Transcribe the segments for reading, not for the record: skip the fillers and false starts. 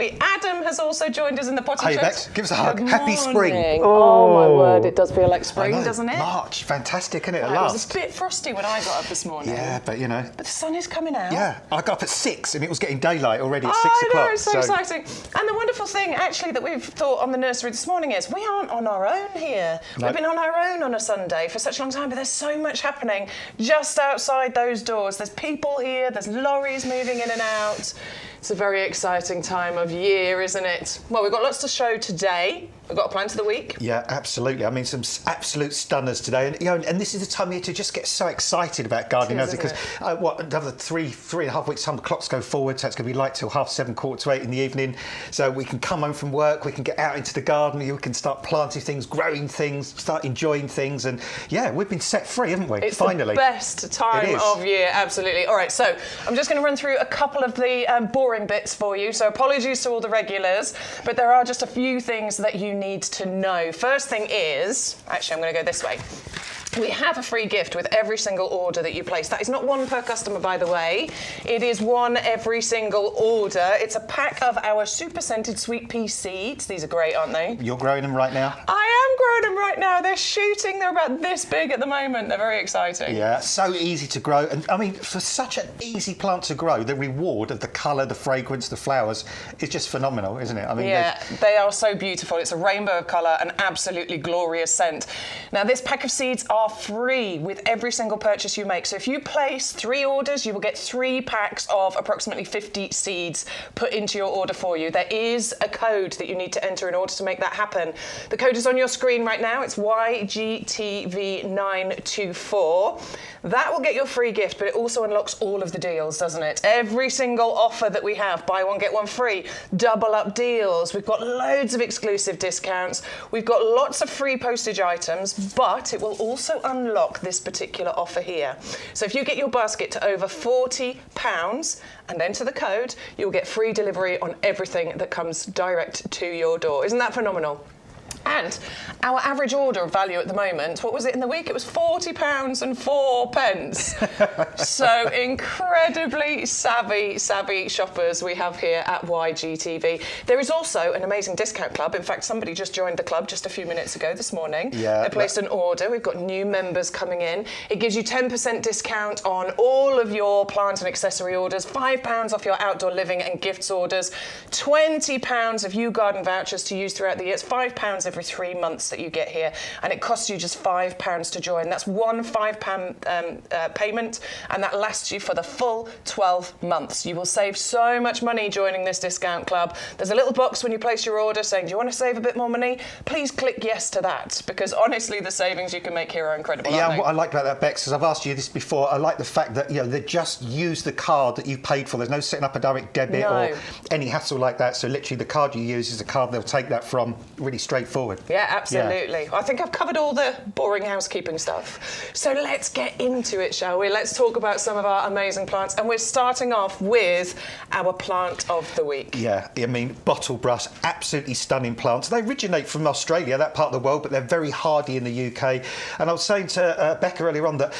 we? Adam has also joined us in the potty Hey, shed. Bex, give us a hug. Good Happy spring. morning. Oh, my word, it does feel like spring, doesn't it? March, fantastic, isn't it, at It was last? a bit frosty when I got up this morning. Yeah, but you know. But the sun is coming out. Yeah, I got up at 6 and it was getting daylight already at 6 I o'clock. know, it's so exciting. And the wonderful thing, actually, that we've thought on the nursery this morning is we aren't on our own here. No. We've been on our own on a Sunday for such a long time, but there's so much happening just outside those doors. There's people here, there's lorries moving in and out. It's a very exciting time of year, isn't it? Well, we've got lots to show today. We've got a plant of the week. Yeah, absolutely. I mean, some absolute stunners today, and you know, and this is the time of year to just get so excited about gardening, It is, because another three and a half weeks time, the clocks go forward, so it's going to be light till 7:30, 7:45 in the evening. So we can come home from work, we can get out into the garden, we can start planting things, growing things, start enjoying things, and yeah, we've been set free, haven't we? It's Finally, the best time of year, absolutely. All right, so I'm just going to run through a couple of the boring bits for you. So apologies to all the regulars, but there are just a few things that you need to know. First thing is, actually, I'm going to go this way. We have a free gift with every single order that you place. That is not one per customer, by the way. It is one every single order. It's a pack of our super scented sweet pea seeds. These are great, aren't they? You're growing them right now? I am growing them right now. They're shooting. They're about this big at the moment. They're very exciting. Yeah, so easy to grow. And I mean, for such an easy plant to grow, the reward of the colour, the fragrance, the flowers is just phenomenal, isn't it? I mean, yeah, they are so beautiful. It's a rainbow of colour, an absolutely glorious scent. Now, this pack of seeds are free with every single purchase you make. So if you place 3 orders, you will get 3 packs of approximately 50 seeds put into your order for you. There is a code that you need to enter in order to make that happen. The code is on your screen right now. It's YGTV924. That will get your free gift, but it also unlocks all of the deals, doesn't it? Every single offer that we have, buy one, get one free, double up deals. We've got loads of exclusive discounts. We've got lots of free postage items, but it will also unlock this particular offer here. So if you get your basket to over £40 and enter the code, you'll get free delivery on everything that comes direct to your door. Isn't that phenomenal? And our average order value at the moment, what was it in the week? It was £40 and 4 pence. So incredibly savvy shoppers we have here at YGTV. There is also an amazing discount club. In fact, somebody just joined the club just a few minutes ago this morning. Yeah, they placed an order. We've got new members coming in. It gives you 10% discount on all of your plant and accessory orders, £5 off your outdoor living and gifts orders, £20 of YouGarden vouchers to use throughout the year. It's £5 every 3 months that you get here, and it costs you just £5 to join. That's one £5 payment, and that lasts you for the full 12 months. You will save so much money joining this discount club. There's a little box when you place your order saying, do you want to save a bit more money? Please click yes to that, because honestly, the savings you can make here are incredible. Yeah, aren't they? what I like about that, Bex, is I've asked you this before. I like the fact that, you know, they just use the card that you paid for. There's no setting up a direct debit or any hassle like that. So literally, the card you use is a card they'll take that from. Really straightforward. Yeah, absolutely. Yeah. I think I've covered all the boring housekeeping stuff. So let's get into it, shall we? Let's talk about some of our amazing plants. And we're starting off with our plant of the week. Yeah, I mean, bottle brush, absolutely stunning plants. They originate from Australia, that part of the world, but they're very hardy in the UK. And I was saying to Becca earlier on that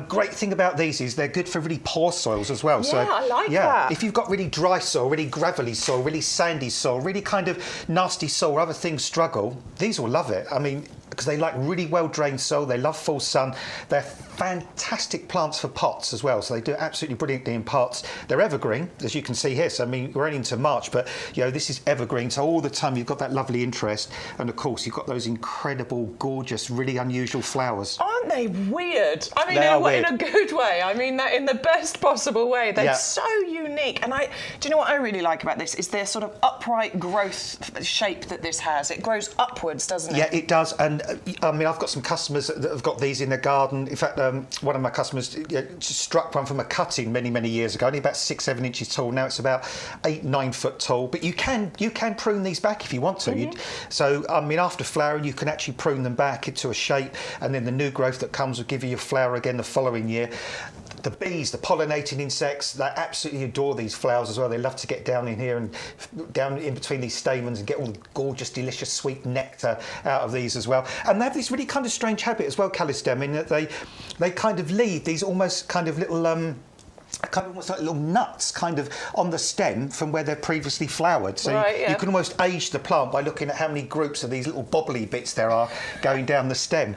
great thing about these is they're good for really poor soils as well. Yeah, so, I like that. If you've got really dry soil, really gravelly soil, really sandy soil, really kind of nasty soil where other things struggle, these will love it. I mean, because they like really well-drained soil, they love full sun. They're fantastic plants for pots as well, so they do absolutely brilliantly in pots. They're evergreen, as you can see here. So, I mean, we're only into March, but, you know, this is evergreen, so all the time you've got that lovely interest. And, of course, you've got those incredible, gorgeous, really unusual flowers. Aren't they weird? I mean, in a good way. I mean that in the best possible way. They're so unique. And do you know what I really like about this? Is their sort of upright growth shape that this has. It grows upwards, doesn't it? Yeah, it does. And I mean, I've got some customers that have got these in their garden. In fact, one of my customers just struck one from a cutting many years ago, only about 6-7 inches tall. Now it's about 8-9 foot tall. But you can prune these back if you want to. So, I mean, after flowering, you can actually prune them back into a shape, and then the new growth that comes will give you your flower again the following year. The bees, the pollinating insects, they absolutely adore these flowers as well. They love to get down in here and down in between these stamens and get all the gorgeous, delicious, sweet nectar out of these as well. And they have this really kind of strange habit as well, Callister, in that they kind of leave these almost kind of little kind of almost like little nuts kind of on the stem from where they're previously flowered. So you can almost age the plant by looking at how many groups of these little bobbly bits there are going down the stem.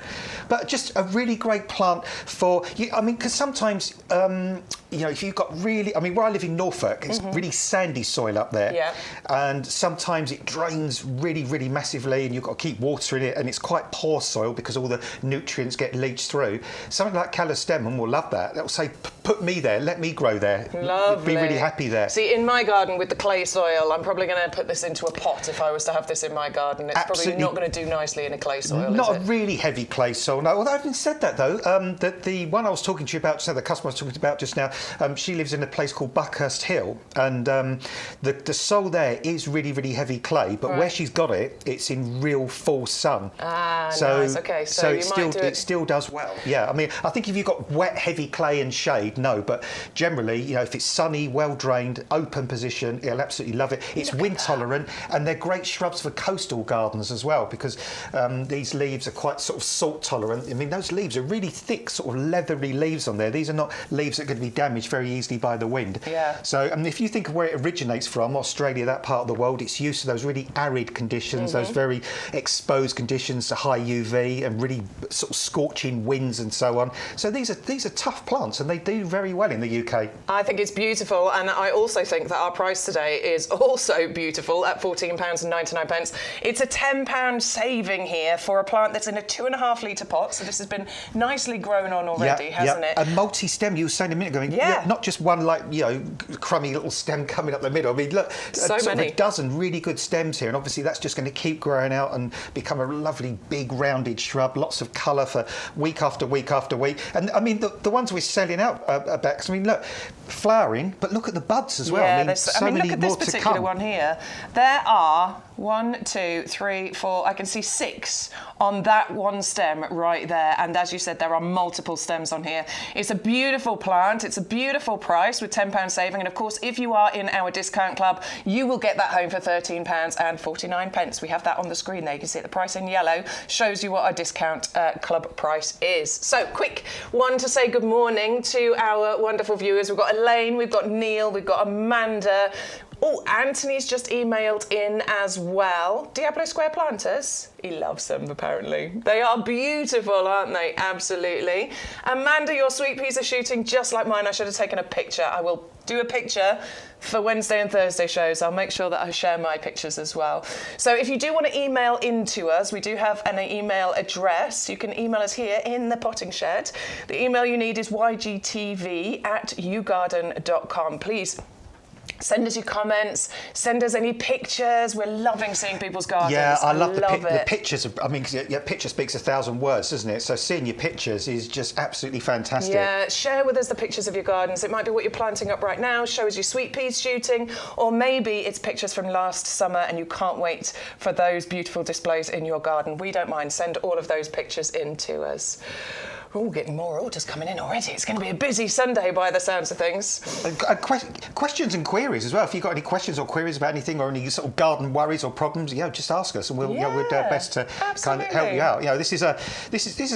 But just a really great plant for, I mean, because sometimes, you know, if you've got really, I mean, where I live in Norfolk, it's really sandy soil up there. Yeah. And sometimes it drains really, really massively and you've got to keep watering it, and it's quite poor soil because all the nutrients get leached through. Something like calostemon will love that. That will say, put me there, let me grow there. Lovely. Be really happy there. See, in my garden with the clay soil, I'm probably going to put this into a pot if I was to have this in my garden. It's probably not going to do nicely in a clay soil, Not is it? a really heavy clay soil, no. Although having said that, though, that the one I was talking to you about, so the customer I was talking about just now, she lives in a place called Buckhurst Hill, and the soil there is really, really heavy clay, but where she's got it, it's in real full sun. Ah, so, nice. Okay, so you might do it still does well. Yeah, I mean, I think if you've got wet, heavy clay and shade, no, but generally, you know, if it's sunny, well drained, open position, you'll absolutely love it. It's wind tolerant, and they're great shrubs for coastal gardens as well, because these leaves are quite sort of salt tolerant. I mean, those leaves are really thick, sort of leathery leaves on there. These are not leaves that are going to be damaged very easily by the wind. Yeah. So, I mean, if you think of where it originates from, Australia, that part of the world, it's used to those really arid conditions, those very exposed conditions to high UV and really sort of scorching winds and so on. So these are tough plants, and they do very well in the UK. I think it's beautiful, and I also think that our price today is also beautiful at £14.99. It's a £10 saving here for a plant that's in a 2.5 litre pot, so this has been nicely grown on already, hasn't it? A multi-stem, you were saying a minute ago, not just one, like, you know, crummy little stem coming up the middle. I mean, look, sort of a dozen really good stems here, and obviously that's just going to keep growing out and become a lovely big rounded shrub, lots of colour for week after week after week. And I mean, the ones we're selling out Bex, I mean, look, flowering, but look at the buds as well. Yeah, I mean, so many look at more this to particular come. one here. There are 1, 2, 3, 4, I can see 6 on that one stem right there. And as you said, there are multiple stems on here. It's a beautiful plant. It's a beautiful price with £10 saving. And of course, if you are in our discount club, you will get that home for £13.49. We have that on the screen there. You can see it. The price in yellow shows you what our discount club price is. So quick one to say good morning to our wonderful viewers. We've got Elaine, we've got Neil, we've got Amanda. Oh, Anthony's just emailed in as well. Diablo Square planters. He loves them, apparently. They are beautiful, aren't they? Absolutely. Amanda, your sweet peas are shooting just like mine. I should have taken a picture. I will do a picture for Wednesday and Thursday shows. I'll make sure that I share my pictures as well. So if you do want to email in to us, we do have an email address. You can email us here in the potting shed. The email you need is ygtv@yougarden.com. Please send us your comments, send us any pictures. We're loving seeing people's gardens. Yeah, I love the pictures. I mean, your picture speaks 1,000 words, doesn't it? So seeing your pictures is just absolutely fantastic. Yeah, share with us the pictures of your gardens. It might be what you're planting up right now, show us your sweet peas shooting, or maybe it's pictures from last summer and you can't wait for those beautiful displays in your garden. We don't mind. Send all of those pictures in to us. Oh, getting more orders coming in already. It's going to be a busy Sunday by the sounds of things. Questions and queries as well. If you've got any questions or queries about anything or any sort of garden worries or problems, just ask us and we'll do our best to kind of help you out. This is a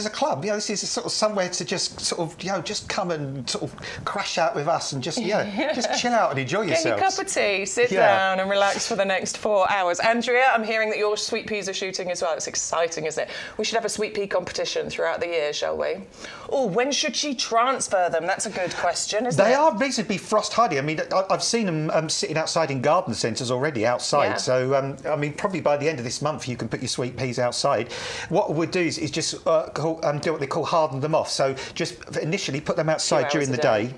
club. This is a sort of somewhere to just sort of just come and sort of crash out with us and just just chill out and enjoy yourselves. Get your cup of tea, sit down and relax for the next 4 hours. Andrea, I'm hearing that your sweet peas are shooting as well. It's exciting, isn't it? We should have a sweet pea competition throughout the year, shall we? Oh, when should she transfer them? That's a good question, isn't it? They are reasonably frost hardy. I mean, I've seen them sitting outside in garden centres already outside. Yeah. So, I mean, probably by the end of this month, you can put your sweet peas outside. What we'll do is just do what they call harden them off. So just initially put them outside during the day.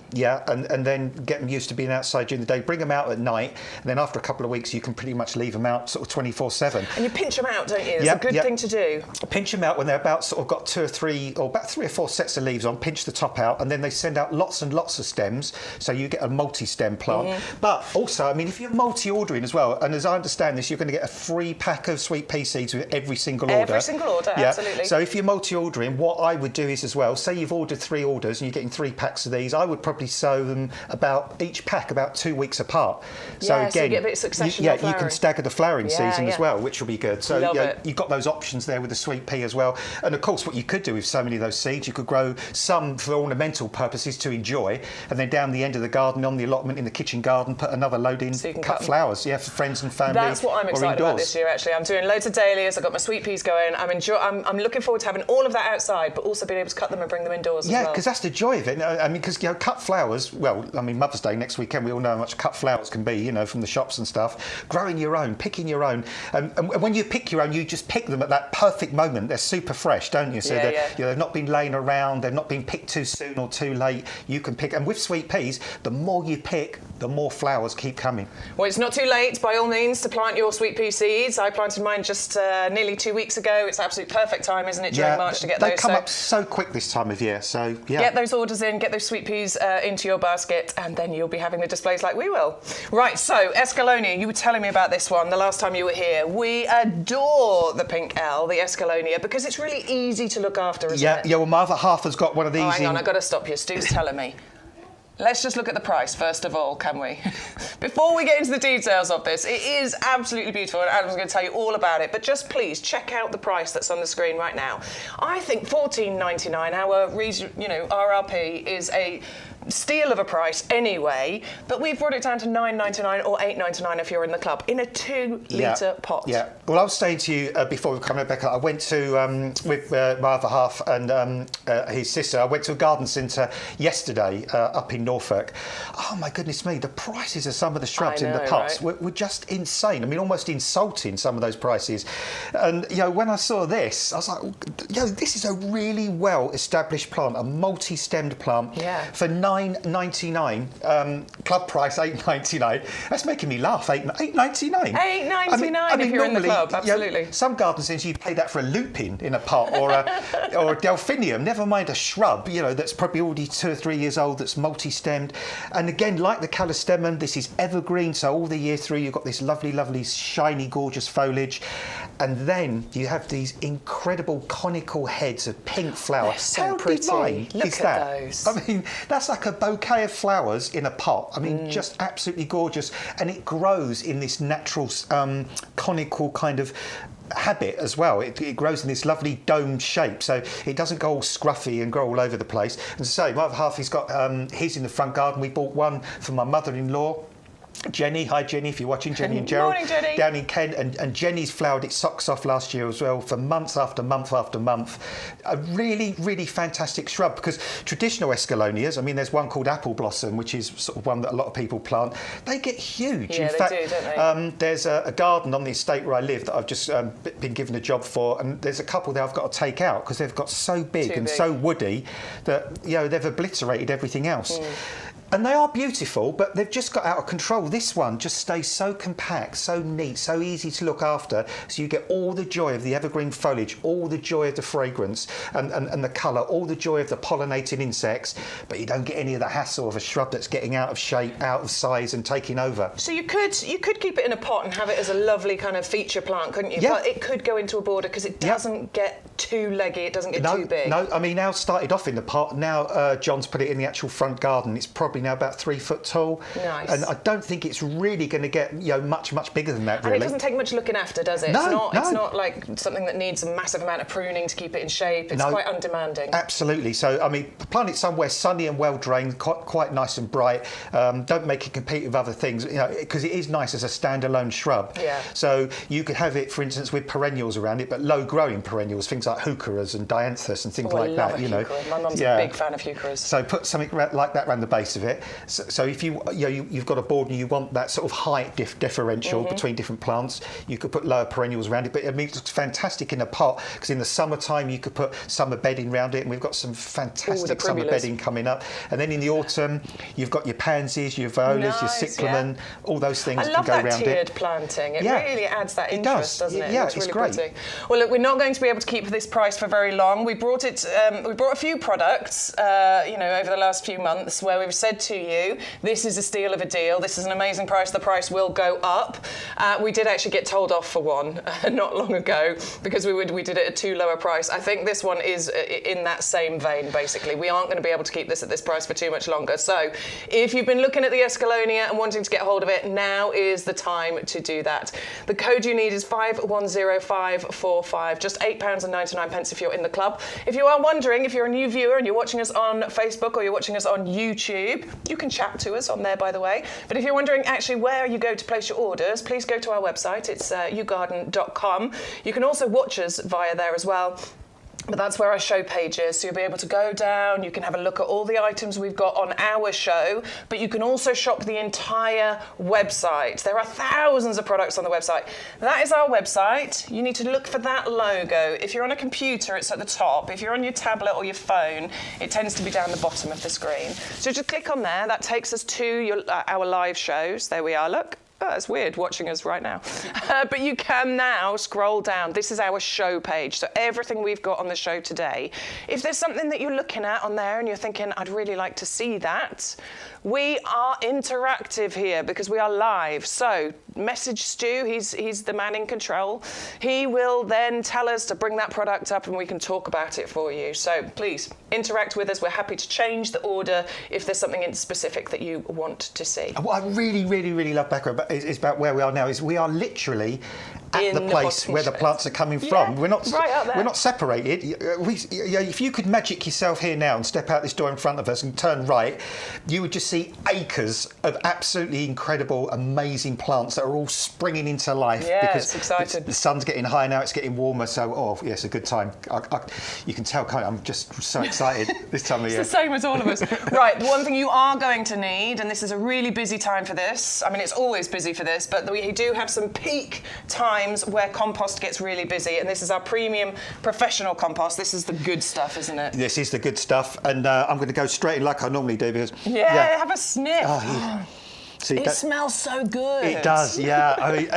And then get them used to being outside during the day. Bring them out at night. And then after a couple of weeks, you can pretty much leave them out sort of 24/7. And you pinch them out, don't you? It's a good thing to do. Pinch them out when they're about sort of got 2 or 3 or about 3 or 4 sets of leaves on, pinch the top out, and then they send out lots and lots of stems, so you get a multi-stem plant. But also, I mean, if you're multi-ordering as well, and as I understand this, you're going to get a free pack of sweet pea seeds with every single order. Every single order, absolutely. So if you're multi-ordering, what I would do is as well, say you've ordered 3 orders and you're getting 3 packs of these, I would probably sow them each pack about 2 weeks apart. So again, so you get a bit of succession. You can stagger the flowering season as well, which will be good. So you've got those options there with the sweet pea as well. And of course, what you could do with so many of those seeds weeds. You could grow some for ornamental purposes to enjoy, and then down the end of the garden, on the allotment in the kitchen garden, put another load in, so cut flowers, for friends and family. That's what I'm excited about this year, actually. I'm doing loads of dahlias. I've got my sweet peas going. I'm looking forward to having all of that outside, but also being able to cut them and bring them indoors as well. Yeah, because that's the joy of it. I mean, because cut flowers. Well, I mean, Mother's Day next weekend. We all know how much cut flowers can be, from the shops and stuff. Growing your own, picking your own, and when you pick your own, you just pick them at that perfect moment. They're super fresh, don't you? So they've not been laying around. They've not been picked too soon or too late. You can pick, and with sweet peas, the more you pick, the more flowers keep coming. Well, it's not too late, by all means, to plant your sweet pea seeds. I planted mine just nearly 2 weeks ago. It's absolute perfect time, isn't it, during March to get those? They come up so quick this time of year, so yeah. Get those orders in, get those sweet peas into your basket, and then you'll be having the displays like we will. Right, so Escalonia, you were telling me about this one the last time you were here. We adore the pink L, the Escalonia, because it's really easy to look after, isn't it? Yeah, well, my other half has got one of these. Oh, hang on, I've got to stop you. Stu's telling me. Let's just look at the price first of all, can we? Before we get into the details of this, it is absolutely beautiful, and Adam's going to tell you all about it. But just please check out the price that's on the screen right now. I think $14.99, our RRP, is a steal of a price anyway, but we've brought it down to $9.99 or $8.99 if you're in the club, in a 2-litre pot. Yeah. Well, I was saying to you before we come in, Rebecca, I went to with my other half and his sister. I went to a garden centre yesterday up in Norfolk. Oh my goodness me, the prices of some of the shrubs in the pots were just insane. I mean, almost insulting, some of those prices. And when I saw this, I was like, this is a really well established plant, a multi-stemmed plant for $9.99, club price $8.99. That's making me laugh. $8.99. $8.99 if you're in the club, absolutely. Some garden centres you pay that for a lupin in a pot or a delphinium. Never mind a shrub, that's probably already 2 or 3 years old. That's multi-stemmed, and again, like the callistemon, this is evergreen. So all the year through, you've got this lovely, lovely, shiny, gorgeous foliage, and then you have these incredible conical heads of pink flower. So pretty. Look at those. I mean, that's like a bouquet of flowers in a pot. I mean, just absolutely gorgeous. And it grows in this natural conical kind of habit as well. It grows in this lovely domed shape, so it doesn't go all scruffy and grow all over the place. And so my other half, he's got his in the front garden. We bought one for my mother-in-law, Jenny. Hi Jenny, if you're watching. Jenny and Gerald. Morning, Jenny. Down in Kent, and Jenny's flowered its socks off last year as well for month after month after month. A really, really fantastic shrub, because traditional Escalonias, I mean, there's one called Apple Blossom, which is sort of one that a lot of people plant. They get huge. Yeah, in fact, do, don't they? There's a garden on the estate where I live that I've just been given a job for, and there's a couple that I've got to take out because they've got so big so woody that they've obliterated everything else. And they are beautiful, but they've just got out of control. This one just stays so compact, so neat, so easy to look after. So you get all the joy of the evergreen foliage, all the joy of the fragrance and the colour, all the joy of the pollinating insects, but you don't get any of the hassle of a shrub that's getting out of shape, out of size and taking over. So you could keep it in a pot and have it as a lovely kind of feature plant, couldn't you? Yeah. But it could go into a border because it doesn't get too leggy, it doesn't get too big. No, I mean, now started off in the pot. Now John's put it in the actual front garden. It's probably now about 3 foot tall. Nice. And I don't think it's really going to get much bigger than that, really. And it doesn't take much looking after, does it? No, it's not like something that needs a massive amount of pruning to keep it in shape. It's quite undemanding. Absolutely. So, I mean, plant it somewhere sunny and well drained, quite nice and bright. Don't make it compete with other things, because it is nice as a standalone shrub. Yeah. So you could have it, for instance, with perennials around it, but low-growing perennials, things like heucheras and dianthus and things like that. I love a heuchera. My mum's a big fan of heucheras. So put something like that around the base of it. So if you've got a board and you want that sort of height differential between different plants, you could put lower perennials around it. But I mean, it's fantastic in a pot, because in the summertime you could put summer bedding around it, and we've got some fantastic summer bedding coming up. And then in the autumn, you've got your pansies, your violas, your cyclamen, all those things can go around it. I love that tiered planting. It really adds that interest, doesn't it? Yeah, it's really great. Pretty. Well, look, we're not going to be able to keep this price for very long. We brought a few products, over the last few months where we've said to you, this is a steal of a deal. This is an amazing price. The price will go up. We did actually get told off for one not long ago because we did it at too low a price. I think this one is in that same vein, basically. We aren't going to be able to keep this at this price for too much longer. So if you've been looking at the Escalonia and wanting to get hold of it, now is the time to do that. The code you need is 510545, just £8.99 99 if you're in the club. If you are wondering, if you're a new viewer and you're watching us on Facebook or you're watching us on YouTube, you can chat to us on there, by the way. But if you're wondering actually where you go to place your orders, please go to our website. It's YouGarden.com. You can also watch us via there as well. But that's where our show page is, so you'll be able to go down, you can have a look at all the items we've got on our show, but you can also shop the entire website. There are thousands of products on the website. That is our website. You need to look for that logo. If you're on a computer, it's at the top. If you're on your tablet or your phone, it tends to be down the bottom of the screen. So just click on there. That takes us to our live shows. There we are, look. Oh, it's weird watching us right now. But you can now scroll down. This is our show page. So everything we've got on the show today. If there's something that you're looking at on there and you're thinking, I'd really like to see that, we are interactive here because we are live. So message Stu, he's the man in control. He will then tell us to bring that product up and we can talk about it for you. So please interact with us. We're happy to change the order if there's something in specific that you want to see. What I really, really, really love, Becca, is about where we are now. Is we are literally at the place where the plants are coming from. We're not right out there. We're not separated. If you could magic yourself here now and step out this door in front of us and turn right, you would just see acres of absolutely incredible, amazing plants that are all springing into life. Yeah, because it's exciting. The sun's getting high now. It's getting warmer. So, it's a good time. You can tell. I'm just so excited this time of year. It's the same as all of us. Right. The one thing you are going to need, and this is a really busy time for this. I mean, it's always busy for this, but we do have some peak times where compost gets really busy, and this is our premium professional compost. This is the good stuff, isn't it? This is the good stuff, and I'm going to go straight in like I normally do because have a sniff. Oh, yeah. See, it smells so good. It does, yeah. I mean,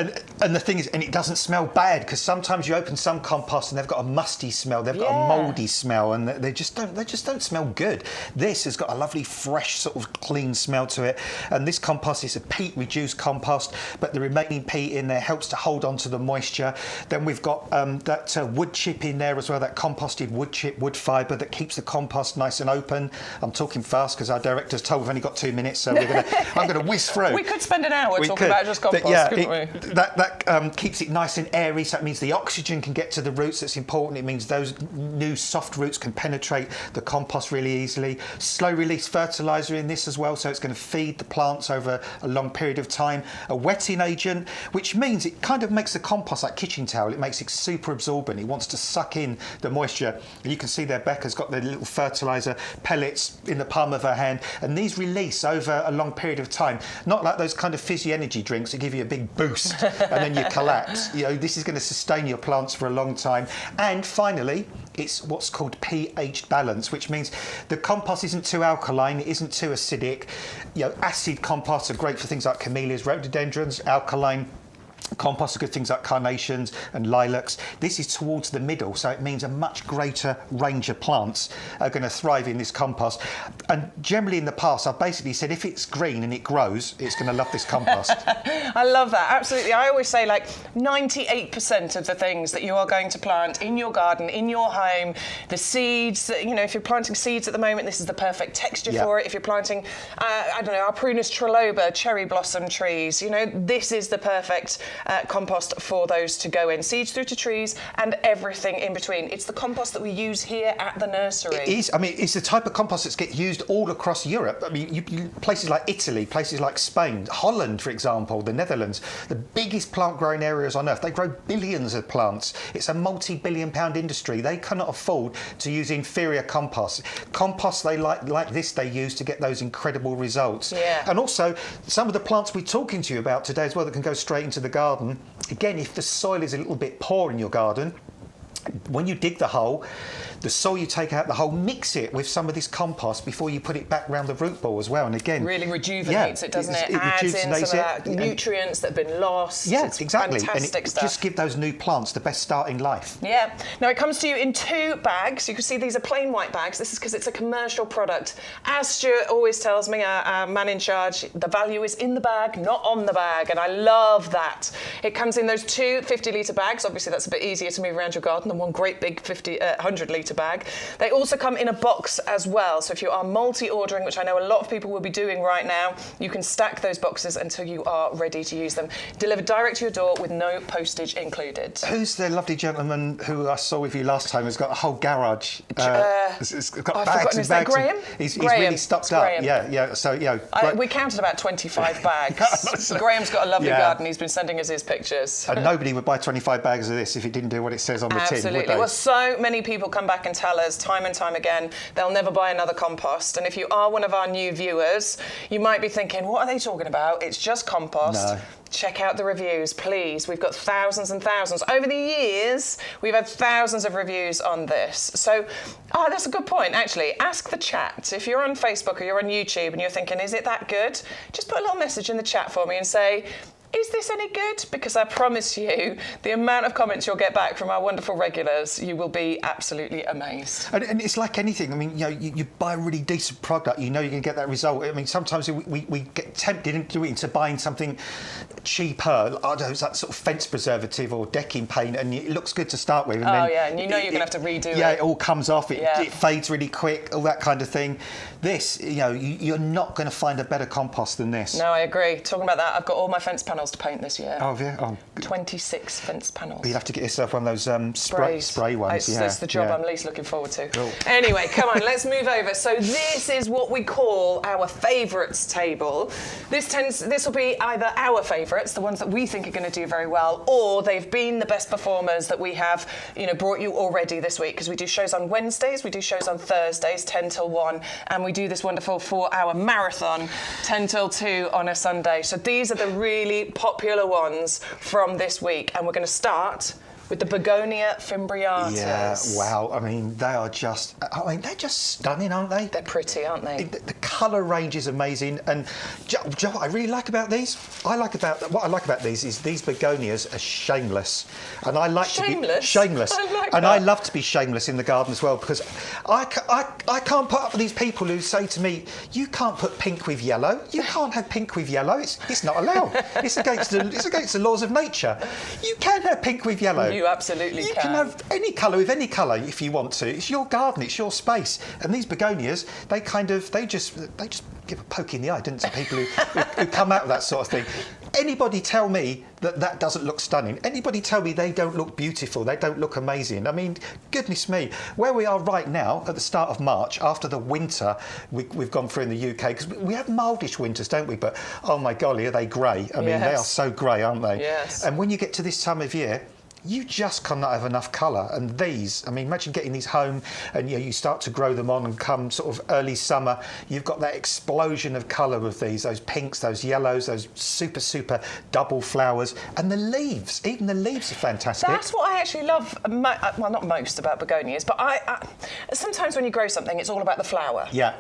and the thing is, and it doesn't smell bad because sometimes you open some compost and they've got a musty smell, they've got a mouldy smell, and they just don't smell good. This has got a lovely, fresh, sort of clean smell to it. And this compost is a peat-reduced compost, but the remaining peat in there helps to hold on to the moisture. Then we've got that wood chip in there as well, that composted wood chip, wood fibre that keeps the compost nice and open. I'm talking fast because our director's told we've only got 2 minutes, so I'm going to whiz through. We could spend an hour talking about just compost, couldn't we? That keeps it nice and airy, so that means the oxygen can get to the roots. That's important. It means those new soft roots can penetrate the compost really easily. Slow release fertiliser in this as well, so it's going to feed the plants over a long period of time. A wetting agent, which means it kind of makes the compost like kitchen towel. It makes it super absorbent. It wants to suck in the moisture. And you can see there Becca's got the little fertiliser pellets in the palm of her hand, and these release over a long period of time. Not like those kind of fizzy energy drinks that give you a big boost and then you collapse. This is going to sustain your plants for a long time. And finally, it's what's called pH balance, which means the compost isn't too alkaline, it isn't too acidic. Acid composts are great for things like camellias, rhododendrons. Alkaline compost are good things like carnations and lilacs. This is towards the middle, so it means a much greater range of plants are going to thrive in this compost. And generally in the past, I've basically said if it's green and it grows, it's going to love this compost. I love that, absolutely. I always say 98% of the things that you are going to plant in your garden, in your home, the seeds, if you're planting seeds at the moment, this is the perfect texture for it. If you're planting, our Prunus triloba, cherry blossom trees, this is the perfect compost for those to go in. Seeds through to trees and everything in between. It's the compost that we use here at the nursery. It is. I mean, it's the type of compost that gets used all across Europe. I mean, places like Italy, places like Spain, Holland, for example, the Netherlands, the biggest plant growing areas on earth. They grow billions of plants. It's a multi-billion-pound industry. They cannot afford to use inferior compost. Compost they like this they use to get those incredible results. Yeah. And also, some of the plants we're talking to you about today as well that can go straight into the garden. Again, if the soil is a little bit poor in your garden, when you dig the hole, the soil you take out the hole, mix it with some of this compost before you put it back round the root ball as well. And again, really rejuvenates it, doesn't it? It adds in some of rejuvenates that nutrients that have been lost. Yes, exactly. Fantastic and it stuff. Just give those new plants the best start in life. Yeah. Now it comes to you in 2 bags. You can see these are plain white bags. This is because it's a commercial product. As Stuart always tells me, our man in charge, the value is in the bag, not on the bag, and I love that. It comes in those 2 50-litre bags. Obviously, that's a bit easier to move around your garden. than one great big 100 litre bag. They also come in a box as well. So if you are multi-ordering, which I know a lot of people will be doing right now, you can stack those boxes until you are ready to use them. Delivered direct to your door with no postage included. Who's the lovely gentleman who I saw with you last time who's got a whole garage? It's got I've bags forgotten and his name. bags. Graham? He's Graham. really stocked It's up. Graham. Yeah. So, we counted about 25 bags. Graham's got a lovely garden. He's been sending us his pictures. And nobody would buy 25 bags of this if it didn't do what it says on the tin, would they? Absolutely. Well, so many people come back and tell us time and time again they'll never buy another compost. And if you are one of our new viewers, you might be thinking, what are they talking about? It's just compost. No. Check out the reviews, please. We've got thousands and thousands. Over the years, we've had thousands of reviews on this. So, that's a good point, actually. Ask the chat. If you're on Facebook or you're on YouTube and you're thinking, is it that good? Just put a little message in the chat for me and say, is this any good? Because I promise you, the amount of comments you'll get back from our wonderful regulars, you will be absolutely amazed. And it's like anything. I mean, you buy a really decent product, you know you're going to get that result. I mean, sometimes we get tempted into buying something cheaper. I don't know, it's that sort of fence preservative or decking paint, and it looks good to start with. And and you know you're going to have to redo it. Yeah, it all comes off. It fades really quick, all that kind of thing. This, you're not going to find a better compost than this. No, I agree. Talking about that, I've got all my fence panels to paint this year. Oh, yeah. Oh, 26 fence panels. You'd have to get yourself one of those spray ones. It's the job I'm least looking forward to. Cool. Anyway, come on, let's move over. So this is what we call our favourites table. This will be either our favourites, the ones that we think are going to do very well, or they've been the best performers that we have, brought you already this week, because we do shows on Wednesdays, we do shows on Thursdays, 10 till 1, and we do this wonderful 4-hour marathon, 10 till 2 on a Sunday. So these are the really popular ones from this week, and we're going to start with the Begonia fimbriatas. Yeah, wow. I mean, they're just stunning, aren't they? They're pretty, aren't they? The colour range is amazing. And do you know what I really like about these? What I like about these is these begonias are shameless. And I like to be shameless. I love to be shameless in the garden as well, because I can't put up with these people who say to me, you can't put pink with yellow. You can't have pink with yellow. It's not allowed. It's against the laws of nature. You can have pink with yellow. You absolutely can. You can have any colour with any colour if you want to. It's your garden, it's your space. And these begonias, they just give a poke in the eye, don't they, to people who come out with that sort of thing. Anybody tell me that doesn't look stunning? Anybody tell me they don't look beautiful, they don't look amazing? I mean, goodness me, where we are right now at the start of March, after the winter we've gone through in the UK, because we have mildish winters, don't we? But, oh my golly, are they grey? I mean, they are so grey, aren't they? Yes. And when you get to this time of year, you just cannot have enough colour. And these, I mean, imagine getting these home and you start to grow them on, and come sort of early summer, you've got that explosion of colour with these, those pinks, those yellows, those super double flowers. And the leaves, even the leaves are fantastic. That's what I actually love, well, not most about begonias, but I sometimes when you grow something, it's all about the flower. Yeah.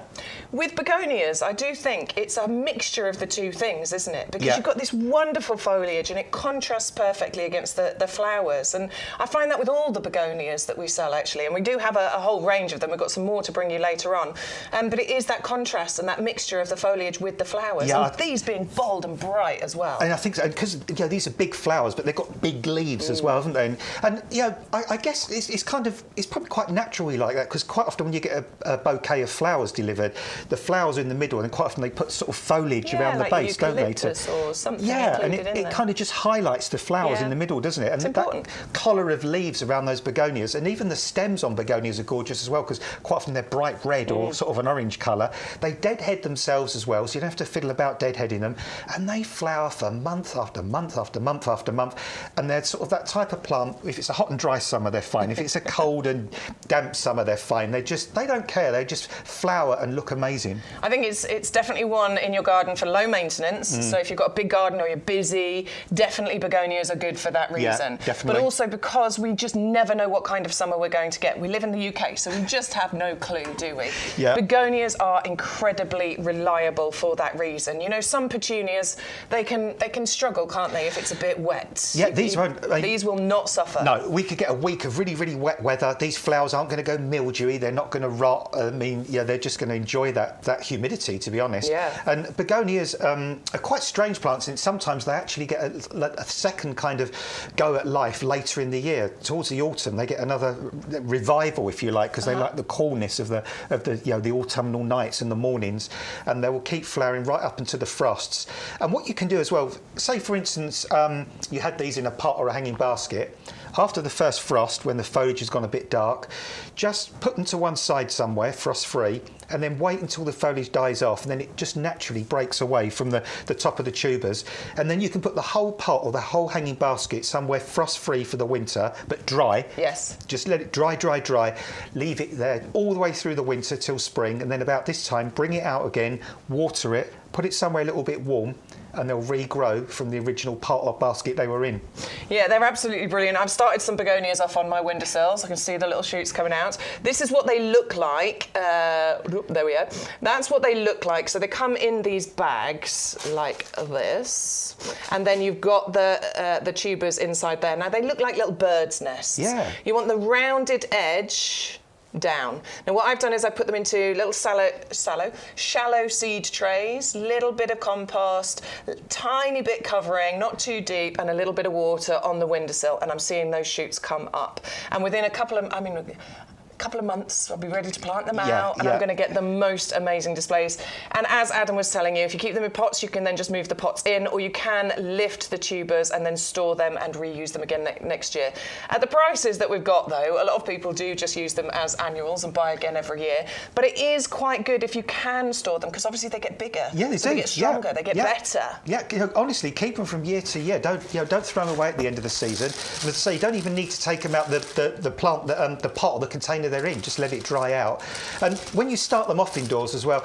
With begonias, I do think it's a mixture of the two things, isn't it? Because you've got this wonderful foliage and it contrasts perfectly against the flowers. And I find that with all the begonias that we sell, actually, and we do have a whole range of them. We've got some more to bring you later on. But it is that contrast and that mixture of the foliage with the flowers. Yeah, and these being bold and bright as well. And I think so, because these are big flowers, but they've got big leaves as well, haven't they? And I guess it's probably quite naturally like that, because quite often when you get a bouquet of flowers delivered, the flowers are in the middle, and quite often they put sort of foliage around the base, don't they? Or something. Yeah, and it kind of just highlights the flowers in the middle, doesn't it? And it's important. Collar of leaves around those begonias, and even the stems on begonias are gorgeous as well, because quite often they're bright red or sort of an orange colour. They deadhead themselves as well, so you don't have to fiddle about deadheading them, and they flower for month after month after month after month. And they're sort of that type of plant. If it's a hot and dry summer, they're fine. If it's a cold and damp summer, they're fine. They don't care. They just flower and look amazing. I think it's definitely one in your garden for low maintenance. So if you've got a big garden or you're busy, definitely begonias are good for that reason. Yeah, definitely. But also because we just never know what kind of summer we're going to get. We live in the UK, so we just have no clue, do we? Yeah. Begonias are incredibly reliable for that reason. Some petunias, they can struggle, can't they, if it's a bit wet? Yeah, these won't. These will not suffer. No, we could get a week of really, really wet weather. These flowers aren't going to go mildewy. They're not going to rot. I mean, they're just going to enjoy that humidity, to be honest. Yeah. And begonias are quite strange plants, and sometimes they actually get a second kind of go at life later in the year. Towards the autumn, they get another revival, if you like, because they like the coolness of the the autumnal nights and the mornings, and they will keep flowering right up into the frosts. And what you can do as well, say for instance, you had these in a pot or a hanging basket. After the first frost, when the foliage has gone a bit dark, just put them to one side somewhere, frost-free, and then wait until the foliage dies off, and then it just naturally breaks away from the top of the tubers. And then you can put the whole pot or the whole hanging basket somewhere frost-free for the winter, but dry. Yes. Just let it dry, dry, dry. Leave it there all the way through the winter till spring, and then about this time, bring it out again, water it, put it somewhere a little bit warm, and they'll regrow from the original pot or basket they were in. Yeah, they're absolutely brilliant. I've started some begonias off on my windowsills. I can see the little shoots coming out. This is what they look like. There we go. That's what they look like. So they come in these bags like this, and then you've got the tubers inside there. Now they look like little birds' nests. Yeah. You want the rounded edge down. Now what I've done is I put them into little shallow seed trays, little bit of compost, tiny bit covering, not too deep, and a little bit of water on the windowsill, and I'm seeing those shoots come up. And within a couple of months, I'll be ready to plant them out, and I'm going to get the most amazing displays. And as Adam was telling you, if you keep them in pots, you can then just move the pots in, or you can lift the tubers and then store them and reuse them again next year. At the prices that we've got, though, a lot of people do just use them as annuals and buy again every year. But it is quite good if you can store them, because obviously they get bigger. Yeah, they do. They get stronger. They get better. Yeah, honestly, keep them from year to year. Don't throw them away at the end of the season. And as I say, you don't even need to take them out the plant, the pot or the container they're in. Just let it dry out. And when you start them off indoors as well,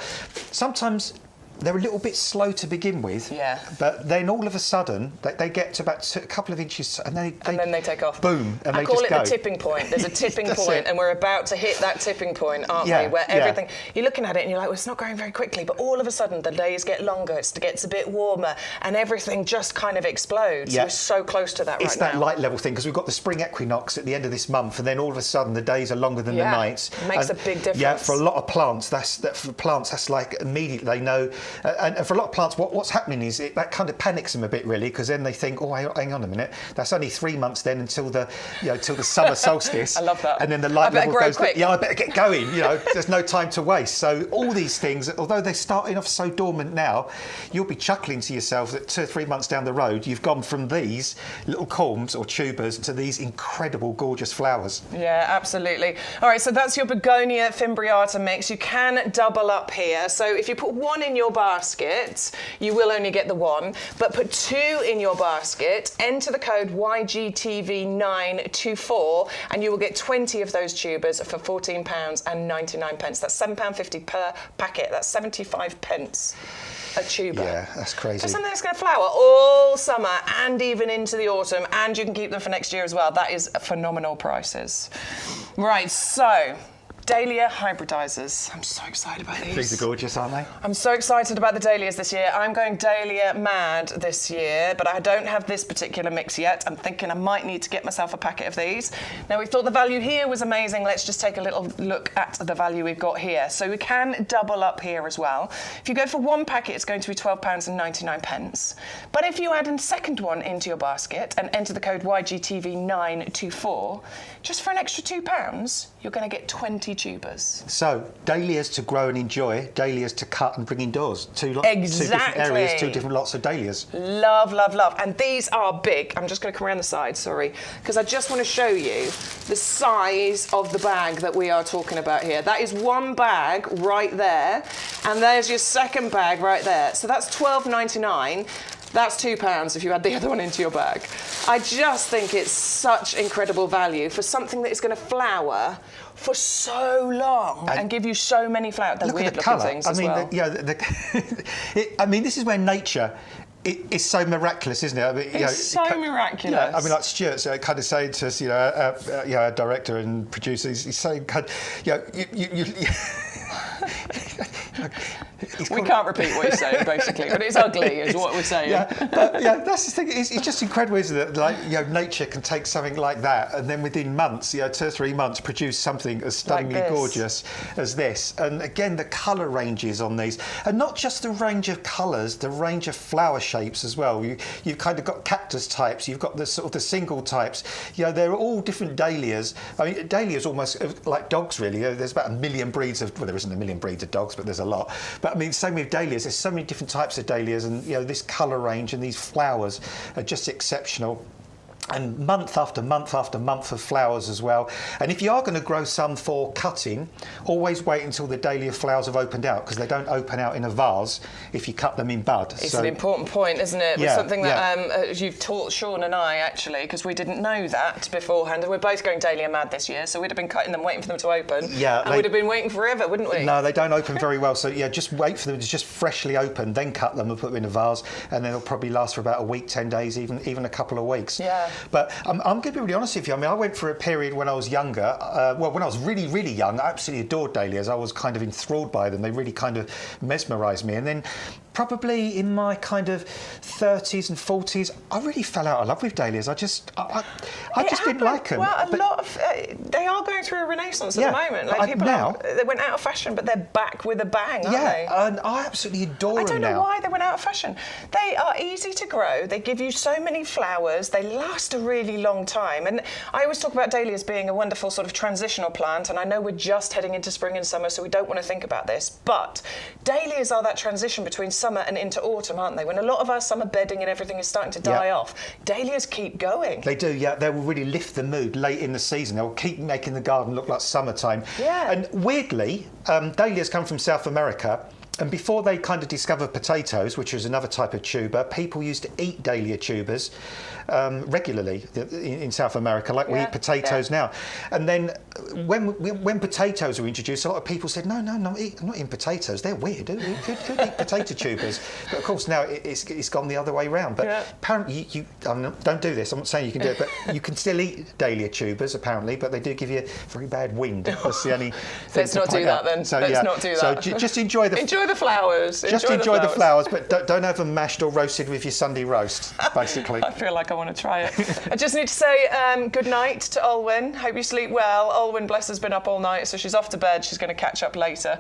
sometimes they're a little bit slow to begin with. Yeah. But then all of a sudden, they get to about a couple of inches, and then they take off. Boom, and I they call just it go. the tipping point. There's a tipping That's point, it. and we're about to hit that tipping point, aren't we? Where everything, you're looking at it and you're like, well, it's not going very quickly, but all of a sudden the days get longer, it gets a bit warmer, and everything just kind of explodes. Yeah. We're so close to that It's right now. that light level thing, because we've got the spring equinox at the end of this month, and then all of a sudden the days are longer than the nights. It makes a big difference. Yeah, for a lot of plants, that's like immediately they know. And for a lot of plants, what's happening is that kind of panics them a bit, really, because then they think, oh, hang on a minute, that's only 3 months then until the summer solstice. I love that. And then the light level goes. quick. Yeah, I better get going. There's no time to waste. So all these things, although they're starting off so dormant now, you'll be chuckling to yourself that 2 or 3 months down the road, you've gone from these little corms or tubers to these incredible, gorgeous flowers. Yeah, absolutely. All right, so that's your begonia fimbriata mix. You can double up here. So if you put one in your basket, you will only get the one, but put 2 in your basket, enter the code YGTV924, and you will get 20 of those tubers for £14.99. That's £7.50 per packet. That's 75 pence a tuber. Yeah, that's crazy. For something that's going to flower all summer and even into the autumn, and you can keep them for next year as well. That is phenomenal prices. Right, so Dahlia hybridizers. I'm so excited about these. These are gorgeous, aren't they? I'm so excited about the dahlias this year. I'm going dahlia mad this year, but I don't have this particular mix yet. I'm thinking I might need to get myself a packet of these. Now, we thought the value here was amazing. Let's just take a little look at the value we've got here. So we can double up here as well. If you go for one packet, it's going to be £12.99. But if you add a second one into your basket and enter the code YGTV924, just for an extra £2, you're going to get 20 tubers. So, dahlias to grow and enjoy, dahlias to cut and bring indoors. Two different areas, 2 different lots of dahlias. Love, love, love. And these are big. I'm just going to come around the side, sorry, because I just want to show you the size of the bag that we are talking about here. That is one bag right there, and there's your second bag right there. So that's £12.99. That's £2 if you add the other one into your bag. I just think it's such incredible value for something that is going to flower for so long and give you so many flowers. They're weird looking things as well. I mean, this is where nature is so miraculous, isn't it? I mean, it's so miraculous. Yeah, I mean, like Stuart's kind of saying to us, our director and producer, he's saying, We can't repeat what he's saying, basically, but it's ugly, is what we're saying. That's the thing. It's just incredible, isn't it? Like, nature can take something like that, and then within months, 2 or 3 months, produce something as stunningly gorgeous as this. And again, the colour ranges on these, and not just the range of colours, the range of flower shapes as well. You've kind of got cactus types. You've got the sort of the single types. They're all different dahlias. I mean, dahlias almost like dogs, really. There's about 1 million breeds of. Well, there isn't 1 million breeds of dogs, but there's a lot. But I mean, same with dahlias. There's so many different types of dahlias, and this colour range and these flowers are just exceptional. And month after month after month of flowers as well. And if you are going to grow some for cutting, always wait until the dahlia flowers have opened out, because they don't open out in a vase if you cut them in bud. It's an important point, isn't it? It's something that you've taught Sean and I, actually, because we didn't know that beforehand. And we're both going dahlia mad this year, so we'd have been cutting them, waiting for them to open. Yeah. And we'd have been waiting forever, wouldn't we? No, they don't open very well. So, just wait for them to just freshly open, then cut them and put them in a vase, and then they'll probably last for about a week, 10 days, even a couple of weeks. Yeah. But I'm going to be really honest with you. I mean, I went for a period when I was younger. When I was really, really young, I absolutely adored dahlias. I was kind of enthralled by them. They really kind of mesmerised me. And then probably in my kind of 30s and 40s, I really fell out of love with dahlias. I just didn't like them. Well, a lot of they are going through a renaissance at the moment. Like people they went out of fashion, but they're back with a bang, aren't they? Yeah, and I absolutely adore them now. I don't know why they went out of fashion. They are easy to grow. They give you so many flowers. They last a really long time. And I always talk about dahlias being a wonderful sort of transitional plant. And I know we're just heading into spring and summer, so we don't want to think about this. But dahlias are that transition between summer and into autumn, aren't they? When a lot of our summer bedding and everything is starting to die off, dahlias keep going. They do, yeah. They will really lift the mood late in the season. They'll keep making the garden look like summertime. Yeah. And weirdly, dahlias come from South America. And before they kind of discovered potatoes, which was another type of tuber, people used to eat dahlia tubers regularly in South America, like we eat potatoes now. And then when potatoes were introduced, a lot of people said, no, not eating potatoes. They're weird. Who eat potato tubers? But of course now it's gone the other way round. But apparently, don't do this. I'm not saying you can do it, but you can still eat dahlia tubers apparently. But they do give you very bad wind. That's the only thing. Let's not do that then. So, Let's not do that. So just enjoy the flowers. Just enjoy the flowers, but don't have them mashed or roasted with your Sunday roast, basically. I feel like I want to try it. I just need to say good night to Olwyn. Hope you sleep well. Olwyn, bless, has been up all night, so she's off to bed. She's going to catch up later.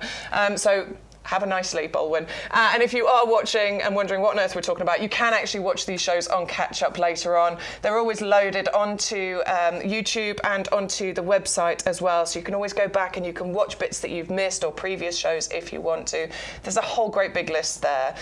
So have a nice sleep, Olwyn. And if you are watching and wondering what on earth we're talking about, you can actually watch these shows on Catch Up later on. They're always loaded onto YouTube and onto the website as well, so you can always go back and you can watch bits that you've missed or previous shows if you want to. There's a whole great big list there.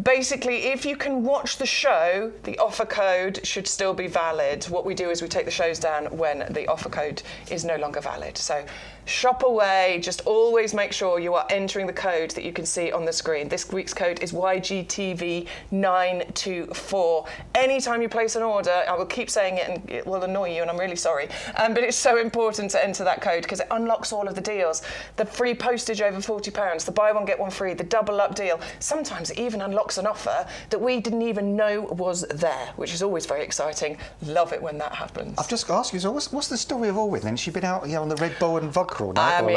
Basically, if you can watch the show, the offer code should still be valid. What we do is we take the shows down when the offer code is no longer valid. So shop away, just always make sure you are entering the code that you can see on the screen. This week's code is YGTV924. Anytime you place an order, I will keep saying it and it will annoy you and I'm really sorry, but it's so important to enter that code because it unlocks all of the deals. The free postage over £40, the buy one get one free, the double up deal. Sometimes it even unlocks an offer that we didn't even know was there, which is always very exciting. Love it when that happens. I've just asked you, so what's the story of Olwyn then? She's been out on the Red Bull and vodka all night? I mean,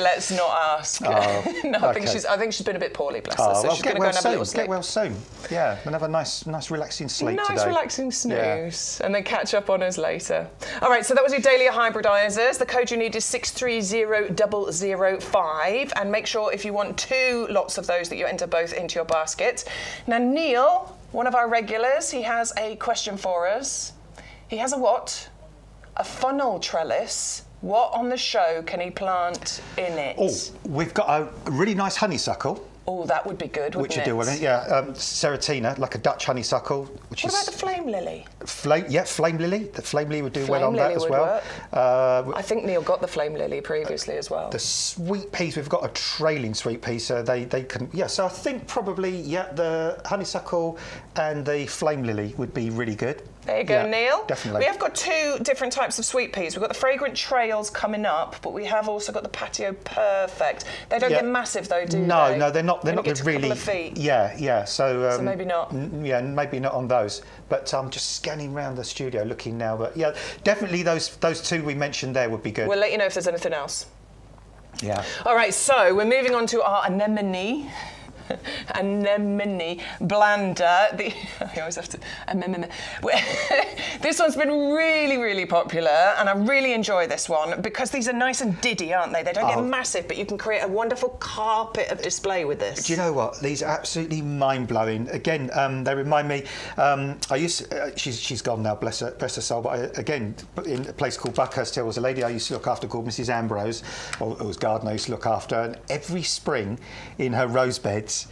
let's not ask. No, I think she's been a bit poorly, bless her. So she's going to go and have a little sleep. Get well soon. Yeah, and have a nice relaxing sleep today. Nice relaxing snooze, and then catch up on us later. All right, so that was your dahlia hybridisers. The code you need is 630005, and make sure if you want 2 lots of those that you enter both into your basket. Now, Neil, one of our regulars, he has a question for us. He has a what? A funnel trellis. What on the show can he plant in it? Oh, we've got a really nice honeysuckle. Oh, that would be good, wouldn't it? Which you do, wouldn't it? Yeah, Serratina, like a Dutch honeysuckle. What about the flame lily? Flame lily. The flame lily would do well on that as well. I think Neil got the flame lily previously as well. The sweet peas, we've got a trailing sweet pea, so they can... Yeah, so I think probably, the honeysuckle and the flame lily would be really good. There you go, Neil. Definitely. We have got 2 different types of sweet peas. We've got the Fragrant Trails coming up, but we have also got the Patio Perfect. They don't get massive though, do they? No, they're not. They're not really. A couple of feet. Yeah. So maybe not. Maybe not on those. But I'm just scanning around the studio looking now. But yeah, definitely those 2 we mentioned there would be good. We'll let you know if there's anything else. Yeah. All right, so we're moving on to our anemone. anemone blander. I always have to. This one's been really, really popular, and I really enjoy this one because these are nice and diddy, aren't they? They don't get massive, but you can create a wonderful carpet of display with this. Do you know what? These are absolutely mind-blowing. Again, they remind me. I used. She's gone now, bless her soul. But again, in a place called Buckhurst Hill, was a lady I used to look after called Mrs. Ambrose, or it was garden I used to look after, and every spring in her rose beds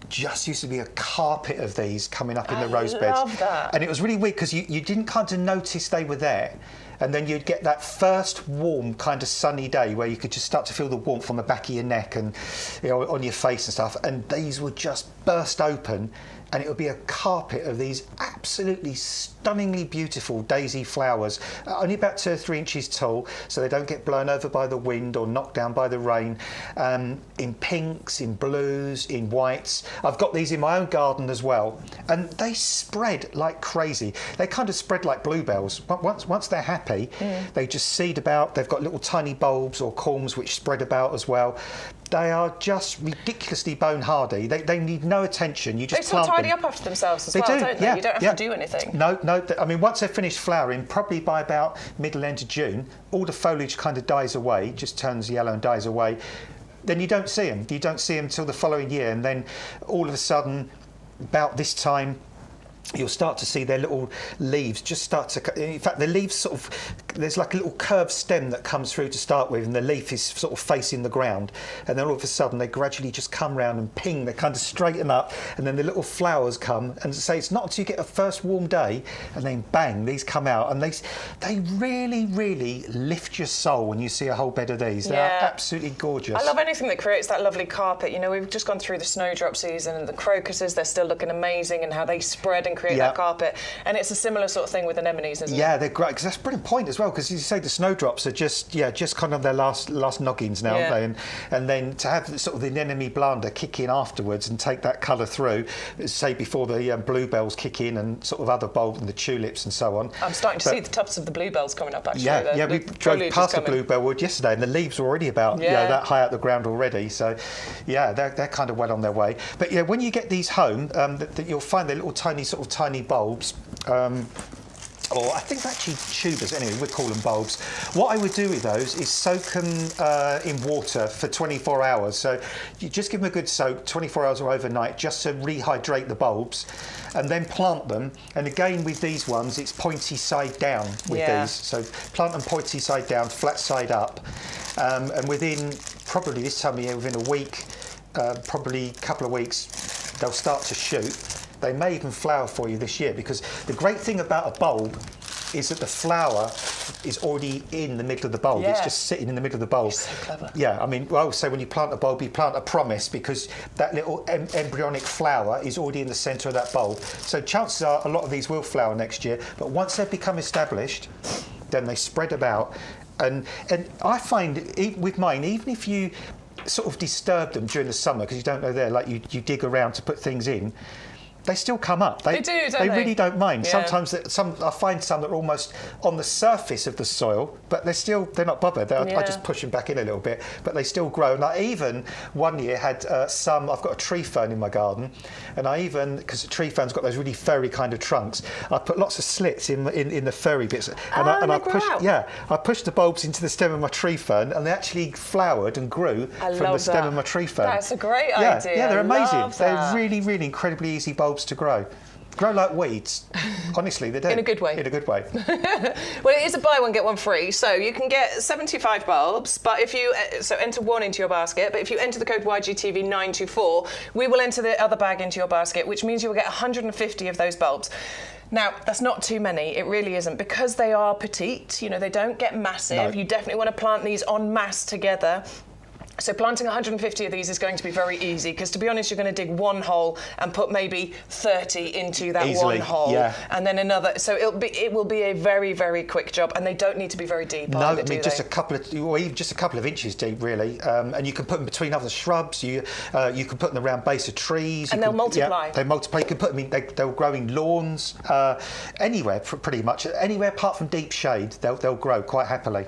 just used to be a carpet of these coming up in the rose beds. I love that. And it was really weird because you didn't kind of notice they were there. And then you'd get that first warm kind of sunny day where you could just start to feel the warmth on the back of your neck and on your face and stuff. And these would just burst open, and it would be a carpet of these absolutely stunningly beautiful daisy flowers, only about 2 or 3 inches tall, so they don't get blown over by the wind or knocked down by the rain. In pinks, in blues, in whites. I've got these in my own garden as well, and they spread like crazy. They kind of spread like bluebells. Once they're happy, they just seed about. They've got little tiny bulbs or corms which spread about as well. They are just ridiculously bone hardy. They need no attention. You just plant them. They tidy up after themselves as well, don't they? Yeah, you don't have to do anything. No. I mean, once they've finished flowering, probably by about middle end of June, all the foliage kind of dies away, just turns yellow and dies away. Then you don't see them. You don't see them till the following year, and then all of a sudden, about this time, you'll start to see their little leaves just start to. In fact, the leaves sort of, there's like a little curved stem that comes through to start with, and the leaf is sort of facing the ground, and then all of a sudden they gradually just come round and ping. They kind of straighten up, and then the little flowers come. And say it's not until you get a first warm day, and then bang, these come out, and they really, really lift your soul when you see a whole bed of these. They're absolutely gorgeous. I love anything that creates that lovely carpet. You know, we've just gone through the snowdrop season, and the crocuses, they're still looking amazing, and how they spread and create that carpet. And it's a similar sort of thing with anemones, isn't it? Yeah, they're great, because that's a brilliant point as well, because you say the snowdrops are just kind of their last noggins now, aren't they? And then to have sort of the anemone blander kick in afterwards and take that colour through, say before the bluebells kick in and sort of other bulbs and the tulips and so on. I'm starting to see the tops of the bluebells coming up, actually. Yeah, we drove past the bluebell wood yesterday, and the leaves were already about that high out the ground already. So, yeah, they're kind of well on their way. But yeah, when you get these home, you'll find they're little tiny bulbs. Or I think they're actually tubers, anyway, we call them bulbs. What I would do with those is soak them in water for 24 hours. So you just give them a good soak, 24 hours or overnight, just to rehydrate the bulbs, and then plant them. And again, with these ones, it's pointy side down with these. So plant them pointy side down, flat side up. And within, probably this time of year, within a week, probably a couple of weeks, they'll start to shoot. They may even flower for you this year, because the great thing about a bulb is that the flower is already in the middle of the bulb. It's just sitting in the middle of the bulb. It's so clever. Yeah, I mean, well, so when you plant a bulb, you plant a promise, because that little embryonic flower is already in the centre of that bulb. So chances are a lot of these will flower next year, but once they've become established, then they spread about. And I find with mine, even if you sort of disturb them during the summer, because you don't know they're like you dig around to put things in, they still come up. They do, don't they? They really don't mind. Yeah. Sometimes I find some that are almost on the surface of the soil, but they're not bothered. I just push them back in a little bit, but they still grow. And I even one year had I've got a tree fern in my garden, and because the tree fern's got those really furry kind of trunks, I put lots of slits in the furry bits, and I pushed the bulbs into the stem of my tree fern, and they actually flowered and grew from the stem of my tree fern. That's a great idea. Yeah, they're amazing. They're really, really incredibly easy bulbs to grow like weeds. Honestly, they do. In a good way. In a good way. Well, it is a buy one get one free, so you can get 75 bulbs. But if you enter one into your basket, but if you enter the code YGTV924, we will enter the other bag into your basket, which means you will get 150 of those bulbs. Now, that's not too many, it really isn't, because they are petite, they don't get massive. No. You definitely want to plant these en masse together. So planting 150 of these is going to be very easy, because to be honest, you're going to dig one hole and put maybe 30 into that one hole, and then another. So it will be a very, very quick job, and they don't need to be very deep. No, just a couple of inches deep, really. And you can put them between other shrubs. You can put them around base of trees. And they'll multiply. Yeah, they multiply. You can put them in. They'll grow in lawns, anywhere pretty much. Anywhere apart from deep shade, they'll grow quite happily.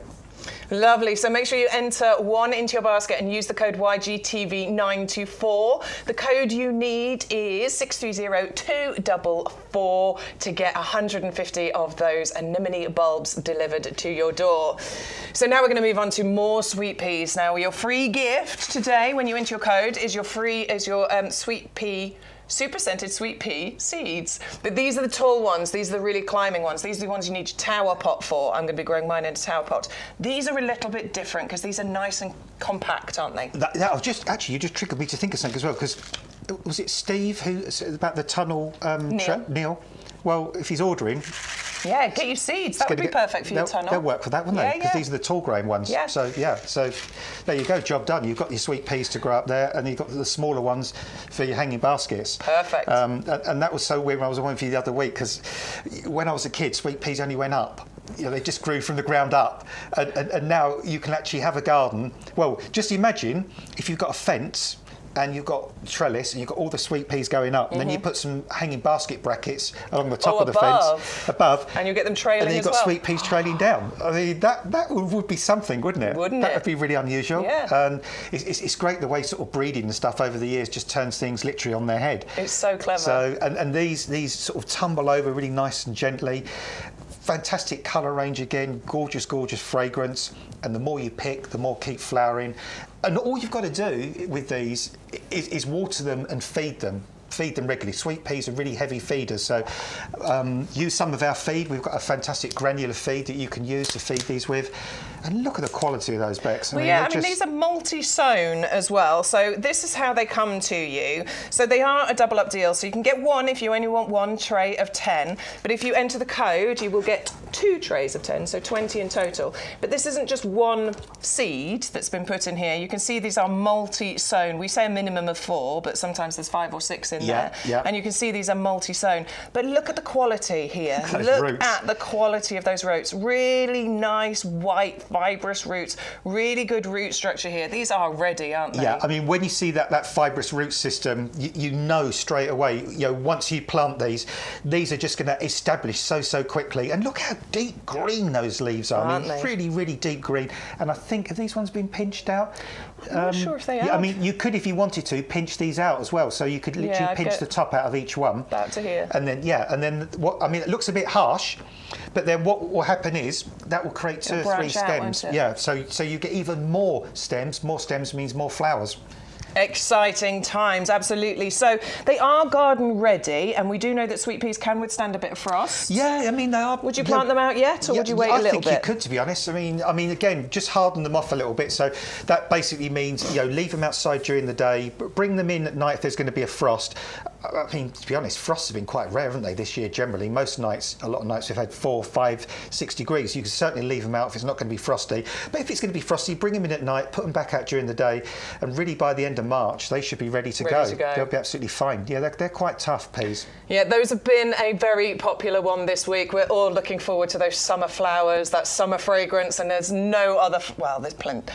Lovely. So make sure you enter 1 into your basket and use the code YGTV924. The code you need is 630244 to get 150 of those anemone bulbs delivered to your door. So now we're going to move on to more sweet peas. Now your free gift today when you enter your code is your sweet pea super scented sweet pea seeds. But these are the tall ones. These are the really climbing ones. These are the ones you need your tower pot for. I'm going to be growing mine in a tower pot. These are a little bit different because these are nice and compact, aren't they? You just triggered me to think of something as well, because was it Steve who said about the tunnel? Neil. Well, if he's ordering. Yeah, get your seeds. That would be perfect for your tunnel. They'll work for that, wouldn't they? Because these are the tall growing ones. Yeah. So there you go, job done. You've got your sweet peas to grow up there, and you've got the smaller ones for your hanging baskets. Perfect. And that was so weird when I was away for you the other week, because when I was a kid, sweet peas only went up. You know, they just grew from the ground up, and now you can actually have a garden. Well, just imagine if you've got a fence and you've got trellis and you've got all the sweet peas going up, and then you put some hanging basket brackets along the top of the fence above, and you get them trailing, and then you've got sweet peas trailing down. I mean, that would be something, wouldn't it? That would be really unusual. Yeah. And it's great the way sort of breeding and stuff over the years just turns things literally on their head. It's so clever. So and these sort of tumble over really nice and gently. Fantastic colour range again, gorgeous fragrance, and the more you pick, the more keep flowering. And all you've got to do with these is water them and feed them regularly. Sweet peas are really heavy feeders, so use some of our feed. We've got a fantastic granular feed that you can use to feed these with. And look at the quality of those, Bex. These are multi-sown as well. So this is how they come to you. So they are a double up deal. So you can get one if you only want one tray of 10. But if you enter the code, you will get 2 trays of 10, so 20 in total. But this isn't just one seed that's been put in here. You can see these are multi-sown. We say a minimum of 4, but sometimes there's 5 or 6 in there. Yeah. And you can see these are multi-sown. But look at the quality here. Look at the quality of those roots. Really nice, white, fibrous roots. Really good root structure here. These are ready, aren't they? Yeah, I mean, when you see that fibrous root system, you know straight away, you know, once you plant these are just going to establish so quickly. And look how deep green those leaves are. Aren't I mean, really deep green. And I think, have these ones been pinched out? I'm not sure if they have. I mean, you could, if you wanted to, pinch these out as well. So you could literally pinch the top out of each one. About to here. And then, it looks a bit harsh, but then what will happen is that will create 2 or 3 stems. Yeah, so you get even more stems. More stems means more flowers. Exciting times, absolutely. So they are garden ready, and we do know that sweet peas can withstand a bit of frost. Yeah, I mean, they are. Would you plant them out yet, or would you wait a little bit? I think you could, to be honest. I mean, again, just harden them off a little bit. So that basically means, you know, leave them outside during the day, bring them in at night if there's going to be a frost. I mean, to be honest, frosts have been quite rare, haven't they, this year generally? Most nights, a lot of nights we've had 4, 5, 6 degrees. You can certainly leave them out if it's not going to be frosty. But if it's going to be frosty, bring them in at night, put them back out during the day, and really by the end of March, they should be ready to go. They'll be absolutely fine. Yeah, they're quite tough peas. Yeah, those have been a very popular one this week. We're all looking forward to those summer flowers, that summer fragrance, and there's no other, there's plenty.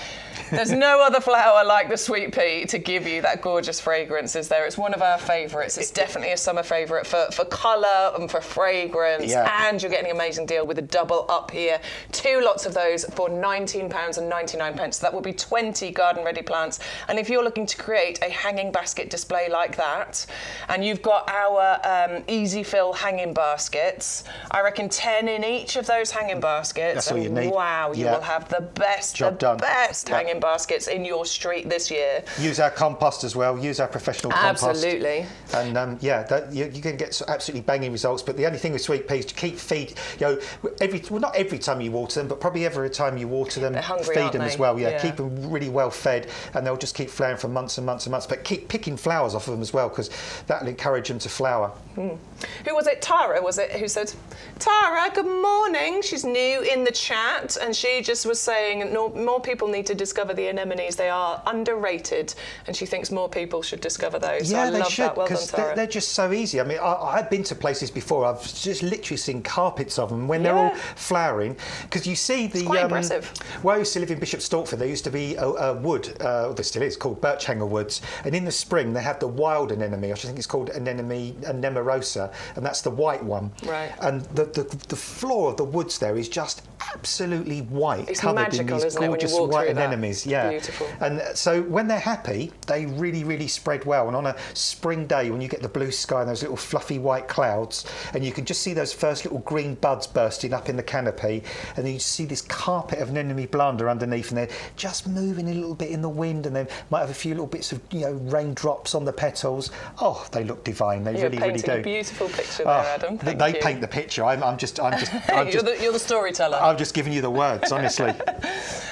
There's no other flower like the sweet pea to give you that gorgeous fragrance, is there? It's one of our favourites. It's definitely a summer favourite for colour and for fragrance. Yeah. And you're getting an amazing deal with a double up here. 2 lots of those for £19.99. So that will be 20 garden-ready plants. And if you're looking to create a hanging basket display like that, and you've got our easy fill hanging baskets, I reckon 10 in each of those hanging baskets. That's all you need. Wow, you will have the best hanging baskets in your street this year. Use our compost as well. Use our professional compost. Absolutely. And you can get absolutely banging results. But the only thing with sweet peas, to keep feed, you know, not every time you water them, but probably every time you water them, hungry, feed them as well. Yeah, yeah, keep them really well fed, and they'll just keep flowering for months and months and months. But keep picking flowers off of them as well, because that'll encourage them to flower. Who was it? Tara, was it? Who said, Tara, good morning. She's new in the chat, and she just was saying more people need to discover the anemones. They are underrated, and she thinks more people should discover those. Yeah, so I they love should, that. Well done, they're just so easy. I mean, I've been to places before. I've just literally seen carpets of them when they're all flowering. Because you see the... quite impressive. Where I used to live in Bishop Stortford, there used to be a wood, there still is, called birch hanger woods. And in the spring, they have the wild anemone, which I think it's called anemone rosa, and that's the white one. Right. And the floor of the woods there is just absolutely white, it's covered magical, in these isn't it, when you gorgeous walk white through anemones. that? Yeah. Beautiful. And so when they're happy, they really, really spread well. And on a spring day, when you get the blue sky and those little fluffy white clouds, and you can just see those first little green buds bursting up in the canopy, and then you see this carpet of anemone blanda underneath, and they're just moving a little bit in the wind, and they might have a few little bits of raindrops on the petals. Oh, they look divine. They really, really do. You're painting a beautiful picture there, Adam. They paint the picture. I'm just you're the storyteller. I'm just giving you the words, honestly.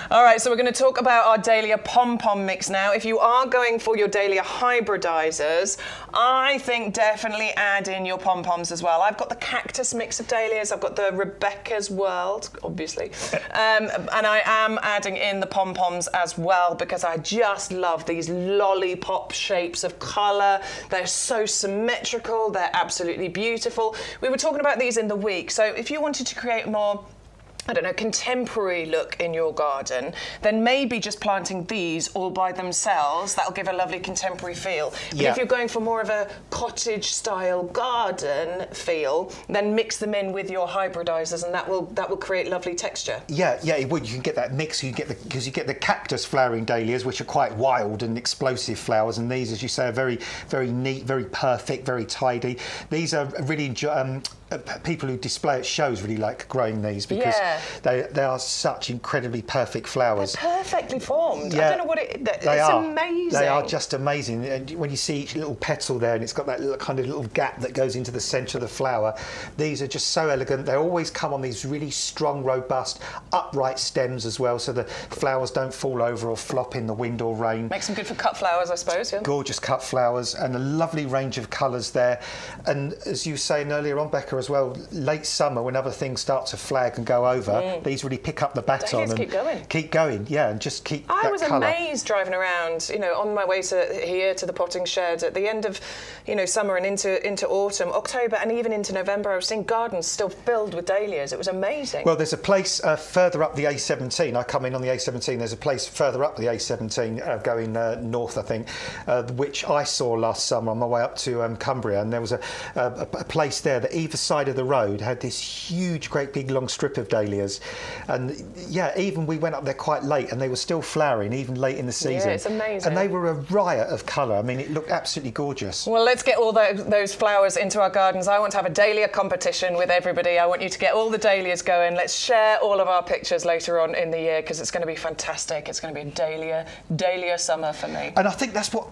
All right, so we're going to talk about our Dahlia pom-pom mix now. If you are going for your Dahlia hybridizers, I think definitely add in your pom-poms as well. I've got the cactus mix of dahlias. I've got the Rebecca's World, obviously. And I am adding in the pom-poms as well because I just love these lollipop shapes of colour. They're so symmetrical. They're absolutely beautiful. We were talking about these in the week. So if you wanted to create more, I don't know, contemporary look in your garden, then maybe just planting these all by themselves, that'll give a lovely contemporary feel. But if you're going for more of a cottage style garden feel, then mix them in with your hybridizers, and that will create lovely texture. Yeah, it would. You can get that mix. Because you get the cactus flowering dahlias, which are quite wild and explosive flowers, and these, as you say, are very, very neat, very perfect, very tidy. These are really people who display at shows really like growing these because they are such incredibly perfect flowers. They're perfectly formed. Yeah, I don't know what it's amazing. They are just amazing. And when you see each little petal there and it's got that little kind of little gap that goes into the centre of the flower, these are just so elegant. They always come on these really strong, robust, upright stems as well, so the flowers don't fall over or flop in the wind or rain. Makes them good for cut flowers, I suppose. Yeah. Gorgeous cut flowers and a lovely range of colours there. And as you were saying earlier on, Becca, as well, late summer when other things start to flag and go over, these really pick up the baton and keep going, and just keep I that was colour. amazed driving around, on my way to the potting shed at the end of, summer and into autumn, October, and even into November. I was seeing gardens still filled with dahlias. It was amazing. Well, there's a place further up the A17. I come in on the A17. There's a place further up the A17 going north, I think, which I saw last summer on my way up to Cumbria, and there was a place there that either side of the road had this huge, great big long strip of dahlias, and even we went up there quite late and they were still flowering even late in the season. Yeah, it's amazing. And they were a riot of colour. I mean, it looked absolutely gorgeous. Well, let's get all those flowers into our gardens. I want to have a dahlia competition with everybody. I want you to get all the dahlias going. Let's share all of our pictures later on in the year because it's going to be fantastic. It's going to be a dahlia summer for me. And I think that's what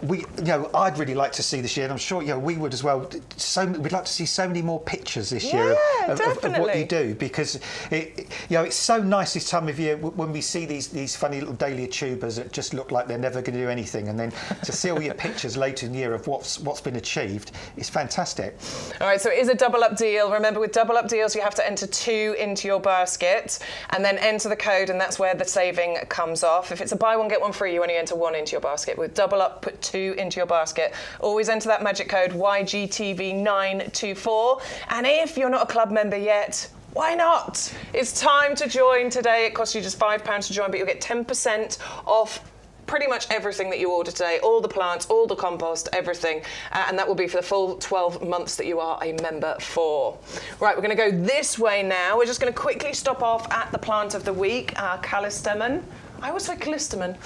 I'd really like to see this year, and I'm sure we would as well. We'd like to see so many more pictures this year of what you do, because it's so nice this time of year when we see these funny little dahlia tubers that just look like they're never going to do anything, and then to see all your pictures later in the year of what's been achieved is fantastic. All right, so it is a double up deal. Remember, with double up deals, you have to enter 2 into your basket and then enter the code, and that's where the saving comes off. If it's a buy one get one free, you only enter 1 into your basket. With double up, put 2 into your basket. Always enter that magic code YGTV924. And if you're not a club member yet, why not? It's time to join today. It costs you just £5 to join, but you'll get 10% off pretty much everything that you order today, all the plants, all the compost, everything, and that will be for the full 12 months that you are a member for. Right, we're going to go this way now. We're just going to quickly stop off at the plant of the week, our callistemon. I always say callistemon.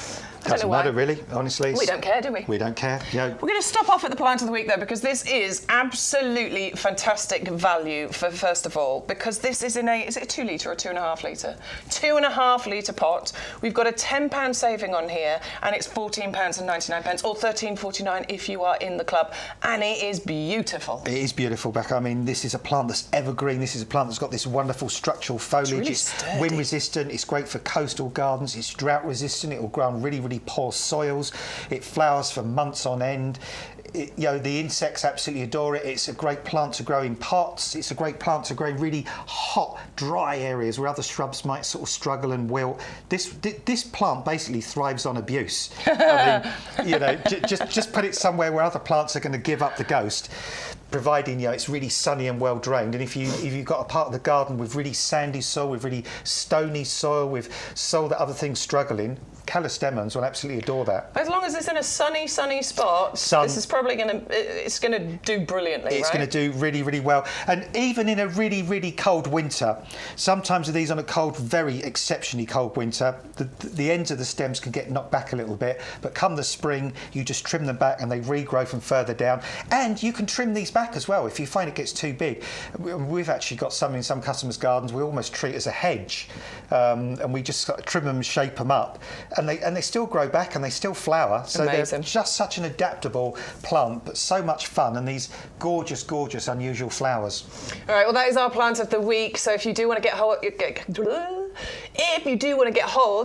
Doesn't matter, really, honestly. We don't care, do we? We don't care. We're going to stop off at the plant of the week, though, because this is absolutely fantastic value, first of all, because this is in is it a 2 litre or 2.5 litre? 2.5 litre pot. We've got a £10 saving on here, and it's £14.99, or £13.49 if you are in the club, and it is beautiful. It is beautiful, Becca. I mean, this is a plant that's evergreen. This is a plant that's got this wonderful structural foliage. It's really it's wind resistant. It's great for coastal gardens. It's drought resistant. It will grow on really, really poor soils. It flowers for months on end. The insects absolutely adore it. It's a great plant to grow in pots. It's a great plant to grow in really hot, dry areas where other shrubs might sort of struggle and wilt. This plant basically thrives on abuse. I mean, just put it somewhere where other plants are going to give up the ghost, providing it's really sunny and well drained. And if you've got a part of the garden with really sandy soil, with really stony soil, with soil that other things struggle in, callistemons will absolutely adore that. As long as it's in a sunny spot, this is probably it's going to do brilliantly, It's going to do really, really well. And even in a really, really cold winter, sometimes with these on a cold, very exceptionally cold winter, the ends of the stems can get knocked back a little bit. But come the spring, you just trim them back and they regrow from further down. And you can trim these back as well if you find it gets too big. We've actually got some in some customers' gardens we almost treat as a hedge. And we just trim them, shape them up. And they still grow back and they still flower. So Amazing. They're just such an adaptable plant, but so much fun, and these gorgeous, gorgeous, unusual flowers. All right, well, that is our plant of the week. So if you do want to get hold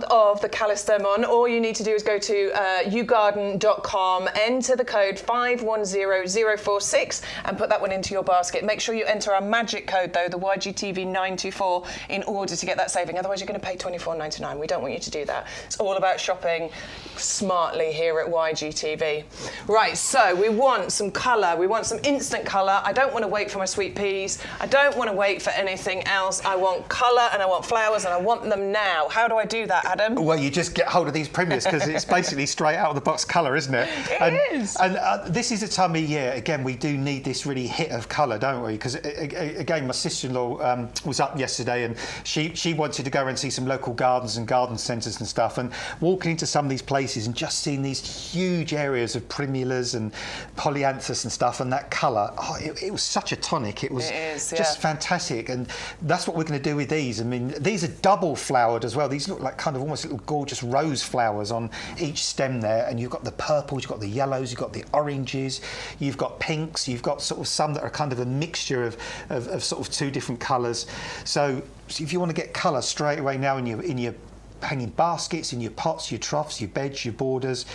of the callistemon, all you need to do is go to YouGarden.com, enter the code 510046 and put that one into your basket. Make sure you enter our magic code, though, the YGTV924, in order to get that saving. Otherwise, you're going to pay $24.99. We don't want you to do that. It's all about shopping smartly here at YGTV. Right, so we want some colour. We want some instant colour. I don't want to wait for my sweet peas. I don't want to wait for anything else. I want colour and I want flowers and I want them now. How do I do that, Adam? Well, you just get hold of these Primulas because it's basically straight out of the box colour, isn't it? It is. And this is a time of year, again, we do need this really hit of colour, don't we? Because, again, my sister-in-law was up yesterday and she wanted to go and see some local gardens and garden centres and stuff, and walking into some of these places and just seeing these huge areas of Primulas and polyanthus and stuff, and that colour, it was such a tonic. It was just fantastic, and that's what we're going to do with these. I mean, these are double flowered as well. These look like kind of almost little gorgeous rose flowers on each stem there, and you've got the purples, you've got the yellows, you've got the oranges, you've got pinks, you've got sort of some that are kind of a mixture of sort of two different colours. So if you want to get colour straight away now in your hanging baskets, in your pots, your troughs, your beds, your borders,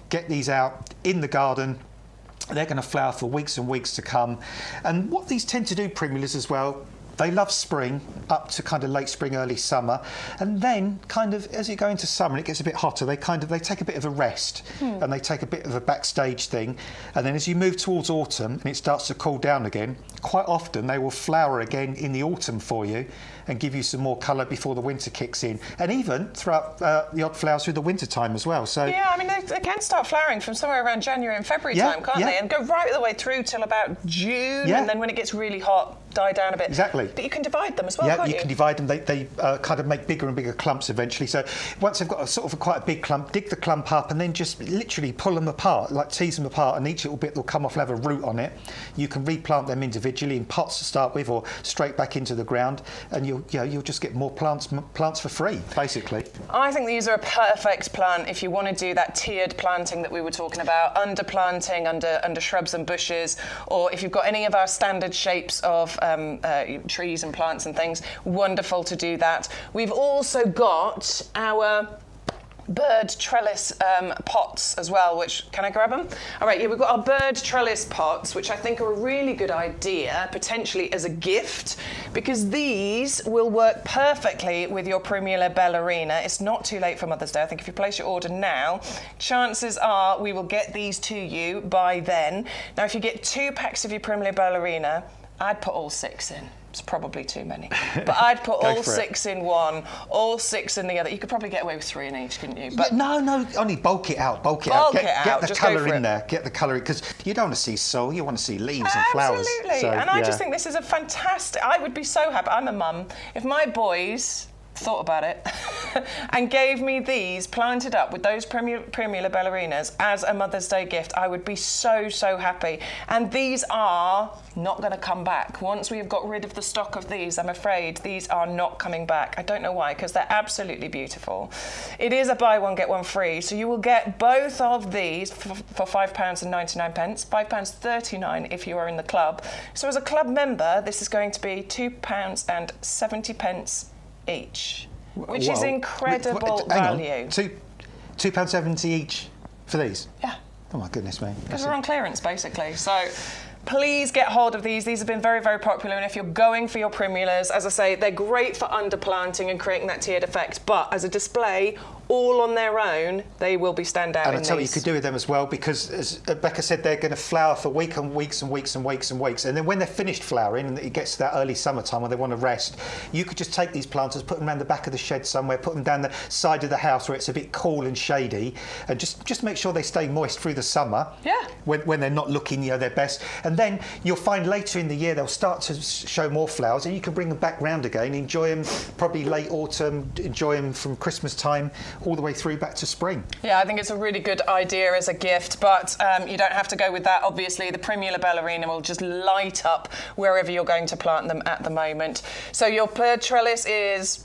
get these out in the garden. They're going to flower for weeks and weeks to come. And what these tend to do, Primulas as well, they love spring up to kind of late spring, early summer, and then kind of as you go into summer and it gets a bit hotter, they take a bit of a rest and they take a bit of a backstage thing, and then as you move towards autumn and it starts to cool down again, quite often they will flower again in the autumn for you and give you some more colour before the winter kicks in, and even throughout the odd flowers through the winter time as well. So yeah, I mean they can start flowering from somewhere around January and February time, can't they? And go right the way through till about June, and then when it gets really hot, die down a bit. Exactly. But you can divide them as well, can't you? Yeah, you can divide them. They kind of make bigger and bigger clumps eventually. So once they've got quite a big clump, dig the clump up and then just literally pull them apart, like tease them apart, and each little bit will come off and have a root on it. You can replant them individually in pots to start with, or straight back into the ground, and you'll just get more plants for free, basically. I think these are a perfect plant if you want to do that tiered planting that we were talking about, underplanting under shrubs and bushes, or if you've got any of our standard shapes of trees and plants and things, wonderful to do that. We've also got our bird trellis pots as well, which, can I grab them? All right, yeah, we've got our bird trellis pots, which I think are a really good idea, potentially as a gift, because these will work perfectly with your Primula ballerina. It's not too late for Mother's Day. I think if you place your order now, chances are we will get these to you by then. Now, if you get 2 packs of your Primula ballerina, I'd put all 6 in. It's probably too many. But I'd put all 6 in one, all 6 in the other. You could probably get away with 3 in each, couldn't you? But no, only bulk it out. Get the colour in there. Get the colour in, because you don't want to see soil, you want to see leaves and flowers. Absolutely. And I just think this is a fantastic... I would be so happy. I'm a mum. If my boys thought about it and gave me these planted up with those Primula ballerinas as a Mother's Day gift, I would be so happy. And these are not going to come back. Once we've got rid of the stock of these, I'm afraid these are not coming back. I don't know why, because they're absolutely beautiful. It is a buy one get one free, so you will get both of these for £5.99, £5.39 if you are in the club. So as a club member, this is going to be £2.70 each. which is incredible value. £2.70 each for these? Yeah. Oh my goodness me. Because we're on clearance, basically. So please get hold of these. These have been very, very popular. And if you're going for your primulas, as I say, they're great for underplanting and creating that tiered effect. But as a display, all on their own, they will be standout. And I tell you, you could do with them as well, because as Becca said, they're going to flower for weeks and weeks and weeks and weeks and weeks. And then when they're finished flowering and it gets to that early summertime when they want to rest, you could just take these planters, put them around the back of the shed somewhere, put them down the side of the house where it's a bit cool and shady, and just make sure they stay moist through the summer. Yeah. When they're not looking, their best. And then you'll find later in the year they'll start to show more flowers, and you can bring them back round again, enjoy them probably late autumn, enjoy them from Christmas time all the way through back to spring. Yeah, I think it's a really good idea as a gift, but you don't have to go with that. Obviously, the Primula Ballerina will just light up wherever you're going to plant them at the moment. So your bird trellis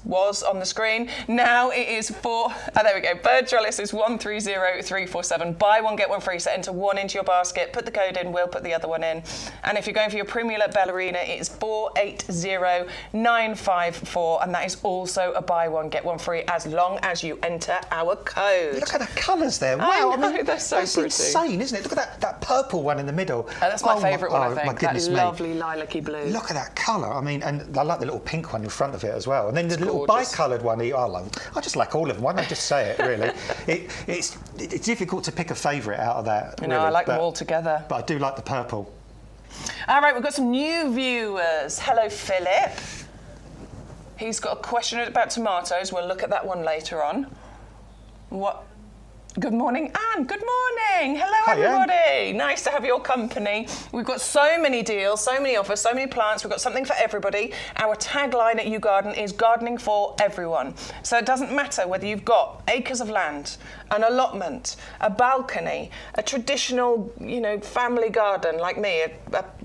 was on the screen. Now it is there we go. Bird trellis is 130347. Buy one, get one free. So enter one into your basket, put the code in, we'll put the other one in. And if you're going for your Primula Ballerina, it's 480954, and that is also a buy one, get one free as long as you enter our code. Look at the colours there. Wow, I know, they're so that's pretty. Insane, isn't it? Look at that purple one in the middle. That's my favourite one, I think. My goodness, that lovely lilac-y blue. Look at that colour. I mean, and I like the little pink one in front of it as well. And then the little gorgeous. bi-coloured one. I just like all of them. Why don't I just say it, really? It's difficult to pick a favourite out of that. You know, I like them all together. But I do like the purple. All right, we've got some new viewers. Hello, Philip. He's got a question about tomatoes. We'll look at that one later on. What? Good morning, Anne. Good morning. Hello, Hi, everybody. Anne. Nice to have your company. We've got so many deals, so many offers, so many plants. We've got something for everybody. Our tagline at YouGarden is gardening for everyone. So it doesn't matter whether you've got acres of land, an allotment, a balcony, a traditional, family garden like me, a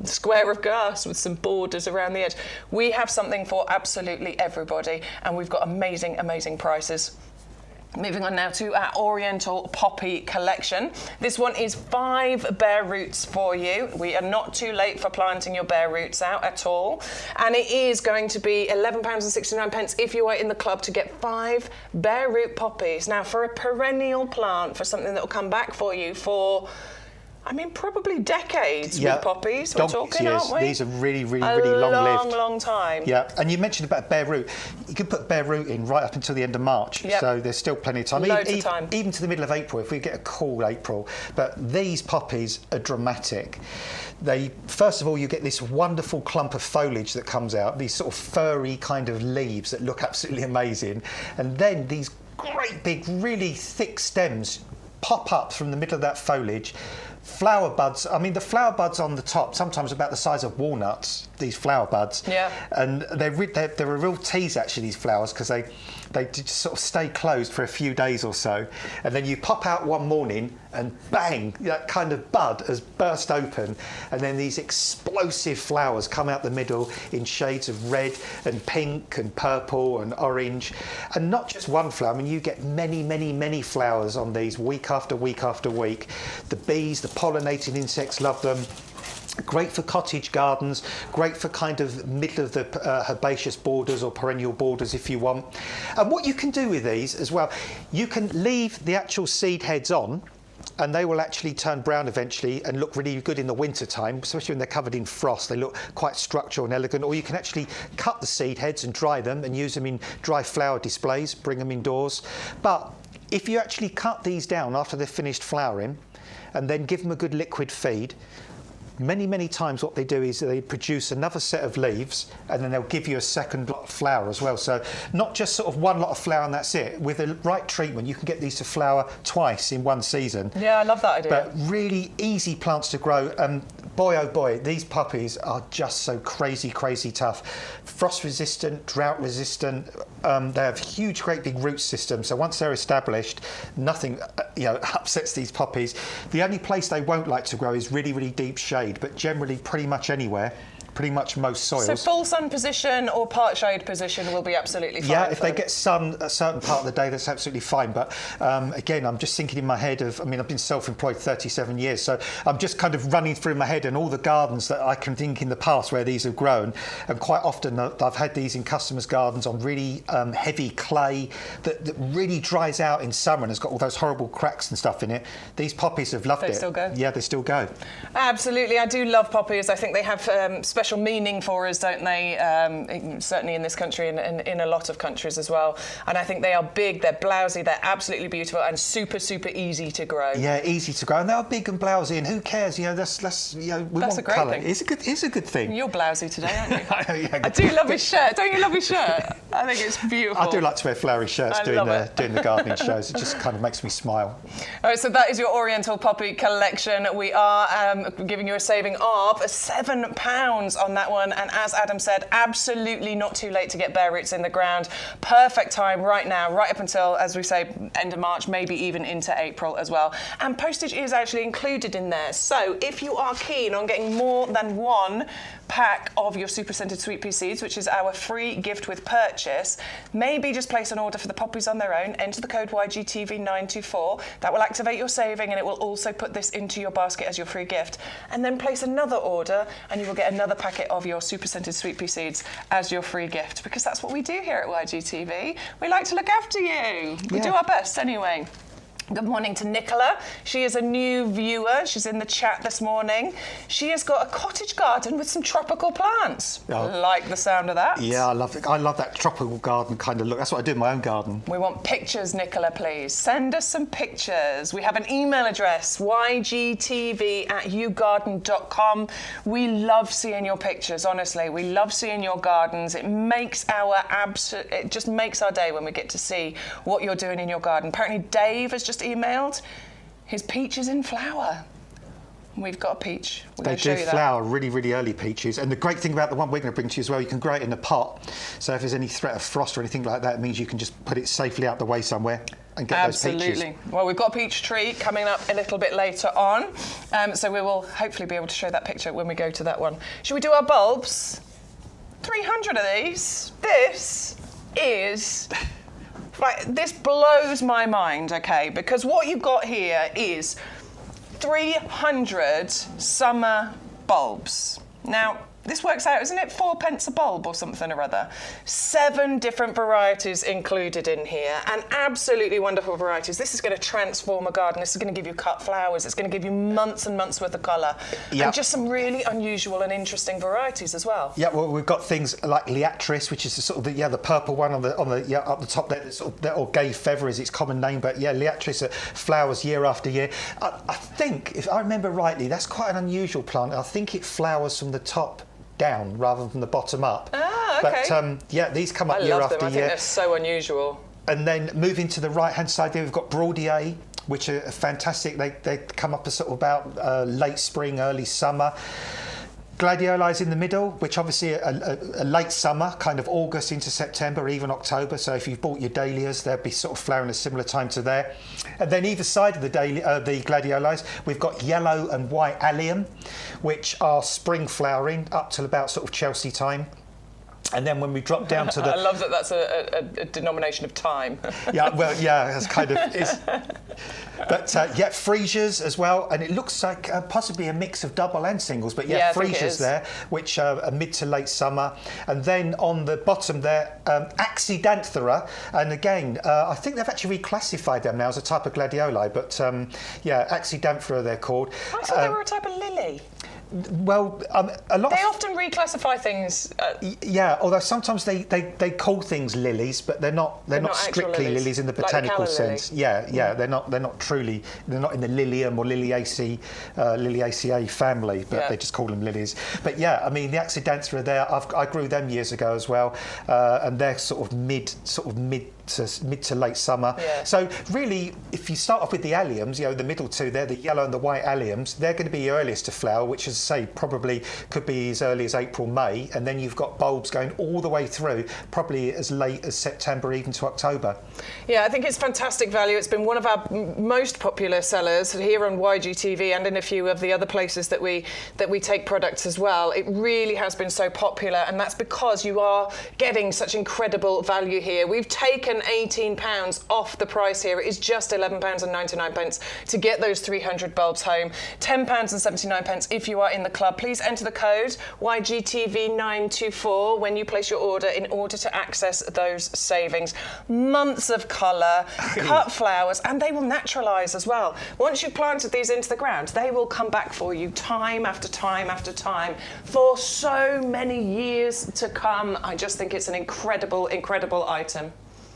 square of grass with some borders around the edge. We have something for absolutely everybody, and we've got amazing, amazing prices. Moving on now to our Oriental Poppy collection. This one is 5 bare roots for you. We are not too late for planting your bare roots out at all. And it is going to be £11.69 if you are in the club to get 5 bare root poppies. Now, for a perennial plant, for something that will come back for you for, probably decades with poppies. We're talking, aren't we? These are really, really, really long-lived. Long time. Yeah, and you mentioned about bare root. You can put bare root in right up until the end of March, so there's still plenty of time. Loads of time. Even to the middle of April, if we get a cool April. But these poppies are dramatic. First of all, you get this wonderful clump of foliage that comes out, these sort of furry kind of leaves that look absolutely amazing. And then these great big, really thick stems pop up from the middle of that foliage. Flower buds, the flower buds on the top, sometimes about the size of walnuts, these flower buds. Yeah. And they're a real tease, actually, these flowers, because they just sort of stay closed for a few days or so. And then you pop out one morning and bang, that kind of bud has burst open. And then these explosive flowers come out the middle in shades of red and pink and purple and orange. And not just one flower, you get many, many, many flowers on these week after week after week. The bees, the pollinating insects love them. Great for cottage gardens, great for kind of middle of the herbaceous borders or perennial borders if you want. And what you can do with these as well, you can leave the actual seed heads on, and they will actually turn brown eventually and look really good in the winter time, especially when they're covered in frost. They look quite structural and elegant. Or you can actually cut the seed heads and dry them and use them in dry flower displays, bring them indoors. But if you actually cut these down after they've finished flowering and then give them a good liquid feed, many, many times what they do is they produce another set of leaves, and then they'll give you a second lot of flower as well. So not just sort of one lot of flower and that's it. With the right treatment, you can get these to flower twice in one season. Yeah, I love that idea. But really easy plants to grow. Boy, oh boy, these poppies are just so crazy, crazy tough. Frost resistant, drought resistant. They have huge, great big root systems. So once they're established, nothing upsets these poppies. The only place they won't like to grow is really, really deep shade, but generally pretty much anywhere pretty much most soils. So full sun position or part shade position will be absolutely fine. Yeah, if they get sun a certain part of the day, that's absolutely fine. But again, I'm just thinking in my head of, I mean, I've been self-employed 37 years, so I'm just kind of running through my head and all the gardens that I can think in the past where these have grown. And quite often I've had these in customers' gardens on really heavy clay that really dries out in summer and has got all those horrible cracks and stuff in it. These poppies have loved it. They still go? Yeah, they still go. Absolutely. I do love poppies. I think they have special meaning for us, don't they? Certainly in this country and in a lot of countries as well. And I think they are big, they're blousy, they're absolutely beautiful and super, super easy to grow. Yeah, easy to grow. And they are big and blousy, and who cares? You know, that's you know, we That's want a great colour. thing. It's a good thing. You're blousy today, aren't you? Yeah, I do love his shirt. Don't you love his shirt? I think it's beautiful. I do like to wear flowery shirts doing the gardening shows. It just kind of makes me smile. All right, so that is your Oriental Poppy collection. We are giving you a saving of £7 on that one. And as Adam said, absolutely not too late to get bare roots in the ground. Perfect time right now, right up until, as we say, end of March, maybe even into April as well. And postage is actually included in there. So if you are keen on getting more than one pack of your super scented sweet pea seeds, which is our free gift with purchase, maybe just place an order for the poppies on their own, enter the code YGTV924. That will activate your saving and it will also put this into your basket as your free gift. And then place another order and you will get another packet of your super scented sweet pea seeds as your free gift, because that's what we do here at YGTV. We like to look after you. We do our best anyway. Good morning to Nicola. She is a new viewer. She's in the chat this morning. She has got a cottage garden with some tropical plants. Oh. Like the sound of that. Yeah, I love it. I love that tropical garden kind of look. That's what I do in my own garden. We want pictures, Nicola, please. Send us some pictures. We have an email address, ygtv@yougarden.com. We love seeing your pictures, honestly. We love seeing your gardens. It makes it just makes our day when we get to see what you're doing in your garden. Apparently Dave has just emailed his peaches in flower. We've got a peach. They do flower really, really early peaches. And the great thing about the one we're going to bring to you as well, you can grow it in a pot. So if there's any threat of frost or anything like that, it means you can just put it safely out the way somewhere and get those peaches. Absolutely. Well, we've got a peach tree coming up a little bit later on. So we will hopefully be able to show that picture when we go to that one. Should we do our bulbs? 300 of these. This is... Right, this blows my mind, okay, because what you've got here is 300 summer bulbs. Now, this works out, isn't it, 4p a bulb or something or other? 7 different varieties included in here, and absolutely wonderful varieties. This is going to transform a garden. This is going to give you cut flowers. It's going to give you months and months worth of colour. Yep. And just some really unusual and interesting varieties as well. Yeah, well, we've got things like Liatris, which is the sort of the purple one on the up the top there, or gay feather is its common name. But yeah, Liatris flowers year after year. I think, if I remember rightly, that's quite an unusual plant. I think it flowers from the top down rather than from the bottom up. Ah, okay. But yeah, these come up year after year. I think they're so unusual. And then moving to the right-hand side there, we've got Broadier, which are fantastic. They come up as sort of about late spring, early summer. Gladioli's in the middle, which obviously a late summer, kind of August into September, even October. So if you've bought your dahlias, they'll be sort of flowering a similar time to there. And then either side of the Gladioli's, we've got yellow and white allium, which are spring flowering up till about sort of Chelsea time. And then when we drop down to the... I love that that's a denomination of time. Yeah, well, yeah, it's kind of... But yeah, freesias as well, and it looks like possibly a mix of double and singles, but yeah, freesias there, which are mid to late summer. And then on the bottom there, Accidanthera, and again, I think they've actually reclassified them now as a type of gladioli, but yeah, Accidanthera they're called. I thought they were a type of lily. Well, a lot. They often reclassify things. Yeah, although sometimes they call things lilies, but they're not strictly lilies in the botanical sense. Yeah, yeah, they're not in the Lilium or Liliaceae family, but they just call them lilies. But yeah, I mean the Accidanthera there, I grew them years ago as well, and they're sort of mid mid to late summer. Yeah. So really, if you start off with the alliums, you know, the middle two there, the yellow and the white alliums, they're going to be earliest to flower, which, as I say, probably could be as early as April, May, and then you've got bulbs going all the way through, probably as late as September, even to October. Yeah, I think it's fantastic value. It's been one of our most popular sellers here on YGTV and in a few of the other places that we take products as well. It really has been so popular, and that's because you are getting such incredible value here. We've taken £18 off the price here. It is just £11.99 to get those 300 bulbs home. £10.79 if you are in the club. Please enter the code YGTV924 when you place your order in order to access those savings. Months of colour, cut flowers, and they will naturalise as well. Once you've planted these into the ground, they will come back for you time after time after time for so many years to come. I just think it's an incredible, incredible item.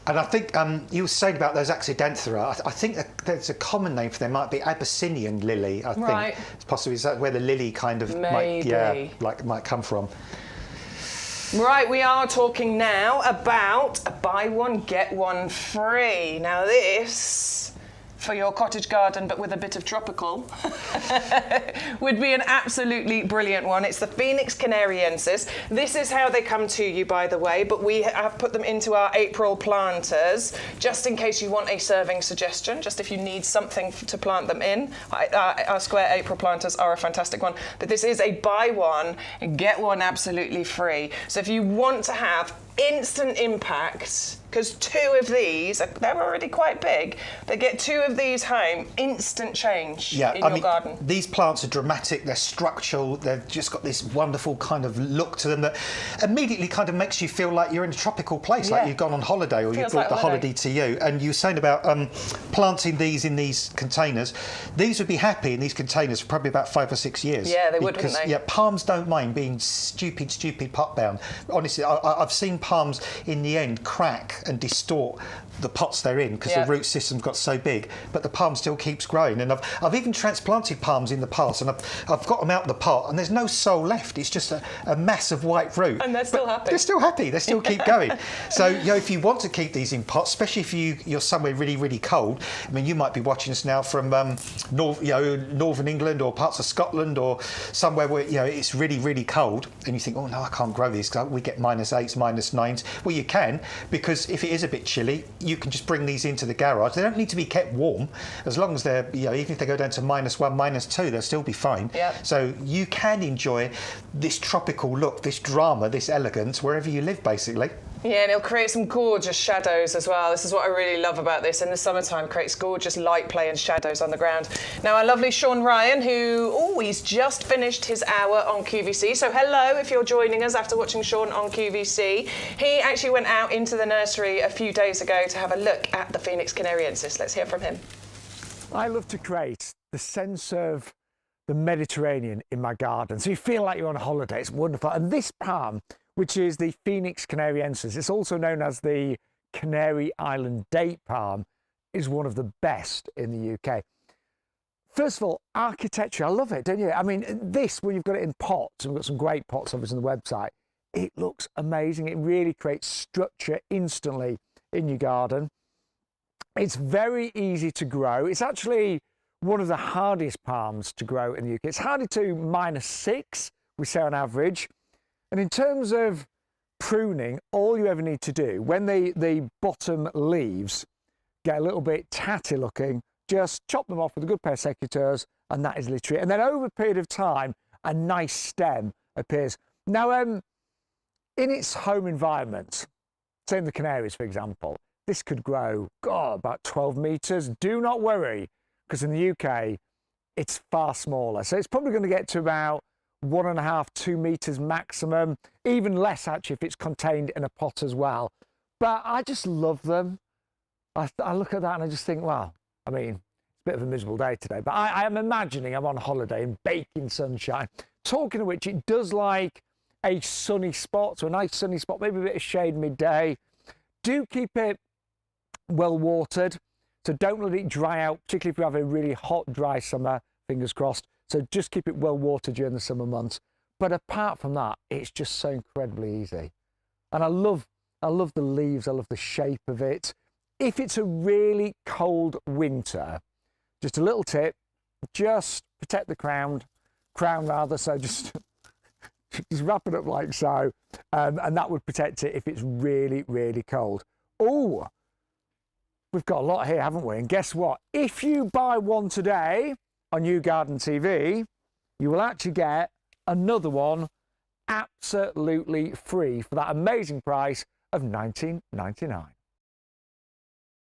And I think you were saying about those accidenthera. I think there's a common name for them. Might be Abyssinian lily. I think it's possibly is that where the lily kind of might come from. Right, we are talking now about a buy one get one free. Now this, for your cottage garden, but with a bit of tropical, would be an absolutely brilliant one. It's the Phoenix Canariensis. This is how they come to you, by the way, but we have put them into our April planters, just in case you want a serving suggestion, just if you need something to plant them in. Our square April planters are a fantastic one, but this is a buy one and get one absolutely free. So if you want to have instant impact, because two of these, they're already quite big, they get two of these home, instant change in your garden. These plants are dramatic, they're structural, they've just got this wonderful kind of look to them that immediately kind of makes you feel like you're in a tropical place, like you've gone on holiday or you've brought the holiday to you. And you were saying about planting these in these containers. These would be happy in these containers for probably about 5 or 6 years. Yeah, they would, wouldn't they? Yeah, palms don't mind being stupid pot bound. Honestly, I've seen palms in the end crack and distort the pots they're in because the root system's got so big, but the palm still keeps growing. And I've even transplanted palms in the past, and I've got them out of the pot, and there's no soul left. It's just a mass of white root. And they're still happy. They're still happy. They still keep going. So, you know, if you want to keep these in pots, especially if you're somewhere really, really cold. I mean, you might be watching us now from northern England or parts of Scotland or somewhere where it's really, really cold, and you think, oh no, I can't grow these because we get -8s, -9s. Well, you can, because if it is a bit chilly, you can just bring these into the garage. They don't need to be kept warm, as long as they're, even if they go down to -1, -2, they'll still be fine. Yep. So you can enjoy this tropical look, this drama, this elegance, wherever you live, basically. Yeah, and it'll create some gorgeous shadows as well. This is what I really love about this. In the summertime, creates gorgeous light play and shadows on the ground. Now, our lovely Sean Ryan, he's just finished his hour on QVC. So hello, if you're joining us after watching Sean on QVC. He actually went out into the nursery a few days ago to have a look at the Phoenix Canariensis. Let's hear from him. I love to create the sense of the Mediterranean in my garden. So you feel like you're on a holiday. It's wonderful. And this palm, which is the Phoenix Canariensis, it's also known as the Canary Island date palm, is one of the best in the UK. First of all, architecture, I love it, don't you? I mean, this, when you've got it in pots, and we've got some great pots obviously on the website, it looks amazing. It really creates structure instantly in your garden. It's very easy to grow. It's actually one of the hardest palms to grow in the UK. It's harder to -6, we say on average. And in terms of pruning, all you ever need to do, when the bottom leaves get a little bit tatty looking, just chop them off with a good pair of secateurs, and that is literally it. And then over a period of time, a nice stem appears. Now, in its home environment, say in the Canaries, for example, this could grow, about 12 metres. Do not worry, because in the UK, it's far smaller. So it's probably going to get to about 1.5, 2 metres maximum, even less actually if it's contained in a pot as well. But I just love them. I look at that and I just think, well, I mean, it's a bit of a miserable day today, but I am imagining I'm on holiday in baking sunshine. Talking of which, it does like a sunny spot, so a nice sunny spot, maybe a bit of shade midday. Do keep it well watered, so don't let it dry out, particularly if you have a really hot, dry summer, fingers crossed. So just keep it well watered during the summer months. But apart from that, it's just so incredibly easy. And I love I love the leaves. I love the shape of it. If it's a really cold winter, just a little tip, just protect the crown rather. So just wrap it up like so, and that would protect it if it's really, really cold. Oh, we've got a lot here, haven't we? And guess what? If you buy one today on YouGarden TV, you will actually get another one absolutely free for that amazing price of $19.99.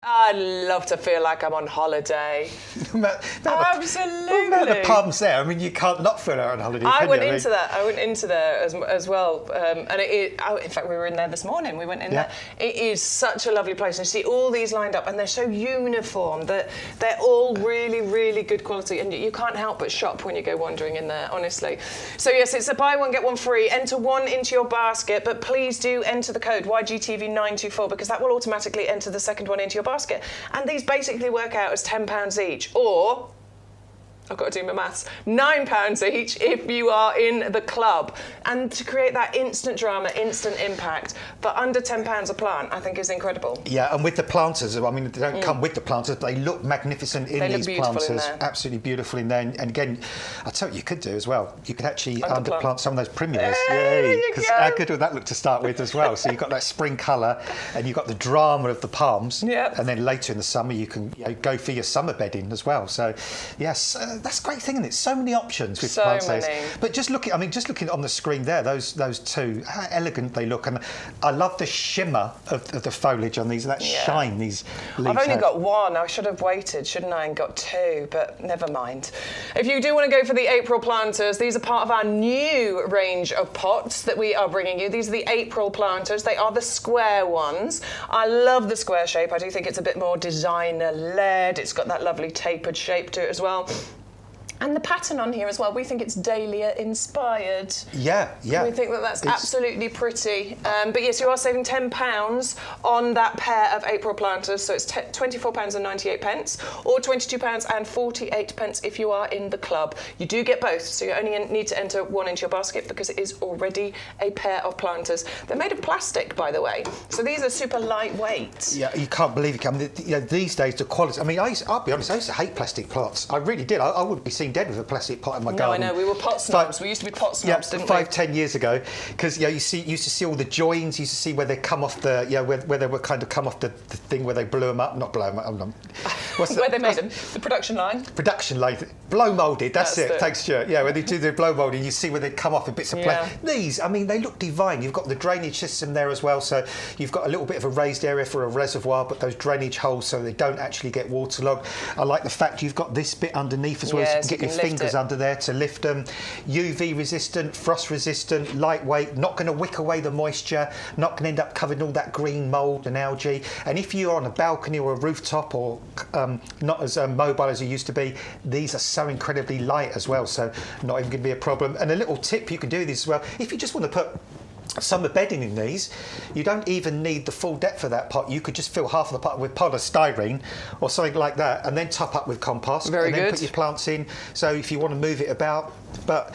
I love to feel like I'm on holiday. Absolutely. The palms there. I mean, you can't not feel on holiday. I went into there as well, and in fact, we were in there this morning. We went in there. It is such a lovely place. And you see all these lined up, and they're so uniform that they're all really, really good quality, and you can't help but shop when you go wandering in there, honestly. So yes, it's a buy one get one free. Enter one into your basket, but please do enter the code YGTV924 because that will automatically enter the second one into your basket. And these basically work out as £10 each, or I've got to do my maths, £9 each if you are in the club. And to create that instant drama, instant impact, for under £10 a plant, I think is incredible. Yeah, and with the planters, I mean, they don't come with the planters, but they look magnificent in these planters. Absolutely beautiful in there. And again, I'll tell you, you could do as well. You could actually underplant some of those primulas. Yay! Because how good would that look to start with as well? So you've got that spring colour, and you've got the drama of the palms. Yep. And then later in the summer, you can go for your summer bedding as well. So, yes, that's a great thing, isn't it? So many options with plants. But just looking on the screen there, those two, how elegant they look, and I love the shimmer of the foliage on these. That shine these leaves. I've only got one. I should have waited, shouldn't I, and got two, but never mind. If you do want to go for the April planters, these are part of our new range of pots that we are bringing you. These are the April planters. They are the square ones. I love the square shape. I do think it's a bit more designer-led. It's got that lovely tapered shape to it as well. And the pattern on here as well, we think it's Dahlia inspired. Yeah. We think that's absolutely pretty. But yes, you are saving £10 on that pair of April planters. So it's £24.98 or £22.48 if you are in the club. You do get both, so you only need to enter one into your basket because it is already a pair of planters. They're made of plastic, by the way. So these are super lightweight. Yeah, you can't believe it. I mean, these days, the quality. I mean, I'll be honest, I used to hate plastic pots. I really did. I wouldn't be seen dead with a plastic pot in my garden. No, I know. We were pot snobs. We used to be pot snobs, didn't we? 5-10 years ago, because you used to see all the joins. You used to see where they come off the where they were kind of come off the thing where they blew them up. Not blow them up. Where they made them? The production line. Production line. Blow moulded. That's it. Thanks, Stuart. Yeah, when they do the blow moulding, you see where they come off in bits of plastic. These, I mean, they look divine. You've got the drainage system there as well, so you've got a little bit of a raised area for a reservoir, but those drainage holes so they don't actually get waterlogged. I like the fact you've got this bit underneath as well, so you can get your fingers under there to lift them. UV resistant, frost resistant, lightweight, not going to wick away the moisture, not going to end up covered in all that green mould and algae. And if you're on a balcony or a rooftop or not as mobile as you used to be, these are so incredibly light as well, so not even going to be a problem. And a little tip you can do this as well, if you just want to put summer bedding in these, you don't even need the full depth of that pot. You could just fill half of the pot with polystyrene or something like that, and then top up with compost. Very good. Then put your plants in. So if you want to move it about, but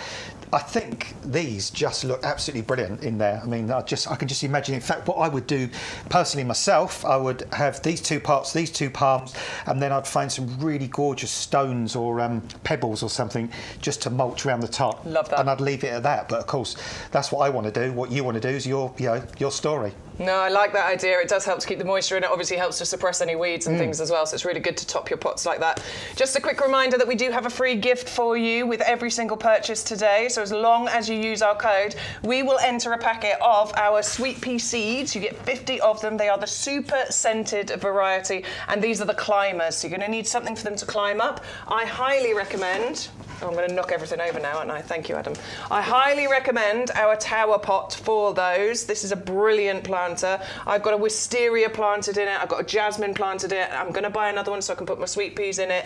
I think these just look absolutely brilliant in there. I mean, I can just imagine. In fact, what I would do personally myself, I would have these two pots, these two palms, and then I'd find some really gorgeous stones or pebbles or something just to mulch around the top. Love that. And I'd leave it at that. But of course, that's what I want to do. What you want to do is your story. No, I like that idea. It does help to keep the moisture in. It obviously helps to suppress any weeds and things as well, so it's really good to top your pots like that. Just a quick reminder that we do have a free gift for you with every single purchase today. So as long as you use our code, we will enter a packet of our sweet pea seeds. You get 50 of them. They are the super scented variety, and these are the climbers. So you're going to need something for them to climb up. I highly recommend... Oh, I'm going to knock everything over now, aren't I? Thank you, Adam. I highly recommend our tower pot for those. This is a brilliant planter. I've got a wisteria planted in it. I've got a jasmine planted in it. I'm going to buy another one so I can put my sweet peas in it.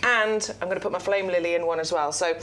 And I'm going to put my flame lily in one as well. So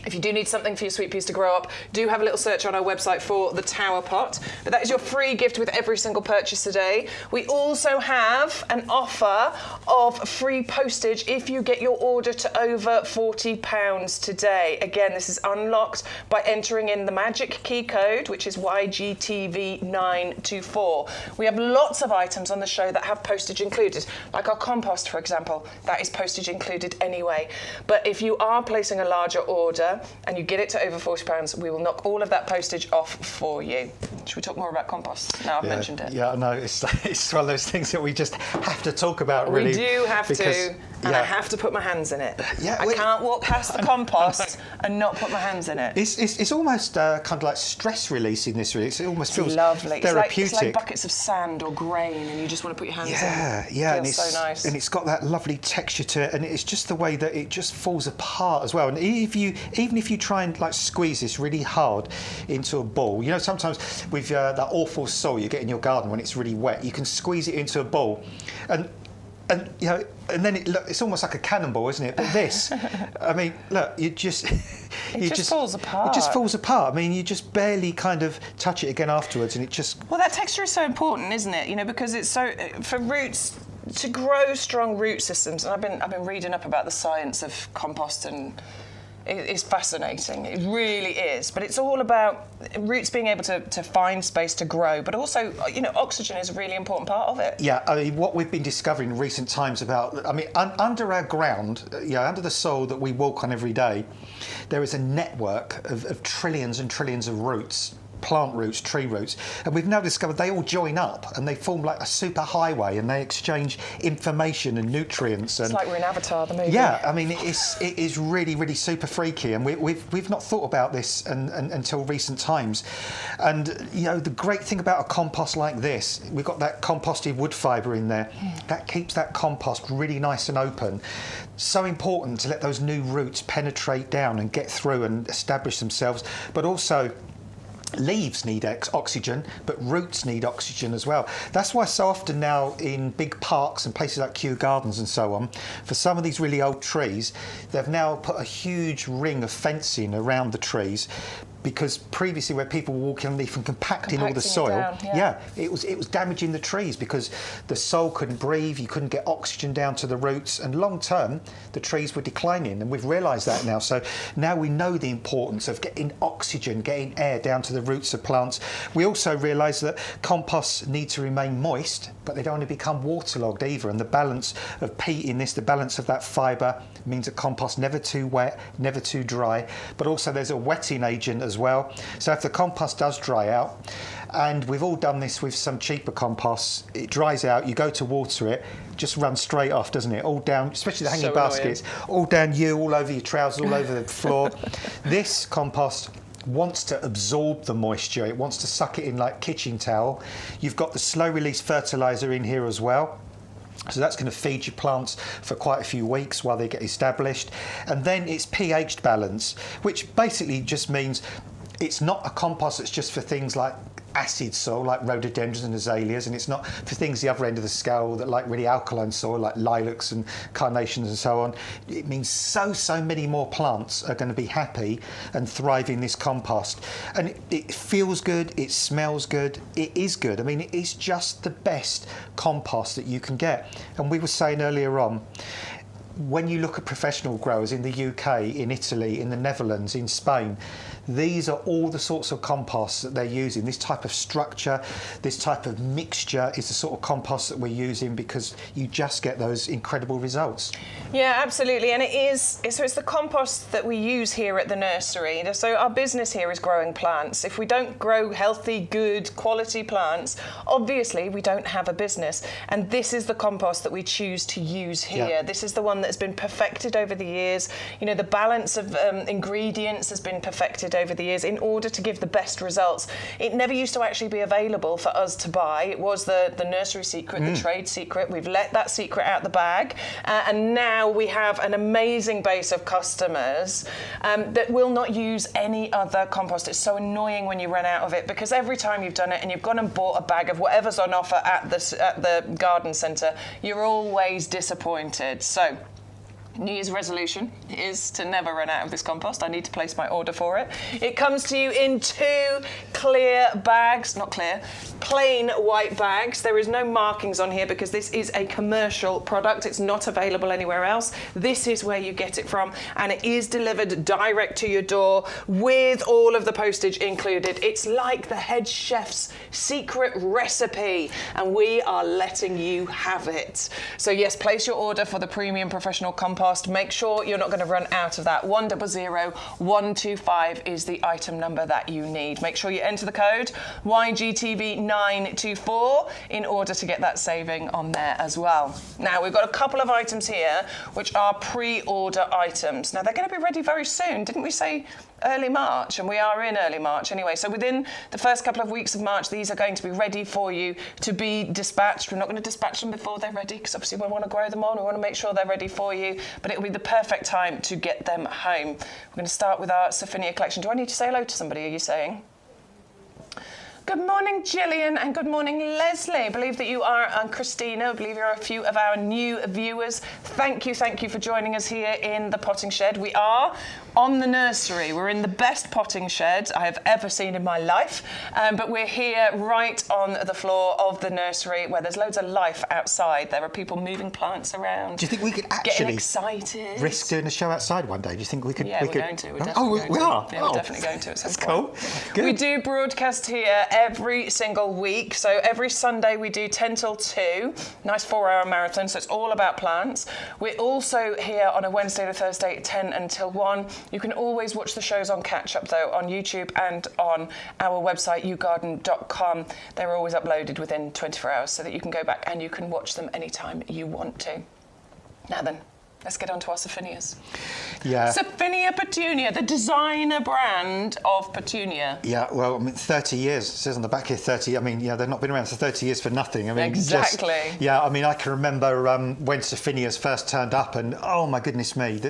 If you do need something for your sweet peas to grow up, do have a little search on our website for the Tower Pot. But that is your free gift with every single purchase today. We also have an offer of free postage if you get your order to over £40 today. Again, this is unlocked by entering in the magic key code, which is YGTV924. We have lots of items on the show that have postage included, like our compost, for example. That is postage included anyway. But if you are placing a larger order, and you get it to over £40, we will knock all of that postage off for you. Should we talk more about compost? Now I've mentioned it. Yeah, no, it's one of those things that we just have to talk about, really. We do have to, and I have to put my hands in it. Yeah, I can't walk past the compost and not put my hands in it. It's almost kind of like stress releasing, this, really. It almost feels lovely. therapeutic. It's like buckets of sand or grain, and you just want to put your hands in. Yeah, Feels so nice. And it's got that lovely texture to it, and it's just the way that it just falls apart as well. And even if you try and like squeeze this really hard into a ball, you know, sometimes with that awful soil you get in your garden when it's really wet, you can squeeze it into a ball, and you know, and then it's almost like a cannonball, isn't it? But this, I mean, look, it just falls apart. It just falls apart. I mean, you just barely kind of touch it again afterwards, and it just. Well, that texture is so important, isn't it? You know, because it's so for roots to grow strong root systems. And I've been reading up about the science of compost, and it's fascinating. It really is. But it's all about roots being able to find space to grow, but also, you know, oxygen is a really important part of it. Yeah, I mean, what we've been discovering in recent times about, I mean, under our ground, you know, under the soil that we walk on every day, there is a network of trillions and trillions of roots. Plant roots, tree roots, and we've now discovered they all join up and they form like a super highway, and they exchange information and nutrients. And it's like we're in Avatar, the movie. Yeah, I mean, it is really, really super freaky, and we've not thought about this until recent times. And you know, the great thing about a compost like this, we've got that composted wood fibre in there. That keeps that compost really nice and open. So important to let those new roots penetrate down and get through and establish themselves, but also leaves need oxygen, but roots need oxygen as well. That's why so often now in big parks and places like Kew Gardens and so on, for some of these really old trees, they've now put a huge ring of fencing around the trees, because previously where people were walking underneath and compacting all the soil, it was damaging the trees because the soil couldn't breathe, you couldn't get oxygen down to the roots, and long term the trees were declining, and we've realised that now. So now we know the importance of getting oxygen, getting air down to the roots of plants. We also realise that composts need to remain moist, but they don't want to become waterlogged either, and the balance of peat in this, the balance of that fibre, means a compost never too wet, never too dry, but also there's a wetting agent as well. So if the compost does dry out, and we've all done this with some cheaper composts, it dries out, you go to water it, just runs straight off, doesn't it? All down, especially the hanging baskets, all down you, all over your trousers, all over the floor. This compost wants to absorb the moisture, it wants to suck it in like kitchen towel. You've got the slow release fertiliser in here as well. So that's going to feed your plants for quite a few weeks while they get established. And then it's pH balance, which basically just means it's not a compost that's just for things like acid soil like rhododendrons and azaleas, and it's not for things the other end of the scale that like really alkaline soil like lilacs and carnations and so on. It means so many more plants are going to be happy and thrive in this compost, and it feels good, it smells good, it is good. I mean, it is just the best compost that you can get. And we were saying earlier on, when you look at professional growers in the UK, in Italy, in the Netherlands, in Spain, these are all the sorts of composts that they're using. This type of structure, this type of mixture is the sort of compost that we're using, because you just get those incredible results. Yeah, absolutely. And it's the compost that we use here at the nursery. So our business here is growing plants. If we don't grow healthy, good, quality plants, obviously we don't have a business. And this is the compost that we choose to use here. Yeah. This is the one that's been perfected over the years. You know, the balance of ingredients has been perfected over the years in order to give the best results. It never used to actually be available for us to buy. It was the nursery secret, the trade secret. We've let that secret out the bag, and now we have an amazing base of customers that will not use any other compost. It's so annoying when you run out of it, because every time you've done it and you've gone and bought a bag of whatever's on offer at the garden centre, you're always disappointed. So New Year's resolution is to never run out of this compost. I need to place my order for it. It comes to you in 2 clear bags, not clear, plain white bags. There is no markings on here because this is a commercial product. It's not available anywhere else. This is where you get it from, and it is delivered direct to your door with all of the postage included. It's like the head chef's secret recipe, and we are letting you have it. So yes, place your order for the premium professional compost. Make sure you're not going to run out of that. 100125 is the item number that you need. Make sure you enter the code YGTV924 in order to get that saving on there as well. Now, we've got a couple of items here which are pre-order items. Now, they're going to be ready very soon. Didn't we say early March? And we are in early March anyway. So within the first couple of weeks of March, these are going to be ready for you to be dispatched. We're not going to dispatch them before they're ready because obviously we want to grow them on. We want to make sure they're ready for you, but it'll be the perfect time to get them home. We're going to start with our Sophinia collection. Do I need to say hello to somebody, are you saying? Good morning, Gillian, and good morning, Leslie. I believe that you are, and Christina, I believe you're a few of our new viewers. Thank you for joining us here in the potting shed. We are on the nursery. We're in the best potting shed I have ever seen in my life, but we're here right on the floor of the nursery where there's loads of life outside. There are people moving plants around. Do you think we could getting actually excited, risk doing a show outside one day? Do you think we could? Yeah, we're going to. We're definitely going we to. are. Yeah, we're definitely going to at some That's point. cool. Good. We do broadcast here every single week. So every Sunday we do 10 till 2, nice 4-hour marathon. So it's all about plants. We're also here on a Wednesday to Thursday, 10 until 1. You can always watch the shows on catch up though on YouTube and on our website YouGarden.com. They're always uploaded within 24 hours so that you can go back and you can watch them anytime you want to. Now then, let's get on to our Sophinias. Yeah. Sophinia Petunia, the designer brand of petunia. Yeah, well, I mean, 30 years. It says on the back here 30. I mean, yeah, they've not been around for 30 years for nothing. I mean, exactly. Yeah, I mean, I can remember when Sophinias first turned up, and oh my goodness me,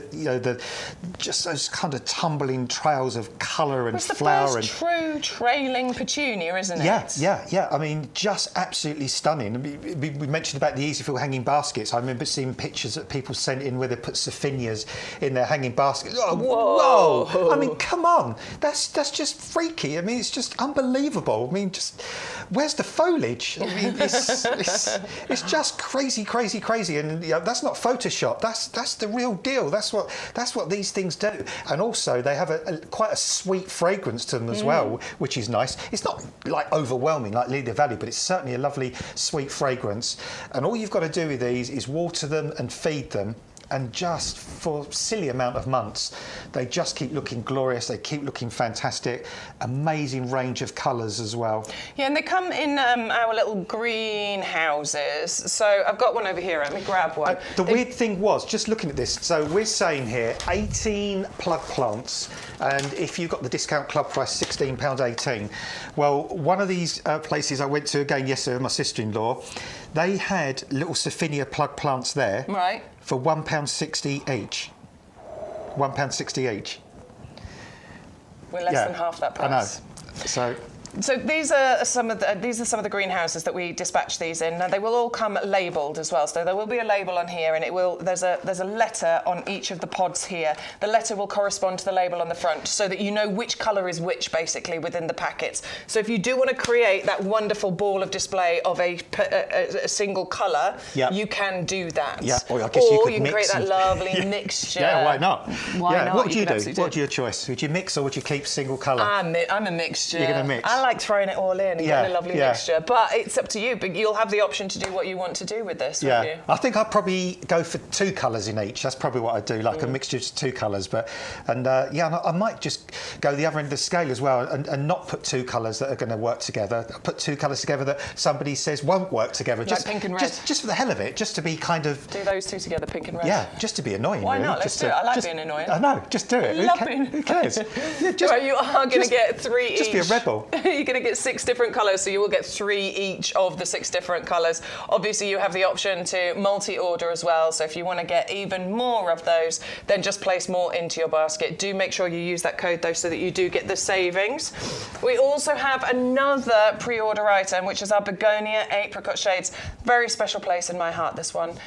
just those kind of tumbling trails of colour and flower. It's the first true trailing petunia, isn't it? Yeah. I mean, just absolutely stunning. I mean, we mentioned about the easy fill hanging baskets. I remember seeing pictures that people sent in where they put Sophinias in their hanging baskets. Oh, whoa! I mean, come on, that's just freaky. I mean, it's just unbelievable. I mean, just where's the foliage? I mean, it's just crazy, and that's not Photoshop. That's the real deal. That's what these things do. And also, they have quite a sweet fragrance to them as well, which is nice. It's not like overwhelming like Lily Valley, but it's certainly a lovely sweet fragrance. And all you've got to do with these is water them and feed them. And just for a silly amount of months, they just keep looking glorious. They keep looking fantastic. Amazing range of colours as well. Yeah, and they come in our little greenhouses. So I've got one over here. Let me grab one. The weird thing was, just looking at this, so we're saying here 18 plug plants, and if you got the discount club price, £16.18. Well, one of these places I went to again yesterday with my sister-in-law, they had little Sophinia plug plants there. Right. For £1.60 each. £1.60 each. We're less than half that price. I know. So these are some of the greenhouses that we dispatch these in. Now they will all come labelled as well. So there will be a label on here, and there's a letter on each of the pods here. The letter will correspond to the label on the front, so that you know which colour is which basically within the packets. So if you do want to create that wonderful ball of display of a single colour, you can do that. Yeah. Or I guess you can create that lovely mixture. Yeah, why not? Why not? What would you do? What's your choice? Would you mix or would you keep single colour? I'm a mixture. You're going to mix. I like throwing it all in and getting a lovely mixture, but it's up to you. But you'll have the option to do what you want to do with this, won't you? I think I'd probably go for 2 colours in each. That's probably what I'd do, like a mixture of 2 colours. I might just go the other end of the scale as well and not put 2 colours that are going to work together. Put 2 colours together that somebody says won't work together. Like just pink and red. Just for the hell of it, just to be kind of... Do those 2 together, pink and red? Yeah, just to be annoying. Why really. not? Let's do it. I like being annoying. I know, just do it. Who cares? Well, you are going to get 3 each. Just be a rebel. You're going to get 6 different colours, so you will get 3 each of the 6 different colours. Obviously, you have the option to multi-order as well, so if you want to get even more of those, then just place more into your basket. Do make sure you use that code, though, so that you do get the savings. We also have another pre-order item, which is our Begonia Apricot Shades. Very special place in my heart, this one.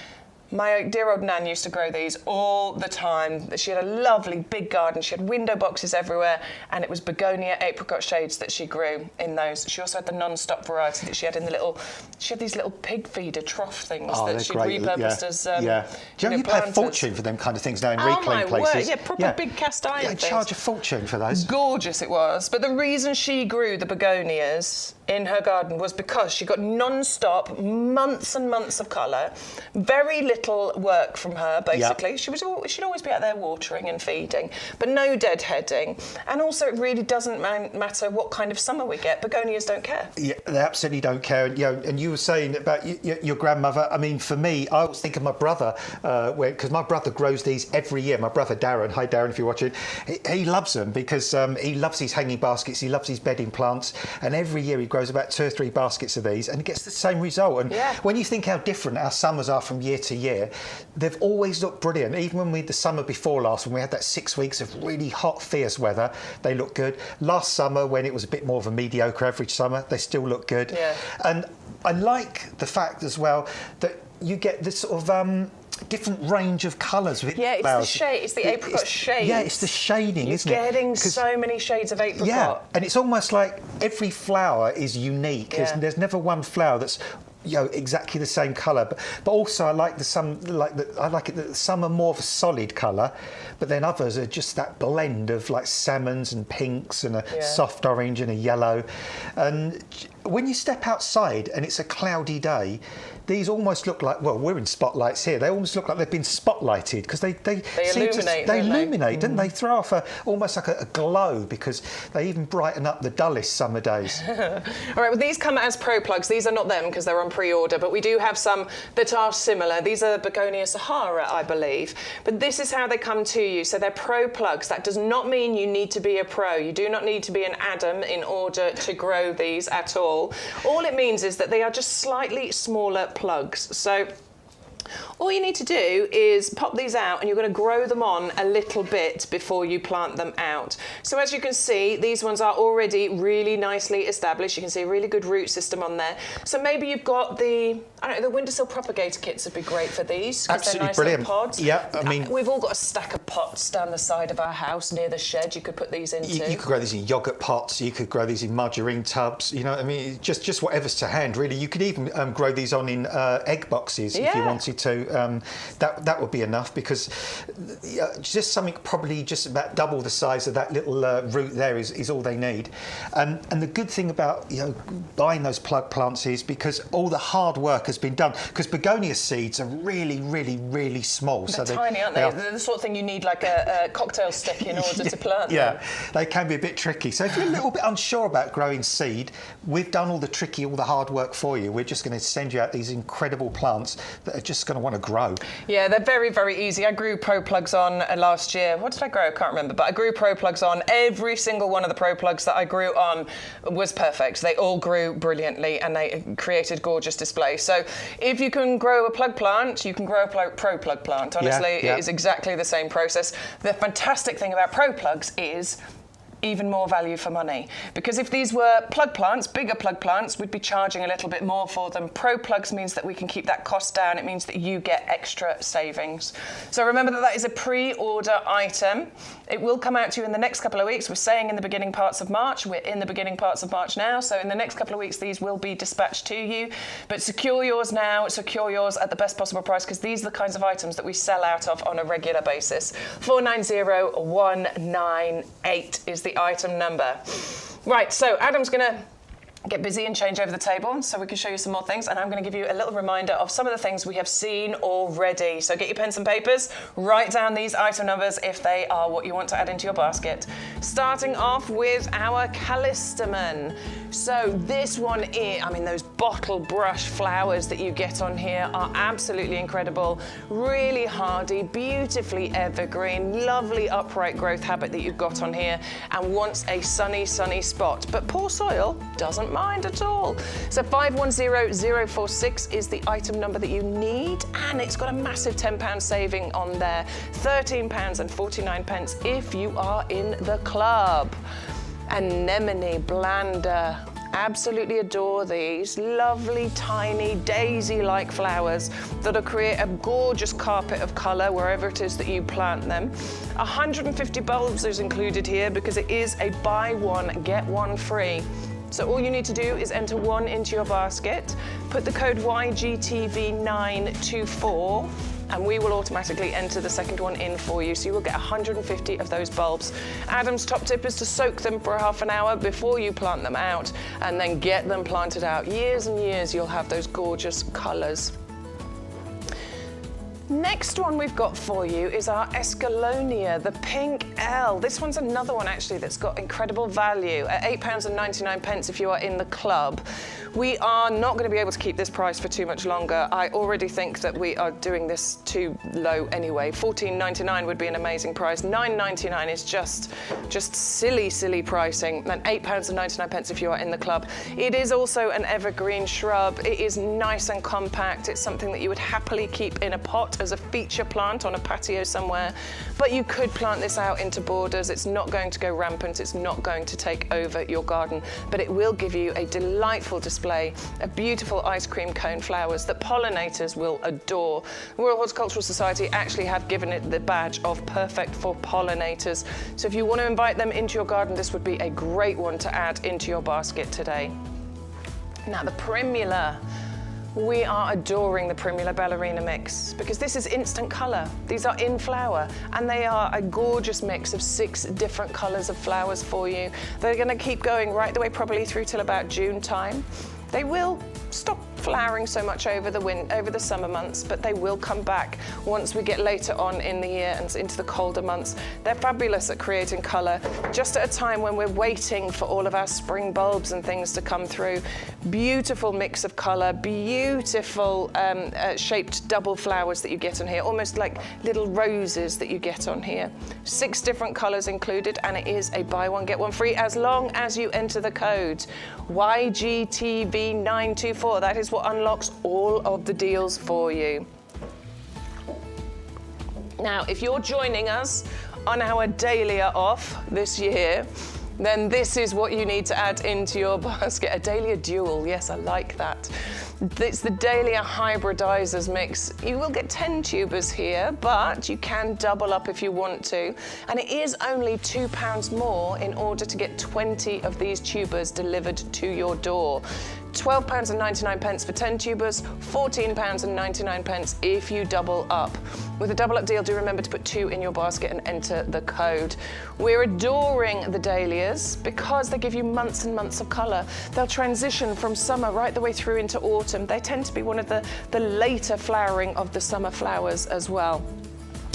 My dear old Nan used to grow these all the time. She had a lovely big garden. She had window boxes everywhere, and it was begonia apricot shades that she grew in those. She also had the non-stop variety that she had in the little. She had these little pig feeder trough things that she'd repurposed as. Do you know you pay a fortune for them kind of things now in reclaim places? Word. Yeah, proper big cast iron things. They charge a fortune for those. Gorgeous it was. But the reason she grew the begonias in her garden was because she got non-stop months and months of colour, very little work from her basically. She'd always be out there watering and feeding, but no deadheading. And also it really doesn't matter what kind of summer we get. Begonias don't care. Yeah, they absolutely don't care. And you were saying about your grandmother. I mean, for me, I always think of my brother, because my brother grows these every year. My brother Darren, hi Darren if you're watching, he loves them because he loves these hanging baskets, he loves these bedding plants, and every year he grows about 2 or 3 baskets of these and gets the same result. And when you think how different our summers are from year to year, they've always looked brilliant. Even when we had the summer before last, when we had that 6 weeks of really hot, fierce weather, they look good. Last summer, when it was a bit more of a mediocre average summer, they still look good. And I like the fact as well that you get this sort of different range of colours with it's flowers. the shade, it's the apricot shades. Yeah, it's the shading, isn't it? You're getting so many shades of apricot. Yeah, and it's almost like every flower is unique. There's never one flower that's exactly the same colour, but also I like I like it that some are more of a solid colour, but then others are just that blend of like salmons and pinks and a soft orange and a yellow. And when you step outside and it's a cloudy day, these almost look like, well, we're in spotlights here, they almost look like they've been spotlighted because they illuminate, don't they? Throw off almost like a glow because they even brighten up the dullest summer days. All right, well, these come as Pro Plugs. These are not them because they're on pre-order, but we do have some that are similar. These are Begonia Sahara, I believe, but this is how they come to you. So they're Pro Plugs. That does not mean you need to be a pro. You do not need to be an Adam in order to grow these at all. All it means is that they are just slightly smaller plugs. So all you need to do is pop these out and you're going to grow them on a little bit before you plant them out. So as you can see, these ones are already really nicely established. You can see a really good root system on there. So maybe you've got the windowsill propagator kits would be great for these because they're nice brilliant. little pods. Yeah, I mean, we've all got a stack of pots down the side of our house near the shed. You could put these into. You could grow these in yoghurt pots. You could grow these in margarine tubs. You know, I mean, just whatever's to hand, really. You could even grow these on in egg boxes if you wanted to. That would be enough because just something probably just about double the size of that little root there is all they need. And the good thing about buying those plug plants is because all the hard work has been done. Because begonia seeds are really, really, really small. They're tiny, aren't they? They're the sort of thing you need like a cocktail stick in order to plant them. Yeah, they can be a bit tricky. So if you're a little bit unsure about growing seed, we've done all the hard work for you. We're just going to send you out these incredible plants that are just going to want to grow. Yeah, they're very, very easy. I grew Pro Plugs on last year. What did I grow? I can't remember, but I grew Pro Plugs on. Every single one of the Pro Plugs that I grew on was perfect. They all grew brilliantly and they created gorgeous displays. So if you can grow a plug plant, you can grow a Pro Plug plant. Honestly, it is exactly the same process. The fantastic thing about Pro Plugs is even more value for money. Because if these were plug plants, bigger plug plants, we'd be charging a little bit more for them. Pro Plugs means that we can keep that cost down. It means that you get extra savings. So remember that is a pre-order item. It will come out to you in the next couple of weeks. We're saying in the beginning parts of March. We're in the beginning parts of March now. So in the next couple of weeks, these will be dispatched to you. But secure yours now. Secure yours at the best possible price because these are the kinds of items that we sell out of on a regular basis. 490198 is the item number. Right, so Adam's going to get busy and change over the table so we can show you some more things, and I'm going to give you a little reminder of some of the things we have seen already. So get your pens and papers, write down these item numbers if they are what you want to add into your basket. Starting off with our callistemon. So this one is, I mean, those bottle brush flowers that you get on here are absolutely incredible, really hardy, beautifully evergreen, lovely upright growth habit that you've got on here, and wants a sunny spot. But poor soil doesn't mind at all. So 510046 is the item number that you need, and it's got a massive £10 saving on there, £13.49 if you are in the club. Anemone, Blanda, absolutely adore these lovely, tiny, daisy-like flowers that'll create a gorgeous carpet of colour wherever it is that you plant them. 150 bulbs is included here because it is a buy one, get one free. So all you need to do is enter one into your basket, put the code YGTV924, and we will automatically enter the second one in for you. So you will get 150 of those bulbs. Adam's top tip is to soak them for half an hour before you plant them out, and then get them planted out. Years and years, you'll have those gorgeous colours. Next one we've got for you is our Escallonia, the pink L. This one's another one actually that's got incredible value at £8.99 if you are in the club. We are not going to be able to keep this price for too much longer. I already think that we are doing this too low anyway. £14.99 would be an amazing price. £9.99 is just silly pricing, and £8.99 if you are in the club. It is also an evergreen shrub. It is nice and compact. It's something that you would happily keep in a pot as a feature plant on a patio somewhere, but you could plant this out into borders. It's not going to go rampant. It's not going to take over your garden, but it will give you a delightful display of beautiful ice cream cone flowers that pollinators will adore. The Royal Horticultural Society actually have given it the badge of perfect for pollinators. So if you want to invite them into your garden, this would be a great one to add into your basket today. Now the Primula. We are adoring the Primula Ballerina mix because this is instant colour. These are in flower and they are a gorgeous mix of 6 different colours of flowers for you. They're going to keep going right the way probably through till about June time. They will stop flowering so much over the summer months, but they will come back once we get later on in the year and into the colder months. They're fabulous at creating colour, just at a time when we're waiting for all of our spring bulbs and things to come through. Beautiful mix of colour, beautiful shaped double flowers that you get on here, almost like little roses that you get on here. 6 different colours included, and it is a buy one, get one free as long as you enter the code YGTV924. That is what unlocks all of the deals for you. Now, if you're joining us on our Dahlia off this year, then this is what you need to add into your basket. A Dahlia dual, yes, I like that. It's the Dahlia hybridizers mix. You will get 10 tubers here, but you can double up if you want to. And it is only £2 more in order to get 20 of these tubers delivered to your door. £12.99 for 10 tubers, £14.99 if you double up. With a double up deal, do remember to put 2 in your basket and enter the code. We're adoring the dahlias because they give you months and months of colour. They'll transition from summer right the way through into autumn. They tend to be one of the later flowering of the summer flowers as well.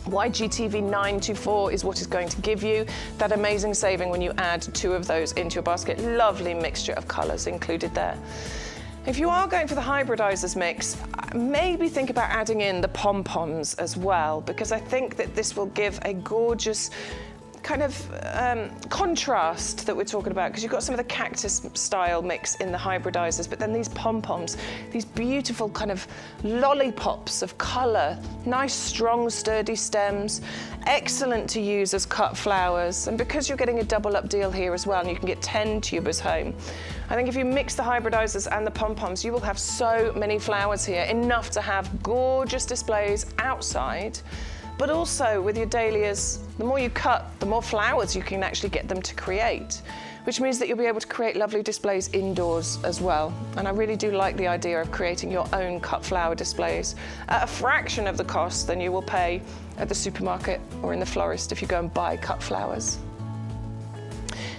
YGTV924 is what is going to give you that amazing saving when you add 2 of those into your basket. Lovely mixture of colours included there. If you are going for the hybridizers mix, maybe think about adding in the pom-poms as well, because I think that this will give a gorgeous kind of contrast that we're talking about, because you've got some of the cactus style mix in the hybridizers, but then these pom-poms, these beautiful kind of lollipops of colour, nice strong sturdy stems, excellent to use as cut flowers. And because you're getting a double up deal here as well, and you can get 10 tubers home, I think if you mix the hybridizers and the pom-poms, you will have so many flowers here, enough to have gorgeous displays outside. But also with your dahlias, the more you cut, the more flowers you can actually get them to create, which means that you'll be able to create lovely displays indoors as well. And I really do like the idea of creating your own cut flower displays at a fraction of the cost than you will pay at the supermarket or in the florist if you go and buy cut flowers.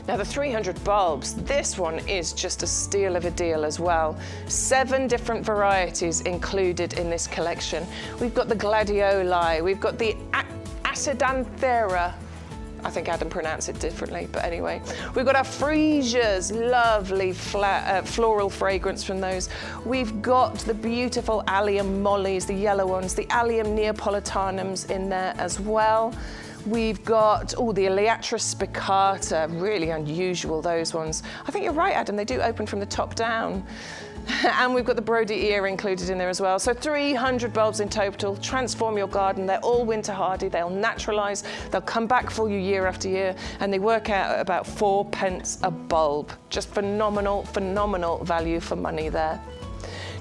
Now the 300 bulbs, this one is just a steal of a deal as well. 7 different varieties included in this collection. We've got the gladioli, we've got the acidanthera, I think Adam pronounced it differently, but anyway. We've got our freesias, lovely floral fragrance from those. We've got the beautiful allium mollies, the yellow ones, the allium neapolitanums in there as well. We've got, the Elyatra spicata, really unusual, those ones. I think you're right, Adam, they do open from the top down. And we've got the Brody ear included in there as well. So 300 bulbs in total. Transform your garden. They're all winter hardy. They'll naturalise. They'll come back for you year after year. And they work out at about 4p a bulb. Just phenomenal, phenomenal value for money there.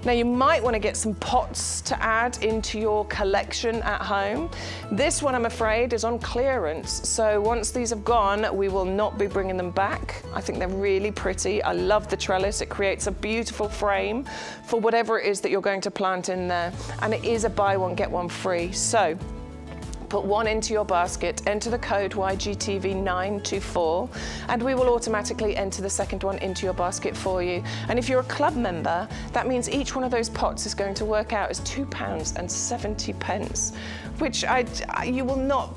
Now you might want to get some pots to add into your collection at home. This one, I'm afraid, is on clearance. So once these have gone, we will not be bringing them back. I think they're really pretty. I love the trellis. It creates a beautiful frame for whatever it is that you're going to plant in there. And it is a buy one, get one free. So put one into your basket, enter the code YGTV924, and we will automatically enter the second one into your basket for you. And if you're a club member, that means each one of those pots is going to work out as £2.70, which you will not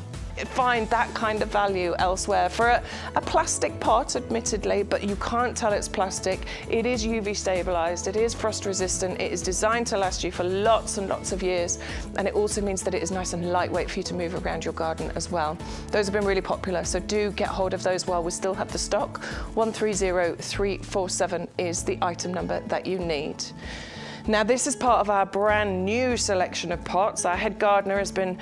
find that kind of value elsewhere. For a plastic pot, admittedly, but you can't tell it's plastic. It is UV stabilized, it is frost resistant, it is designed to last you for lots and lots of years, and it also means that it is nice and lightweight for you to move around your garden as well. Those have been really popular, so do get hold of those while we still have the stock. 130347 is the item number that you need. Now this is part of our brand new selection of pots. Our head gardener has been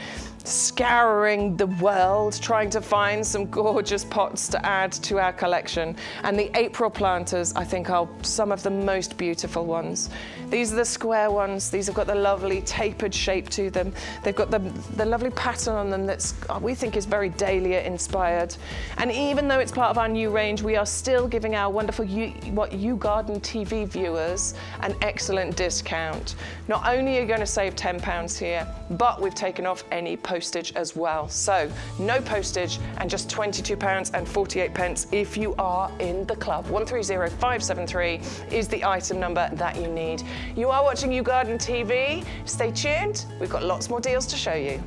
scouring the world trying to find some gorgeous pots to add to our collection, and the April planters I think are some of the most beautiful ones. These are the square ones. These have got the lovely tapered shape to them. They've got the lovely pattern on them that's we think is very dahlia inspired, and even though it's part of our new range, we are still giving our wonderful YouGarden TV viewers an excellent discount. Not only are you going to save £10 here, but we've taken off any postage as well. So no postage and just £22.48 if you are in the club. 130573 is the item number that you need. You are watching YouGarden TV. Stay tuned. We've got lots more deals to show you.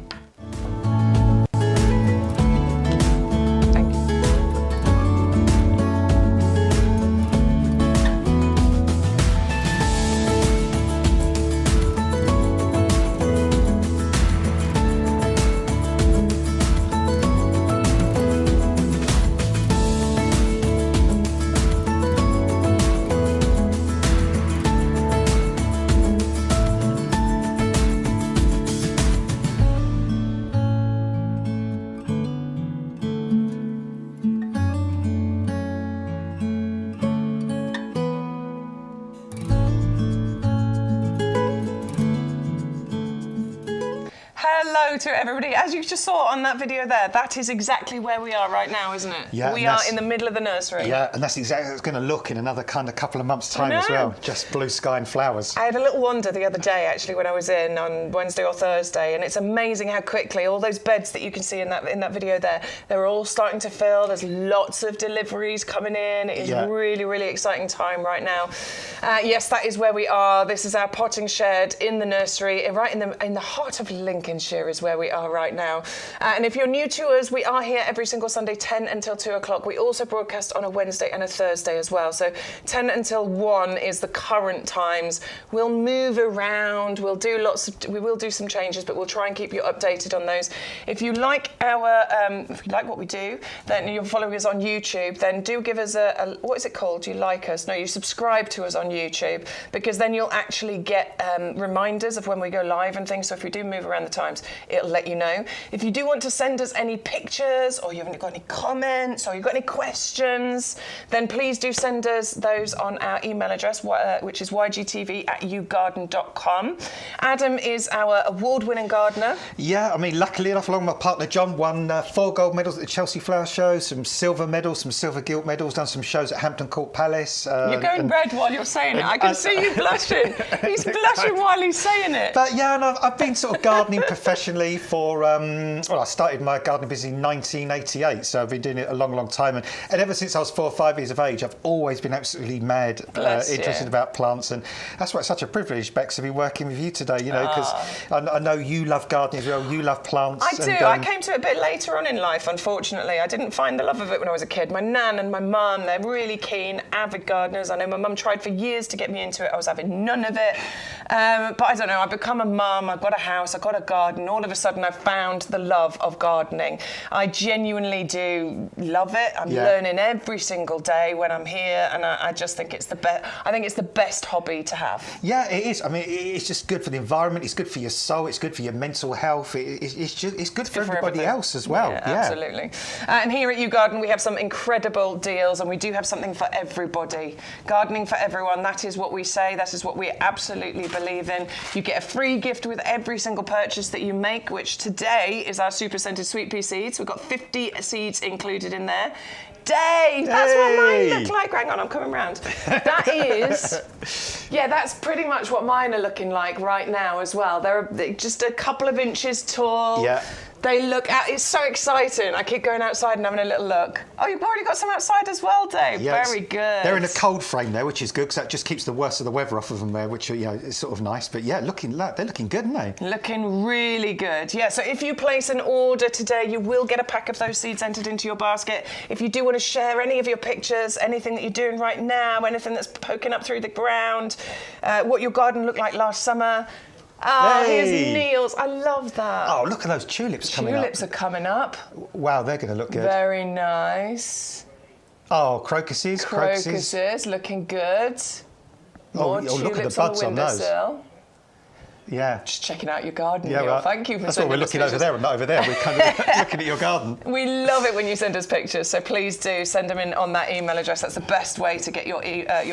Hello to everybody. As you just saw on that video there, that is exactly where we are right now, isn't it? Yeah, we are in the middle of the nursery. Yeah, and that's exactly how it's going to look in another kind of couple of months' time as well. Just blue sky and flowers. I had a little wander the other day, actually, when I was in on Wednesday or Thursday, and it's amazing how quickly all those beds that you can see in that video there, they're all starting to fill. There's lots of deliveries coming in. It is really, really exciting time right now. Yes, that is where we are. This is our potting shed in the nursery, right in the heart of Lincolnshire is where we are right now. And if you're new to us, we are here every single Sunday, 10 until 2 o'clock. We also broadcast on a Wednesday and a Thursday as well. So 10 until 1 is the current times. We'll move around. We will do some changes, but we'll try and keep you updated on those. If you like if you like what we do, then you're following us on YouTube, then do give us what is it called? Do you like us? No, you subscribe to us on YouTube, because then you'll actually get reminders of when we go live and things. So if we do move around the times, it'll let you know. If you do want to send us any pictures, or you haven't got any comments, or you've got any questions, then please do send us those on our email address, which is ygtv@yougarden.com. Adam is our award-winning gardener. Yeah, I mean, luckily enough, along with my partner John, won 4 gold medals at the Chelsea Flower Show, some silver medals, some silver gilt medals, done some shows at Hampton Court Palace. You're going red while you're saying it. I can see you blushing. He's blushing while he's saying it. But yeah, and I've been sort of gardening professionally for, well, I started my gardening business in 1988, so I've been doing it a long, long time. And ever since I was 4 or 5 years of age, I've always been absolutely mad interested about plants. And that's why it's such a privilege, Bex, to be working with you today, you know, because I know you love gardening as well, you love plants. I do. I came to it a bit later on in life, unfortunately. I didn't find the love of it when I was a kid. My nan and my mum, they're really keen, avid gardeners. I know my mum tried for years to get me into it. I was having none of it. But I don't know, I've become a mum, I've got a house, I've got a garden. garden, all of a sudden I've found the love of gardening. I genuinely do love it. I'm learning every single day when I'm here, and I just think it's the best. I think it's the best hobby to have. Yeah, it is. I mean, it's just good for the environment. It's good for your soul. It's good for your mental health. It's good for everybody else as well. Yeah, absolutely. And here at YouGarden, we have some incredible deals, and we do have something for everybody. Gardening for everyone. That is what we say. That is what we absolutely believe in. You get a free gift with every single purchase that you make, which today is our super scented sweet pea seeds. We've got 50 seeds included in there. Dave, that's what mine look like. Hang on, I'm coming round. That is, that's pretty much what mine are looking like right now as well. They're just a couple of inches tall. Yeah. They look out, it's so exciting. I keep going outside and having a little look. Oh, you've already got some outside as well, Dave. Yeah, very good. They're in a cold frame there, which is good, because that just keeps the worst of the weather off of them there, which is sort of nice. But yeah, they're looking good, aren't they? Looking really good. Yeah, so if you place an order today, you will get a pack of those seeds entered into your basket. If you do want to share any of your pictures, anything that you're doing right now, anything that's poking up through the ground, what your garden looked like last summer. Oh, here's Neil's. I love that. Oh, look at those tulips coming up. Tulips are coming up. Wow, they're going to look good. Very nice. Oh, crocuses. Crocuses, looking good. More look at the buds on those. Yeah. Just checking out your garden, yeah, Neil. well, Thank you for that's what we're looking over there and not over there. We're kind of looking at your garden. We love it when you send us pictures, so please do send them in on that email address. That's the best way to get your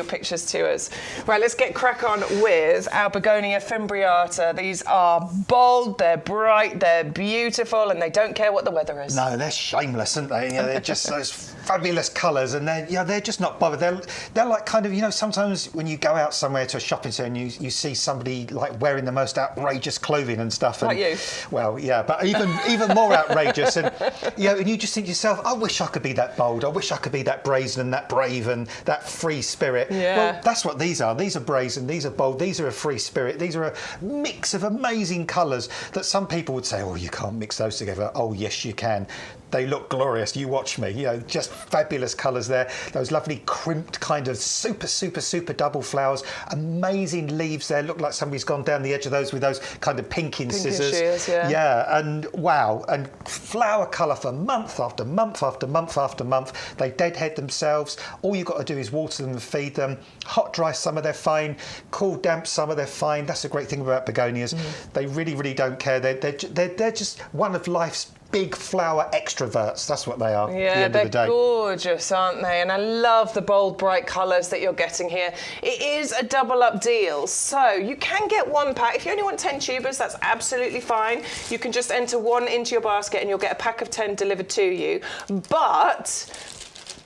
pictures to us. Right, let's get crack on with our Begonia fimbriata. These are bold, they're bright, they're beautiful, and they don't care what the weather is. No, they're shameless, aren't they? They're just those fabulous colours, and they're just not bothered. They're like kind of, sometimes when you go out somewhere to a shopping centre and you see somebody like wearing the most outrageous clothing and stuff. Like you. Well, yeah, but even more outrageous. And and you just think to yourself, I wish I could be that bold. I wish I could be that brazen and that brave and that free spirit. Yeah. Well, that's what these are. These are brazen, these are bold, these are a free spirit. These are a mix of amazing colours that some people would say, oh, you can't mix those together. Oh, yes, you can. They look glorious. You watch me. Just fabulous colours there. Those lovely crimped kind of super double flowers. Amazing leaves there. Look like somebody's gone down the edge of those with those kind of pinking scissors. Shears, yeah. Yeah, and wow. And flower colour for month after month after month after month. They deadhead themselves. All you've got to do is water them and feed them. Hot, dry summer, they're fine. Cool, damp summer, they're fine. That's the great thing about begonias. They really don't care. They're just one of life's big flower extroverts. That's what they are. Yeah, at the end of the day. they're gorgeous, aren't they? And I love the bold, bright colours that you're getting here. It is a double up deal, so you can get one pack. If you only want 10 tubers, that's absolutely fine. You can just enter one into your basket and you'll get a pack of 10 delivered to you. But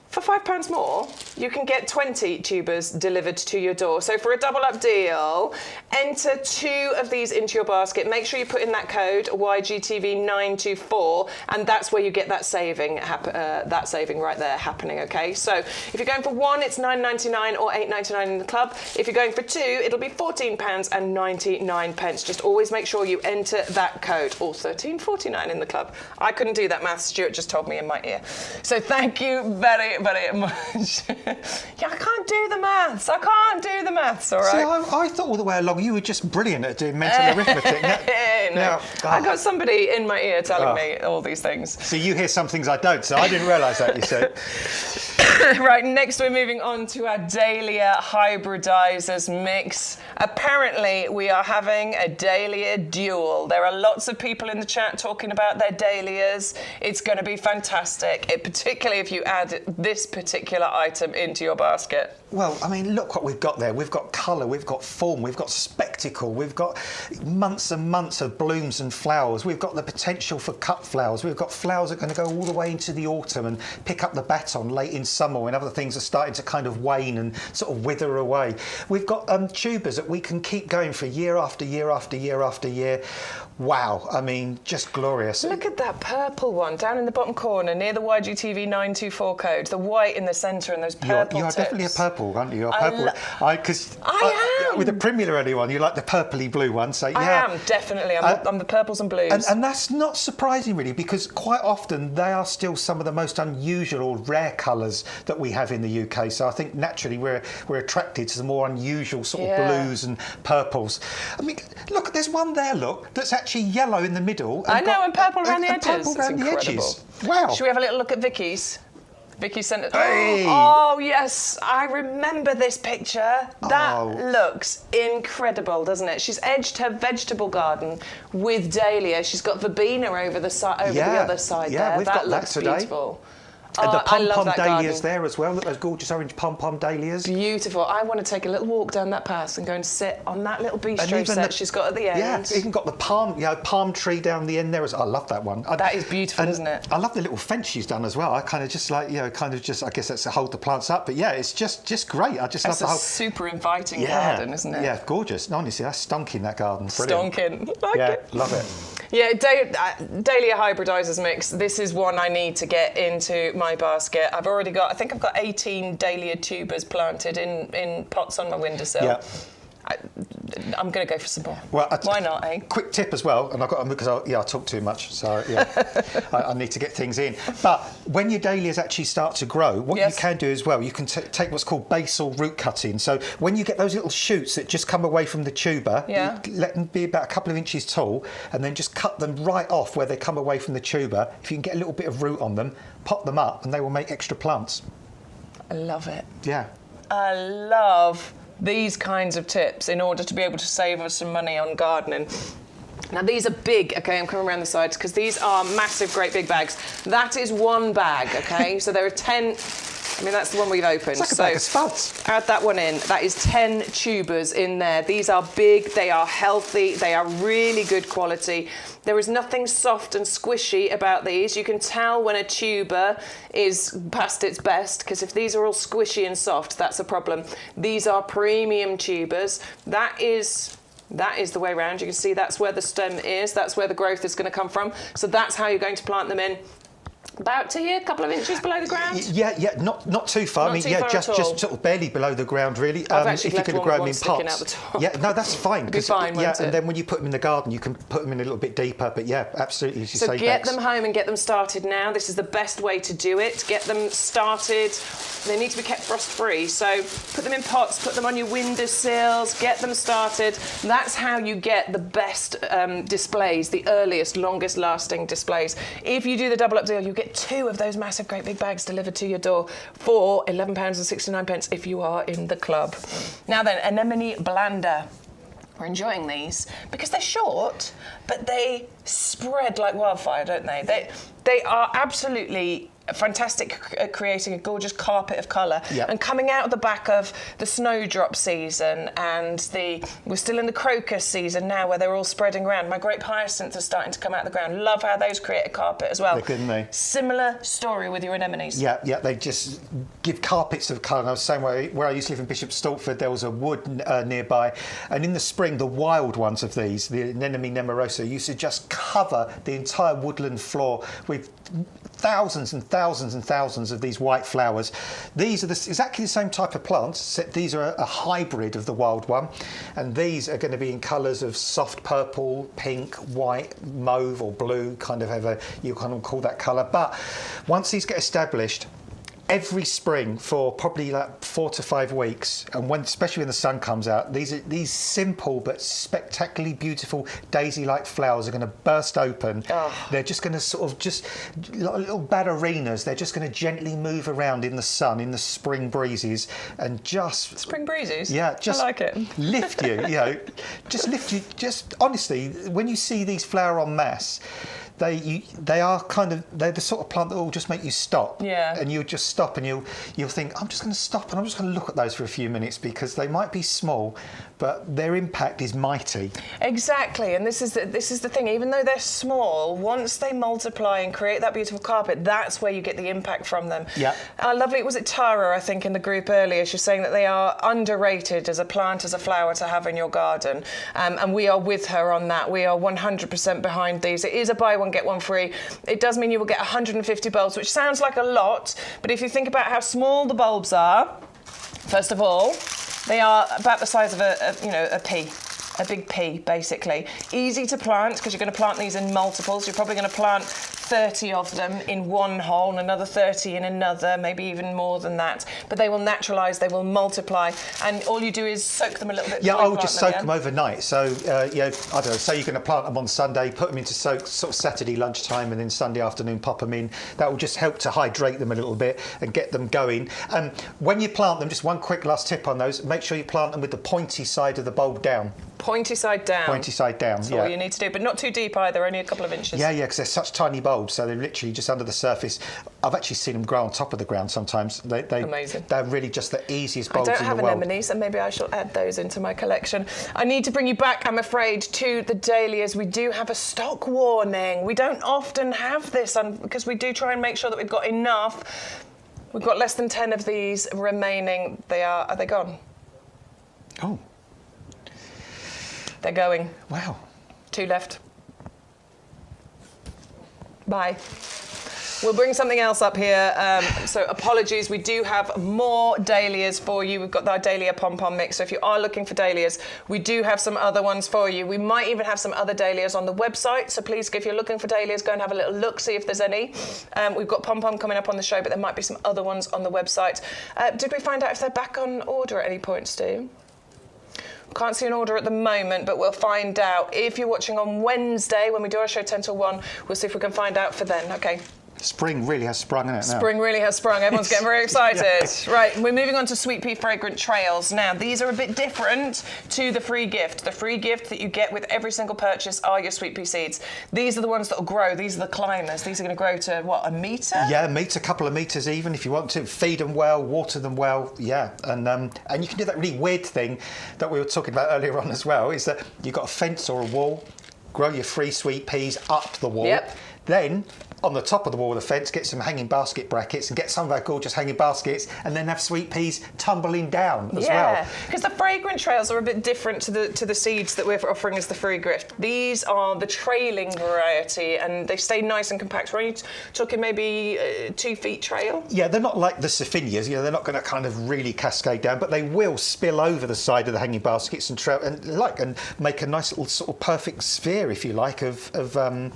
for £5 more, you can get 20 tubers delivered to your door. So for a double up deal, enter 2 of these into your basket. Make sure you put in that code YGTV924, and that's where you get that saving right there happening. Okay. So if you're going for 1, it's £9.99 or £8.99 in the club. If you're going for 2, it'll be £14.99. Just always make sure you enter that code, or £13.49 in the club. I couldn't do that math. Stuart just told me in my ear. So thank you very much. I can't do the maths. All right. See, I thought all the way along you were just brilliant at doing mental arithmetic. No. I got somebody in my ear telling me all these things. So you hear some things I don't, so I didn't realise that, you said. Right, next we're moving on to our Dahlia hybridizers mix. Apparently, we are having a Dahlia duel. There are lots of people in the chat talking about their Dahlias. It's going to be fantastic, particularly if you add this particular item into your basket. Well, I mean, look what we've got there. We've got colour, we've got form, we've got spectacle, we've got months and months of blooms and flowers. We've got the potential for cut flowers. We've got flowers that are going to go all the way into the autumn and pick up the baton late in summer when other things are starting to kind of wane and sort of wither away. We've got tubers that we can keep going for year after year after year after year. Wow, I mean, just glorious. Look at that purple one down in the bottom corner near the YGTV 924 code, the white in the centre and those purple You are tips. definitely a purple, aren't you? You're purple. I am. With the Primula one, you like the purpley blue one. So, yeah. I am, definitely. I'm the purples and blues. And that's not surprising, really, because quite often they are still some of the most unusual or rare colours that we have in the UK. So I think naturally we're attracted to the more unusual sort of blues and purples. I mean, look, there's one there, look, that's actually actually yellow in the middle. I know, and purple around the edges. Purple around the edges. Wow. Should we have a little look at Vicky's? Vicky sent it. Hey. Oh, yes, I remember this picture. That looks incredible, doesn't it? She's edged her vegetable garden with dahlia. She's got verbena over the side, the other side there. We've that got looks that today. beautiful. And the I love pom-pom that dahlias garden. there as well. Look, those gorgeous orange pom-pom dahlias. Beautiful. I want to take a little walk down that path and go and sit on that little bistro set she's got at the end. Yeah, even got the palm tree down the end there. I love that one. That is beautiful, isn't it? I love the little fence she's done as well. I kind of just like, I guess that's to hold the plants up. But yeah, it's just great. I just love the whole... super inviting garden, isn't it? Yeah, gorgeous. Honestly, that's stonking, that garden. Brilliant. Stonking. Like it. Love it. Yeah, Dahlia hybridizers mix. This is one I need to get into my basket. I think I've got 18 Dahlia tubers planted in pots on my windowsill. Yeah. I'm going to go for some more. Well, why not, eh? Quick tip as well, and I've got because I talk too much, so yeah, I need to get things in. But when your dahlias actually start to grow, what you can do as well, you can take what's called basal root cutting. So when you get those little shoots that just come away from the tuber, you let them be about a couple of inches tall, and then just cut them right off where they come away from the tuber. If you can get a little bit of root on them, pop them up, and they will make extra plants. I love it. Yeah. I love these kinds of tips in order to be able to save us some money on gardening. Now these are big, okay, I'm coming around the sides because these are massive, great big bags. That is one bag, okay, so there are 10, that's the one we've opened. It's like a bag of spuds. Add that one in. That is 10 tubers in there. These are big, they are healthy, they are really good quality. There is nothing soft and squishy about these. You can tell when a tuber is past its best, because if these are all squishy and soft, that's a problem. These are premium tubers. That is the way around. You can see that's where the stem is. That's where the growth is going to come from. So that's how you're going to plant them in. About to here, a couple of inches below the ground. Yeah, not too far. Just sort of barely below the ground, really. I've actually if you could have grown them in pots. out the top. Yeah, no, that's fine. It'd be fine, won't it? And then when you put them in the garden, you can put them in a little bit deeper. But yeah, absolutely. So get them home and get them started now. This is the best way to do it. Get them started. They need to be kept frost-free. So put them in pots, put them on your windowsills, get them started. That's how you get the best displays, the earliest, longest-lasting displays. If you do the double-up deal, you get 2 of those massive, great big bags delivered to your door for £11.69 if you are in the club. Now then, anemone blander. We're enjoying these because they're short, but they spread like wildfire, don't they? They are absolutely fantastic at creating a gorgeous carpet of colour. Yep. And coming out of the back of the snowdrop season and we're still in the crocus season now where they're all spreading around. My grape hyacinths are starting to come out of the ground. Love how those create a carpet as well. They're good, aren't they? Similar story with your anemones. Yeah, they just give carpets of colour. I was saying where I used to live in Bishop Stortford, there was a wood nearby, and in the spring, the wild ones of these, the Anemone nemorosa, used to just cover the entire woodland floor with thousands and thousands and thousands of these white flowers. These are exactly the same type of plants, except these are a hybrid of the wild one, and these are going to be in colours of soft purple, pink, white, mauve or blue, kind of you kind of call that colour. But once these get established, every spring for probably like 4 to 5 weeks, and especially when the sun comes out, these simple but spectacularly beautiful daisy-like flowers are going to burst open. Oh. They're just going to sort of just like little ballerinas. They're just going to gently move around in the sun, in the spring breezes, and just spring breezes. Yeah, just I like it. Lift you. Just lift you. Just honestly, when you see these flower en masse, they're the sort of plant that will just make you stop. Yeah. And you'll just stop and you'll think, I'm just going to stop and I'm just going to look at those for a few minutes because they might be small, but their impact is mighty. Exactly, and this is the thing. Even though they're small, once they multiply and create that beautiful carpet, that's where you get the impact from them. Yeah. Lovely. Was it Tara, I think, in the group earlier? She's saying that they are underrated as a plant, as a flower to have in your garden, and we are with her on that. We are 100% behind these. It is a buy one get one free. It does mean you will get 150 bulbs, which sounds like a lot, but if you think about how small the bulbs are, first of all, they are about the size of a pea. a big pea, basically. Easy to plant because you're going to plant these in multiples. You're probably going to plant 30 of them in one hole and another 30 in another, maybe even more than that. But they will naturalise, they will multiply, and all you do is soak them a little bit. Yeah, I would just soak them overnight. So, I don't know, say you're going to plant them on Sunday, put them into soak sort of Saturday lunchtime, and then Sunday afternoon pop them in. That will just help to hydrate them a little bit and get them going. When you plant them, just one quick last tip on those, make sure you plant them with the pointy side of the bulb down. Pointy side down. Pointy side down, That's all you need to do, but not too deep either, only a couple of inches. Yeah, because they're such tiny bulbs, so they're literally just under the surface. I've actually seen them grow on top of the ground sometimes. Amazing. They're really just the easiest bulbs in the world. I don't have anemones, so maybe I shall add those into my collection. I need to bring you back, I'm afraid, to the dahlias. We do have a stock warning. We don't often have this because we do try and make sure that we've got enough. We've got less than 10 of these remaining. Are they gone? Oh. They're going. Wow. 2 left. Bye. We'll bring something else up here. So apologies, we do have more dahlias for you. We've got our dahlia pom-pom mix. So if you are looking for dahlias, we do have some other ones for you. We might even have some other dahlias on the website. So please, if you're looking for dahlias, go and have a little look, see if there's any. We've got pom-pom coming up on the show, but there might be some other ones on the website. Did we find out if they're back on order at any point, Stu? Can't see an order at the moment, but we'll find out. If you're watching on Wednesday, when we do our show 10 till 1, we'll see if we can find out for then. Okay. Spring really has sprung in it now. Spring really has sprung. Everyone's getting very excited. Yeah. Right, we're moving on to Sweet Pea Fragrant Trails. Now, these are a bit different to the free gift. The free gift that you get with every single purchase are your sweet pea seeds. These are the ones that will grow. These are the climbers. These are going to grow to, what, a metre? Yeah, a metre, a couple of metres even, if you want to. Feed them well, water them well, yeah. And you can do that really weird thing that we were talking about earlier on as well, is that you've got a fence or a wall, grow your free sweet peas up the wall. Yep. Then, on the top of the wall of the fence, get some hanging basket brackets and get some of our gorgeous hanging baskets, and then have sweet peas tumbling down as well. Yeah, because the fragrant trails are a bit different to the seeds that we're offering as the free gift. These are the trailing variety, and they stay nice and compact. We're only talking maybe a 2 feet trail. Yeah, they're not like the Saphinias. They're not going to kind of really cascade down, but they will spill over the side of the hanging baskets and make a nice little sort of perfect sphere, if you like, of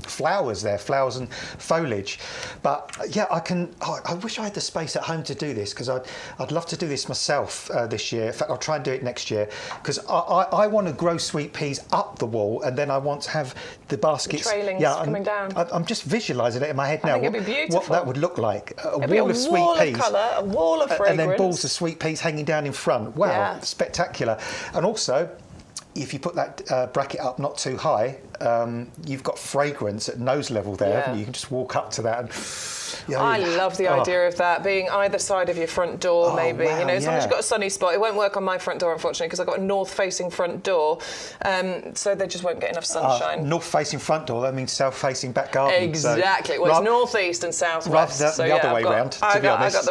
flowers and foliage. But yeah, I wish I had the space at home to do this, because I'd love to do this myself this year. In fact, I'll try and do it next year, because I want to grow sweet peas up the wall, and then I want to have the baskets coming down. I'm just visualising it in my head now. I think it'd be beautiful. What that would look like. A wall of sweet peas. Colour, a wall of fragrance. And then balls of sweet peas hanging down in front. Wow, yeah. Spectacular. And also, if you put that bracket up not too high, you've got fragrance at nose level there, haven't you? You can just walk up to that and... I love the idea of that being either side of your front door, maybe. Wow, as long as you've got a sunny spot. It won't work on my front door, unfortunately, because I've got a north-facing front door, so they just won't get enough sunshine. North-facing front door, that means south-facing back garden. Exactly. So it's north-east and south-west. Rather the other way round, to be honest.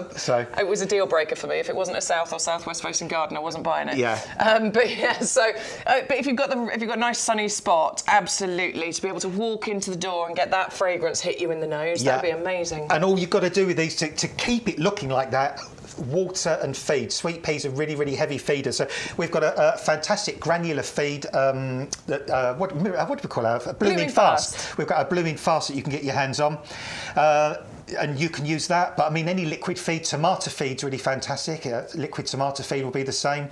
It was a deal breaker for me. If it wasn't a south or southwest-facing garden, I wasn't buying it. Yeah. But if you've got a nice sunny spot, absolutely, to be able to walk into the door and get that fragrance hit you in the nose, that'd be amazing. And all you've got to do with these to keep it looking like that, water and feed. Sweet peas are really, really heavy feeders. So we've got a fantastic granular feed what do we call it? A blooming fast. We've got a blooming fast that you can get your hands on. And you can use that, but I mean, any liquid feed, tomato feed's really fantastic. Liquid tomato feed will be the same.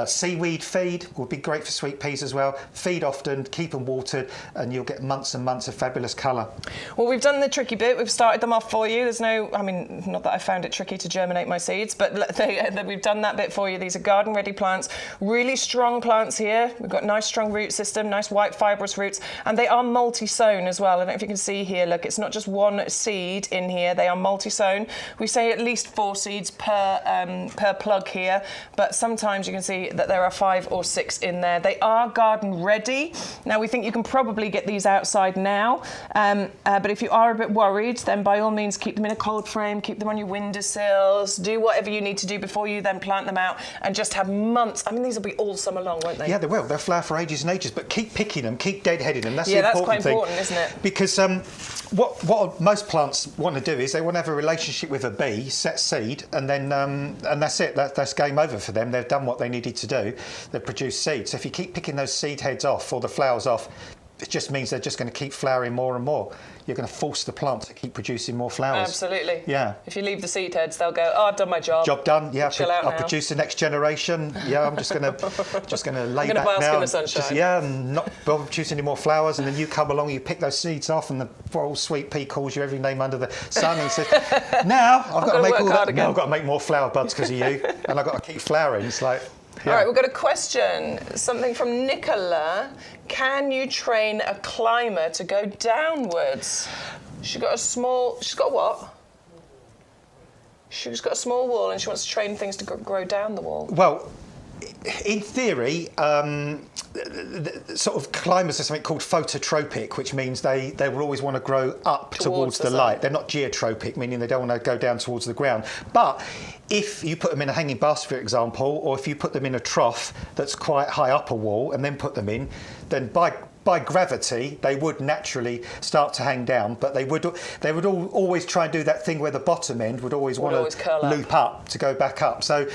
Seaweed feed would be great for sweet peas as well. Feed often, keep them watered, and you'll get months and months of fabulous colour. Well, we've done the tricky bit. We've started them off for you. There's no, not that I found it tricky to germinate my seeds, but we've done that bit for you. These are garden-ready plants, really strong plants here. We've got nice, strong root system, nice white fibrous roots, and they are multi-sown as well. I don't know if you can see here. Look, it's not just one seed in here. They are multi-sown. We say at least 4 seeds per plug here, but sometimes you can see that there are 5 or 6 in there. They are garden ready. Now, we think you can probably get these outside now, but if you are a bit worried, then by all means keep them in a cold frame, keep them on your windowsills, do whatever you need to do before you then plant them out and just have months. These will be all summer long, won't they? Yeah, they will. They'll flower for ages and ages, but keep picking them, keep deadheading them. That's the important thing. Yeah, that's quite important, isn't it? Because what most plants want to do is they want to have a relationship with a bee, set seed, and then and that's it. That's game over for them. They've done what they needed to do. They've produced seed. So if you keep picking those seed heads off or the flowers off, it just means they're just going to keep flowering more and more. You're going to force the plant to keep producing more flowers. Absolutely. Yeah. If you leave the seed heads, they'll go, oh, I've done my job. Job done. Yeah. I'll now. produce the next generation. Yeah. I'm just going to lay back bask now. in the sunshine. And not bother producing any more flowers. And then you come along, you pick those seeds off, and the poor old sweet pea calls you every name under the sun and says, now I've got to make all that. No, I've got to make more flower buds because of you, and I've got to keep flowering. It's like. Yeah. All right, we've got a question. Something from Nicola. Can you train a climber to go downwards? She's got what? She's got a small wall and she wants to train things to grow down the wall. Well, in theory, sort of climbers are something called phototropic, which means they will always want to grow up towards the light. They're not geotropic, meaning they don't want to go down towards the ground. But if you put them in a hanging basket, for example, or if you put them in a trough that's quite high up a wall and then put them in, then by gravity, they would naturally start to hang down, but they would always try and do that thing where the bottom end would always want to loop up to go back up. So,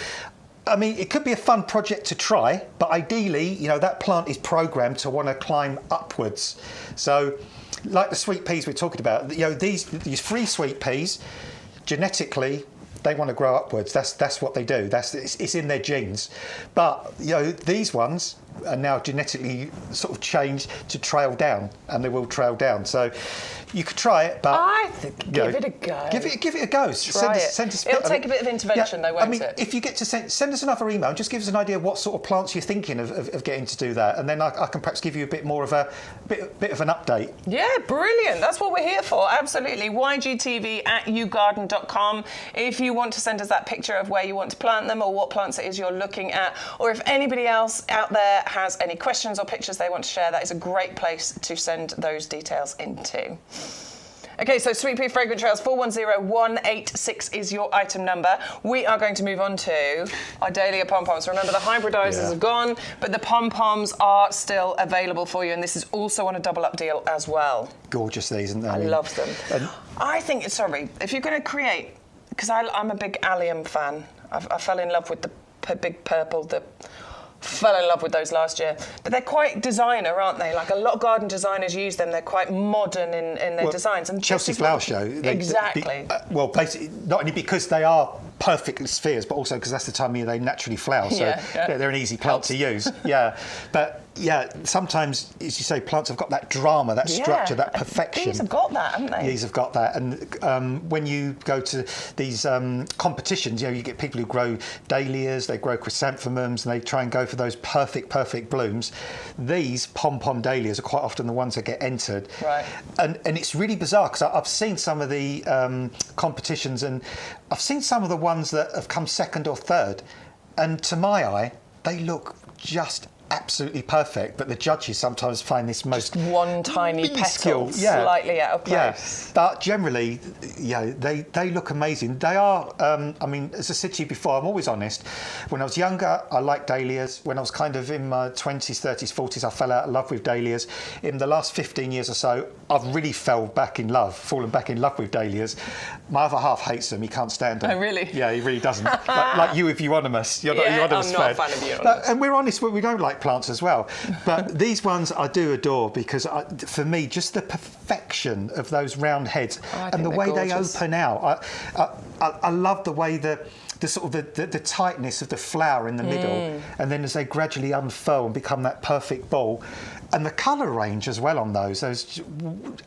I mean, it could be a fun project to try, but ideally, that plant is programmed to want to climb upwards. So, like the sweet peas we're talking about, these free sweet peas, genetically, they want to grow upwards. That's what they do. It's in their genes. But these ones are now genetically sort of changed to trail down, and they will trail down. So you could try it, but I think give it a go. Give it a go. It'll take a bit of intervention, though, won't it? If you get to send us another email, just give us an idea of what sort of plants you're thinking of getting to do that, and then I can perhaps give you a bit more of a bit of an update. Yeah, brilliant. That's what we're here for. Absolutely. ygtv@yougarden.com. If you want to send us that picture of where you want to plant them or what plants it is you're looking at, or if anybody else out there has any questions or pictures they want to share, that is a great place to send those details into. Okay, so Sweet Pea Fragrant Trails 410186 is your item number. We are going to move on to our dahlia pom-poms. Remember, the hybridizers are gone, but the pom-poms are still available for you, and this is also on a double-up deal as well. Gorgeous, these, isn't they? I love them. I think, if you're going to create, because I'm a big allium fan. I fell in love with the big purple, fell in love with those last year. But they're quite designer, aren't they? Like a lot of garden designers use them. They're quite modern in their designs. And Chelsea Flower Show. Exactly. Basically, not only because they are perfect spheres, but also because that's the time of year they naturally flower. So they're an easy plant to use. Yeah. But sometimes, as you say, plants have got that drama, that structure, that perfection. These have got that, haven't they? These have got that. And when you go to these competitions, you get people who grow dahlias, they grow chrysanthemums, and they try and go for those perfect blooms. These pom-pom dahlias are quite often the ones that get entered. Right. And it's really bizarre because I've seen some of the competitions, and I've seen some of the ones that have come second or third, and to my eye, they look just absolutely perfect, but the judges sometimes find this most just one tiny petal slightly out of place. Yeah, but generally, they look amazing. They are. I mean, as I said to you before, I'm always honest. When I was younger, I liked dahlias. When I was kind of in my 20s, 30s, 40s, I fell out of love with dahlias. In the last 15 years or so, I've really fallen back in love with dahlias. My other half hates them. He can't stand them. Oh, really? Yeah, he really doesn't. like you with Euonymus. You're not a Euonymus fan. I'm not a fan of Euonymus. And we're honest, we don't like plants as well. But these ones I do adore because, for me, just the perfection of those round heads and the way they open out. I love the way the sort of the tightness of the flower in the middle, and then as they gradually unfurl and become that perfect ball. And the colour range as well on those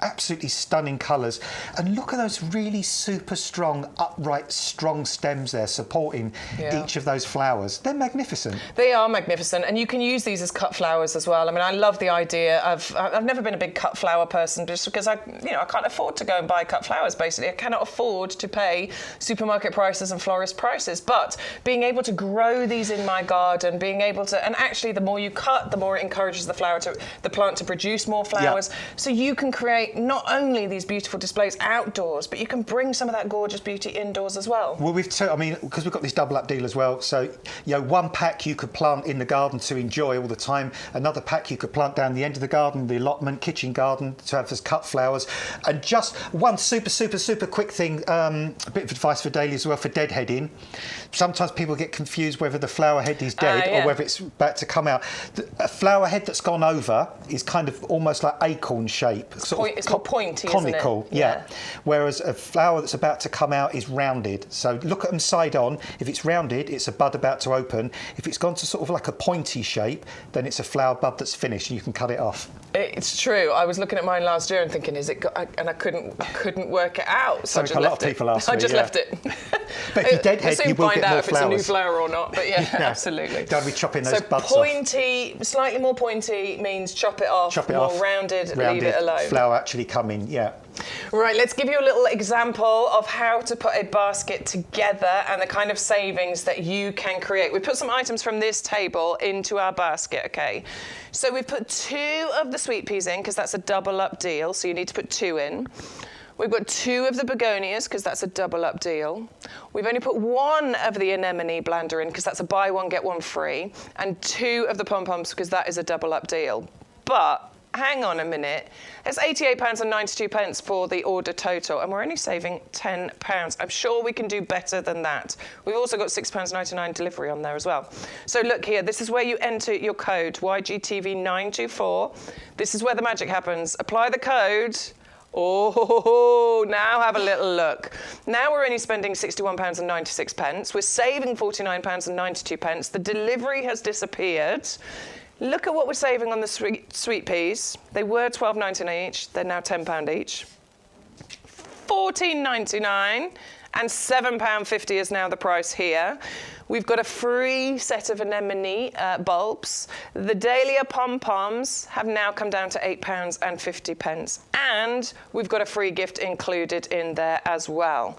absolutely stunning colours. And look at those really super strong, upright, strong stems there supporting each of those flowers. They're magnificent. They are magnificent, and you can use these as cut flowers as well. I mean, I love the idea of. I've never been a big cut flower person just because I can't afford to go and buy cut flowers. Basically, I cannot afford to pay supermarket prices and florist prices. But being able to grow these in my garden, being able to, and actually, the more you cut, the more it encourages the flower to the plant to produce more flowers. So you can create not only these beautiful displays outdoors, but you can bring some of that gorgeous beauty indoors as well. Well, I mean, because we've got this double up deal as well. So, you know, one pack you could plant in the garden to enjoy all the time. Another pack you could plant down the end of the garden, the allotment, kitchen garden, to have as cut flowers. And just one super quick thing, a bit of advice for daily as well, for deadheading. Sometimes people get confused whether the flower head is dead or whether it's about to come out. A flower head that's gone over is kind of almost like acorn shape. It's more pointy, conical, isn't it? yeah. Whereas a flower that's about to come out is rounded. So look at them side on. If it's rounded, it's a bud about to open. If it's gone to sort of like a pointy shape, then it's a flower bud that's finished and you can cut it off. It's true. I was looking at mine last year and thinking, is it got, and I couldn't work it out. So a lot of people ask me. I just left it. But if you deadhead, you will get more flowers. Find out if it's a new flower or not. But yeah, absolutely. Don't be chopping those buds off. Pointy, slightly more pointy means chop it off. More rounded, leave it alone. Flower actually coming, yeah. Right, let's give you a little example of how to put a basket together and the kind of savings that you can create. We put some items from this table into our basket, okay? So we've put 2 of the sweet peas in because that's a double up deal, so you need to put 2 in. We've got 2 of the begonias because that's a double up deal. We've only put 1 of the anemone blander in because that's a buy one, get one free. And 2 of the pom-poms because that is a double up deal. But hang on a minute, it's £88.92 for the order total, and we're only saving £10. I'm sure we can do better than that. We've also got £6.99 delivery on there as well. So look here, this is where you enter your code, YGTV924. This is where the magic happens. Apply the code. Oh, now have a little look. Now we're only spending £61.96. We're saving £49.92. The delivery has disappeared. Look at what we're saving on the sweet peas. They were £12.99 each. They're now £10 each. £14.99 and £7.50 is now the price here. We've got a free set of anemone bulbs. The dahlia pom-poms have now come down to £8.50. And we've got a free gift included in there as well.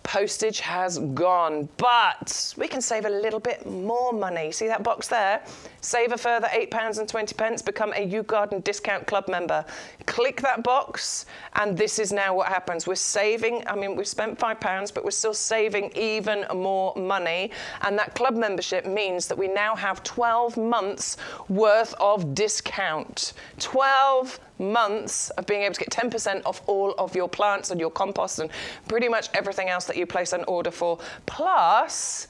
Postage has gone, but we can save a little bit more money. See that box there? Save a further £8.20, become a YouGarden discount club member. Click that box, and this is now what happens. We're saving, I mean, we've spent £5, but we're still saving even more money. And that club membership means that we now have 12 months worth of discount. 12 months of being able to get 10% off all of your plants and your compost and pretty much everything else that you place an order for. Plus,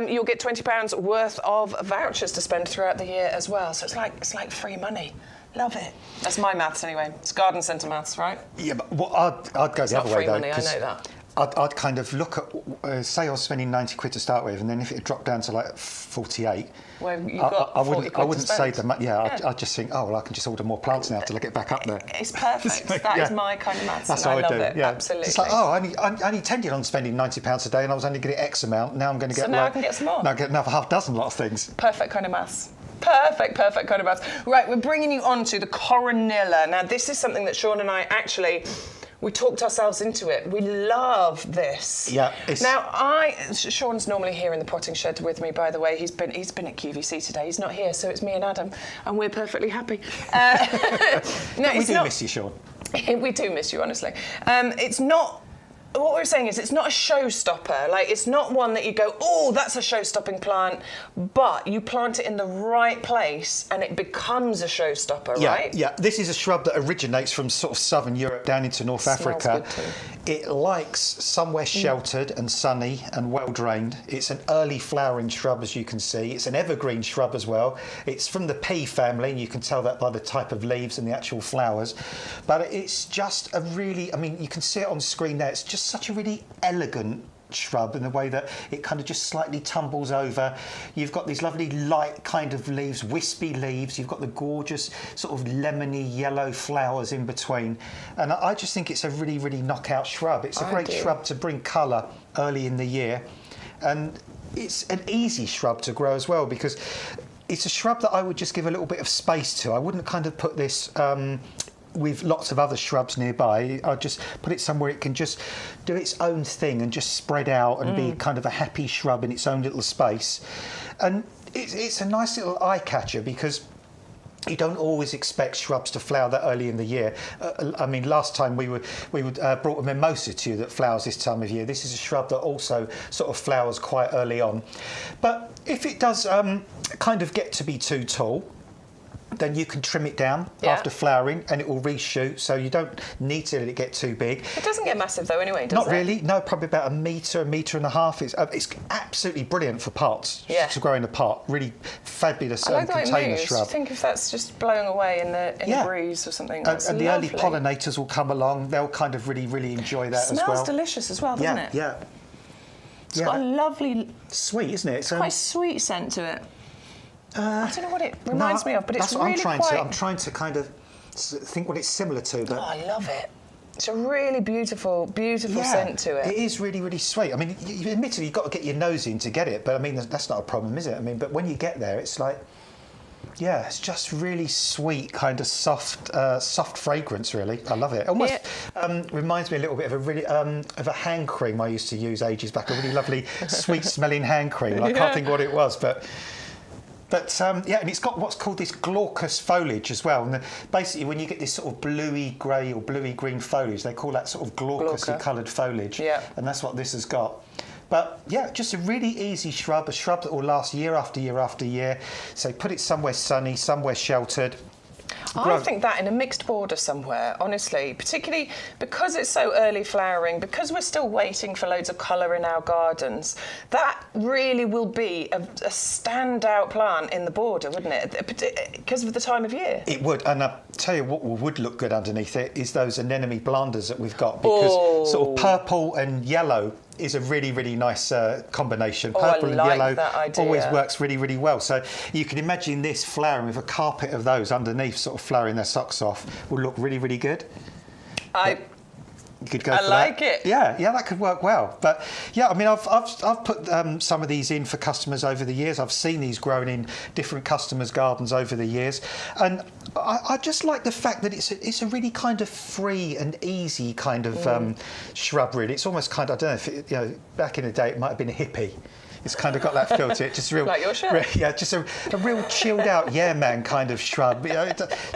you'll get £20 worth of vouchers to spend throughout the year as well. So it's like free money. Love it. That's my maths anyway. It's garden centre maths, right? Yeah, but I'd go the other way though. It's not free money, I know that. I'd kind of look at, say I was spending 90 quid to start with, and then if it dropped down to like 48, well, I wouldn't save the money. Yeah, I'd just think, oh, well, I can just order more plants now till I get back up there. It's perfect. That is my kind of maths. That's how I love do. It. Yeah. Absolutely. It's like, oh, I only intended on spending £90 a day, and I was only getting X amount. Now I'm going to get. So now I can get some more. Now I get another half dozen lot of things. Perfect kind of maths. Perfect kind of maths. Right, we're bringing you on to the coronilla. Now, this is something that Sean and I actually. We talked ourselves into it. We love this. Yeah. Now, Sean's normally here in the potting shed with me, by the way. He's been at QVC today. He's not here, so it's me and Adam, and we're perfectly happy. We do miss you, Sean. We do miss you, honestly. It's not. What we're saying is it's not a showstopper. Like, it's not one that you go, oh, that's a show-stopping plant, but you plant it in the right place and it becomes a showstopper, right? Yeah, this is a shrub that originates from sort of southern Europe down into North Africa. It likes somewhere sheltered and sunny and well-drained. It's an early flowering shrub, as you can see. It's an evergreen shrub as well. It's from the pea family, and you can tell that by the type of leaves and the actual flowers. But it's just a really, I mean, you can see it on the screen there. It's just such a really elegant shrub in the way that it kind of just slightly tumbles over. You've got these lovely light kind of leaves, wispy leaves. You've got the gorgeous sort of lemony yellow flowers in between. And I just think it's a really, really knockout shrub. It's a great shrub to bring colour early in the year. And it's an easy shrub to grow as well, because it's a shrub that I would just give a little bit of space to. I wouldn't kind of put this with lots of other shrubs nearby. I'd just put it somewhere it can just do its own thing and just spread out and be kind of a happy shrub in its own little space. And it's a nice little eye catcher, because you don't always expect shrubs to flower that early in the year. I mean, last time we brought a mimosa to you that flowers this time of year. This is a shrub that also sort of flowers quite early on. But if it does kind of get to be too tall, then you can trim it down after flowering and it will reshoot, so you don't need to let it get too big. It doesn't get massive though anyway, does it? Not really, no, probably about a metre and a half. It's absolutely brilliant for pots to grow in a pot. Really fabulous I like the way container it moves. shrub. Think if that's just blowing away in the breeze or something. And the early pollinators will come along, they'll kind of really enjoy that as well. Smells delicious as well, doesn't it? Yeah. It's got a lovely... Sweet, isn't it? It's quite sweet scent to it. I don't know what it reminds me of, but it's really I'm trying to kind of think what it's similar to. But I love it. It's a really beautiful scent to it. It is really sweet. I mean, admittedly, you've got to get your nose in to get it, but I mean, that's not a problem, is it? I mean, but when you get there, it's like, yeah, it's just really sweet, kind of soft fragrance, really. I love it. Almost reminds me a little bit of a really of a hand cream I used to use ages back, a really lovely, sweet-smelling hand cream. And I can't think what it was, but yeah, and it's got what's called this glaucous foliage as well. And basically, when you get this sort of bluey grey or bluey green foliage, they call that sort of glaucously coloured foliage. Yeah. And that's what this has got. But yeah, just a really easy shrub, a shrub that will last year after year after year. So put it somewhere sunny, somewhere sheltered. I think that in a mixed border somewhere, honestly, particularly because it's so early flowering, because we're still waiting for loads of colour in our gardens, that really will be a standout plant in the border, wouldn't it? Because of the time of year. It would, and I'll tell you what would look good underneath it is those anemone blanders that we've got, because sort of purple and yellow is a really nice combination. Purple and yellow always works really well. So you can imagine this flowering with a carpet of those underneath, sort of flowering their socks off, will look really good. You could go for like that. it. Yeah, that could work well. But yeah, I mean, I've put some of these in for customers over the years. I've seen these grown in different customers' gardens over the years, and I just like the fact that it's a really kind of free and easy kind of shrub. Really, it's almost kind of, I don't know if it, back in the day it might have been a hippie. It's kind of got that feel to it, just real, like your shirt. Yeah, just a real chilled out, man kind of shrub.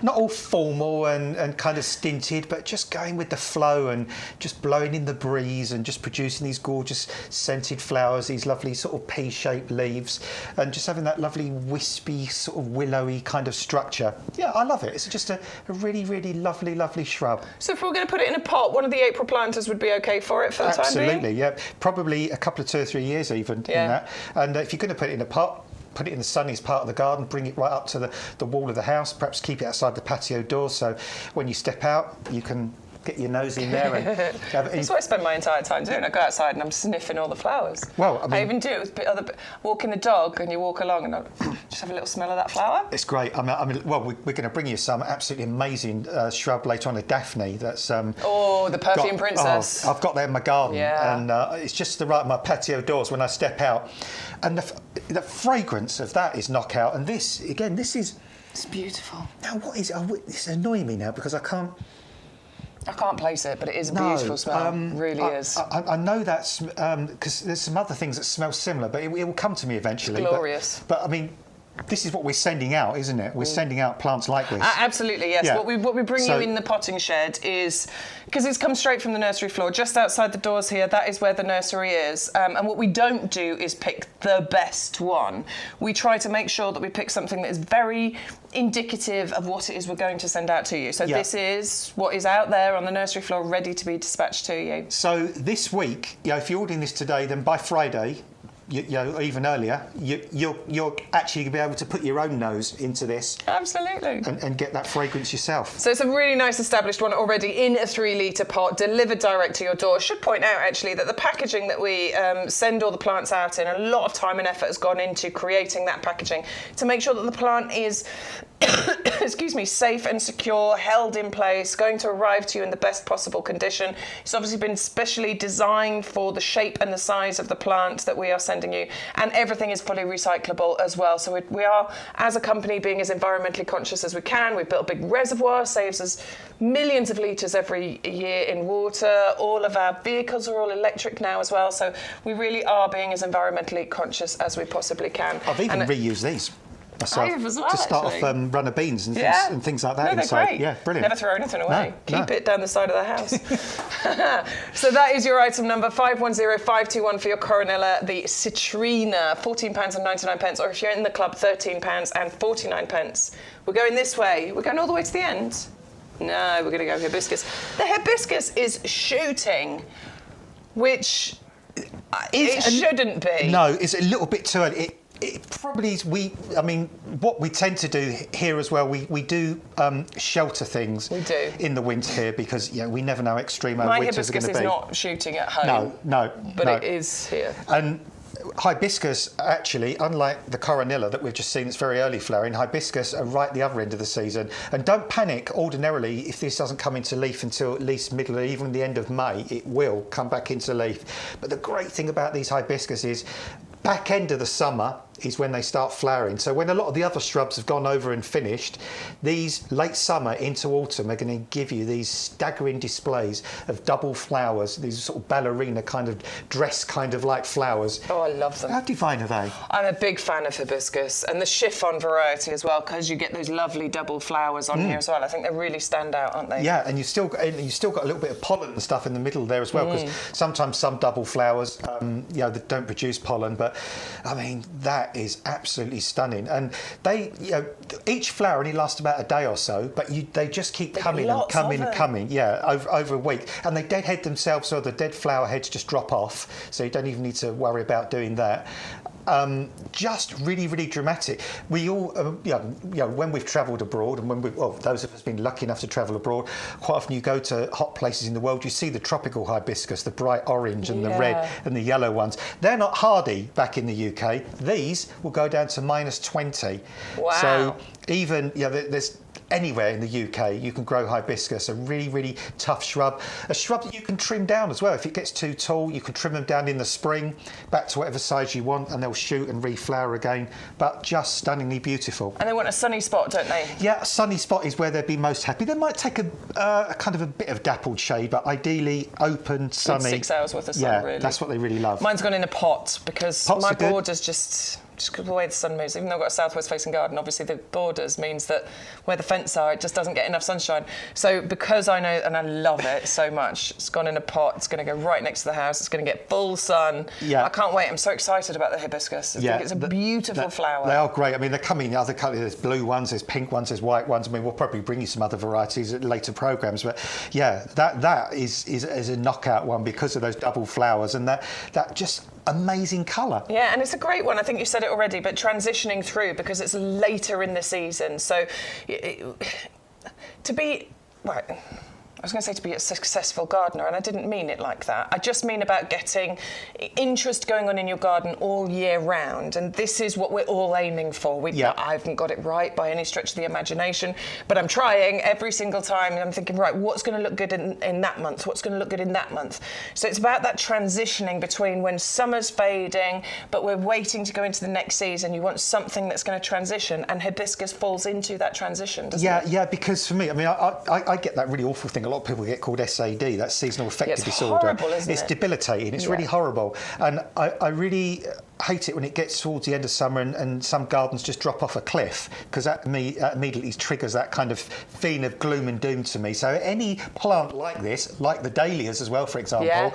Not all formal and kind of stinted, but just going with the flow and just blowing in the breeze and just producing these gorgeous scented flowers, these lovely sort of pea-shaped leaves, and just having that lovely wispy sort of willowy kind of structure. Yeah, I love it. It's just a really lovely shrub. So if we're going to put it in a pot, one of the April planters would be okay for it for the time being? Absolutely, yeah. Probably a couple of 2 or 3 years even in that. And if you're going to put it in a pot, put it in the sunniest part of the garden, bring it right up to the wall of the house, perhaps keep it outside the patio doors, so when you step out, you can get your nose in there. And that's what I spend my entire time doing. I go outside and I'm sniffing all the flowers. Well, I mean, I even do it with walking the dog, and you walk along and I just have a little smell of that flower. It's great. I mean, well, we're going to bring you some absolutely amazing shrub later on, a Daphne. That's the perfume princess. I've got that in my garden, and it's just my patio doors when I step out, and the fragrance of that is knockout. And this is. It's beautiful. Now, what is it? It's annoying me now because I can't place it, but it is a beautiful smell. Really is. I know that's because there's some other things that smell similar, but it will come to me eventually. It's glorious. But I mean, this is what we're sending out, isn't it? We're sending out plants like this. Absolutely, yes. Yeah. What we bring you in the potting shed is, because it's come straight from the nursery floor, just outside the doors here, that is where the nursery is. And what we don't do is pick the best one. We try to make sure that we pick something that is very indicative of what it is we're going to send out to you. So this is what is out there on the nursery floor, ready to be dispatched to you. So this week, if you're ordering this today, then by Friday, even earlier, you'll actually be able to put your own nose into this. Absolutely. And get that fragrance yourself. So it's a really nice established one already in a 3-litre pot, delivered direct to your door. Should point out, actually, that the packaging that we send all the plants out in, a lot of time and effort has gone into creating that packaging to make sure that the plant is excuse me, safe and secure, held in place, going to arrive to you in the best possible condition. It's obviously been specially designed for the shape and the size of the plant that we are sending you, and everything is fully recyclable as well. So we are, as a company, being as environmentally conscious as we can. We've built a big reservoir, saves us millions of litres every year in water. All of our vehicles are all electric now as well, so we really are being as environmentally conscious as we possibly can. I've even reused these. have as well, to start actually. off runner beans and, and things like that No, they're inside. great. Yeah, brilliant. Never throw anything away. No, Keep it down the side of the house. So that is your item number 510521 for your Coronilla, the Citrina, £14.99, or if you're in the club, £13.49. We're going this way. We're going all the way to the end. No, we're going to go hibiscus. The hibiscus is shooting, which it shouldn't be. No, it's a little bit too early. It probably is. I mean, what we tend to do here as well, we do shelter things. We do. In the winter here because we never know how extreme our My winters are going to hibiscus be. is not shooting at home. No. But it is here. And hibiscus, actually, unlike the Coronilla that we've just seen, it's very early flowering, hibiscus are right at the other end of the season. And don't panic, ordinarily, if this doesn't come into leaf until at least middle or even the end of May, it will come back into leaf. But the great thing about these hibiscus is back end of the summer is when they start flowering. So when a lot of the other shrubs have gone over and finished, these late summer into autumn are going to give you these staggering displays of double flowers, these sort of ballerina kind of dress kind of like flowers. Oh, I love them. How divine are they? I'm a big fan of hibiscus and the chiffon variety as well, because you get those lovely double flowers on here as well. I think they really stand out, aren't they? Yeah, and you've still got a little bit of pollen and stuff in the middle there as well, because sometimes some double flowers, that don't produce pollen, but I mean that is absolutely stunning. And they, each flower only lasts about a day or so, but they just keep coming and coming and coming. Yeah, over a week, and they deadhead themselves, so the dead flower heads just drop off. So you don't even need to worry about doing that. Just really, really dramatic. We all, when we've travelled abroad, and those of us been lucky enough to travel abroad, quite often you go to hot places in the world, you see the tropical hibiscus, the bright orange and the red and the yellow ones. They're not hardy back in the UK. These will go down to -20. Wow. So even, there's anywhere in the UK you can grow hibiscus, a really, really tough shrub. A shrub that you can trim down as well. If it gets too tall, you can trim them down in the spring, back to whatever size you want, and they'll shoot and reflower again. But just stunningly beautiful. And they want a sunny spot, don't they? Yeah, a sunny spot is where they'd be most happy. They might take a kind of a bit of dappled shade, but ideally open, sunny. 6 hours worth of sun, really. That's what they really love. Mine's gone in a pot because Pots my are good. borders just the way the sun moves, even though I've got a southwest facing garden, obviously the borders means that where the fence are, it just doesn't get enough sunshine. So because I know, and I love it so much, it's gone in a pot, it's going to go right next to the house, it's going to get full sun. Yeah. I can't wait, I'm so excited about the hibiscus. I think it's a beautiful flower. They are great. I mean, they're coming in other colours. There's blue ones, there's pink ones, there's white ones. I mean, we'll probably bring you some other varieties at later programmes. But yeah, that is a knockout one because of those double flowers and that just amazing colour. Yeah, and it's a great one. I think you said it already, but transitioning through because it's later in the season. So to be, right, I was going to say to be a successful gardener, and I didn't mean it like that. I just mean about getting interest going on in your garden all year round, and this is what we're all aiming for. I haven't got it right by any stretch of the imagination, but I'm trying every single time, and I'm thinking, right, what's going to look good in that month? What's going to look good in that month? So it's about that transitioning between when summer's fading, but we're waiting to go into the next season. You want something that's going to transition, and hibiscus falls into that transition, doesn't it? Yeah, because for me, I mean, I get that really awful thing a lot of people get called SAD, that's seasonal affective disorder. Horrible, isn't it's it? Debilitating. It's really horrible. And I really hate it when it gets towards the end of summer and some gardens just drop off a cliff, because that immediately triggers that kind of feeling of gloom and doom to me. So any plant like this, like the dahlias as well, for example,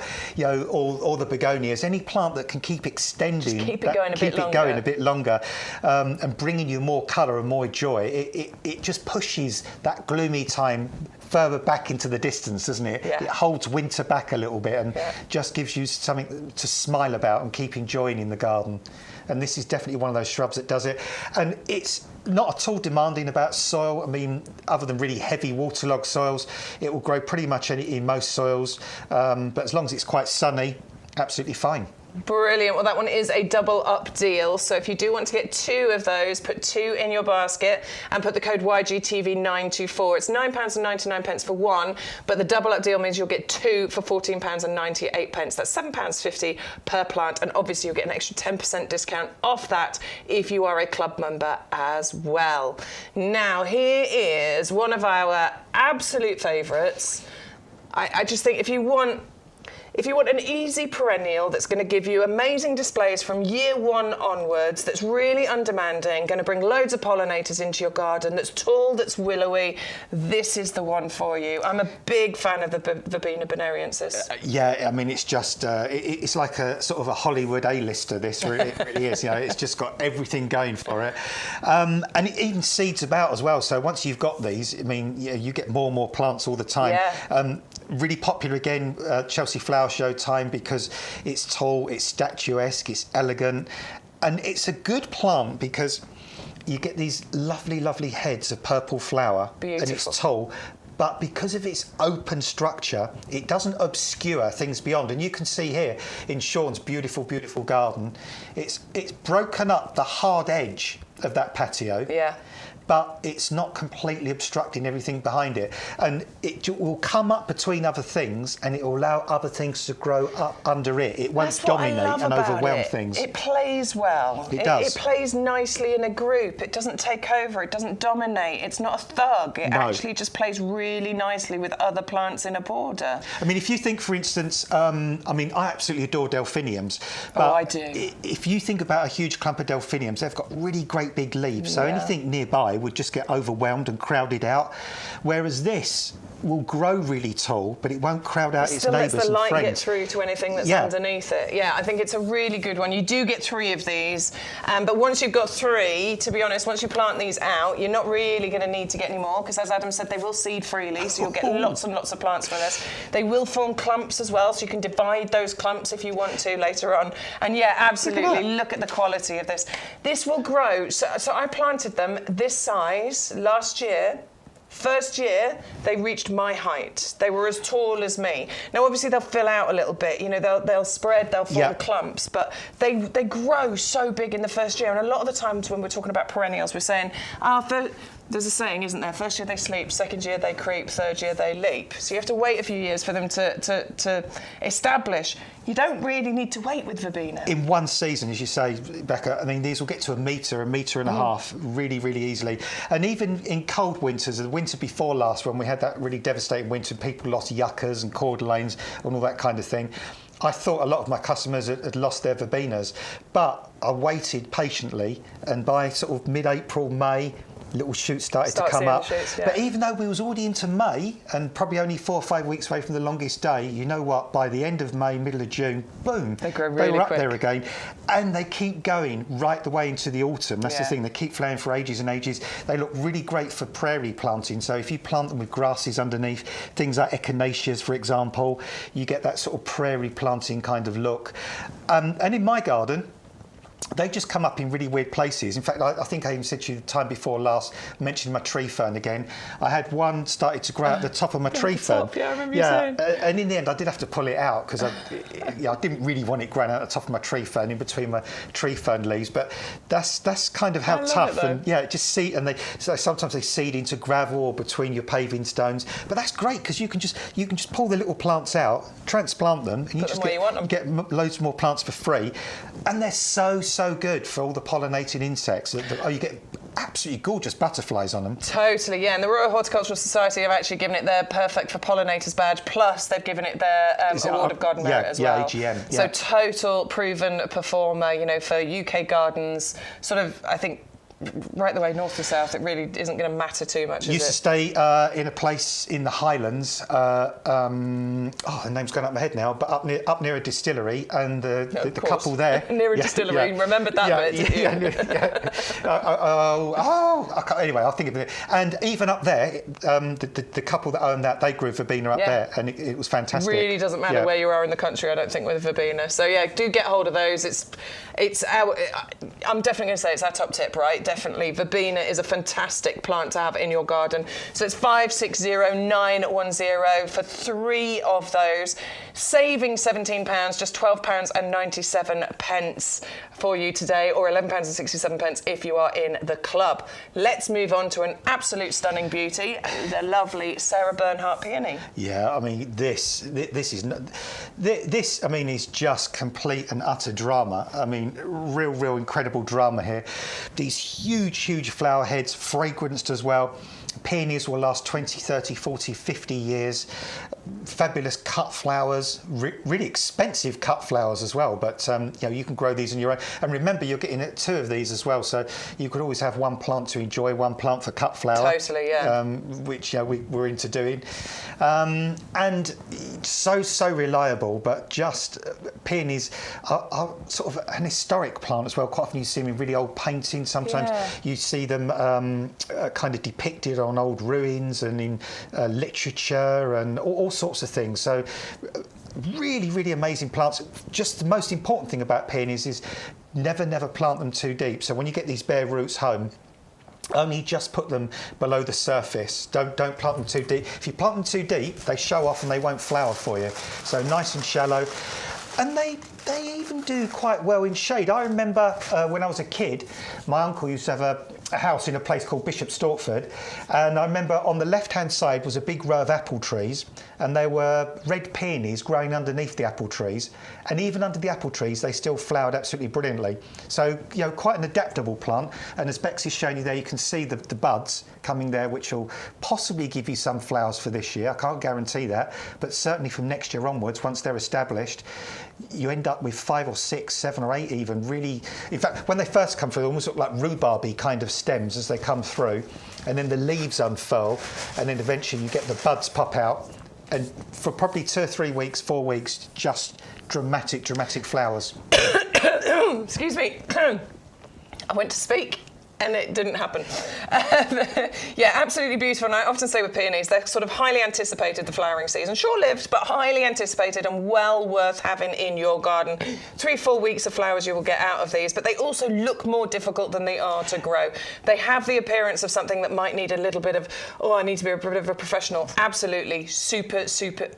or the begonias, any plant that can keep extending, just keep it going a bit longer, and bringing you more colour and more joy, it just pushes that gloomy time further back into the distance, doesn't it? Yeah. It holds winter back a little bit and just gives you something to smile about and keep enjoying in the garden. And this is definitely one of those shrubs that does it. And it's not at all demanding about soil. I mean, other than really heavy waterlogged soils, it will grow pretty much in most soils. But as long as it's quite sunny, absolutely fine. Brilliant. Well, that one is a double up deal. So if you do want to get 2 of those, put 2 in your basket and put the code YGTV924. It's £9.99 for 1, but the double up deal means you'll get 2 for £14.98. That's £7.50 per plant. And obviously you'll get an extra 10% discount off that if you are a club member as well. Now, here is one of our absolute favourites. I just think if you want If you want an easy perennial that's going to give you amazing displays from year 1 onwards, that's really undemanding, going to bring loads of pollinators into your garden, that's tall, that's willowy, this is the one for you. I'm a big fan of the Verbena bonariensis. Yeah, I mean, it's just, it's like a sort of a Hollywood A-lister, this, it really is. You know, it's just got everything going for it. And it even seeds about as well. So once you've got these, I mean, you get more and more plants all the time. Yeah. Really popular again, Chelsea Flower Show time, because it's tall, it's statuesque, it's elegant, and it's a good plant because you get these lovely, lovely heads of purple flower. Beautiful. And it's tall. But because of its open structure, it doesn't obscure things beyond. And you can see here in Sean's beautiful, beautiful garden, it's broken up the hard edge of that patio. Yeah. But it's not completely obstructing everything behind it. And it will come up between other things, and it will allow other things to grow up under it. It won't dominate and overwhelm things. It plays well. It does. It plays nicely in a group. It doesn't take over. It doesn't dominate. It's not a thug. It actually just plays really nicely with other plants in a border. I mean, if you think, for instance, I mean, I absolutely adore delphiniums. But oh, I do. If you think about a huge clump of delphiniums, they've got really great big leaves. So anything nearby would just get overwhelmed and crowded out, whereas this will grow really tall, but it won't crowd out its neighbours and friends. Still lets the light get through to anything that's underneath it. Yeah, I think it's a really good one. You do get 3 of these, but once you've got 3, to be honest, once you plant these out, you're not really going to need to get any more, because as Adam said, they will seed freely, so you'll get lots and lots of plants from this. They will form clumps as well, so you can divide those clumps if you want to later on. And yeah, absolutely, look at the quality of this. This will grow. So I planted them this size last year. First year, they reached my height. They were as tall as me. Now, obviously, they'll fill out a little bit. You know, they'll spread, they'll form clumps, but they grow so big in the first year. And a lot of the times when we're talking about perennials, we're saying, there's a saying, isn't there? First year they sleep, second year they creep, third year they leap. So you have to wait a few years for them to establish. You don't really need to wait with Verbena. In one season, as you say, Becca, I mean, these will get to a metre and a half really, really easily. And even in cold winters, the winter before last, when we had that really devastating winter, people lost yuccas and cordulaines and all that kind of thing, I thought a lot of my customers had lost their verbenas. But I waited patiently, and by sort of mid-April, May, little shoots started to come up. Shoots, yeah. But even though we was already into May and probably only 4 or 5 weeks away from the longest day, you know what? By the end of May, middle of June, boom, they grow really they were up quick. there again, and they keep going right the way into the autumn. That's the thing. They keep flowering for ages and ages. They look really great for prairie planting. So if you plant them with grasses underneath, things like echinaceas, for example, you get that sort of prairie planting kind of look. And in my garden, they just come up in really weird places. In fact, I think I even said to you the time before last, mentioned my tree fern again. I had one started to grow out the top of my tree fern. Yeah, I remember you saying. And in the end, I did have to pull it out because I didn't really want it growing out the top of my tree fern, in between my tree fern leaves. But that's kind of how tough. And just seed, and sometimes they seed into gravel or between your paving stones. But that's great because you can just pull the little plants out, transplant them, and you just get loads more plants for free. And they're so good for all the pollinating insects. You get absolutely gorgeous butterflies on them. Totally, yeah. And the Royal Horticultural Society have actually given it their Perfect for Pollinators badge, plus they've given it their Award of Garden Merit as well. AGM. Yeah. So total proven performer, you know, for UK gardens, sort of, I think, right the way north to south. It really isn't going to matter too much, Used to stay in a place in the Highlands. The name's gone up my head now, but up near a distillery, and the couple there near a distillery. Remembered that bit. Anyway, I'll think of it. And even up there, the couple that owned that, they grew verbena up there, and it was fantastic. Really doesn't matter where you are in the country, I don't think, with verbena. So yeah, do get hold of those. I'm definitely going to say it's our top tip, right? Definitely, verbena is a fantastic plant to have in your garden. So it's 560910 for 3 of those, saving £17, just £12.97 for you today, or £11.67 if you are in the club. Let's move on to an absolute stunning beauty, the lovely Sarah Bernhardt peony. Yeah, I mean this is just complete and utter drama. I mean, real incredible drama here. These huge flower heads, fragranced as well. Peonies will last 20, 30, 40, 50 years. fabulous cut flowers, really expensive cut flowers as well. But you can grow these on your own. And remember, you're getting 2 of these as well, so you could always have one plant to enjoy, one plant for cut flower. Totally, yeah. Which we're into doing, and so reliable. But just peonies are sort of an historic plant as well. Quite often you see them in really old paintings. Sometimes you see them kind of depicted on old ruins and in literature and all sorts of things. So really amazing plants. Just the most important thing about peonies is never plant them too deep. So when you get these bare roots home, only just put them below the surface. Don't plant them too deep. If you plant them too deep, they show off and they won't flower for you. So nice and shallow. And they even do quite well in shade. I remember when I was a kid, my uncle used to have a house in a place called Bishop Stortford, and I remember on the left-hand side was a big row of apple trees, and there were red peonies growing underneath the apple trees, and even under the apple trees they still flowered absolutely brilliantly. So quite an adaptable plant, and as Bex is showing you there, you can see the buds coming there, which will possibly give you some flowers for this year. I can't guarantee that, but certainly from next year onwards, once they're established, you end up with 5 or 6, 7 or 8 even. Really, in fact, when they first come through, they almost look like rhubarby kind of stems as they come through, and then the leaves unfurl, and then eventually you get the buds pop out, and for probably 2 or 3 weeks, 4 weeks, just dramatic flowers. Excuse me. I went to speak and it didn't happen. Yeah, absolutely beautiful. And I often say with peonies, they're sort of highly anticipated, the flowering season. Short-lived, but highly anticipated and well worth having in your garden. 3-4 weeks of flowers you will get out of these, but they also look more difficult than they are to grow. They have the appearance of something that might need a little bit of, I need to be a bit of a professional. Absolutely,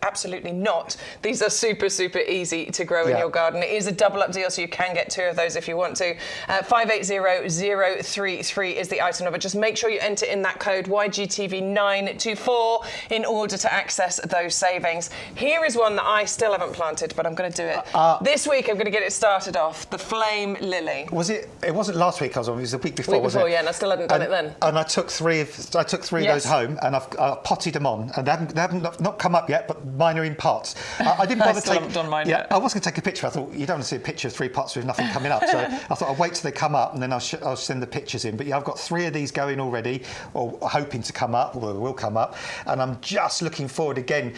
absolutely not. These are super easy to grow in your garden. It is a double up deal, so you can get 2 of those if you want to. 580033 is the item number. Just make sure you enter in that code YGTV924 in order to access those savings. Here is one that I still haven't planted, but I'm going to do it. This week I'm going to get it started off. The flame lily. Was it? It wasn't last week I was on. It was the week before. Yeah, and I still hadn't done it then. And I took 3 of those home, and I've potted them on, and they haven't not come up yet, but mine are in pots. I didn't bother haven't done mine yet. I was going to take a picture. I thought you don't want to see a picture of 3 pots with nothing coming up, so I thought I'll wait till they come up, and then I'll send the pictures in. But yeah, I've got 3 of these going already, or hoping to come up, or they will come up, and I'm just looking forward again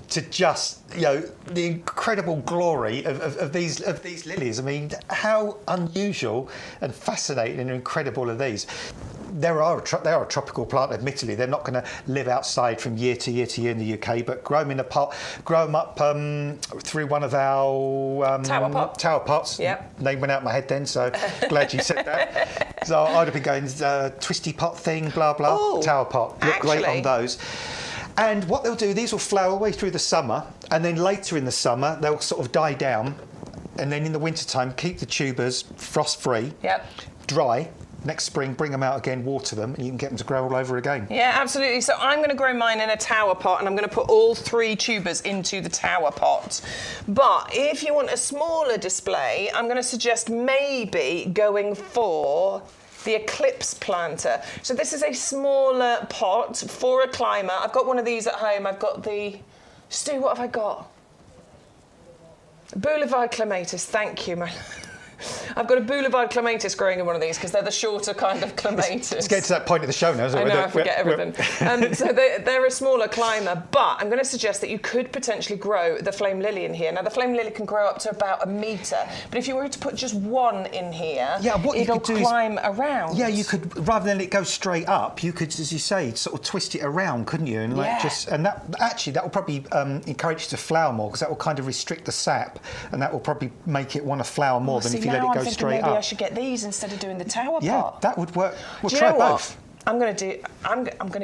to just the incredible glory of these lilies. I mean, how unusual and fascinating and incredible are these? They are a tropical plant, admittedly. They're not going to live outside from year to year in the UK, but grow them in a pot, grow them up through one of our tower pots. Yep. Name went out my head then, so glad you said that. So I'd have been going twisty pot thing, blah blah. Ooh, tower pot, look great on those. And what they'll do, these will flower all the way through the summer, and then later in the summer they'll sort of die down, and then in the wintertime keep the tubers frost-free, dry. Next spring, bring them out again, water them, and you can get them to grow all over again. Yeah, absolutely. So I'm going to grow mine in a tower pot, and I'm going to put all 3 tubers into the tower pot. But if you want a smaller display, I'm going to suggest maybe going for the Eclipse planter. So this is a smaller pot for a climber. I've got one of these at home. I've got the... Stu, what have I got? Boulevard Clematis, thank you, man. I've got a Boulevard Clematis growing in one of these because they're the shorter kind of clematis. Let's get to that point of the show now, isn't it? I know, I forget everything. So they're a smaller climber, but I'm going to suggest that you could potentially grow the flame lily in here. Now, the flame lily can grow up to about 1 metre, but if you were to put just one in here, it'll climb around. Yeah, you could, rather than it go straight up, you could, as you say, sort of twist it around, couldn't you? And that will probably encourage it to flower more, because that will kind of restrict the sap, and that will probably make it want to flower more than if you let it go straight up. Maybe I should get these instead of doing the tower pot. Yeah, that would work. We'll try both. I'm going to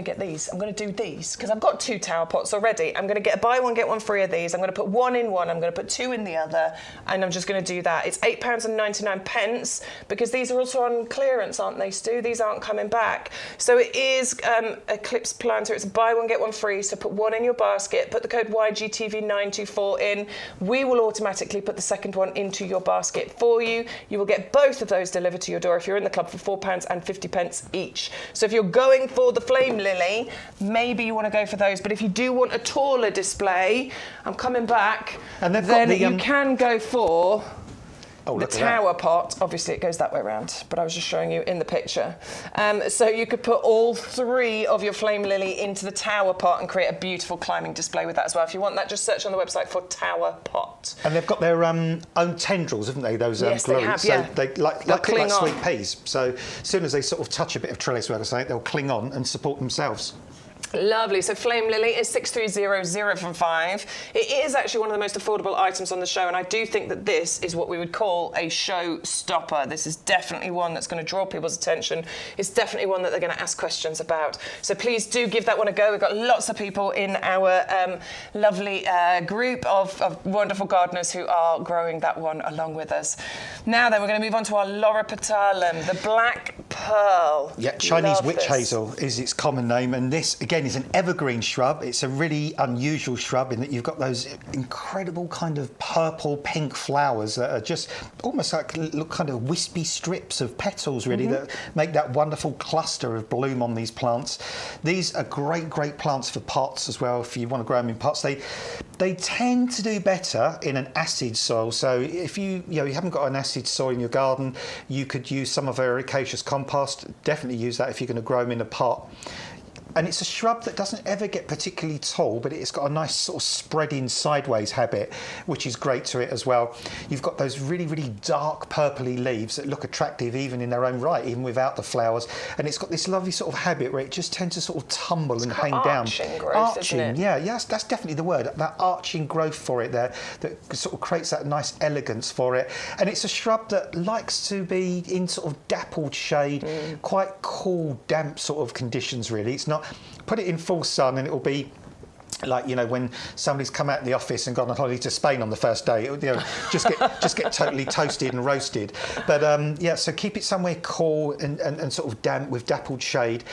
get these. I'm going to do these because I've got 2 tower pots already. I'm going to get a buy one get one free of these. I'm going to put 1 in one. I'm going to put 2 in the other, and I'm just going to do that. It's £8.99 because these are also on clearance, aren't they, Stu? These aren't coming back. So it is Eclipse planter. It's a buy one get one free. So put 1 in your basket. Put the code YGTV924 in. We will automatically put the second one into your basket for you. You will get both of those delivered to your door if you're in the club for £4.50 each. So if you're going for the flame lily, maybe you want to go for those. But if you do want a taller display, I'm coming back, and then you can go for the tower pot. Obviously it goes that way around, but I was just showing you in the picture. So you could put all 3 of your flame lily into the tower pot and create a beautiful climbing display with that as well. If you want that, just search on the website for tower pot. And they've got their own tendrils, haven't they? Those yes, gluey. they have, so yeah. they like cling on. sweet peas. So as soon as they sort of touch a bit of trellis work or something, they'll cling on and support themselves. Lovely. So Flame Lily is 6300 It is actually one of the most affordable items on the show, and I do think that this is what we would call a showstopper. This is definitely one that's going to draw people's attention. It's definitely one that they're going to ask questions about. So please do give that one a go. We've got lots of people in our lovely group of wonderful gardeners who are growing that one along with us. Now then, we're going to move on to our Loropetalum, the black pearl. Yeah, Chinese witch this. hazel is its common name, and this again is an evergreen shrub. It's a really unusual shrub in that you've got those incredible kind of purple pink flowers that are just almost like look kind of wispy strips of petals really that make that wonderful cluster of bloom on these plants. These are great plants for pots as well if you want to grow them in pots. They tend to do better in an acid soil, so if you haven't got an acid soil in your garden, you could use some of our ericaceous compost. Definitely use that if you're going to grow them in a pot. And it's a shrub that doesn't ever get particularly tall, but it's got a nice sort of spreading sideways habit, which is great to it as well. You've got those really dark purpley leaves that look attractive even in their own right, even without the flowers. And it's got this lovely sort of habit where it just tends to sort of tumble and hang down. Arching growth, isn't it? Yes, that's definitely the word. That arching growth for it there that sort of creates that nice elegance for it. And it's a shrub that likes to be in sort of dappled shade, quite cool, damp sort of conditions really. It's not, put it in full sun and it'll be like, when somebody's come out of the office and gone on holiday to Spain on the first day, it'll, just get totally toasted and roasted. But so keep it somewhere cool and sort of damp with dappled shade.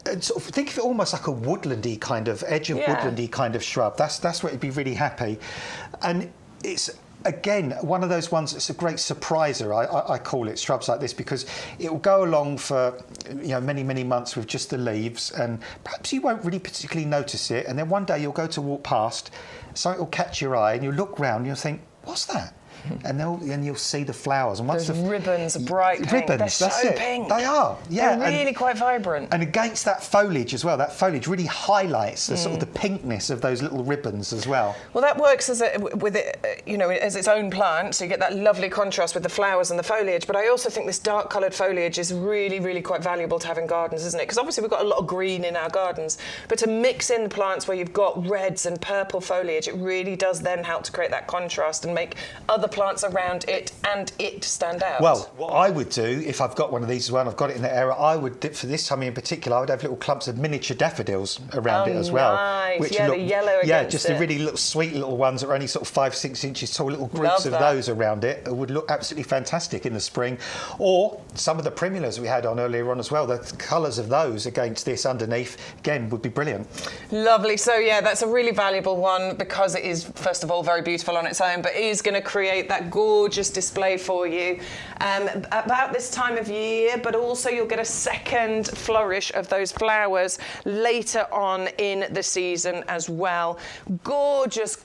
And sort of think of it almost like a woodlandy kind of edge of woodlandy kind of shrub. That's where it'd be really happy. And it's again one of those ones that's a great surpriser. I call it shrubs like this because it will go along for many months with just the leaves, and perhaps you won't really particularly notice it, and then one day you'll go to walk past, something will catch your eye and you'll look round and you'll think, what's that? And then you'll see the flowers. And once those ribbons are bright pink. Ribbons, they're that's so it. pink. They are, yeah. They're really quite vibrant. And against that foliage as well, that foliage really highlights the sort of the pinkness of those little ribbons as well. Well, that works as its own plant, so you get that lovely contrast with the flowers and the foliage. But I also think this dark coloured foliage is really quite valuable to have in gardens, isn't it? Because obviously we've got a lot of green in our gardens, but to mix in plants where you've got reds and purple foliage, it really does then help to create that contrast and make other plants around it stand out. Well, what I would do if I've got one of these as well, and I've got it in the area, I would, for this time in particular, I would have little clumps of miniature daffodils around it as well. Nice. Which the yellow against the really little sweet little ones that are only sort of 5-6 inches tall, little groups of those around it would look absolutely fantastic in the spring. Or some of the primulas we had on earlier on as well, the colours of those against this underneath, again, would be brilliant. Lovely. So yeah, that's a really valuable one because it is, first of all, very beautiful on its own, but it is going to create that gorgeous display for you about this time of year, but also you'll get a second flourish of those flowers later on in the season as well. Gorgeous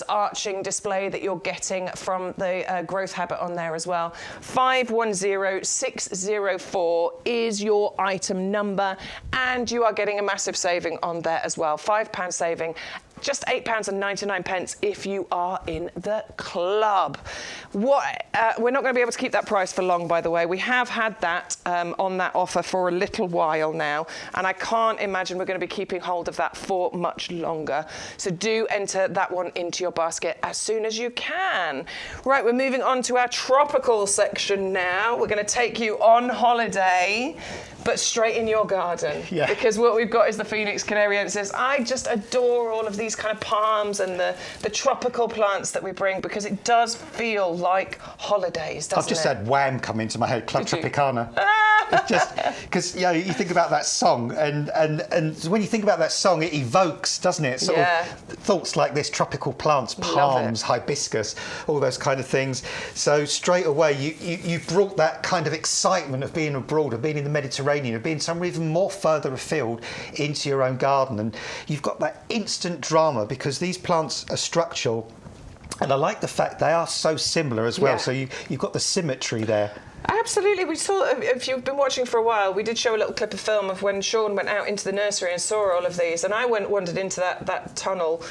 arching display that you're getting from the growth habit on there as well. 510604 is your item number, and you are getting a massive saving on there as well. £5 saving. Just £8.99 if you are in the club. We're not going to be able to keep that price for long, by the way. We have had that on that offer for a little while now, and I can't imagine we're going to be keeping hold of that for much longer. So do enter that one into your basket as soon as you can. Right, we're moving on to our tropical section now. We're going to take you on holiday, but straight in your garden. Yeah. Because what we've got is the Phoenix Canariensis. I just adore all of these these kind of palms and the tropical plants that we bring, because it does feel like holidays, doesn't it? I've just had Wham come into my head, Club Tropicana. It's just because you think about that song, and when you think about that song, it evokes, doesn't it, sort of thoughts like this: tropical plants, palms, hibiscus, all those kind of things. So straight away, you brought that kind of excitement of being abroad, of being in the Mediterranean, of being somewhere even more further afield into your own garden, and you've got that instant drama because these plants are structural, and I like the fact they are so similar as well. So you've got the symmetry there. Absolutely. We saw, if you've been watching for a while, we did show a little clip of film of when Sean went out into the nursery and saw all of these, and I wandered into that tunnel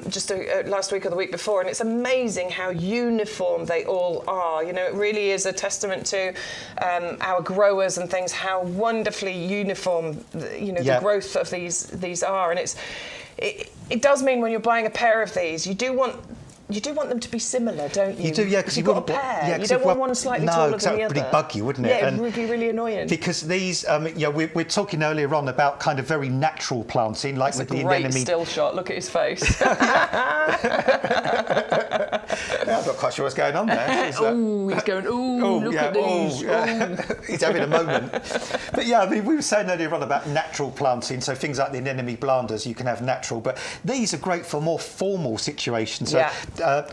just last week or the week before, and it's amazing how uniform they all are. You know, it really is a testament to our growers and things, how wonderfully uniform, the growth of these are, and it does mean when you're buying a pair of these, you do want them to be similar, don't you? You do, yeah, because you've got a pair. You don't want one slightly taller than the other. No, bug you, wouldn't it? Yeah, it would be really annoying. Because these, we're talking earlier on about kind of very natural planting, like with the anemone. Still shot. Look at his face. I'm not quite sure what's going on there. He's going, look at these. He's having a moment. But yeah, I mean, we were saying earlier on about natural planting, so things like the anemone blanders, you can have natural, but these are great for more formal situations. So, for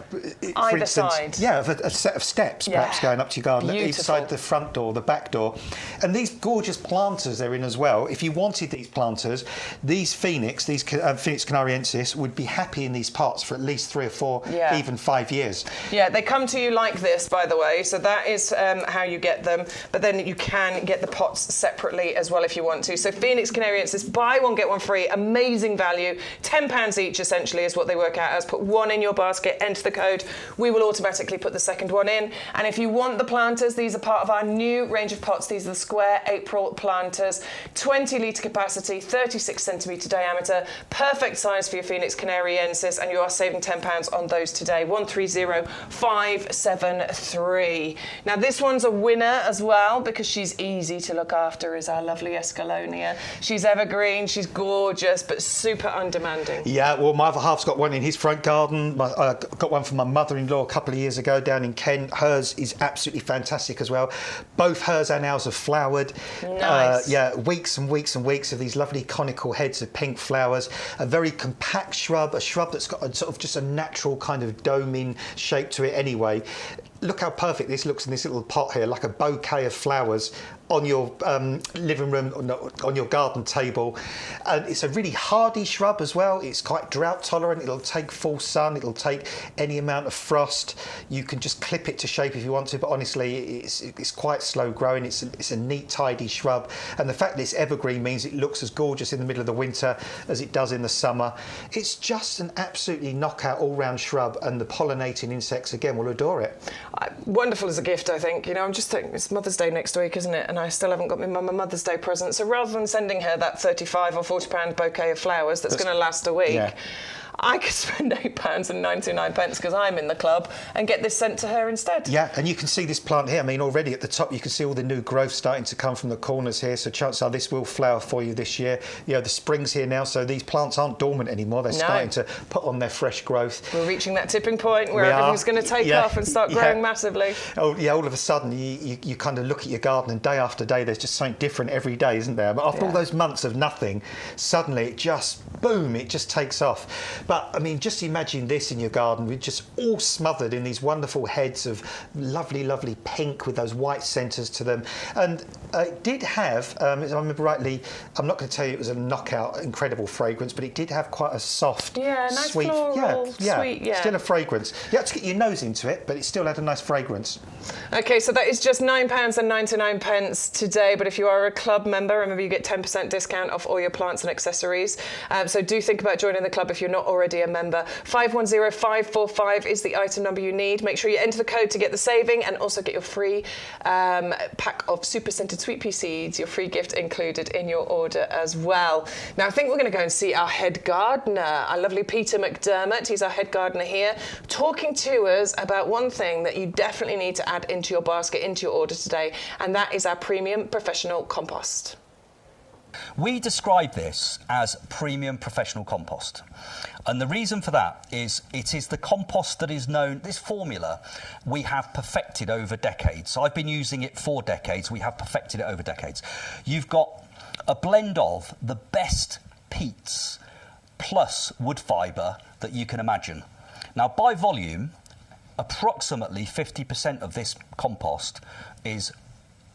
either instance, side. Yeah, a set of steps perhaps going up to your garden, either side the front door, the back door. And these gorgeous planters they're in as well. If you wanted these planters, these Phoenix canariensis would be happy in these pots for at least 3 or 4, even 5 years. Yeah, they come to you like this, by the way, so that is how you get them, but then you can get the pots separately as well if you want to. So Phoenix canariensis, buy one, get one free, amazing value, £10 each essentially is what they work out as. Put one in your basket, enter the code, we will automatically put the second one in. And if you want the planters, these are part of our new range of pots. These are the Square April planters, 20 litre capacity, 36 centimetre diameter, perfect size for your Phoenix canariensis, and you are saving £10 on those today. 130573. Now this one's a winner as well because she's easy to look after, is our lovely Escalonia. She's evergreen, she's gorgeous, but super undemanding. Yeah, well, my other half's got one in his front garden. I got one from my mother-in-law a couple of years ago down in Kent. Hers is absolutely fantastic as well. Both hers and ours have flowered. Nice. Weeks and weeks and weeks of these lovely conical heads of pink flowers. A very compact shrub, a shrub that's got a sort of just a natural kind of doming shape to it anyway. Look how perfect this looks in this little pot here, like a bouquet of flowers on your living room, on your garden table. And it's a really hardy shrub as well. It's quite drought tolerant. It'll take full sun. It'll take any amount of frost. You can just clip it to shape if you want to, but honestly, it's quite slow growing. It's a neat, tidy shrub. And the fact that it's evergreen means it looks as gorgeous in the middle of the winter as it does in the summer. It's just an absolutely knockout all-round shrub, and the pollinating insects, again, will adore it. Wonderful as a gift, I think. You know, I'm just thinking, it's Mother's Day next week, isn't it? And I still haven't got my mum a Mother's Day present. So rather than sending her that £35 or £40 bouquet of flowers that's going to last a week, I could spend £8.99 because I'm in the club and get this sent to her instead. Yeah, and you can see this plant here. I mean, already at the top, you can see all the new growth starting to come from the corners here. So chances are this will flower for you this year. You know, the spring's here now, so these plants aren't dormant anymore. They're starting to put on their fresh growth. We're reaching that tipping point where everything's going to take off and start growing massively. Oh, yeah, all of a sudden, you kind of look at your garden and day after day, there's just something different every day, isn't there? But after all those months of nothing, suddenly it just, boom, it just takes off. But, I mean, just imagine this in your garden, with just all smothered in these wonderful heads of lovely, lovely pink with those white centres to them. And it did have, if I remember rightly, I'm not going to tell you it was a knockout, incredible fragrance, but it did have quite a soft, nice sweet, floral, sweet, still a fragrance. You had to get your nose into it, but it still had a nice fragrance. Okay, so that is just £9.99 today, but if you are a club member, remember you get 10% discount off all your plants and accessories. So do think about joining the club if you're not already a member. 510545 is the item number you need. Make sure you enter the code to get the saving and also get your free pack of super scented sweet pea seeds, your free gift included in your order as well. Now I think we're going to go and see our head gardener, our lovely Peter McDermott. He's our head gardener here, talking to us about one thing that you definitely need to add into your basket, into your order today, and that is our premium professional compost. We describe this as premium professional compost. And the reason for that is it is the compost that is known, this formula we have perfected over decades. So I've been using it for decades, we have perfected it over decades. You've got a blend of the best peats plus wood fibre that you can imagine. Now, by volume, approximately 50% of this compost is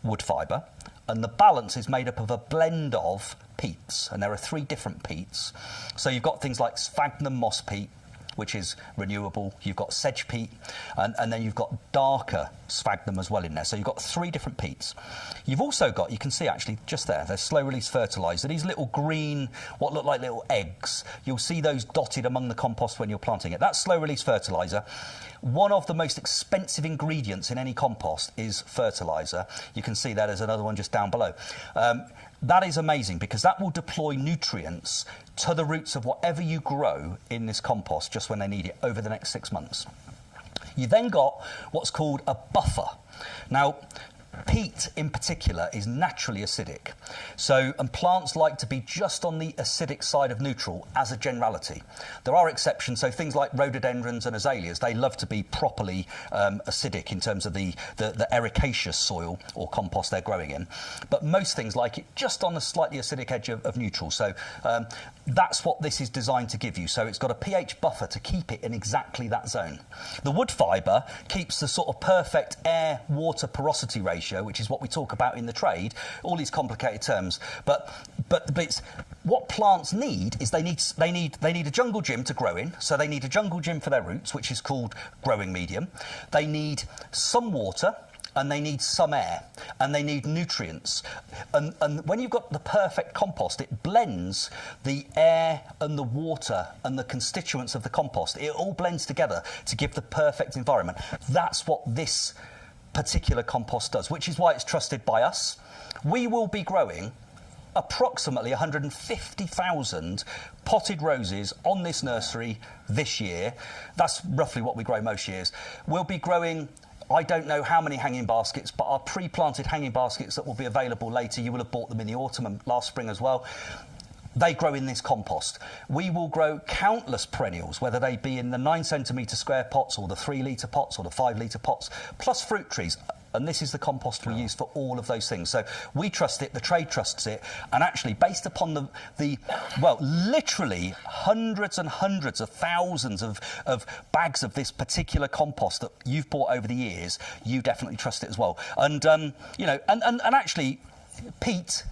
wood fibre, and the balance is made up of a blend of peats, and there are 3 different peats. So you've got things like sphagnum moss peat, which is renewable, you've got sedge peat, and then you've got darker sphagnum as well in there. So you've got 3 different peats. You've also got, you can see actually just there, they're slow release fertiliser. These little green, what look like little eggs, you'll see those dotted among the compost when you're planting it. That's slow release fertiliser. One of the most expensive ingredients in any compost is fertiliser. You can see that there's another one just down below. That is amazing because that will deploy nutrients to the roots of whatever you grow in this compost just when they need it over the next 6 months. You then got what's called a buffer. Now, peat in particular is naturally acidic. And plants like to be just on the acidic side of neutral as a generality. There are exceptions, so things like rhododendrons and azaleas, they love to be properly acidic in terms of the ericaceous soil or compost they're growing in. But most things like it just on the slightly acidic edge of neutral. So that's what this is designed to give you. So it's got a pH buffer to keep it in exactly that zone. The wood fibre keeps the sort of perfect air-water porosity ratio, which is what we talk about in the trade, all these complicated terms. But it's, what plants need is they need a jungle gym to grow in. So they need a jungle gym for their roots, which is called growing medium. They need some water, and they need some air, and they need nutrients. And when you've got the perfect compost, it blends the air and the water and the constituents of the compost. It all blends together to give the perfect environment. That's what this particular compost does, which is why it's trusted by us. We will be growing approximately 150,000 potted roses on this nursery this year. That's roughly what we grow most years. We'll be growing, I don't know how many hanging baskets, but our pre-planted hanging baskets that will be available later, you will have bought them in the autumn and last spring as well. They grow in this compost. We will grow countless perennials, whether they be in the 9 centimetre square pots or the 3 litre pots or the 5 litre pots, plus fruit trees. And this is the compost we use for all of those things. So we trust it, the trade trusts it, and actually based upon the literally hundreds and hundreds of thousands of bags of this particular compost that you've bought over the years, you definitely trust it as well. And, actually, peat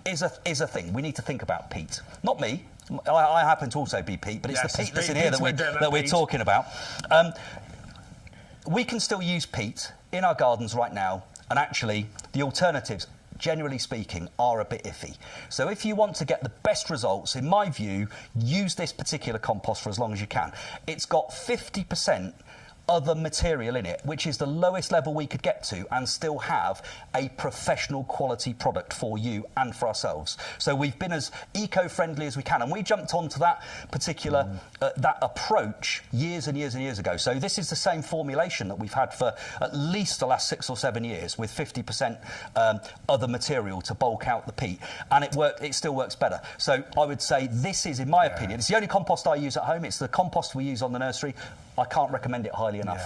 is a thing. We need to think about peat. Not me. I happen to also be peat, but it's the peat that's in here that we're talking about. We can still use peat in our gardens right now, and actually the alternatives, generally speaking, are a bit iffy. So if you want to get the best results, in my view, use this particular compost for as long as you can. It's got 50% other material in it, which is the lowest level we could get to and still have a professional quality product for you and for ourselves. So we've been as eco-friendly as we can, and we jumped onto that particular that approach years and years and years ago. So this is the same formulation that we've had for at least the last 6 or 7 years, with 50% other material to bulk out the peat, and it still works better. So I would say this is, in my opinion, it's the only compost I use at home. It's the compost we use on the nursery. I can't recommend it highly enough.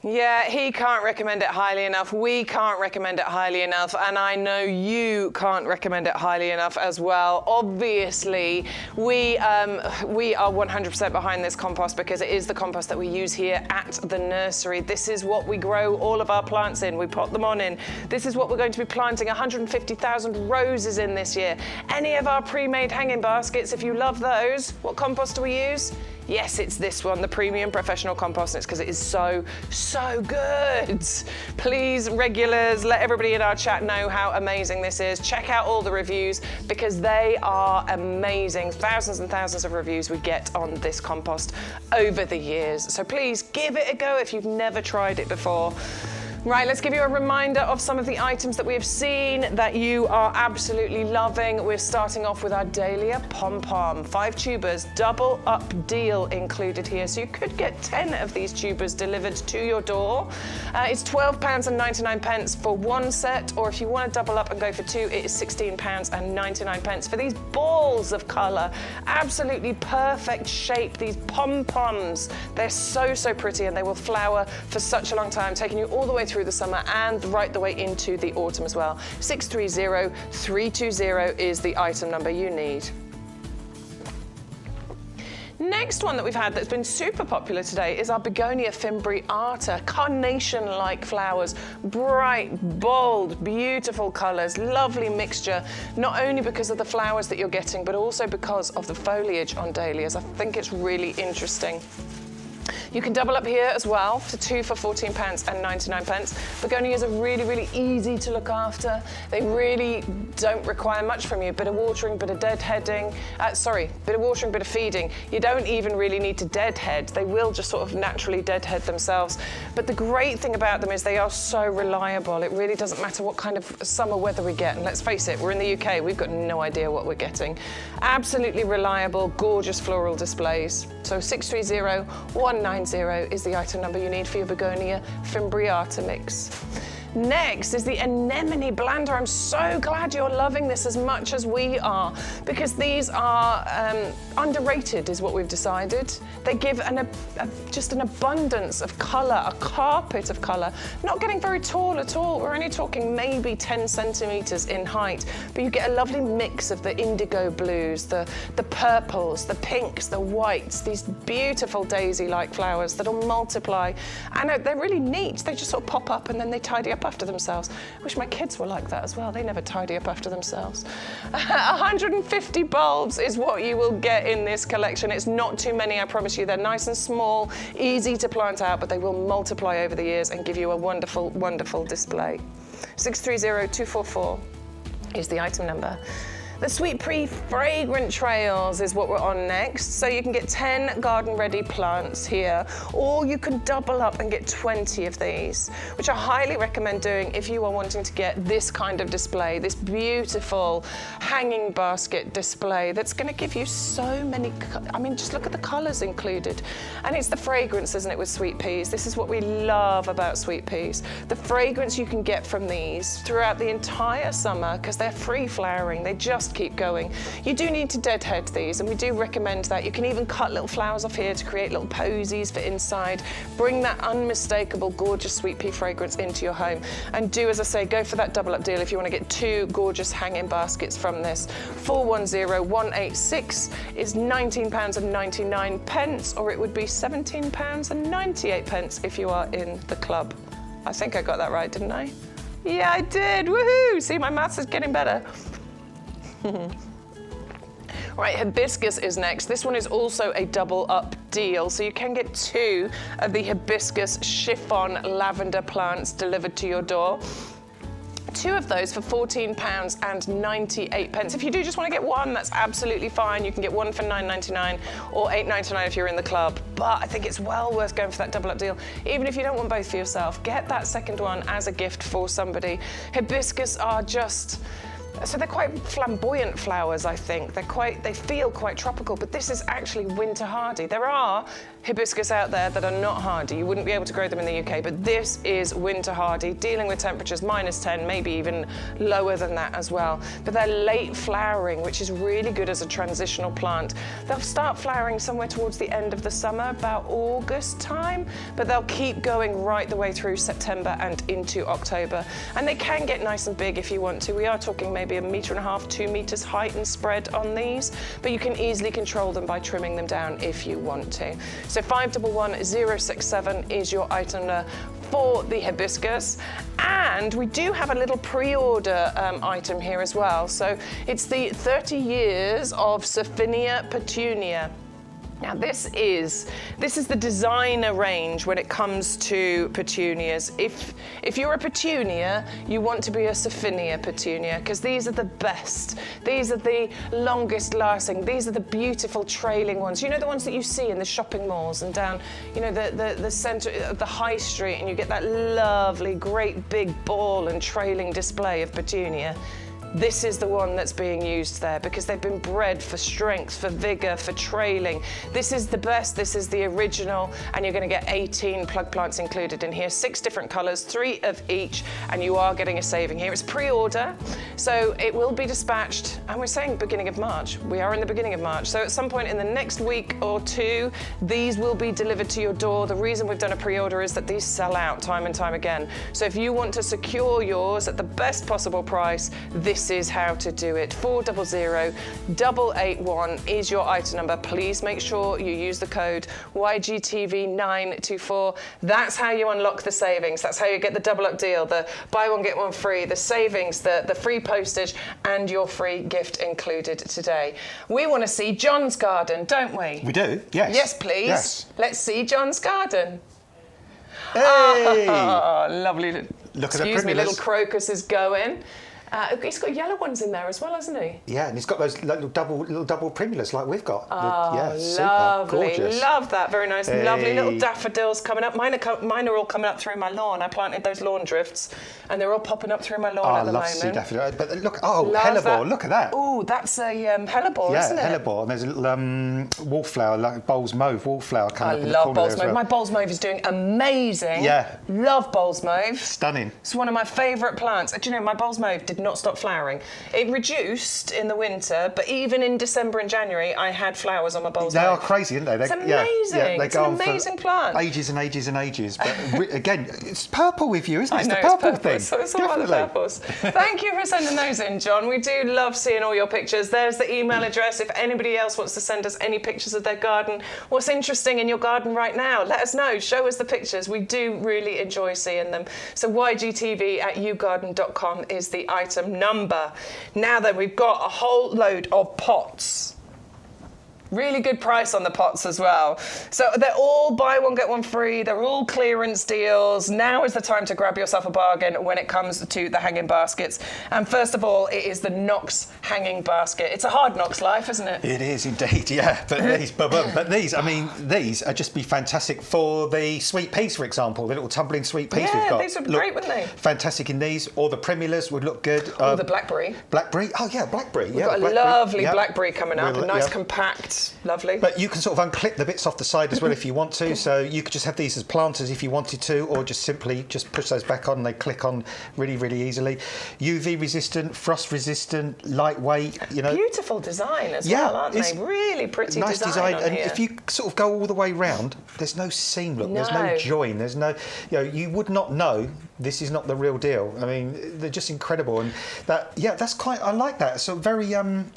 Yeah, he can't recommend it highly enough. We can't recommend it highly enough. And I know you can't recommend it highly enough as well. Obviously, we are 100% behind this compost because it is the compost that we use here at the nursery. This is what we grow all of our plants in. We pot them on in. This is what we're going to be planting 150,000 roses in this year. Any of our pre-made hanging baskets, if you love those, what compost do we use? Yes, it's this one, the premium professional compost, and it's because it is so good. Please, regulars, let everybody in our chat know how amazing this is. Check out all the reviews because they are amazing. Thousands and thousands of reviews we get on this compost over the years. So please give it a go if you've never tried it before. Right, let's give you a reminder of some of the items that we have seen that you are absolutely loving. We're starting off with our Dahlia Pom-Pom. 5 tubers, double up deal included here. So you could get 10 of these tubers delivered to your door. It's £12.99 for one set, or if you want to double up and go for 2, it is £16.99 for these balls of colour. Absolutely perfect shape, these pom-poms. They're so, so pretty, and they will flower for such a long time, taking you all the way through the summer and right the way into the autumn as well. 630320 is the item number you need. Next one that we've had that's been super popular today is our Begonia fimbriata. Carnation-like flowers, bright, bold, beautiful colours, lovely mixture, not only because of the flowers that you're getting, but also because of the foliage on dahlias. I think it's really interesting. You can double up here as well for 2 for £14.99. Begonias are really, really easy to look after. They really don't require much from you. Bit of watering, bit of deadheading. Bit of watering, bit of feeding. You don't even really need to deadhead. They will just sort of naturally deadhead themselves. But the great thing about them is they are so reliable. It really doesn't matter what kind of summer weather we get. And let's face it, we're in the UK. We've got no idea what we're getting. Absolutely reliable, gorgeous floral displays. So 630190 is the item number you need for your Begonia fimbriata mix. Next is the Anemone Blanda. I'm so glad you're loving this as much as we are, because these are underrated is what we've decided. They give just an abundance of colour, a carpet of colour. Not getting very tall at all. We're only talking maybe 10 centimetres in height, but you get a lovely mix of the indigo blues, the purples, the pinks, the whites, these beautiful daisy-like flowers that'll multiply. And they're really neat. They just sort of pop up and then they tidy up after themselves. I wish my kids were like that as well. They never tidy up after themselves. 150 bulbs is what you will get in this collection. It's not too many, I promise you. They're nice and small, easy to plant out, but they will multiply over the years and give you a wonderful, wonderful display. 630244 is the item number. The Sweet Pea Fragrant Trails is what we're on next. So you can get 10 garden-ready plants here, or you can double up and get 20 of these, which I highly recommend doing if you are wanting to get this kind of display, this beautiful hanging basket display that's going to give you so many, I mean, just look at the colours included. And it's the fragrance, isn't it, with sweet peas? This is what we love about sweet peas. The fragrance you can get from these throughout the entire summer, because they're free flowering. They just keep going. You do need to deadhead these, and we do recommend that. You can even cut little flowers off here to create little posies for inside. Bring that unmistakable, gorgeous sweet pea fragrance into your home. And do, as I say, go for that double up deal if you want to get 2 gorgeous hanging baskets from this. 410186 is £19.99, or it would be £17.98 if you are in the club. I think I got that right, didn't I? Yeah, I did. Woohoo! See, my maths is getting better. Right, hibiscus is next. This one is also a double up deal, so you can get 2 of the hibiscus chiffon lavender plants delivered to your door. 2 of those for £14.98. If you do just want to get one, that's absolutely fine. You can get one for £9.99 or £8.99 if you're in the club. But I think it's well worth going for that double up deal. Even if you don't want both for yourself, get that second one as a gift for somebody. Hibiscus are just... So they're quite flamboyant flowers, I think. They feel quite tropical, but this is actually winter hardy. There are hibiscus out there that are not hardy. You wouldn't be able to grow them in the UK, but this is winter hardy, dealing with temperatures -10, maybe even lower than that as well. But they're late flowering, which is really good as a transitional plant. They'll start flowering somewhere towards the end of the summer, about August time, but they'll keep going right the way through September and into October. And they can get nice and big if you want to. We are talking maybe 1.5 meters, 2 meters height and spread on these, but you can easily control them by trimming them down if you want to. So 511067 is your item for the hibiscus. And we do have a little pre-order item here as well. So it's the 30 years of Sophinia petunia. Now this is the designer range when it comes to petunias. If you're a petunia, you want to be a Sophinia petunia, because these are the best. These are the longest lasting. These are the beautiful trailing ones. You know, the ones that you see in the shopping malls and down, you know, the centre of the high street, and you get that lovely, great big ball and trailing display of petunia. This is the one that's being used there because they've been bred for strength, for vigour, for trailing. This is the best, this is the original, and you're going to get 18 plug plants included in here, 6 different colours, 3 of each, and you are getting a saving here. It's pre-order, so it will be dispatched, and we're saying beginning of March. We are in the beginning of March, so at some point in the next week or 2, these will be delivered to your door. The reason we've done a pre-order is that these sell out time and time again. So if you want to secure yours at the best possible price, this is how to do it. 400 881 is your item number. Please make sure you use the code YGTV924. That's how you unlock the savings. That's how you get the double up deal, the buy one get one free, the savings, the free postage, and your free gift included today. We want to see John's garden, don't we? We do, yes. Yes, please. Yes. Let's see John's garden. Hey! Oh, lovely. Look at the Excuse me, primulas. little crocus is going. He's got yellow ones in there as well, hasn't he? Yeah, and he's got those little double primulas like we've got. Oh, Yeah, super, lovely. gorgeous. Love that. Very nice. Hey. Lovely little daffodils coming up. Mine are all coming up through my lawn. I planted those lawn drifts, and they're all popping up through my lawn Oh, at I the love moment. to see daffodil. But look, Love hellebore, that. look at that. Oh, that's a hellebore, Yeah, isn't it? hellebore, and there's a little wallflower, like Bowles Mauve wallflower I coming up in the love corner Bowles there as Mauve. well. My Bowles Mauve is doing amazing. Yeah. Love Bowles Mauve. Stunning. It's one of my favourite plants. Do you know, my Bowles Mauve did not stop flowering. It reduced in the winter, but even in December and January, I had flowers on my Bowles They Mauve. are crazy, aren't they? It's amazing. They It's go an on for amazing plant. Ages and ages and ages. But again, it's purple with you, isn't it? I It's know, the purple it's purple, thing. so it's all about the purples. Thank you for sending those in, John. We do love seeing all your pictures. There's the email address if anybody else wants to send us any pictures of their garden. What's interesting in your garden right now? Let us know. Show us the pictures. We do really enjoy seeing them. So YGTV@YouGarden.com is the item number. Now then, we've got a whole load of pots. Really good price on the pots as well. So they're all buy one, get one free. They're all clearance deals. Now is the time to grab yourself a bargain when it comes to the hanging baskets. And first of all, it is the Knox hanging basket. It's a hard Knox life, isn't it? It is indeed, yeah. But these, I mean, these are just be fantastic for the sweet peas, for example, the little tumbling sweet peas we've got. These would be great, wouldn't they? Fantastic in these, or the primulas would look good. Or the blackberry. Blackberry, oh yeah, blackberry. We've got a lovely blackberry coming up, Really, a nice yeah. compact, lovely. But you can sort of unclip the bits off the side as well if you want to. So you could just have these as planters if you wanted to, or just simply just push those back on and they click on really, really easily. UV resistant, frost resistant, lightweight, you know. Beautiful design as well, aren't it's they? Really pretty nice design on and here. if you sort of go all the way round, there's no seam look, there's No. no join, there's no, you know, you would not know this is not the real deal. I mean, they're just incredible, and that, yeah, that's quite, I like that. So very,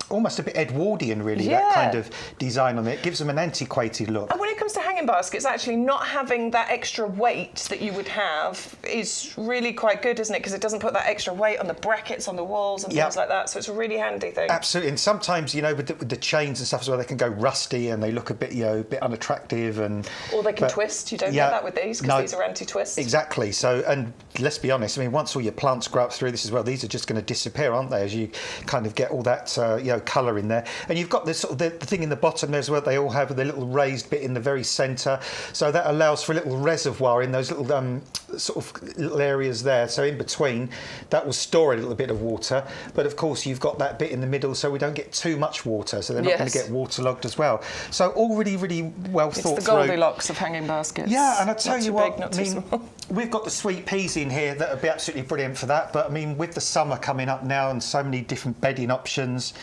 almost a bit Edwardian, really, that kind of design on it. It gives them an antiquated look. And when it comes to hanging baskets, actually not having that extra weight that you would have is really quite good, isn't it? Because it doesn't put that extra weight on the brackets, on the walls and things like that. So it's a really handy thing. Absolutely, and sometimes, you know, with the chains and stuff as well, they can go rusty and they look a bit, you know, a bit unattractive, and or they can twist. You don't get that with these because these are anti-twist. Exactly. So, and let's be honest, I mean, once all your plants grow up through this as well, these are just going to disappear, aren't they? As you kind of get all that, you know, colour in there, and you've got this sort of the thing in the bottom there as well. They all have the little raised bit in the very centre, so that allows for a little reservoir in those little sort of little areas there. So in between, that will store a little bit of water, but of course you've got that bit in the middle, so we don't get too much water, so they're not going to get waterlogged as well. So all really, really well thought through. It's the Goldilocks of hanging baskets. Yeah, and I tell you what, big, I mean, we've got the sweet peas in here that would be absolutely brilliant for that. But I mean, with the summer coming up now and so many different bedding options,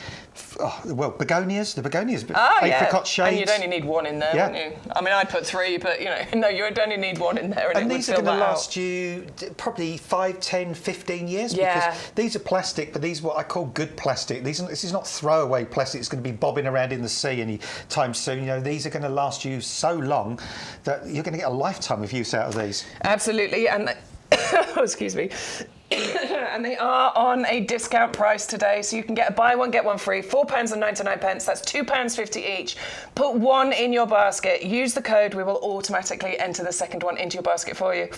well, begonias, the begonias, apricot shades. And you'd only need one in there, wouldn't you? I mean, I'd put 3, but you know, no, you'd only need one in there, and it these would are fill going to that last you probably 5, 10, 15 years. Yeah. Because these are plastic, but these are what I call good plastic. This is not throwaway plastic. It's going to be bobbing around in the sea any time soon. You know, these are going to last you so long that you're going to get a lifetime of use out of these. Absolutely, and excuse me. And they are on a discount price today, so you can get a buy one get one free, £4.99. That's £2.50 each. Put one in your basket, use the code, we will automatically enter the second one into your basket for you.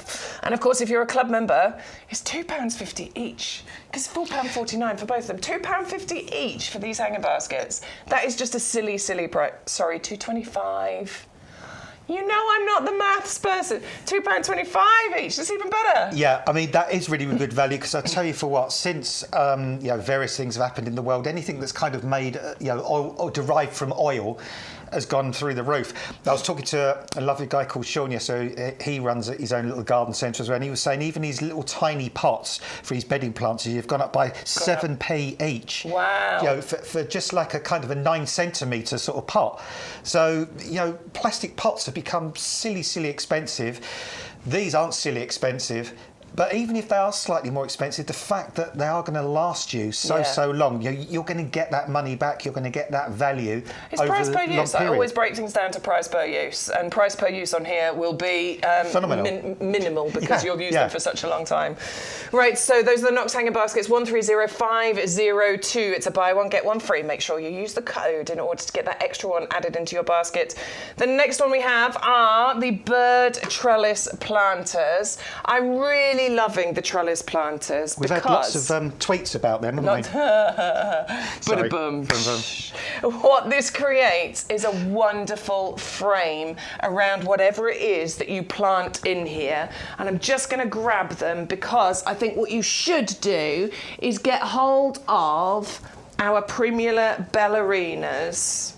And of course, if you're a club member, it's £2.50 each, because £4.49 for both of them. £2.50 each for these hanger baskets. That is just a silly, silly price. Sorry, £2.25. You know I'm not the maths person. £2.25 each. That's even better. Yeah, I mean, that is really, really good value, because I tell you for what, since various things have happened in the world, anything that's kind of made oil or derived from oil has gone through the roof. I was talking to a lovely guy called Sean yesterday. He runs his own little garden centre as well, and he was saying even these little tiny pots for his bedding plants, have gone up by 7p each. Wow. For just like a kind of a 9 centimetre sort of pot. So, plastic pots have become silly, silly expensive. These aren't silly expensive. But even if they are slightly more expensive, the fact that they are going to last you so long, you're going to get that money back, you're going to get that value. It's over price per a long use. I period. always break things down to price per use, and price per use on here will be phenomenal. Minimal, because you'll use them for such a long time. Right, so those are the Knox hanger baskets, 130502. It's a buy one get one free. Make sure you use the code in order to get that extra one added into your basket. The next one we have are the bird trellis planters. I'm really loving the trellis planters. We've had lots of tweets about them, haven't we? Sorry. What this creates is a wonderful frame around whatever it is that you plant in here. And I'm just going to grab them, because I think what you should do is get hold of our Primula ballerinas.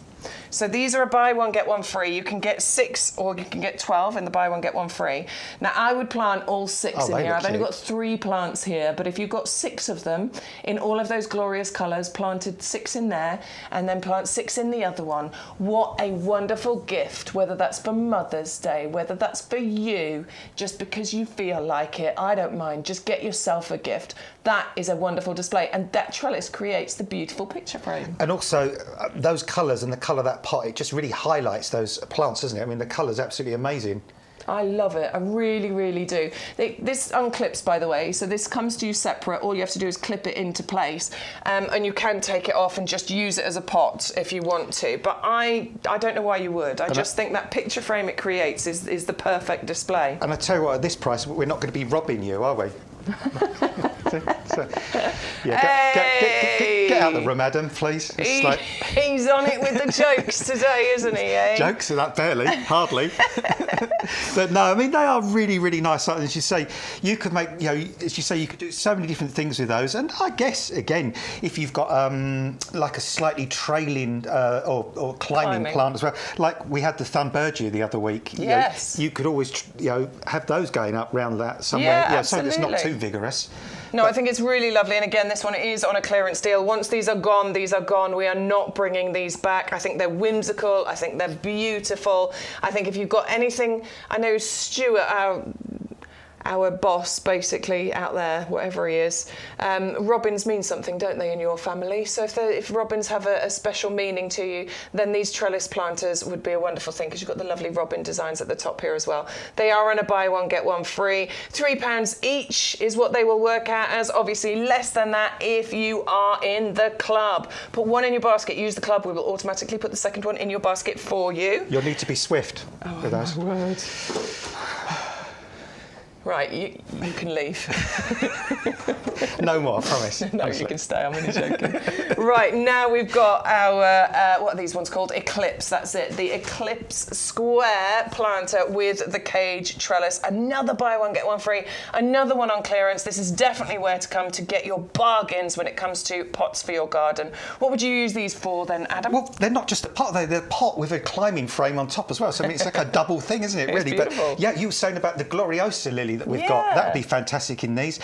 So these are a buy one get one free. You can get 6 or you can get 12 in the buy one get one free. Now I would plant all 6 in here. I've only got 3 plants here, but if you've got 6 of them in all of those glorious colours, planted 6 in there and then plant 6 in the other one, what a wonderful gift, whether that's for Mother's Day, whether that's for you, just because you feel like it, I don't mind, just get yourself a gift. That is a wonderful display, and that trellis creates the beautiful picture frame. And also, those colours and the colour of that pot, it just really highlights those plants, doesn't it? I mean, the colour's absolutely amazing. I love it. I really, really do. This unclips, by the way, so this comes to you separate. All you have to do is clip it into place, and you can take it off and just use it as a pot if you want to. But I don't know why you would. I just think that picture frame it creates is the perfect display. And I tell you what, at this price, we're not going to be robbing you, are we? Get out of the room, Adam, please. He's on it with the jokes today, isn't he? Eh? Jokes? That barely, hardly. But no, I mean, they are really, really nice. As you say, you could make, as you say, you could do so many different things with those. And I guess, again, if you've got like a slightly trailing or climbing plant as well, like we had the Thunbergia the other week. Yes. You could always, have those going up round that somewhere. Yeah, something that's not too vigorous. No, I think it's really lovely. And again, this one is on a clearance deal. Once these are gone, these are gone. We are not bringing these back. I think they're whimsical. I think they're beautiful. I think if you've got anything, I know Stuart, our boss, basically, out there, whatever he is. Robins mean something, don't they, in your family? So if robins have a special meaning to you, then these trellis planters would be a wonderful thing, because you've got the lovely robin designs at the top here as well. They are on a buy one, get one free. £3 each is what they will work out as. Obviously, less than that if you are in the club. Put one in your basket, use the club. We will automatically put the second one in your basket for you. You'll need to be swift with those. Oh, my word. Right, you can leave. No more, I promise. No, you can stay, I'm only joking. Right, now we've got our, what are these ones called? Eclipse, that's it. The Eclipse Square planter with the cage trellis. Another buy one, get one free. Another one on clearance. This is definitely where to come to get your bargains when it comes to pots for your garden. What would you use these for then, Adam? Well, they're not just a pot, they're a pot with a climbing frame on top as well. So, I mean, it's like a double thing, isn't it, really? It's beautiful. But, yeah, you were saying about the Gloriosa lily that we've got. That would be fantastic in these.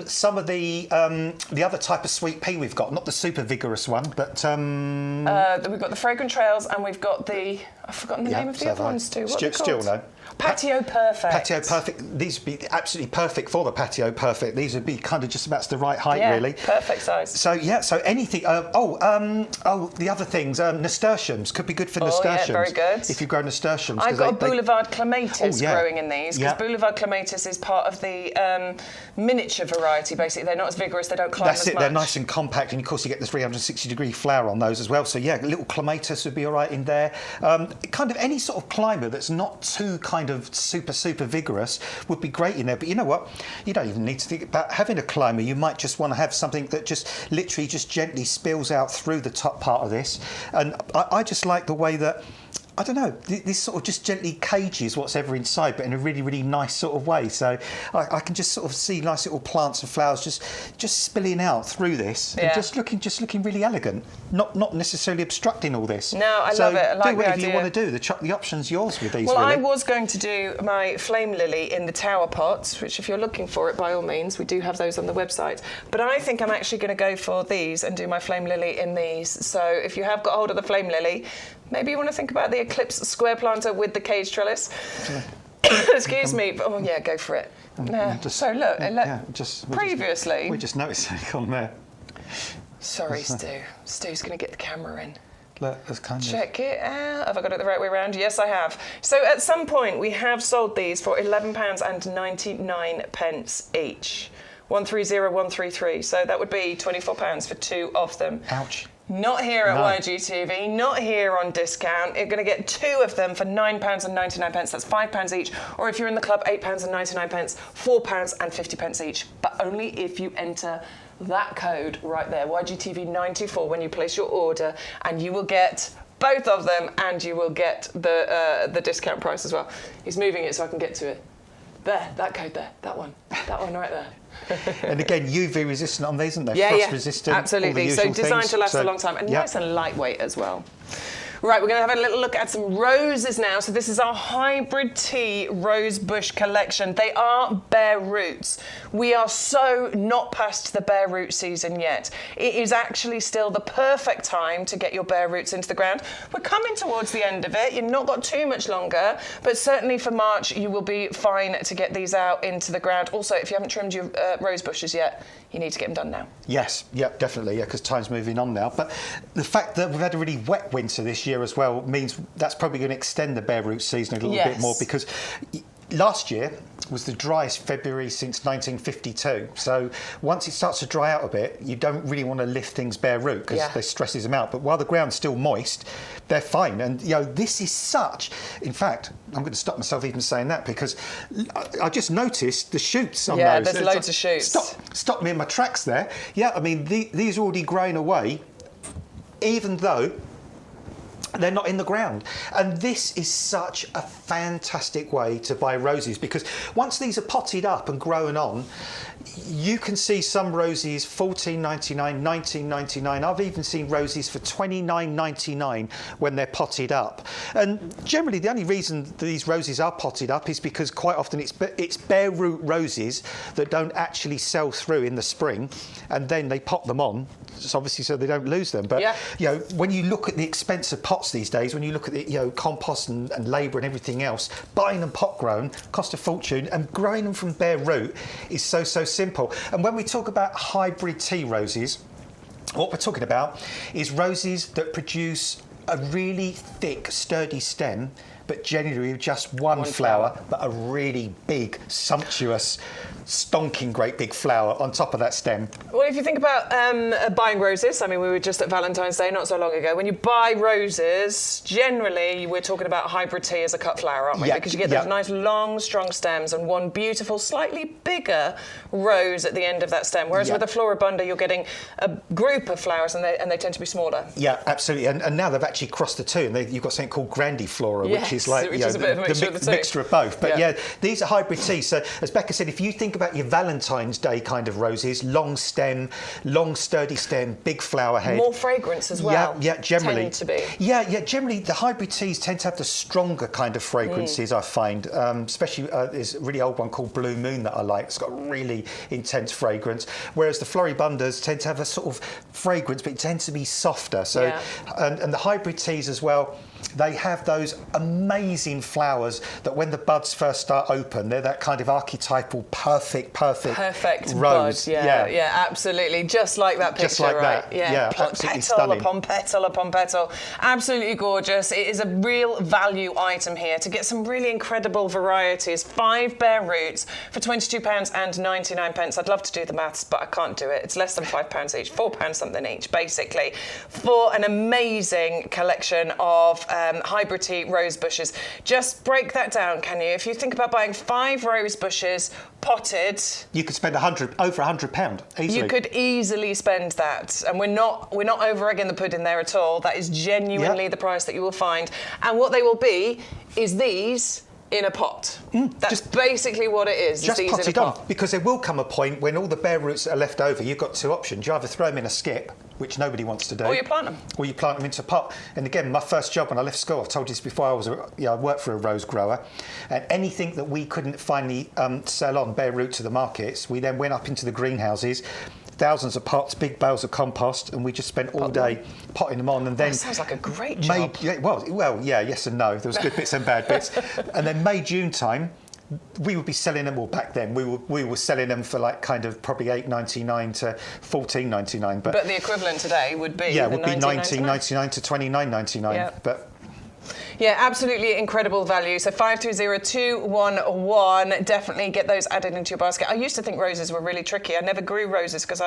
Some of the other type of sweet pea we've got, not the super vigorous one, but... we've got the Fragrant Trails, and we've got the... I've forgotten the name of the other ones too. What are they Still called? no. Patio Perfect. Patio Perfect. These would be absolutely perfect for the Patio Perfect. These would be kind of just about the right height, Yeah, really. perfect size. So yeah, so anything. The other things. Nasturtiums could be good for nasturtiums. Yeah, very good. If you grow nasturtiums. I've got a Boulevard Clematis growing in these because Yeah. Boulevard Clematis is part of the miniature variety. Basically, they're not as vigorous. They don't climb That's as it. much. They're nice and compact, and of course you get the 360-degree flower on those as well. So yeah, little clematis would be all right in there. Kind of any sort of climber that's not too kind of super vigorous would be great in there. But you know what? You don't even need to think about having a climber. You might just want to have something that just literally just gently spills out through the top part of this. And I just like the way that, I don't know, this sort of just gently cages what's ever inside, but in a really nice sort of way. So I can just sort of see nice little plants and flowers just spilling out through this, and just looking really elegant, not necessarily obstructing all this. No, I love it. I like do whatever the you idea. want to do. The option's yours with these. Well, really. I was going to do my flame lily in the tower pots, which if you're looking for it, by all means, we do have those on the website. But I think I'm actually going to go for these and do my flame lily in these. So if you have got hold of the flame lily, maybe you want to think about the Eclipse square planter with the cage trellis. Excuse me. Oh, yeah, go for it. Previously... We just noticed something on there. Sorry, Stu. Stu's going to get the camera in. Look, that's kind of... Check it out. Have I got it the right way around? Yes, I have. So at some point, we have sold these for £11.99 each. 130,133. So that would be £24 for 2 of them. Ouch. Not here at YGTV, not here on discount. You're going to get 2 of them for £9.99. That's £5 each. Or if you're in the club, £8.99, £4.50 each. But only if you enter that code right there, YGTV94, when you place your order, and you will get both of them, and you will get the discount price as well. He's moving it so I can get to it. There, that code there, that one right there. And again, UV resistant on these, aren't they? Yeah, Frost resistant. absolutely. So designed to last a long time, and nice and lightweight as well. Right, we're going to have a little look at some roses now. So this is our hybrid tea rose bush collection. They are bare roots. We are so not past the bare root season yet. It is actually still the perfect time to get your bare roots into the ground. We're coming towards the end of it. You've not got too much longer, but certainly for March, you will be fine to get these out into the ground. Also, if you haven't trimmed your rose bushes yet, you need to get them done now. Yes, definitely, because time's moving on now. But the fact that we've had a really wet winter this year as well means that's probably going to extend the bare root season a little bit more, because last year was the driest February since 1952. So once it starts to dry out a bit, you don't really want to lift things bare root because they stresses them out. But while the ground's still moist, they're fine. And this is such. In fact, I'm going to stop myself even saying that because I just noticed the shoots on those. Yeah, there's loads of shoots. Stop me in my tracks there. Yeah, I mean these are already growing away, even though they're not in the ground. And this is such a fantastic way to buy roses, because once these are potted up and grown on, you can see some roses $14.99, $19.99. I've even seen roses for $29.99 when they're potted up. And generally the only reason these roses are potted up is because quite often it's bare root roses that don't actually sell through in the spring, and then they pop them on, obviously so they don't lose them. But when you look at the expense of pots these days, when you look at the compost and labour and everything else, buying them pot grown cost a fortune, and growing them from bare root is so simple. And when we talk about hybrid tea roses, what we're talking about is roses that produce a really thick, sturdy stem, but generally with just one flower, but a really big, sumptuous, stonking great big flower on top of that stem. Well, if you think about buying roses, I mean, we were just at Valentine's Day not so long ago. When you buy roses, generally we're talking about hybrid tea as a cut flower, aren't we? Because you get those nice, long, strong stems and one beautiful, slightly bigger rose at the end of that stem. Whereas with a floribunda, you're getting a group of flowers and they tend to be smaller. Yeah, absolutely. And now they've actually crossed the two, and you've got something called grandiflora, which is like is a bit of a mixture of both. But these are hybrid teas. So as Becca said, if you think about your Valentine's Day kind of roses, long stem, long sturdy stem, big flower head. More fragrance as well. Yeah, generally. Tend to be. Yeah, generally the hybrid teas tend to have the stronger kind of fragrances, I find. Especially there's a really old one called Blue Moon that I like. It's got a really intense fragrance. Whereas the floribundas tend to have a sort of fragrance, but it tends to be softer. So, and the hybrid teas as well, they have those amazing flowers that when the buds first start open, they're that kind of archetypal, perfect rose. Bud. Yeah, absolutely. Just like that picture, Just like right? that. Yeah, absolutely petal stunning. upon petal upon petal. Absolutely gorgeous. It is a real value item here to get some really incredible varieties. 5 bare roots for £22.99. I'd love to do the maths, but I can't do it. It's less than £5 each, £4 something each, basically, for an amazing collection of hybrid tea rose bushes. Just break that down, can you? If you think about buying 5 rose bushes potted, you could spend over £100 easily. you could easily spend that, and we're not over egging the pudding there at all. That is genuinely the price that you will find, and what they will be is these in a pot. That's basically what it is. Just these pot in a it on, pot. because there will come a point when all the bare roots that are left over, you've got 2 options. You either throw them in a skip, which nobody wants to do, Or you plant them. Or you plant them into a pot. And again, my first job when I left school, I've told you this before, I worked for a rose grower, and anything that we couldn't finally sell on bare root to the markets, we then went up into the greenhouses, thousands of pots, big bales of compost, and we just spent all day potting them on. And then That sounds like a great job. Yes and no. There was good bits and bad bits. And then May, June time, we would be selling them. Well, back then we were selling them for like kind of probably $8.99 to $14.99. But the equivalent today would be $19.99 to $29.99. Yeah. But yeah, absolutely incredible value. So 530211, definitely get those added into your basket. I used to think roses were really tricky. I never grew roses because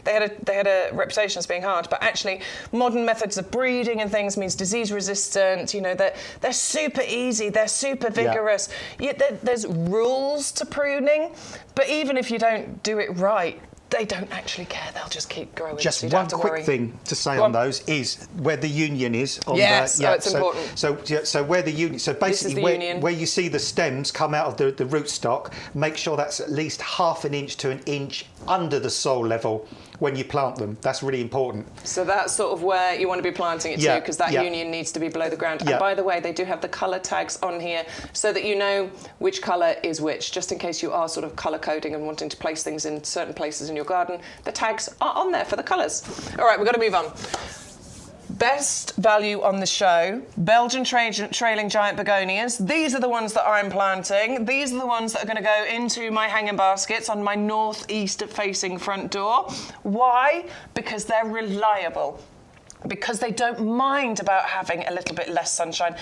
they had a reputation as being hard. But actually, modern methods of breeding and things means disease resistant. You know, they're super easy. They're super vigorous. There's rules to pruning, but even if you don't do it right, they don't actually care. They'll just keep growing. Just so you don't one have to quick worry. thing to say on those is where the union is. On Yes, it's so, important. So where the union. So basically, union. where you see the stems come out of the rootstock, make sure that's at least ½ an inch to an inch under the soil level when you plant them. That's really important. So that's sort of where you want to be planting it to, because that union needs to be below the ground. And by the way, they do have the colour tags on here so that you know which colour is which, just in case you are sort of colour coding and wanting to place things in certain places in your garden. The tags are on there for the colours. All right, we've got to move on. Best value on the show, Belgian trailing giant begonias. These are the ones that I'm planting. These are the ones that are going to go into my hanging baskets on my northeast facing front door. Why? Because they're reliable. Because they don't mind about having a little bit less sunshine.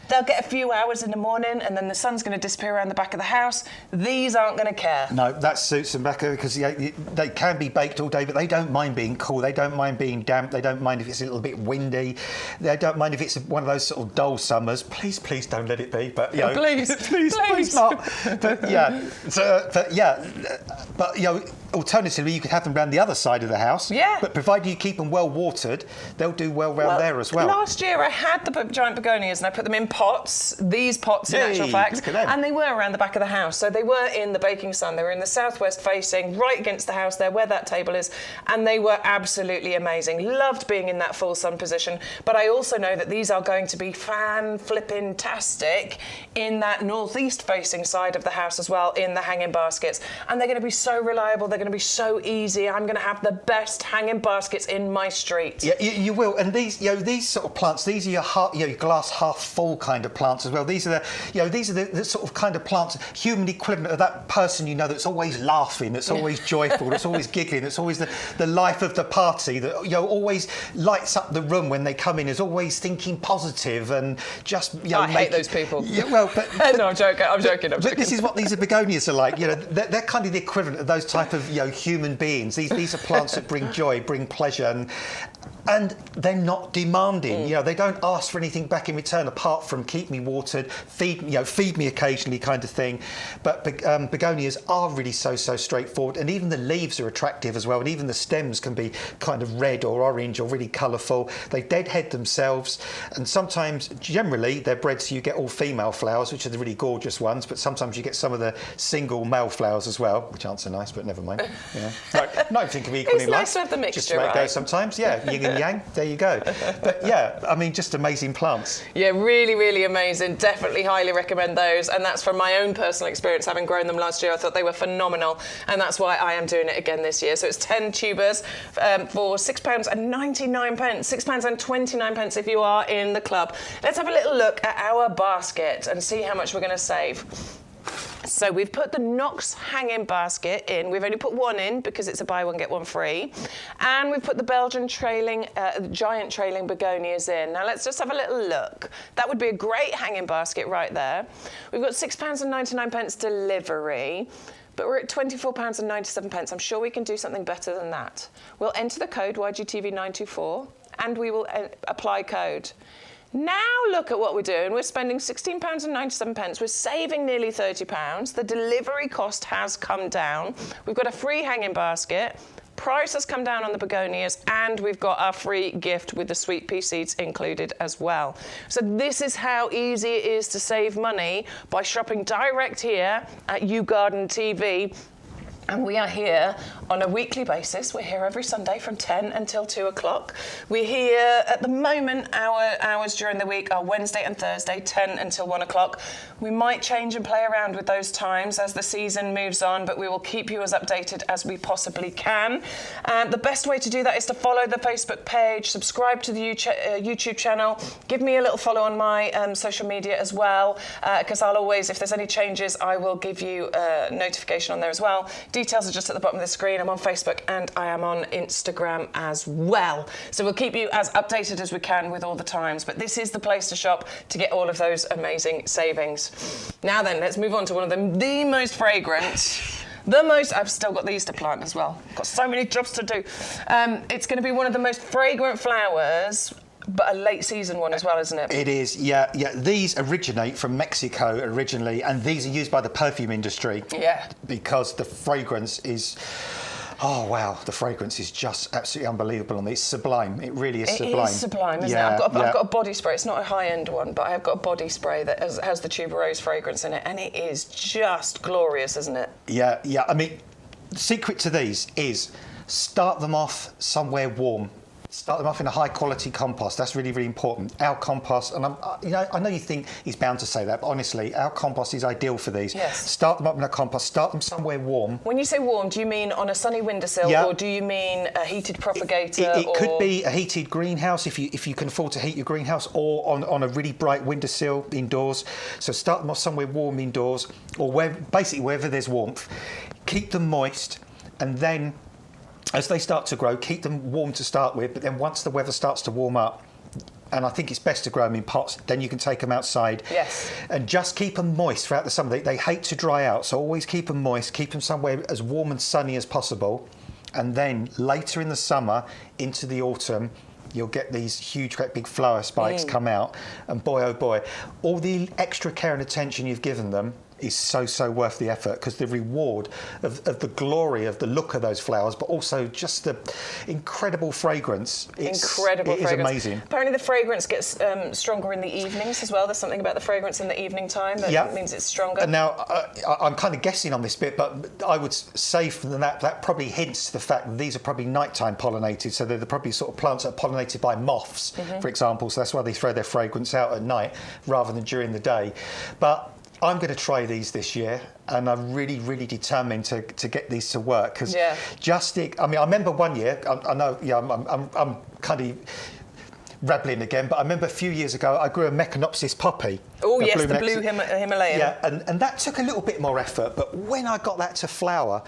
They'll get a few hours in the morning and then the sun's going to disappear around the back of the house. These aren't going to care. No, that suits them, Becca, because they can be baked all day, but they don't mind being cool. They don't mind being damp. They don't mind if it's a little bit windy. They don't mind if it's one of those sort of dull summers. Please don't let it be. But you know, please not. But alternatively, you could have them around the other side of the house. Yeah. But provided you keep them well watered, they'll do well there as well. Last year I had the giant begonias and I put them in pots, these pots in actual fact, look at them. and they were around the back of the house. So they were in the baking sun. They were in the southwest facing, right against the house there where that table is, and they were absolutely amazing. Loved being in that full sun position, but I also know that these are going to be fan-flipping-tastic in that northeast facing side of the house as well, in the hanging baskets. And they're going to be so reliable, they're going to be so easy. I'm going to have the best hanging baskets in my street. Yeah, you will. And these sort of plants, these are your glass half full kind of plants as well. These are the sort of kind of plants, human equivalent of that person that's always laughing, that's always joyful, that's always giggling, that's always the life of the party, that always lights up the room when they come in, is always thinking positive and just I hate those people. Yeah, well, but no, I'm joking. But this is what these begonias are like. They're kind of the equivalent of those type of human beings. These are plants that bring joy, bring pleasure, and they're not demanding. They don't ask for anything back in return apart from keep me watered, feed me occasionally kind of thing. But begonias are really so straightforward, and even the leaves are attractive as well, and even the stems can be kind of red or orange or really colourful. They deadhead themselves, and sometimes, generally, they're bred so you get all female flowers, which are the really gorgeous ones, but sometimes you get some of the single male flowers as well, which aren't so nice, but never mind. Not everything can be equal in life. It's nice to have the mixture, just the way it goes sometimes. Yeah, yin and yang. There you go. But yeah, I mean, just amazing plants. Yeah, really, really amazing. Definitely highly recommend those. And that's from my own personal experience, having grown them last year. I thought they were phenomenal. And that's why I am doing it again this year. So it's 10 tubers for £6.99. £6.29 if you are in the club. Let's have a little look at our basket and see how much we're going to save. So we've put the Knox hanging basket in. We've only put one in because it's a buy one get one free, and we've put the Belgian giant trailing begonias in. Now let's just have a little look. That would be a great hanging basket right there. We've got £6.99 delivery, but we're at £24.97. I'm sure we can do something better than that. We'll enter the code YGTV924 and we will apply code. Now look at what we're doing. We're spending £16.97. We're saving nearly £30. The delivery cost has come down. We've got a free hanging basket. Price has come down on the begonias, and we've got our free gift with the sweet pea seeds included as well. So this is how easy it is to save money by shopping direct here at YouGarden TV. And we are here on a weekly basis. We're here every Sunday from 10 until 2 o'clock. We're here at the moment, our hours during the week are Wednesday and Thursday, 10 until 1 o'clock. We might change and play around with those times as the season moves on, but we will keep you as updated as we possibly can. The best way to do that is to follow the Facebook page, subscribe to the YouTube channel, give me a little follow on my social media as well, because I'll always, if there's any changes, I will give you a notification on there as well. Details are just at the bottom of the screen. I'm on Facebook and I am on Instagram as well. So we'll keep you as updated as we can with all the times. But this is the place to shop to get all of those amazing savings. Now then, let's move on to one of the most fragrant. I've still got these to plant as well. Got so many jobs to do. It's going to be one of the most fragrant flowers, but a late season one as well, isn't it? It is, yeah. These originate from Mexico originally, and these are used by the perfume industry. Yeah. Because the fragrance is, oh wow, the fragrance is just absolutely unbelievable on these. It's sublime. It really is sublime. It is sublime, isn't it? I've got a body spray. It's not a high-end one, but I've got a body spray that has the tuberose fragrance in it, and it is just glorious, isn't it? Yeah. I mean, the secret to these is start them off somewhere warm. Start them off in a high-quality compost. That's really, really important. Our compost, and I know you think he's bound to say that, but honestly, our compost is ideal for these. Yes. Start them up in a compost. Start them somewhere warm. When you say warm, do you mean on a sunny windowsill, or do you mean a heated propagator? It could be a heated greenhouse if you can afford to heat your greenhouse, or on a really bright windowsill indoors. So start them off somewhere warm indoors, or basically wherever there's warmth. Keep them moist, and then, as they start to grow, keep them warm to start with, but then once the weather starts to warm up, and I think it's best to grow them in pots, then you can take them outside. Yes. And just keep them moist throughout the summer. They hate to dry out, so always keep them moist, keep them somewhere as warm and sunny as possible. And then later in the summer, into the autumn, you'll get these huge, great big flower spikes come out. And boy, oh boy, all the extra care and attention you've given them is so worth the effort, because the reward of the glory of the look of those flowers, but also just the incredible fragrance. It is amazing. Apparently the fragrance gets stronger in the evenings as well. There's something about the fragrance in the evening time that means it's stronger. And now I'm kind of guessing on this bit, but I would say from that probably hints to the fact that these are probably nighttime pollinated, so they're probably sort of plants that are pollinated by moths, for example, so that's why they throw their fragrance out at night rather than during the day. But I'm going to try these this year, and I'm really, really determined to get these to work. Because I remember one year. I know, I'm kind of rabbling again, but I remember a few years ago I grew a Meconopsis poppy. Oh yes, the blue Himalayan. Yeah, and that took a little bit more effort. But when I got that to flower,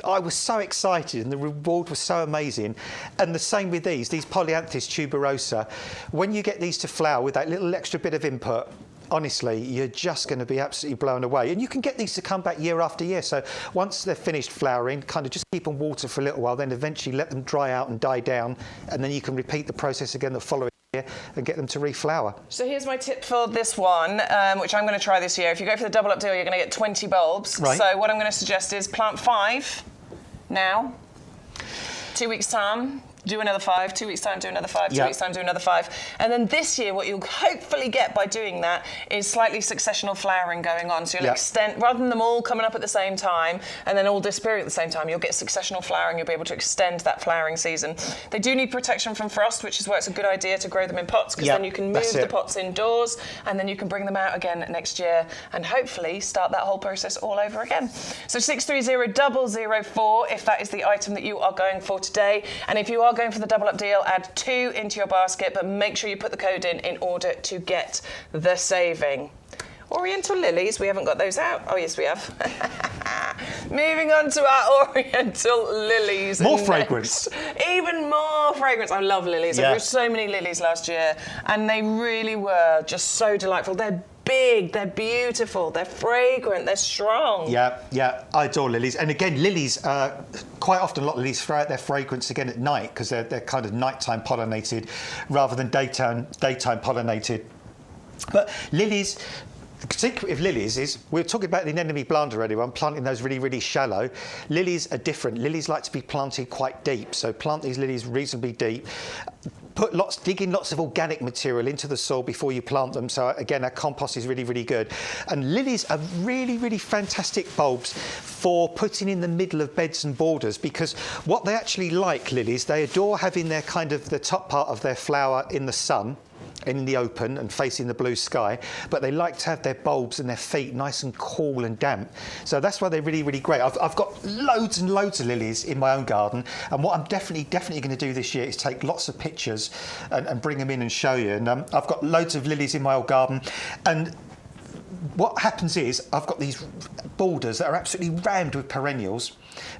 I was so excited, and the reward was so amazing. And the same with these Polyanthus tuberosa. When you get these to flower with that little extra bit of input, honestly, you're just going to be absolutely blown away. And you can get these to come back year after year. So once they're finished flowering, kind of just keep them water for a little while, then eventually let them dry out and die down. And then you can repeat the process again the following year and get them to reflower. So here's my tip for this one, which I'm going to try this year. If you go for the double up deal, you're going to get 20 bulbs. Right. So what I'm going to suggest is plant 5 now. 2 weeks' time, do another 5, 2 weeks time, do another 5, 2 Yeah. weeks time, do another 5. And then this year, what you'll hopefully get by doing that is slightly successional flowering going on. So you'll Yeah. extend, rather than them all coming up at the same time and then all disappearing at the same time, you'll get successional flowering. You'll be able to extend that flowering season. They do need protection from frost, which is why it's a good idea to grow them in pots, because Yeah, then you can move that's the it. pots indoors and then you can bring them out again next year and hopefully start that whole process all over again. So 630004 if that is the item that you are going for today. And if you are going for the double up deal, add 2 into your basket, but make sure you put the code in order to get the saving. Oriental lilies, we haven't got those out. Oh, yes, we have. Moving on to our Oriental lilies. More next. fragrance. Even more fragrance. I love lilies. I Yeah. grew so many lilies last year, and they really were just so delightful. They're big, they're beautiful, they're fragrant, they're strong. Yeah, yeah, I adore lilies. And again, lilies, quite often a lot of lilies throw out their fragrance again at night because they're kind of nighttime pollinated rather than daytime pollinated. But lilies, the secret with lilies is, we were talking about the anemone blanda earlier on, planting those really, really shallow. Lilies are different. Lilies like to be planted quite deep, so plant these lilies reasonably deep. Dig in lots of organic material into the soil before you plant them. So again, our compost is really, really good. And lilies are really, really fantastic bulbs for putting in the middle of beds and borders, because what they actually like, lilies, they adore having their kind of the top part of their flower in the sun, in the open and facing the blue sky, but they like to have their bulbs and their feet nice and cool and damp. So that's why they're really, really great. I've got loads and loads of lilies in my own garden, and what I'm definitely going to do this year is take lots of pictures and bring them in and show you. And I've got loads of lilies in my old garden, and what happens is I've got these borders that are absolutely rammed with perennials,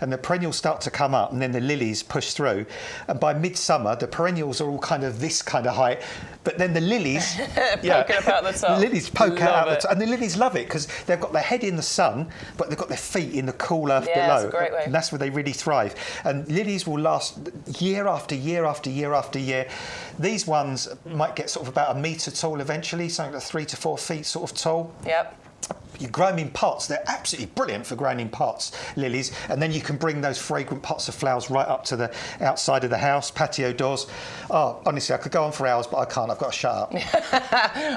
and the perennials start to come up and then the lilies push through, and by midsummer the perennials are all kind of this kind of height, but then the lilies Poking up out the top. the lilies poke Love out it. the top, and the lilies love it because they've got their head in the sun but they've got their feet in the cool earth Yeah, below. it's a great way. And that's where they really thrive. And lilies will last year after year after year after year. These ones might get sort of about 1 metre tall eventually, something like 3 to 4 feet sort of tall. Yep. You grow them in pots. They're absolutely brilliant for growing in pots, lilies. And then you can bring those fragrant pots of flowers right up to the outside of the house, patio doors. Oh, honestly, I could go on for hours, but I can't. I've got to shut up.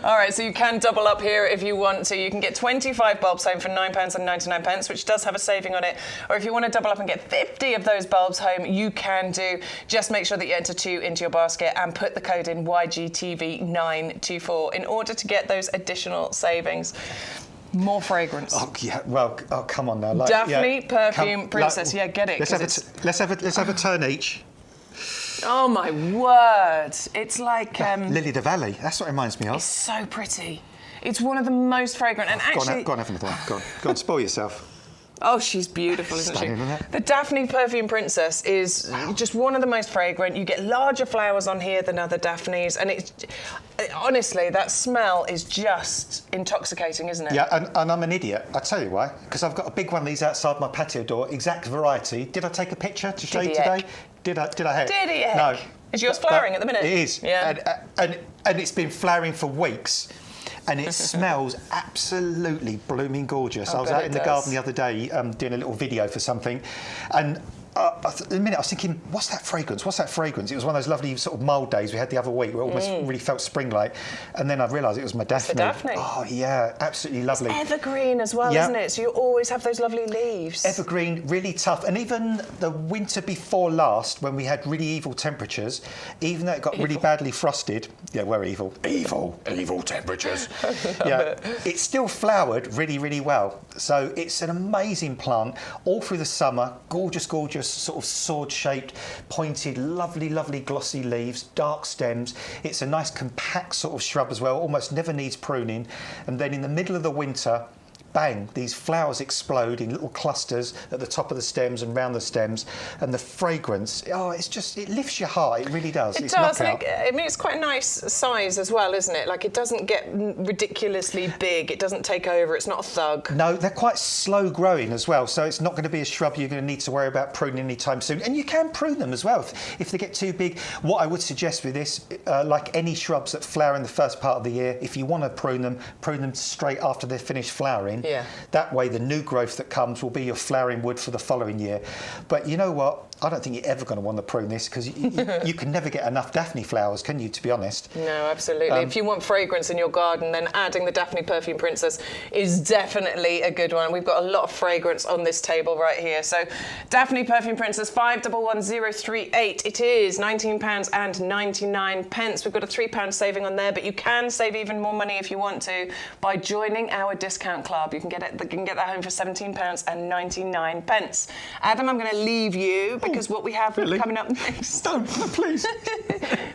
All right, so you can double up here if you want to. You can get 25 bulbs home for £9.99, which does have a saving on it. Or if you want to double up and get 50 of those bulbs home, you can do. Just make sure that you enter 2 into your basket and put the code in YGTV924 in order to get those additional savings. More fragrance. Oh yeah, well, oh come on now. Like, Daphne, yeah, perfume, princess. Yeah, get it. Let's have a turn each. Oh my word! It's like Lily the Valley. That's what it reminds me of. so pretty. It's one of the most fragrant, and actually, Go on, have another one. Go on, spoil yourself. oh, she's beautiful, isn't she? Stunning, isn't it? The Daphne Perfume Princess is just one of the most fragrant. You get larger flowers on here than other Daphnes, and honestly, that smell is just intoxicating, isn't it? Yeah, and I'm an idiot. I tell you why. Because I've got a big one of these outside my patio door, exact variety. Did I take a picture to show you Did-y-eck. today? Did I heck? Did-y-eck. No. Is yours flowering at the minute? It is. Yeah. And it's been flowering for weeks. And it smells absolutely blooming gorgeous. I was bet out it in the does. garden the other day doing a little video for something, and in a minute I was thinking, what's that fragrance? What's that fragrance? It was one of those lovely sort of mild days we had the other week where it almost really felt spring-like, and then I realised it was my Daphne. the Daphne. Oh yeah, absolutely lovely. Evergreen as well, Yeah. isn't it? So you always have those lovely leaves. Evergreen, really tough. And even the winter before last, when we had really evil temperatures, even though it got really badly frosted, yeah, we're evil. Evil temperatures. Yeah, it still flowered really, really well. So it's an amazing plant all through the summer. Gorgeous, gorgeous, sort of sword-shaped, pointed, lovely, lovely glossy leaves, dark stems. It's a nice compact sort of shrub as well, almost never needs pruning. And then in the middle of the winter, bang, these flowers explode in little clusters at the top of the stems and round the stems, and the fragrance, oh, it's just, it lifts your heart, it really does. It It's does. knockout. I mean, it's quite a nice size as well, isn't it? Like, it doesn't get ridiculously big. It doesn't take over. It's not a thug. No, they're quite slow growing as well, so it's not going to be a shrub you're going to need to worry about pruning anytime soon. And you can prune them as well if they get too big. What I would suggest with this, like any shrubs that flower in the first part of the year, if you want to prune them straight after they're finished flowering, Yeah. That way the new growth that comes will be your flowering wood for the following year. But you know what? I don't think you're ever going to want to prune this because you can never get enough Daphne flowers, can you, to be honest? No, absolutely. If you want fragrance in your garden, then adding the Daphne Perfume Princess is definitely a good one. We've got a lot of fragrance on this table right here. So Daphne Perfume Princess, 511038. It is £19.99. We've got a £3 saving on there, but you can save even more money if you want to by joining our discount club. You can get that home for £17.99. Adam, I'm going to leave you because what we have coming up next. Don't, please.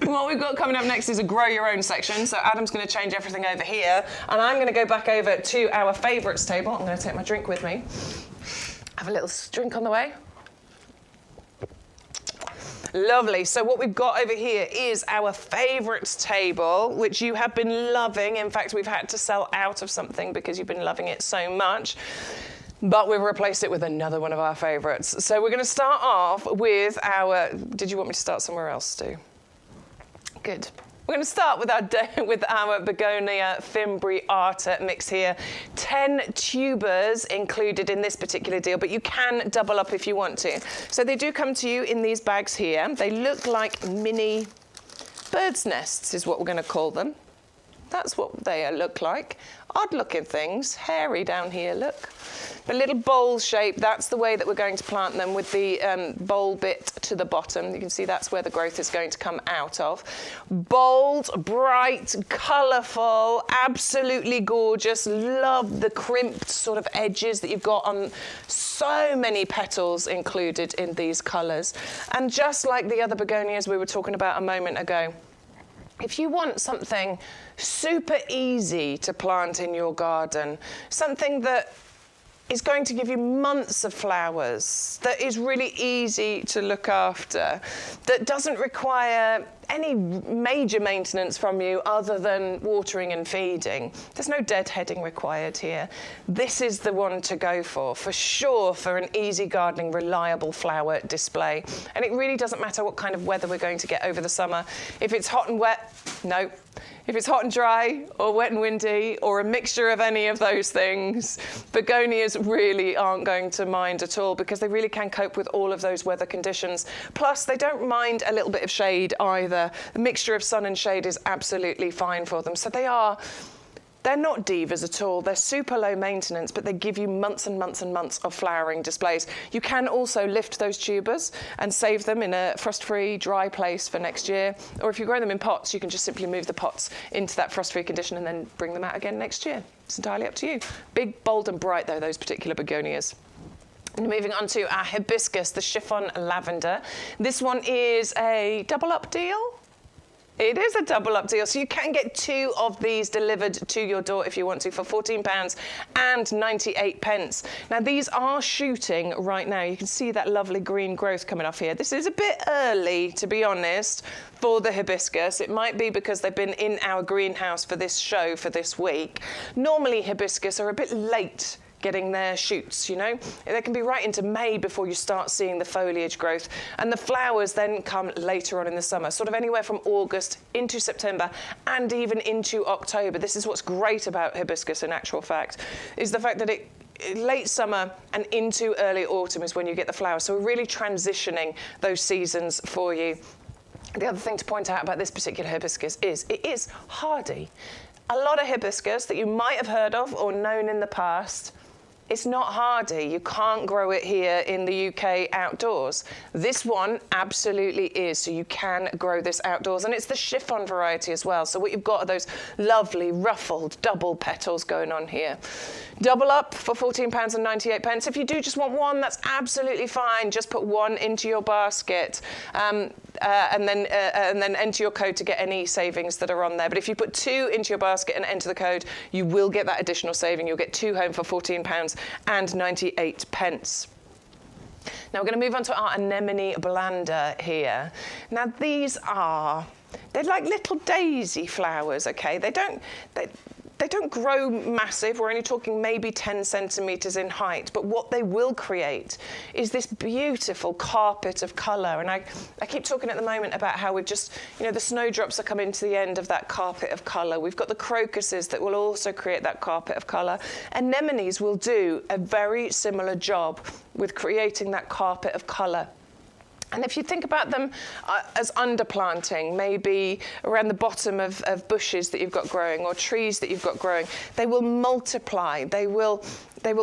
What we've got coming up next is a grow your own section. So Adam's going to change everything over here, and I'm going to go back over to our favourites table. I'm going to take my drink with me. Have a little drink on the way. Lovely. So what we've got over here is our favourites table, which you have been loving. In fact, we've had to sell out of something because you've been loving it so much. But we've replaced it with another one of our favourites. So we're going to start off with our... Did you want me to start somewhere else, Stu? Good. We're going to start with our Begonia Fimbri Arta mix here. 10 tubers included in this particular deal, but you can double up if you want to. So they do come to you in these bags here. They look like mini bird's nests is what we're going to call them. That's what they look like. Odd looking things, hairy down here, look. The little bowl shape, that's the way that we're going to plant them, with the bowl bit to the bottom. You can see that's where the growth is going to come out of. Bold, bright, colourful, absolutely gorgeous. Love the crimped sort of edges that you've got on so many petals included in these colours. And just like the other begonias we were talking about a moment ago, if you want something super easy to plant in your garden, something that is going to give you months of flowers, that is really easy to look after, that doesn't require any major maintenance from you other than watering and feeding. There's no deadheading required here. This is the one to go for sure, for an easy gardening, reliable flower display. And it really doesn't matter what kind of weather we're going to get over the summer. If it's hot and wet, no. If it's hot and dry, or wet and windy, or a mixture of any of those things, begonias really aren't going to mind at all, because they really can cope with all of those weather conditions. Plus, they don't mind a little bit of shade either. The mixture of sun and shade is absolutely fine for them. So they're not divas at all. They're super low maintenance, but they give you months and months and months of flowering displays. You can also lift those tubers and save them in a frost-free, dry place for next year. Or if you grow them in pots, you can just simply move the pots into that frost-free condition and then bring them out again next year. It's entirely up to you. Big, bold and bright, though, those particular begonias. And moving on to our hibiscus, the chiffon lavender. This one is a double-up deal. It is a double-up deal, so you can get 2 of these delivered to your door if you want to for £14.98. Now, these are shooting right now. You can see that lovely green growth coming off here. This is a bit early, to be honest, for the hibiscus. It might be because they've been in our greenhouse for this show for this week. Normally, hibiscus are a bit late getting their shoots, you know. They can be right into May before you start seeing the foliage growth, and the flowers then come later on in the summer, sort of anywhere from August into September and even into October. This is what's great about hibiscus, in actual fact, is the fact that late summer and into early autumn is when you get the flowers. So we're really transitioning those seasons for you. The other thing to point out about this particular hibiscus is it is hardy. A lot of hibiscus that you might have heard of or known in the past, it's not hardy. You can't grow it here in the UK outdoors. This one absolutely is, so you can grow this outdoors, and it's the chiffon variety as well. So what you've got are those lovely ruffled double petals going on here. Double up for £14.98. If you do just want one, that's absolutely fine. Just put 1 into your basket and then enter your code to get any savings that are on there. But if you put 2 into your basket and enter the code, you will get that additional saving. You'll get 2 home for £14.98. Now we're going to move on to our anemone blanda here. Now they're like little daisy flowers, okay? They don't grow massive. We're only talking maybe 10 centimetres in height. But what they will create is this beautiful carpet of colour. And I keep talking at the moment about how we've just, the snowdrops are coming to the end of that carpet of colour. We've got the crocuses that will also create that carpet of colour. Anemones will do a very similar job with creating that carpet of colour. And if you think about them as underplanting, maybe around the bottom of bushes that you've got growing or trees that you've got growing, they will multiply. They will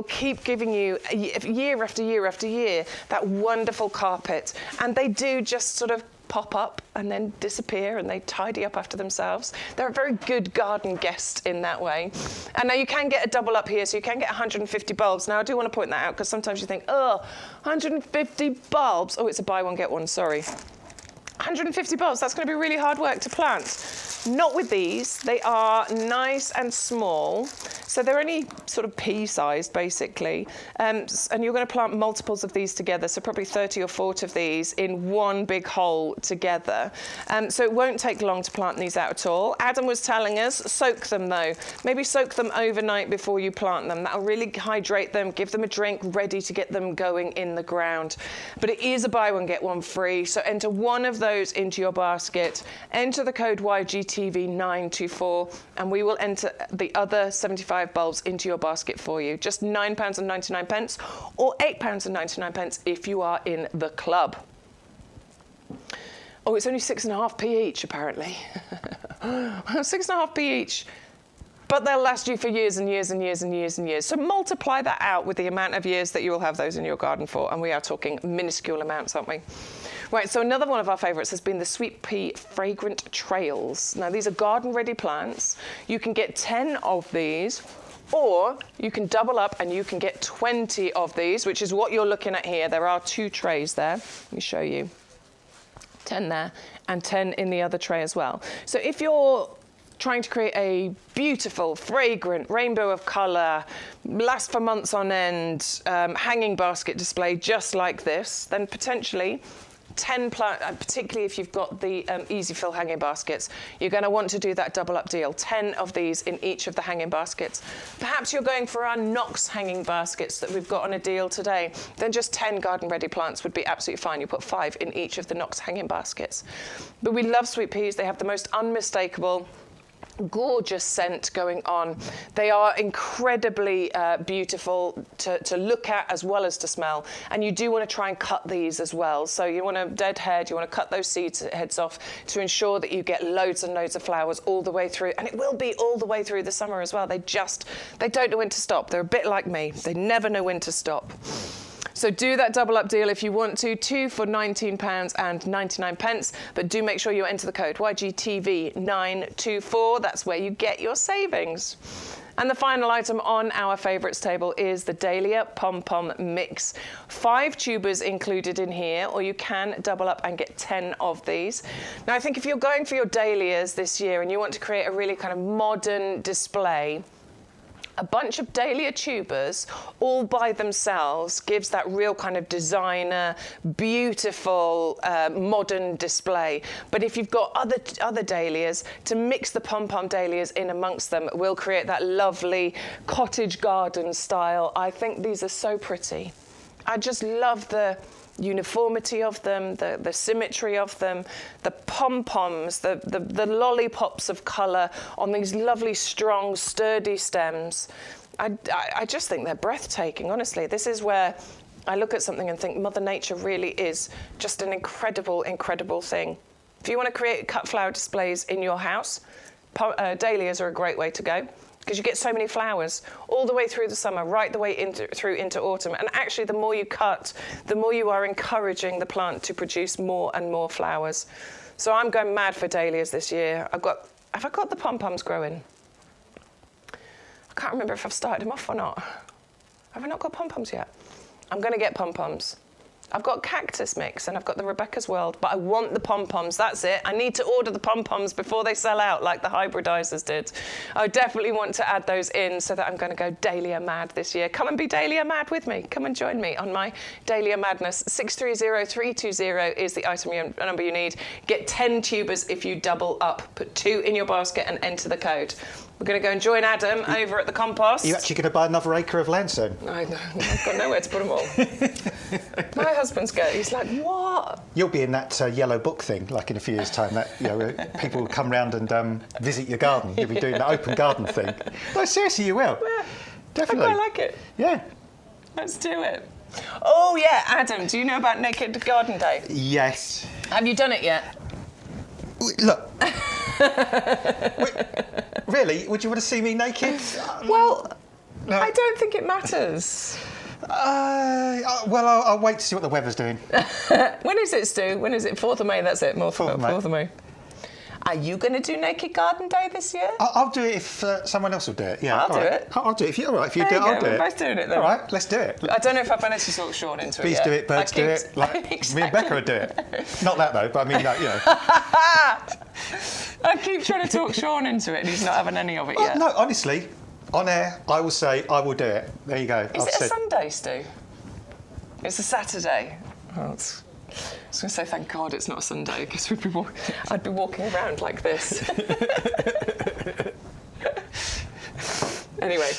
keep giving you, year after year after year, that wonderful carpet. And they do just sort of pop up and then disappear, and they tidy up after themselves. They're a very good garden guest in that way. And now you can get a double up here, so you can get 150 bulbs. Now I do want to point that out because sometimes you think, 150 bulbs. Oh, it's a buy one, get one, sorry. 150 bulbs, that's going to be really hard work to plant. Not with these. They are nice and small. So they're only sort of pea-sized, basically. And you're going to plant multiples of these together, so probably 30 or 40 of these in one big hole together. So it won't take long to plant these out at all. Adam was telling us, soak them though. Maybe soak them overnight before you plant them. That'll really hydrate them, give them a drink, ready to get them going in the ground. But it is a buy one, get one free. So enter one of those into your basket. Enter the code YGTV924, and we will enter the other 75 bulbs into your basket for you. Just £9.99 or £8.99 if you are in the club. Oh, it's only 6.5p each, apparently. 6.5p each. But they'll last you for years and years and years and years and years. So multiply that out with the amount of years that you will have those in your garden for. And we are talking minuscule amounts, aren't we? Right, so another one of our favourites has been the sweet pea fragrant trails. Now, these are garden-ready plants. You can get 10 of these, or you can double up and you can get 20 of these, which is what you're looking at here. There are 2 trays there. Let me show you. 10 there and 10 in the other tray as well. So if you're trying to create a beautiful, fragrant rainbow of colour, last for months on end, hanging basket display just like this, then potentially 10 plant, particularly if you've got the easy fill hanging baskets, you're going to want to do that double up deal. 10 of these in each of the hanging baskets. Perhaps you're going for our Knox hanging baskets that we've got on a deal today. Then just 10 garden ready plants would be absolutely fine. You put 5 in each of the Knox hanging baskets. But we love sweet peas. They have the most unmistakable, gorgeous scent going on. They are incredibly beautiful to look at as well as to smell, and you do want to try and cut these as well. So you want a dead head, you want to cut those seeds heads off to ensure that you get loads and loads of flowers all the way through, and it will be all the way through the summer as well. They don't know when to stop. They're a bit like me. They never know when to stop. So do that double up deal if you want to, 2 for £19.99, but do make sure you enter the code YGTV924. That's where you get your savings. And the final item on our favourites table is the Dahlia Pom-Pom Mix. 5 tubers included in here, or you can double up and get 10 of these. Now, I think if you're going for your dahlias this year and you want to create a really kind of modern display, a bunch of dahlia tubers all by themselves gives that real kind of designer, beautiful, modern display. But if you've got other dahlias, to mix the pom-pom dahlias in amongst them will create that lovely cottage garden style. I think these are so pretty. I just love the uniformity of them, the symmetry of them, the pom-poms, the lollipops of colour on these lovely, strong, sturdy stems. I just think they're breathtaking, honestly. This is where I look at something and think Mother Nature really is just an incredible, incredible thing. If you want to create cut flower displays in your house, dahlias are a great way to go, because you get so many flowers all the way through the summer, right the way through into autumn. And actually, the more you cut, the more you are encouraging the plant to produce more and more flowers. So I'm going mad for dahlias this year. Have I got the pom-poms growing? I can't remember if I've started them off or not. Have I not got pom-poms yet? I'm going to get pom-poms. I've got cactus mix and I've got the Rebecca's World, but I want the pom-poms. That's it. I need to order the pom-poms before they sell out like the hybridizers did. I definitely want to add those in so that I'm going to go dahlia mad this year. Come and be dahlia mad with me. Come and join me on my dahlia madness. 630320 is the item number you need. Get 10 tubers if you double up. Put 2 in your basket and enter the code. We're going to go and join Adam over at the compost. Are you actually going to buy another acre of land soon? I've got nowhere to put them all. My husband's he's like, what? You'll be in that yellow book thing, like in a few years' time. That people will come round and visit your garden. You'll be doing the open garden thing. No, seriously, you will. Yeah, Definitely. I quite like it. Yeah. Let's do it. Oh yeah, Adam, do you know about Naked Garden Day? Yes. Have you done it yet? Look. Really? Would you want to see me naked? Well, no. I don't think it matters. Well, I'll wait to see what the weather's doing. When is it, Stu? When is it? 4th of May, that's it. 4th of May. 4th of May. Are you going to do Naked Garden Day this year? I'll do it if someone else will do it. Yeah, I'll do it. I'll do it. If you do it, I'll do it. We're both doing it then. All right, let's do it. I don't know if I've managed to talk Sean into Please it yet. do it, birds do it. Like, Exactly. me and Becca would do it. Not that though, but I mean, like, you know. I keep trying to talk Sean into it and he's not having any of it yet. No, honestly, on air, I will say I will do it. There you go. Is it a Sunday, Stu? It's a Saturday. Oh, I was going to say, thank God it's not a Sunday, because I'd be walking around like this. Anyway,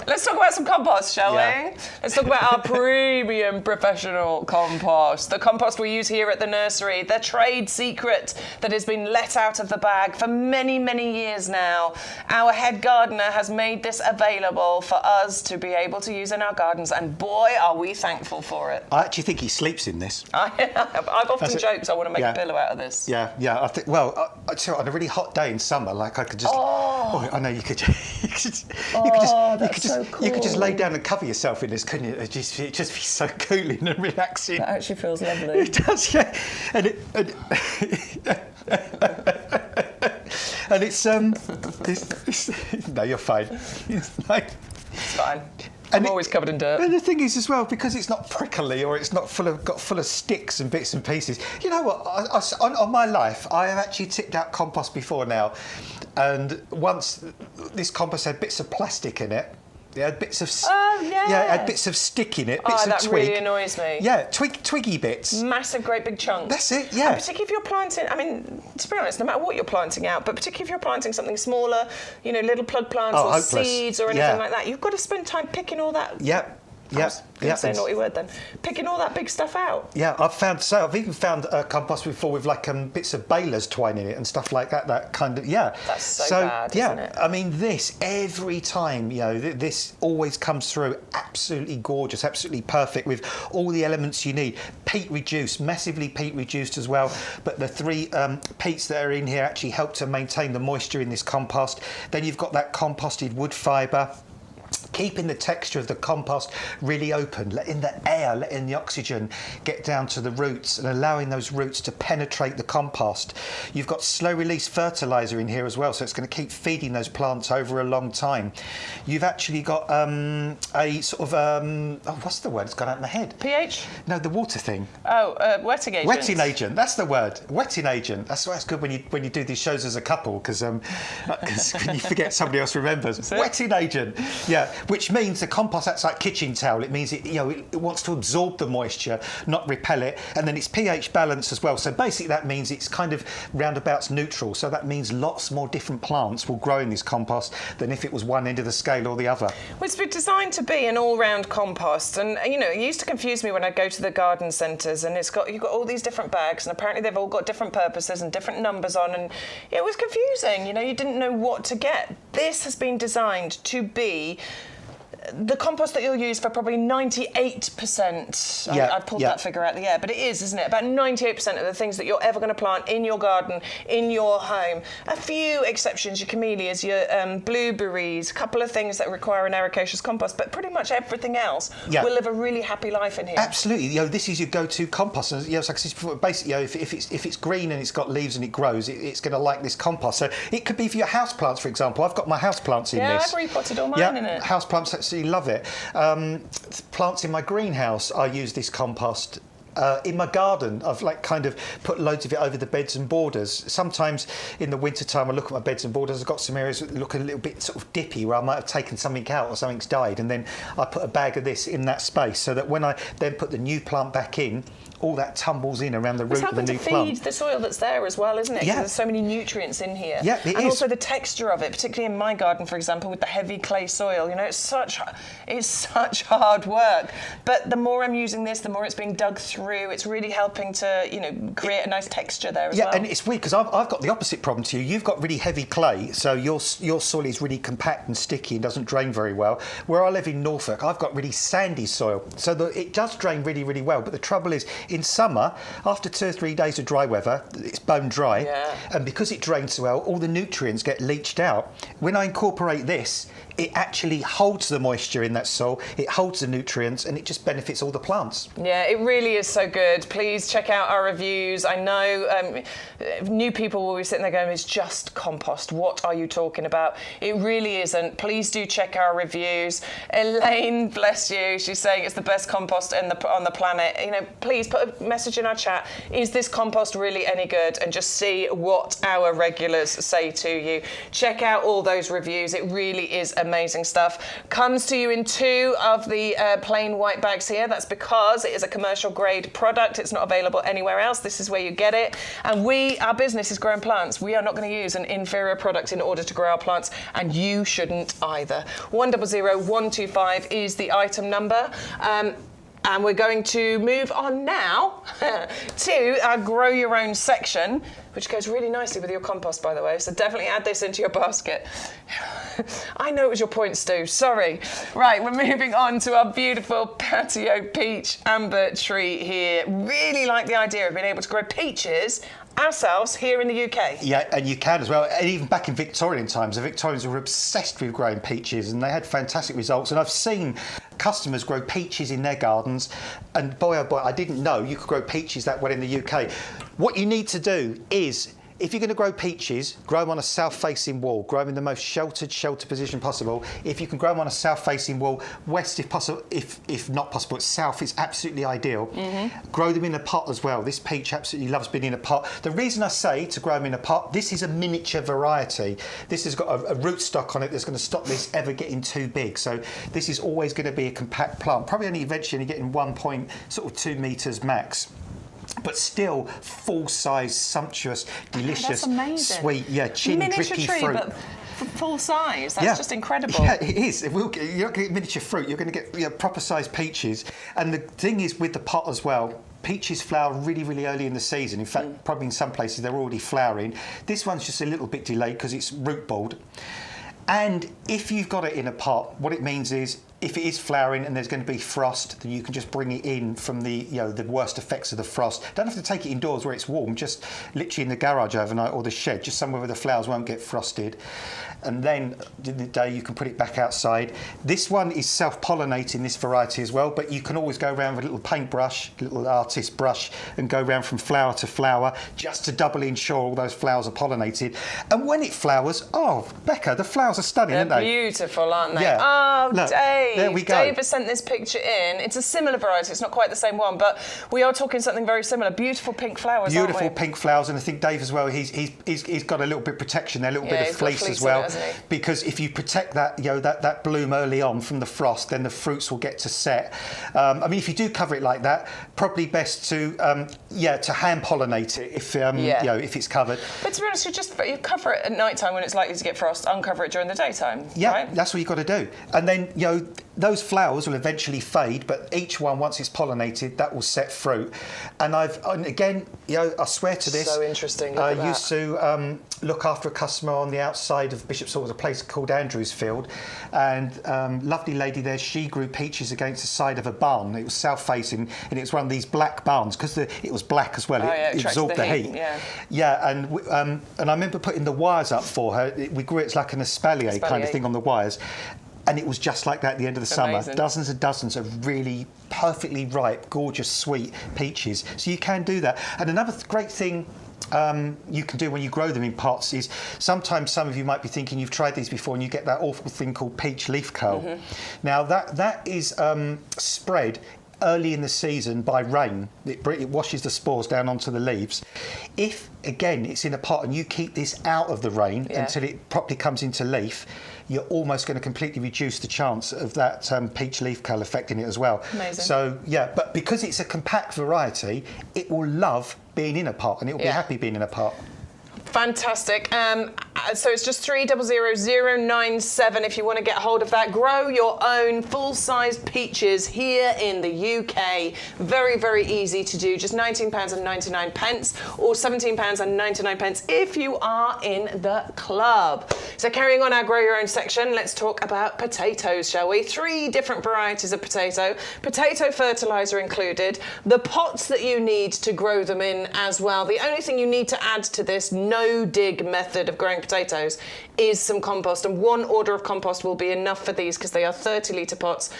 let's talk about some compost, shall we? Let's talk about our premium professional compost. The compost we use here at the nursery, the trade secret that has been let out of the bag for many, many years now. Our head gardener has made this available for us to be able to use in our gardens, and boy, are we thankful for it. I actually think he sleeps in this. I've often joked I want to make a pillow out of this. Yeah. I think. Well, on a really hot day in summer, like I could just. Oh, I know you could. You could just lay down and cover yourself in this, couldn't you? It'd just be so cooling and relaxing. That actually feels lovely. It does, yeah. And it's no, you're fine. It's fine. I'm always covered in dirt. And the thing is as well, because it's not prickly or it's not full of sticks and bits and pieces. You know what? On my life, I have actually tipped out compost before now, and once this compost had bits of plastic in it. It had bits of it had bits of stick in it, bits of that twig. really annoys me. Yeah, twiggy bits. Massive, great big chunks. That's it. Yeah. And particularly if you're planting, I mean, to be honest, no matter what you're planting out, but particularly if you're planting something smaller, little plug plants or hopeless. Seeds or anything like that, you've got to spend time picking all that. Yep. I was going to say a naughty word then. Picking all that big stuff out. Yeah, I've even found compost before with like bits of balers twine in it and stuff like that. That kind of That's so bad, isn't it? I mean, this every time, this always comes through absolutely gorgeous, absolutely perfect with all the elements you need. Peat reduced, massively peat reduced as well. But the 3 peats that are in here actually help to maintain the moisture in this compost. Then you've got that composted wood fibre. Keeping the texture of the compost really open, letting the air, letting the oxygen get down to the roots and allowing those roots to penetrate the compost. You've got slow release fertiliser in here as well, so it's going to keep feeding those plants over a long time. You've actually got a sort of, what's the word? It's gone out of my head. pH? No, the water thing. Wetting agent. Wetting agent, that's the word. Wetting agent. That's why it's good when you do these shows as a couple, because you forget somebody else remembers. Wetting agent. Yeah. Which means the compost acts like kitchen towel. It means it wants to absorb the moisture, not repel it, and then it's pH balanced as well. So basically that means it's kind of roundabouts neutral. So that means lots more different plants will grow in this compost than if it was one end of the scale or the other. Well, it's been designed to be an all-round compost, and it used to confuse me when I go to the garden centres, and you've got all these different bags, and apparently they've all got different purposes and different numbers on, and it was confusing. You didn't know what to get. This has been designed to be the compost that you'll use for probably 98%. I pulled that figure out of the air, but it is, isn't it? About 98% of the things that you're ever going to plant in your garden, in your home. A few exceptions, your camellias, your blueberries, a couple of things that require an ericaceous compost, but pretty much everything else will live a really happy life in here. Absolutely. This is your go-to compost. And basically, if it's green and it's got leaves and it grows, it's going to like this compost. So it could be for your houseplants, for example. I've got my houseplants in this. Yeah, I've repotted all mine in it. Houseplants absolutely love it. Plants in my greenhouse, I use this compost In my garden, I've kind of put loads of it over the beds and borders. Sometimes in the winter time, I look at my beds and borders. I've got some areas that look a little bit sort of dippy, where I might have taken something out or something's died, and then I put a bag of this in that space, so that when I then put the new plant back in, all that tumbles in around the root of the new plant. It's helping to feed the soil that's there as well, isn't it? Yeah. There's so many nutrients in here. Yeah, it is. And also the texture of it, particularly in my garden, for example, with the heavy clay soil. It's such hard work. But the more I'm using this, the more it's being dug through. It's really helping to, create a nice texture there as well. Yeah, and it's weird because I've got the opposite problem to you. You've got really heavy clay, so your soil is really compact and sticky and doesn't drain very well. Where I live in Norfolk, I've got really sandy soil, so it does drain really, really well. But the trouble is, in summer, after 2 or 3 days of dry weather, it's bone dry. Yeah. And because it drains so well, all the nutrients get leached out. When I incorporate this, it actually holds the moisture in that soil, it holds the nutrients, and it just benefits all the plants. Yeah, it really is so good. Please check out our reviews. I know new people will be sitting there going, it's just compost. What are you talking about? It really isn't. Please do check our reviews. Elaine, bless you, she's saying it's the best compost on the planet. Please put a message in our chat. Is this compost really any good? And just see what our regulars say to you. Check out all those reviews. It really is amazing stuff. Comes to you in 2 of the plain white bags here. That's because it is a commercial grade product. It's not available anywhere else. This is where you get it. And our business is growing plants. We are not going to use an inferior product in order to grow our plants, and you shouldn't either. 100125 is the item number. And we're going to move on now to our Grow Your Own section, which goes really nicely with your compost, by the way. So definitely add this into your basket. I know it was your point, Stu. Sorry. Right, we're moving on to our beautiful patio peach amber tree here. Really like the idea of being able to grow peaches ourselves here in the UK. Yeah, and you can as well. And even back in Victorian times, the Victorians were obsessed with growing peaches, and they had fantastic results. And I've seen customers grow peaches in their gardens, and boy, oh boy, I didn't know you could grow peaches that well in the UK. What you need to do is, if you're going to grow peaches, grow them on a south-facing wall. Grow them in the most sheltered position possible. If you can grow them on a south-facing wall, west if possible, if not possible, south is absolutely ideal. Mm-hmm. Grow them in a pot as well. This peach absolutely loves being in a pot. The reason I say to grow them in a pot, this is a miniature variety. This has got a rootstock on it that's going to stop this ever getting too big. So this is always going to be a compact plant. Probably only eventually getting 1.2 metres max. But still, full-size, sumptuous, delicious, sweet, chin miniature drippy tree, fruit. But full size. That's just incredible. Yeah, it is. You're not going to get miniature fruit. You're going to get proper-sized peaches. And the thing is, with the pot as well, peaches flower really, really early in the season. In fact, probably in some places they're already flowering. This one's just a little bit delayed because it's root balled. And if you've got it in a pot, what it means is, if it is flowering and there's going to be frost, then you can just bring it in from the worst effects of the frost. Don't have to take it indoors where it's warm, just literally in the garage overnight or the shed, just somewhere where the flowers won't get frosted. And then the day you can put it back outside. This one is self-pollinating, this variety as well, but you can always go around with a little paintbrush, a little artist brush, and go around from flower to flower just to doubly ensure all those flowers are pollinated. And when it flowers, oh, Becca, the flowers are stunning, aren't they? They're beautiful, aren't they? Yeah. Oh, Look, Dave. there we go. Dave has sent this picture in. It's a similar variety. It's not quite the same one, but we are talking something very similar. Beautiful pink flowers, Beautiful aren't we? pink flowers, and I think Dave as well, he's got a little bit of protection there, a little bit of fleece as well. Because if you protect that, that bloom early on from the frost, then the fruits will get to set. I mean, if you do cover it like that, probably best to hand pollinate it if it's covered. But to be honest, you cover it at night time when it's likely to get frost, uncover it during the daytime. Yeah, right? That's what you've got to do. And then those flowers will eventually fade, but each one, once it's pollinated, that will set fruit. And again, I swear to this. So interesting. I used to look after a customer on the outside of Bishop's Hall, a place called Andrewsfield, and lovely lady there, she grew peaches against the side of a barn. It was south-facing, and it was one of these black barns, because it was black as well. It absorbed the heat. Yeah, and I remember putting the wires up for her. We grew it like an espalier kind of thing on the wires. And it was just like that at the end of the summer. Dozens and dozens of really perfectly ripe, gorgeous, sweet peaches. So you can do that. And another great thing you can do when you grow them in pots is, sometimes some of you might be thinking you've tried these before and you get that awful thing called peach leaf curl. Mm-hmm. Now that is spread early in the season by rain. It washes the spores down onto the leaves. If, again, it's in a pot and you keep this out of the rain until it properly comes into leaf, you're almost going to completely reduce the chance of that peach leaf curl affecting it as well. Amazing. So, yeah, but because it's a compact variety, it will love being in a pot and it will be happy being in a pot. Fantastic. So it's just 300097 if you want to get hold of that. Grow your own full-sized peaches here in the UK. Very, very easy to do. Just £19.99 or £17.99 if you are in the club. So carrying on our Grow Your Own section, let's talk about potatoes, shall we? 3 different varieties of potato fertiliser included, the pots that you need to grow them in as well. The only thing you need to add to this no-dig method of growing potatoes is some compost, and 1 order of compost will be enough for these because they are 30-litre pots.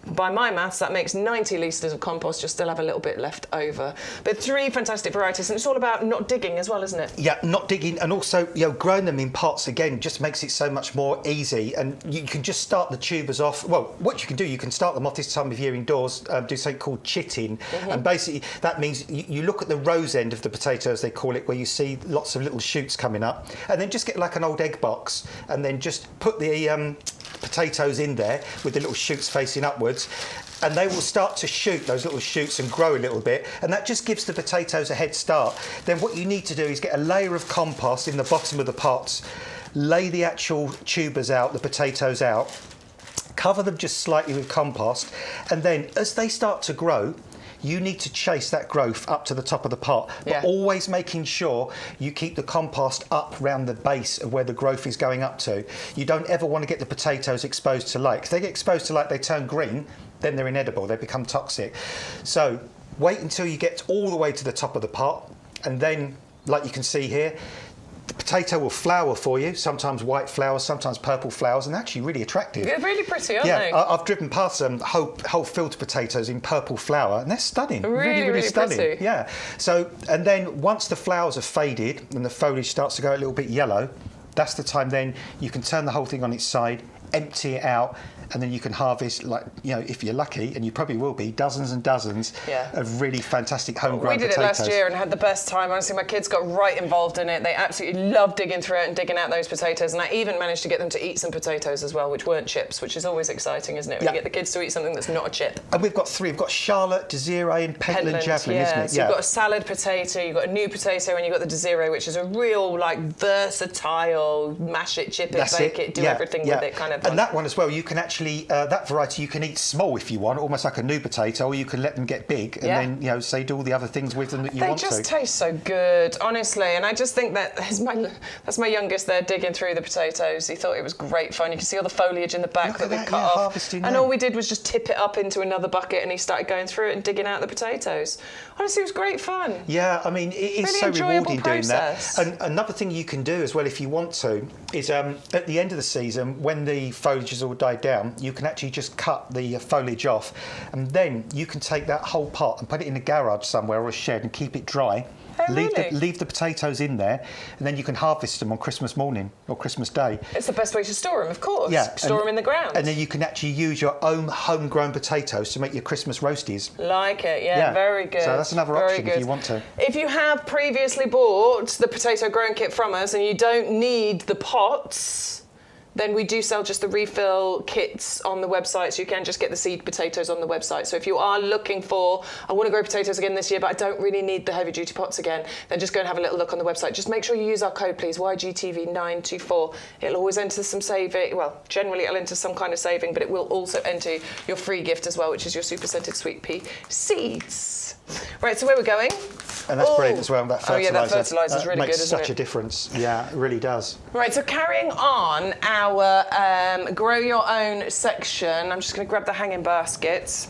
By my maths, that makes 90 litres of compost. You'll still have a little bit left over. But 3 fantastic varieties, and it's all about not digging as well, isn't it? Yeah, not digging, and also, you know, growing them in pots, again, just makes it so much more easy, and you can just start the tubers off. Well, what you can do, you can start them off this time of year indoors, do something called chitting, and basically that means you look at the rose end of the potato, as they call it, where you see lots of little shoots coming up, and then just get like an old egg box, and then just put the potatoes in there with the little shoots facing upwards, and they will start to shoot those little shoots and grow a little bit, and that just gives the potatoes a head start. Then what you need to do is get a layer of compost in the bottom of the pots, lay the actual tubers out, the potatoes out, cover them just slightly with compost, and then as they start to grow, you need to chase that growth up to the top of the pot, but always making sure you keep the compost up round the base of where the growth is going up to. You don't ever want to get the potatoes exposed to light. If they get exposed to light, they turn green, then they're inedible, they become toxic. So wait until you get all the way to the top of the pot, and then, like you can see here, the potato will flower for you, sometimes white flowers, sometimes purple flowers, and they're actually really attractive. They're really pretty, aren't they? Yeah, I've driven past some whole field of potatoes in purple flower, and they're stunning. Really stunning. Pretty. Yeah. So, and then once the flowers have faded and the foliage starts to go a little bit yellow, that's the time then you can turn the whole thing on its side, empty it out, and then you can harvest, like, you know, if you're lucky, and you probably will be, dozens and dozens of really fantastic homegrown potatoes. We did it last year and had the best time. Honestly, my kids got right involved in it. They absolutely loved digging through it and digging out those potatoes, and I even managed to get them to eat some potatoes as well, which weren't chips, which is always exciting, isn't it? When you get the kids to eat something that's not a chip. And we've got 3. We've got Charlotte, Desiree and Pentland Javelin, isn't it? So you've got a salad potato, you've got a new potato, and you've got the Desiree, which is a real, like, versatile, mash it, chip it, bake it, do everything with it kind of one. And that one as well, you can actually, that variety you can eat small if you want, almost like a new potato, or you can let them get big and then, you know, say do all the other things with them that you want to. They just taste so good, honestly, and I just think that that's my youngest there digging through the potatoes. He thought it was great fun. You can see all the foliage in the back that we've cut off. Harvesting and all we did was just tip it up into another bucket, and he started going through it and digging out the potatoes. Honestly, it was great fun. Yeah, I mean, it is really so rewarding process. doing that. And another thing you can do as well, if you want to, is at the end of the season, when the foliage has all died down, you can actually just cut the foliage off, and then you can take that whole pot and put it in a garage somewhere or a shed and keep it dry. Oh, really? Leave the potatoes in there, and then you can harvest them on Christmas morning or Christmas Day. It's the best way to store them, of course. Yeah, store them in the ground. And then you can actually use your own homegrown potatoes to make your Christmas roasties. Like it, yeah, very good. So that's another option if you want to. If you have previously bought the potato growing kit from us and you don't need the pots, then we do sell just the refill kits on the website, so you can just get the seed potatoes on the website. So if you are looking for, I want to grow potatoes again this year, but I don't really need the heavy duty pots again, then just go and have a little look on the website. Just make sure you use our code, please, YGTV924. It'll always enter some saving. Well, generally it'll enter some kind of saving, but it will also enter your free gift as well, which is your super scented sweet pea seeds. Right, so where we're going? And that's brilliant as well, that fertiliser. Oh yeah, that fertiliser's really good, isn't it? Makes such a difference. Yeah, it really does. Right, so carrying on our Grow Your Own section, I'm just going to grab the hanging baskets.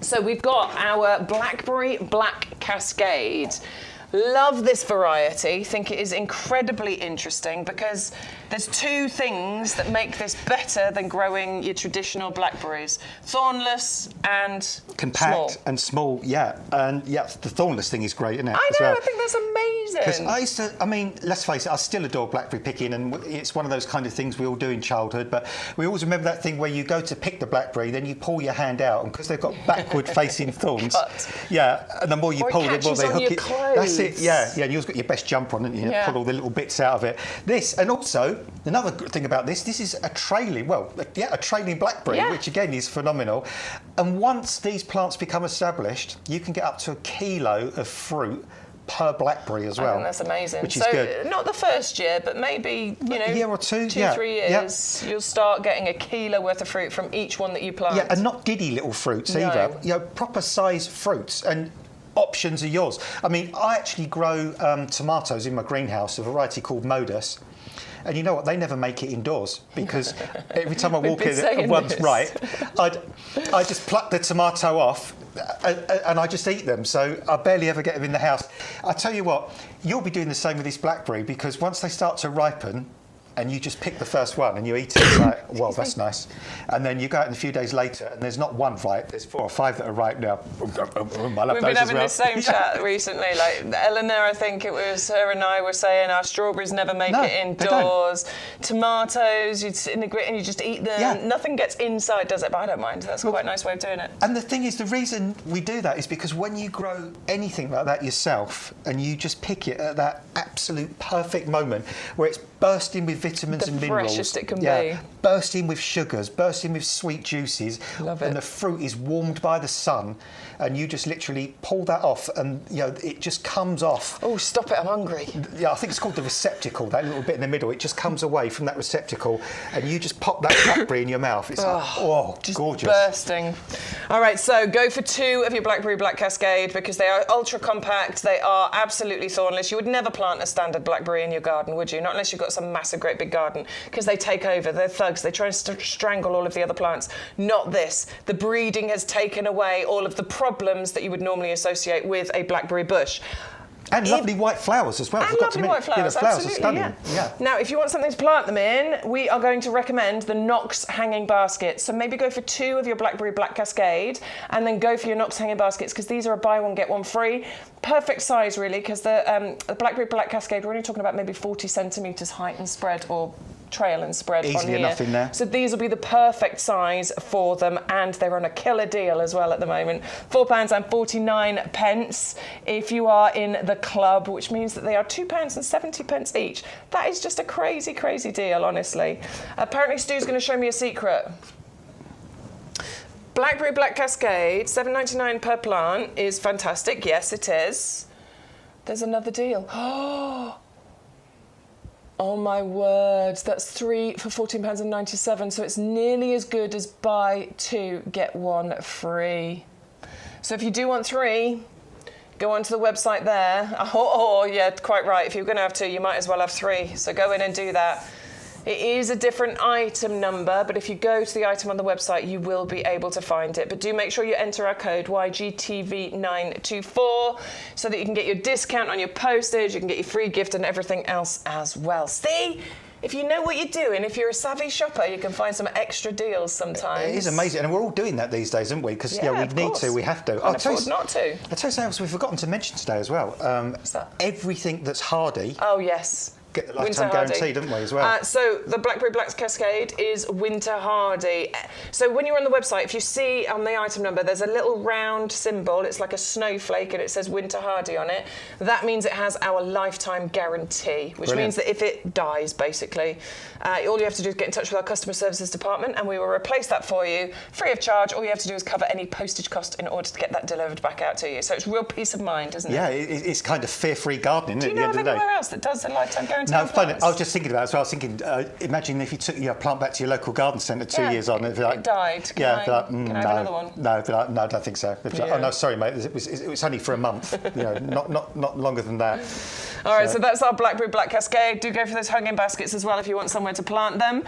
So we've got our Blackberry Black Cascade. Love this variety. Think it is incredibly interesting because there's 2 things that make this better than growing your traditional blackberries: thornless and compact small. and small. Yeah, and yeah, the thornless thing is great, isn't it? I know. I think that's amazing. amazing. I used to, I mean, let's face it, I still adore blackberry picking, and it's one of those kind of things we all do in childhood, but we always remember that thing where you go to pick the blackberry, then you pull your hand out, and because they've got backward-facing thorns, yeah, and the more you pull, the more they hook it. That's it, yeah, and you've got your best jumper on, and you pull all the little bits out of it. This, and also, another good thing about this is a trailing, a trailing blackberry, which again is phenomenal. And once these plants become established, you can get up to 1 kilo of fruit per blackberry as well. I think that's amazing. Which is good. Not the first year, but maybe, a year or two, 3 years, you'll start getting 1 kilo worth of fruit from each one that you plant. Yeah, and not giddy little fruits either. You know, proper size fruits, and options are yours. I mean, I actually grow tomatoes in my greenhouse, a variety called Modus. And you know what? They never make it indoors, because every time I walk in and one's right, I just pluck the tomato off and I just eat them. So I barely ever get them in the house. I tell you what, you'll be doing the same with this blackberry, because once they start to ripen, and you just pick the first one and you eat it, it's like, well, that's nice. And then you go out a few days later and there's not one ripe, there's 4 or 5 that are ripe now. We've been having the same chat recently. Like Eleanor, I think it was her and I were saying our strawberries never make it indoors. Tomatoes, you sit in the grit and you just eat them. Yeah. Nothing gets inside, does it? But I don't mind. That's quite a nice way of doing it. And the thing is, the reason we do that is because when you grow anything like that yourself and you just pick it at that absolute perfect moment where it's bursting with vitamins and minerals. The freshest it can be. Bursting with sugars, bursting with sweet juices. Love it. And the fruit is warmed by the sun, and you just literally pull that off, and it just comes off. Oh, stop it, I'm hungry. Yeah, I think it's called the receptacle, that little bit in the middle. It just comes away from that receptacle, and you just pop that blackberry in your mouth. It's just gorgeous. Bursting. All right, so go for 2 of your Blackberry Black Cascade, because they are ultra compact. They are absolutely thornless. You would never plant a standard blackberry in your garden, would you? Not unless you've got some massive, great big garden, because they take over. They're thugs. They try to strangle all of the other plants. Not this. The breeding has taken away all of the problems that you would normally associate with a blackberry bush. And lovely white flowers as well. And lovely white flowers, the flowers absolutely, are stunning. Yeah. Now, if you want something to plant them in, we are going to recommend the Knox hanging baskets. So maybe go for 2 of your Blackberry Black Cascade, and then go for your Knox hanging baskets, because these are a buy one get one free. Perfect size, really, because the Blackberry Black Cascade, we're only talking about maybe 40 centimetres height and spread, or trail and spread easily on here. Enough in there. So these will be the perfect size for them, and they're on a killer deal as well at the moment. £4.49 if you are in the club, which means that they are £2.70 each. That is just a crazy, crazy deal, honestly. Apparently Stu's going to show me a secret. Blackberry Black Cascade, $7.99 per plant is fantastic. Yes, it is. There's another deal. Oh my word, that's 3 for £14.97, so it's nearly as good as buy 2, get 1 free. So if you do want 3, go onto the website there. Oh yeah, quite right. If you're going to have 2, you might as well have 3. So go in and do that. It is a different item number, but if you go to the item on the website, you will be able to find it. But do make sure you enter our code YGTV924 so that you can get your discount on your postage, you can get your free gift and everything else as well. See? If you know what you're doing, if you're a savvy shopper, you can find some extra deals sometimes. It is amazing, and we're all doing that these days, aren't we? Because we need to, we have to. Can't afford not to. I'll tell you something else we've forgotten to mention today as well. What's that? Everything that's hardy. Oh, yes. Get the lifetime guarantee, didn't we, as well? So the Blackberry Black Cascade is winter hardy. So when you're on the website, if you see on the item number, there's a little round symbol. It's like a snowflake, and it says winter hardy on it. That means it has our lifetime guarantee, which means that if it dies, basically, all you have to do is get in touch with our customer services department, and we will replace that for you free of charge. All you have to do is cover any postage cost in order to get that delivered back out to you. So it's real peace of mind, isn't it? Yeah, it's kind of fear-free gardening, isn't it, at the end of the day? Do you know of anywhere else that does a lifetime guarantee? No, fine. I was just thinking about it. So I was thinking, imagine if you took your plant back to your local garden centre 2 years on. It died. Can I have another one? No, no, I don't think so. Oh no, sorry, mate. It was only for a month. Not longer than that. All right, so that's our Blackberry Black Cascade. Do go for those hanging baskets as well if you want somewhere to plant them.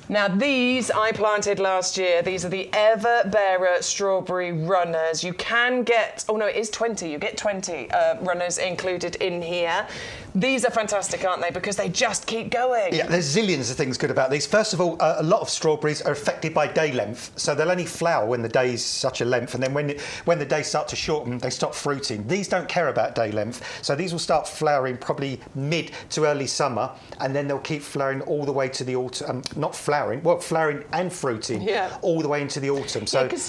Now these I planted last year. These are the Ever Bearer strawberry runners. You can get, oh no, it is 20. You get 20 runners included in here. These are fantastic, aren't they? Because they just keep going. Yeah, there's zillions of things good about these. First of all, a lot of strawberries are affected by day length, so they'll only flower when the day's such a length, and then when the days start to shorten, they stop fruiting. These don't care about day length, so these will start flowering probably mid to early summer, and then they'll keep flowering all the way to the autumn. Not flowering, well, flowering and fruiting, all the way into the autumn. So, because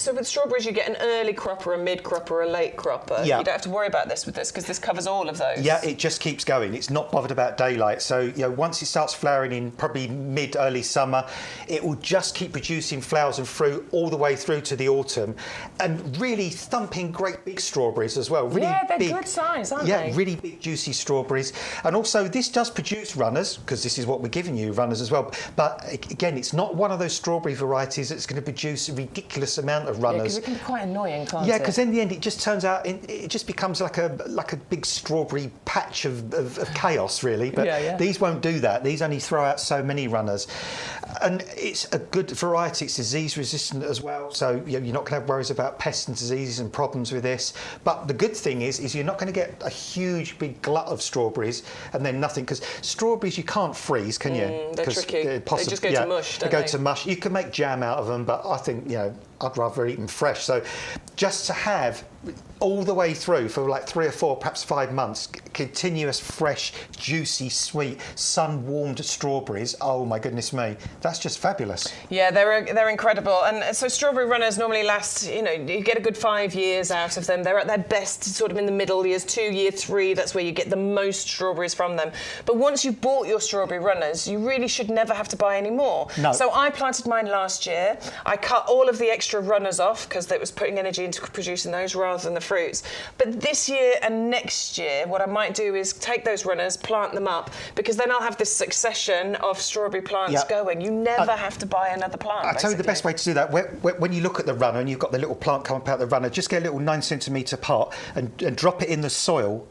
so with strawberries, you get an early cropper, a mid cropper, a late cropper. Yeah. You don't have to worry about this with this because this covers all of those. Yeah, it just keeps going. It's not bothered about daylight. So, you know, once it starts flowering in probably mid-early summer, it will just keep producing flowers and fruit all the way through to the autumn, and really thumping great big strawberries as well. Really they're big, good size, aren't they? Yeah, really big, juicy strawberries. And also, this does produce runners, because this is what we're giving you, runners as well. But again, it's not one of those strawberry varieties that's going to produce a ridiculous amount of runners. Yeah, because it can be quite annoying, can't it? Yeah, because in the end, it just turns out it just becomes like a big strawberry patch of chaos, really. But these won't do that. These only throw out so many runners, and it's a good variety. It's disease resistant as well, so you're not going to have worries about pests and diseases and problems with this. But the good thing is you're not going to get a huge big glut of strawberries and then nothing, because strawberries you can't freeze, can you? They're tricky. They just go to mush, don't they? Go to mush. You can make jam out of them, but I think, you know, I'd rather eat them fresh. So just to have all the way through for like 3 or 4, perhaps 5 months, continuous, fresh, juicy, sweet, sun-warmed strawberries, oh my goodness me, that's just fabulous. Yeah, they're incredible. And so strawberry runners normally last, you know, you get a good 5 years out of them. They're at their best sort of in the middle, years 2, year 3, that's where you get the most strawberries from them. But once you've bought your strawberry runners, you really should never have to buy any more. No. So I planted mine last year. I cut all of the extra runners off because it was putting energy into producing those rather than the fruits. But this year and next year, what I might do is take those runners, plant them up, because then I'll have this succession of strawberry plants going. You never have to buy another plant. I'll tell you the best way to do that. When you look at the runner and you've got the little plant coming up out the runner, just get a little 9-centimetre pot and drop it in the soil.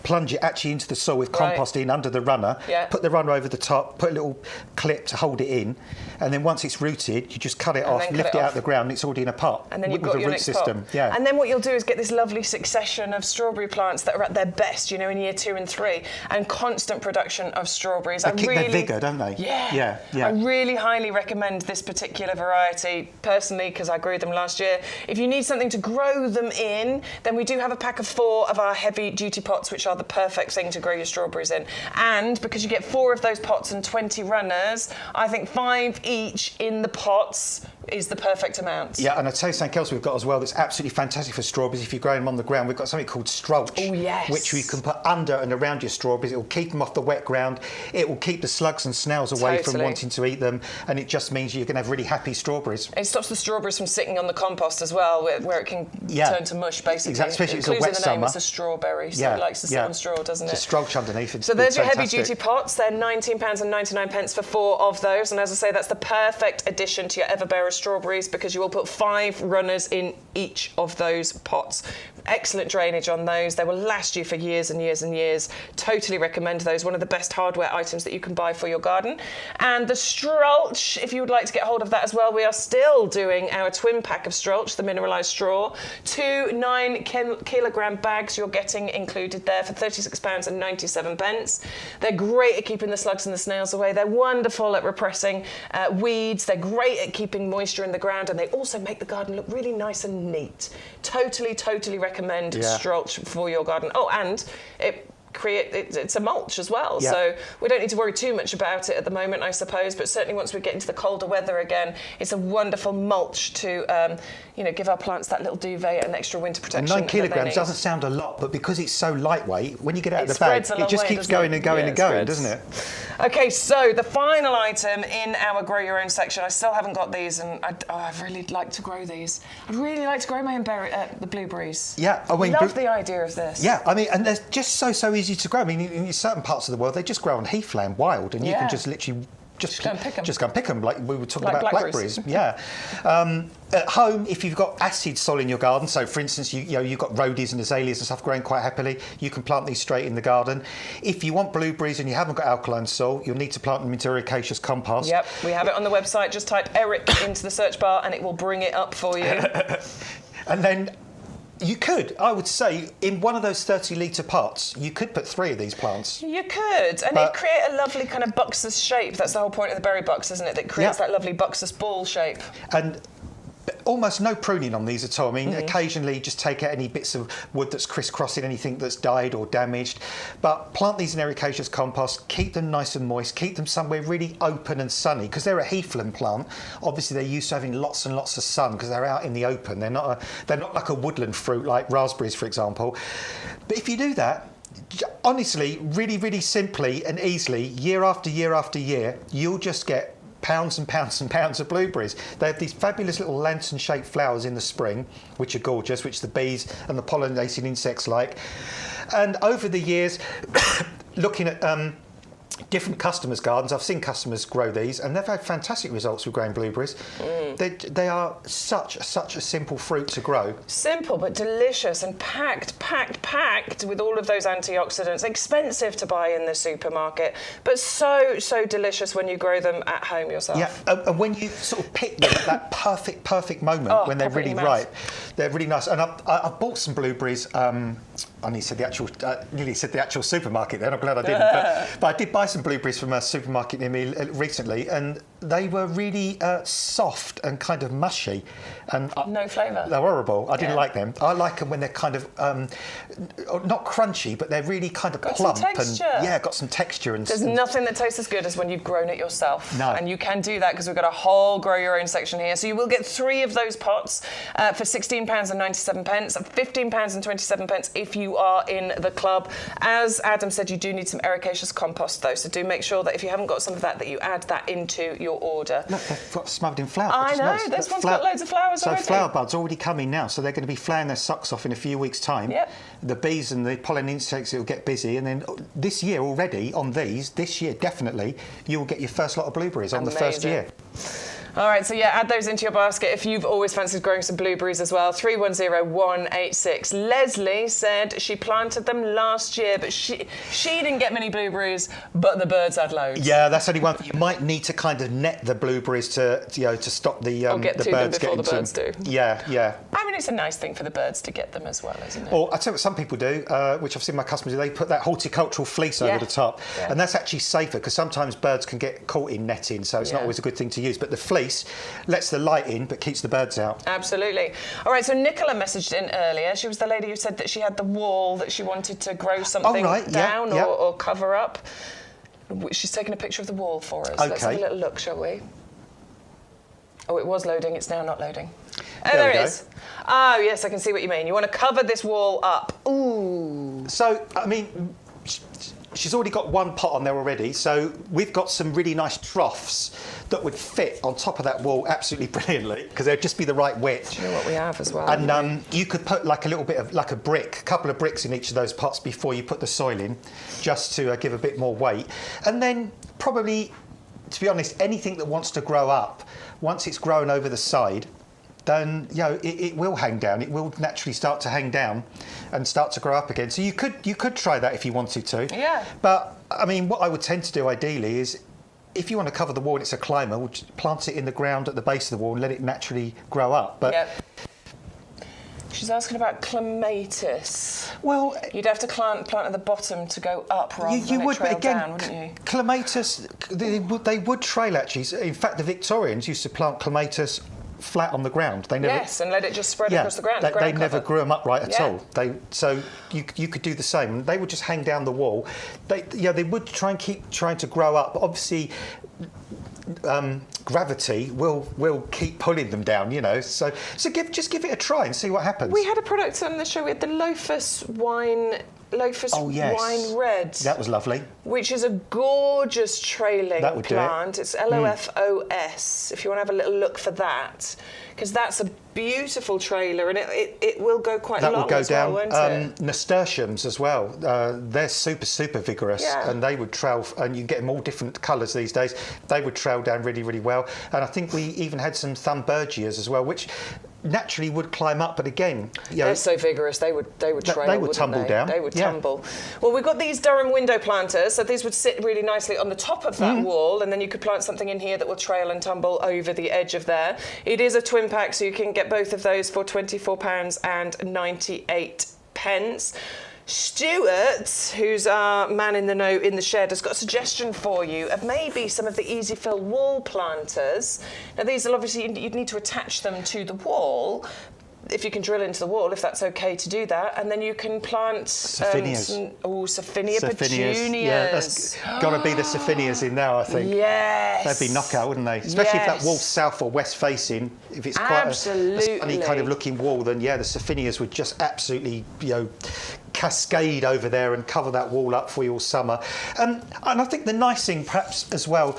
Plunge it actually into the soil with compost in under the runner, put the runner over the top, put a little clip to hold it in, and then once it's rooted, you just cut it off, lift it out of the ground, and it's already in a pot. And then you've got your next pot. Yeah. And then what you'll do is get this lovely succession of strawberry plants that are at their best, you know, in year 2 and 3, and constant production of strawberries. They keep their vigour, don't they? Yeah. I really highly recommend this particular variety, personally, because I grew them last year. If you need something to grow them in, then we do have a pack of 4 of our heavy-duty pots, which are the perfect thing to grow your strawberries in. And because you get 4 of those pots and 20 runners, I think 5 each in the pots is the perfect amount. Yeah, and I'll tell you something else we've got as well that's absolutely fantastic for strawberries if you're growing them on the ground. We've got something called Strulch, which we can put under and around your strawberries. It will keep them off the wet ground. It will keep the slugs and snails away from wanting to eat them, and it just means you're going to have really happy strawberries. It stops the strawberries from sitting on the compost as well, where it can turn to mush, basically. Exactly, especially if it's a wet summer. It's a strawberry, so it likes to sit on straw, doesn't it? It's a Strulch underneath. So there's your heavy-duty pots. They're £19.99 for 4 of those, and as I say, that's the perfect addition to your Ever Bearer strawberries, because you will put 5 runners in each of those pots. Excellent drainage on those. They will last you for years and years and years. Totally recommend those. One of the best hardware items that you can buy for your garden. And the Strulch, if you would like to get hold of that as well, we are still doing our twin pack of Strulch, the mineralised straw. 2 9-kilogram bags you're getting included there for £36.97. They're great at keeping the slugs and the snails away. They're wonderful at repressing weeds. They're great at keeping moisture in the ground, and they also make the garden look really nice and neat. Totally recommend Strulch for your garden. Oh, and it's a mulch as well, so we don't need to worry too much about it at the moment, I suppose, but certainly once we get into the colder weather again, it's a wonderful mulch to give our plants that little duvet and extra winter protection. And 9 kilograms doesn't sound a lot, but because it's so lightweit, when you get out of the bag, it just keeps going and going and going, doesn't it? Okay, so the final item in our grow your own section, I still haven't got these, and I'd really like to grow these. I'd really like to grow my own the blueberries. Yeah, I mean, love the idea of this. Yeah, I mean, and they're just so easy to grow. I mean, in certain parts of the world, they just grow on heathland wild, and you can just literally Just go and pick 'em. Just go and pick them, like we were talking Like about blackberries. Yeah. At home, if you've got acid soil in your garden, so for instance, you've got rhodies and azaleas and stuff growing quite happily, you can plant these straight in the garden. If you want blueberries and you haven't got alkaline soil, you'll need to plant them into ericaceous compost. Yep, we have it on the website. Just type Eric into the search bar and it will bring it up for you. And then you could, I would say, in one of those 30-litre pots, you could put 3 of these plants. You could, and it'd create a lovely kind of buxus shape. That's the whole point of the berry box, isn't it? That creates that lovely buxus ball shape. And almost no pruning on these at all. I mean, occasionally just take out any bits of wood that's crisscrossing, anything that's died or damaged. But plant these in ericaceous compost, keep them nice and moist, keep them somewhere really open and sunny, because they're a heathland plant. Obviously, they're used to having lots and lots of sun because they're out in the open. They're not like a woodland fruit like raspberries, for example. But if you do that, honestly, really, really simply and easily, year after year after year, you'll just get pounds and pounds and pounds of blueberries. They have these fabulous little lantern-shaped flowers in the spring, which are gorgeous, which the bees and the pollinating insects like. And over the years, looking at different customers' gardens, I've seen customers grow these, and they've had fantastic results with growing blueberries. They are such a simple fruit to grow. Simple but delicious, and packed with all of those antioxidants. Expensive to buy in the supermarket, but so delicious when you grow them at home yourself. Yeah, and when you sort of pick them at that perfect moment when they're really ripe, they're really nice. And I've bought some blueberries. I nearly said the actual supermarket then. I'm glad I didn't. But I did buy some blueberries from a supermarket near me recently, and they were really soft and kind of mushy. And no flavour. They're horrible. I didn't like them. I like them when they're kind of not crunchy, but they're really kind of plump. Some texture. And got some texture. And there's nothing that tastes as good as when you've grown it yourself. No. And you can do that because we've got a whole grow your own section here. So you will get 3 of those pots for £16.97, £15.27 if you are in the club. As Adam said, you do need some ericaceous compost though, so do make sure that if you haven't got some of that you add that into your order. Look, they've got smothered in flower. I know, this one's got loads of flowers already. So flower buds already coming now, so they're going to be flouring their socks off in a few weeks' time. Yep. The bees and the pollen insects will get busy, and then this year already on these, this year definitely, you'll get your first lot of blueberries on the first year. All right, so yeah, add those into your basket if you've always fancied growing some blueberries as well. 310186. Leslie said she planted them last year, but she didn't get many blueberries, but the birds had loads. Yeah, that's only one thing. You might need to kind of net the blueberries to stop the get to birds them before getting the birds to them. do. Yeah. I mean, it's a nice thing for the birds to get them as well, isn't it? Or I tell you what some people do, which I've seen my customers do, they put that horticultural fleece over the top, and that's actually safer because sometimes birds can get caught in netting, so it's not always a good thing to use. But the fleece lets the light in but keeps the birds out. Absolutely. All right, so Nicola messaged in earlier. She was the lady who said that she had the wall that she wanted to grow something down or cover up. She's taken a picture of the wall for us. Okay. Let's have a little look, shall we? Oh, it was loading. It's now not loading. Oh, There there we it go. is. Oh, yes, I can see what you mean. You want to cover this wall up. Ooh. So, I mean, she's already got one pot on there already, so we've got some really nice troughs that would fit on top of that wall absolutely brilliantly because they'd just be the right width. Do you know what we have as well? And you could put like a little bit of, like a couple of bricks in each of those pots before you put the soil in, just to give a bit more weight. And then probably, to be honest, anything that wants to grow up, once it's grown over the side, then it will hang down. It will naturally start to hang down and start to grow up again. So you could try that if you wanted to. Yeah. But I mean, what I would tend to do ideally is, if you want to cover the wall and it's a climber, we'll just plant it in the ground at the base of the wall and let it naturally grow up. But she's asking about clematis. Well, you'd have to plant at the bottom to go up rather than would, trail but again, down, wouldn't you? Clematis, they would trail actually. In fact, the Victorians used to plant clematis flat on the ground. They never, and let it just spread across the ground. They never grew them upright at all. So you could do the same. They would just hang down the wall. They would keep trying to grow up. But obviously, gravity will keep pulling them down. So just give it a try and see what happens. We had a product on the show. We had the Loafus wine Locust Wine Red. That was lovely. Which is a gorgeous trailing That would plant. do it. It's LOFOS, if you want to have a little look for that. Because that's a beautiful trailer, and it will go quite long. That will go as down. well, won't it? Nasturtiums as well. They're super vigorous, and they would trail. And you get them all different colours these days. They would trail down really well. And I think we even had some Thunbergias as well, which naturally would climb up, but again, they're so vigorous. They would trail. They would tumble down. They would tumble. Well, we've got these Durham window planters, so these would sit really nicely on the top of that wall, and then you could plant something in here that will trail and tumble over the edge of there. It is a twin pack, so you can get both of those for £24.98. Stuart, who's our man in the know in the shed, has got a suggestion for you of maybe some of the easy fill wall planters. Now these will obviously, you'd need to attach them to the wall, if you can drill into the wall, if that's okay to do that, and then you can plant Saphinias. Saphinia petunias. Yeah, that's got to be the Saphinias in now, I think. Yes. They'd be knockout, wouldn't they? Especially if that wall's south or west facing. If it's quite a funny kind of looking wall, then the Saphinias would just absolutely, cascade over there and cover that wall up for you all summer. And I think the nice thing, perhaps as well,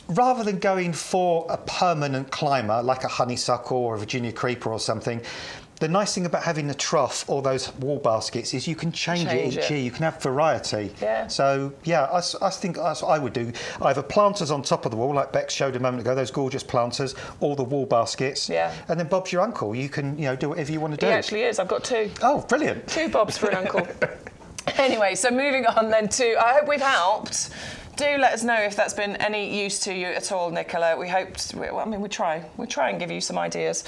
rather than going for a permanent climber like a honeysuckle or a Virginia creeper or something, the nice thing about having the trough or those wall baskets is you can change it each year. You can have variety. Yeah. So, I think that's what I would do. Either planters on top of the wall, like Bex showed a moment ago, those gorgeous planters, or the wall baskets. Yeah. And then Bob's your uncle. You can, do whatever you want to do. He actually is. I've got two. Oh, brilliant. 2 Bobs for an uncle. Anyway, so moving on then to, I hope we've helped. Do let us know if that's been any use to you at all, Nicola. We try and give you some ideas.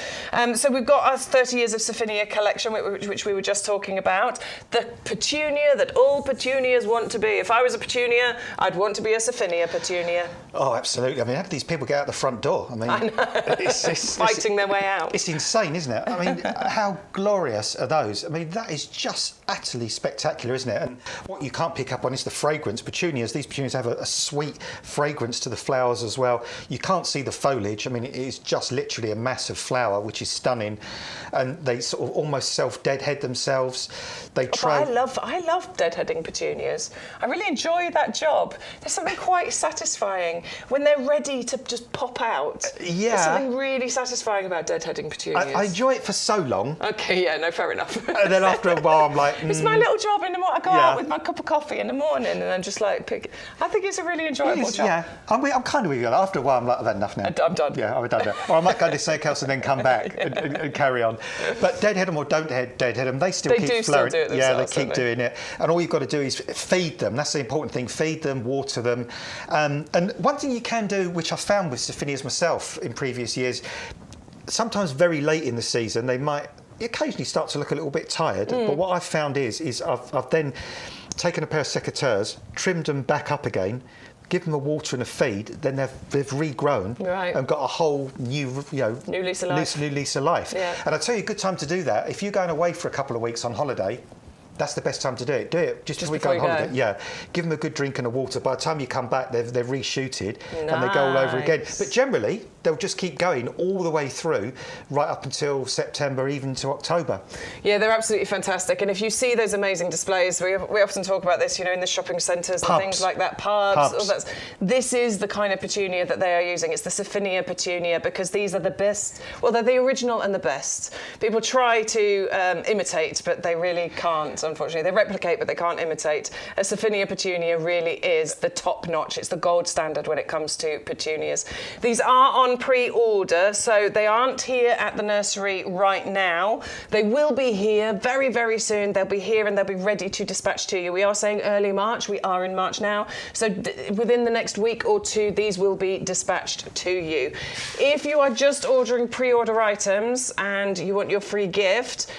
So we've got our 30 Years of Saphinia collection, which we were just talking about. The petunia that all petunias want to be. If I was a petunia, I'd want to be a Saphinia petunia. Oh, absolutely. I mean, how do these people get out the front door? I know. It's fighting their way out. It's insane, isn't it? I mean, how glorious are those? I mean, that is just utterly spectacular, isn't it? And what you can't pick up on is the fragrance. These petunias have a sweet fragrance to the flowers as well. You can't see the foliage. I mean, it is just literally a massive flower, which is stunning. And they sort of almost self-deadhead themselves. They try. I love deadheading petunias. I really enjoy that job. There's something quite satisfying when they're ready to just pop out. There's something really satisfying about deadheading petunias. I enjoy it for so long. Okay, fair enough. And then after a while, I'm like, it's my little job in the morning. I go out with my cup of coffee in the morning, and I'm just like, I think it's a really enjoyable job. Yeah, I'm kind of with you. After a while, I'm like, I've had enough now. I'm done. Yeah, I'm done now. Or I might go to something else and then come back and carry on. But deadhead them or don't deadhead them, they still keep flowering. Still do it themselves, they keep doing it. And all you've got to do is feed them. That's the important thing. Feed them, water them. And one thing you can do, which I found with Saphinias myself in previous years, sometimes very late in the season, they might occasionally start to look a little bit tired. But what I've found is I've then taken a pair of secateurs, trimmed them back up again, give them a water and a feed, then they've regrown and got a whole new lease of life. New lease of life. Yeah. And I tell you, a good time to do that, if you're going away for a couple of weeks on holiday, that's the best time to do it. Do it just before you go on holiday. Yeah, give them a good drink and a water. By the time you come back, they're reshooted and they go all over again. But generally, they'll just keep going all the way through, right up until September, even to October. Yeah, they're absolutely fantastic. And if you see those amazing displays, we often talk about this, in the shopping centres and things like that, pubs. This is the kind of petunia that they are using. It's the Saphinia petunia, because these are the best. Well, they're the original and the best. People try to imitate, but they really can't. Unfortunately, they replicate, but they can't imitate. A Saphinia petunia really is the top notch. It's the gold standard when it comes to petunias. These are on pre-order, so they aren't here at the nursery right now. They will be here very, very soon. They'll be here and they'll be ready to dispatch to you. We are saying early March. We are in March now. So within the next week or two, these will be dispatched to you. If you are just ordering pre-order items and you want your free gift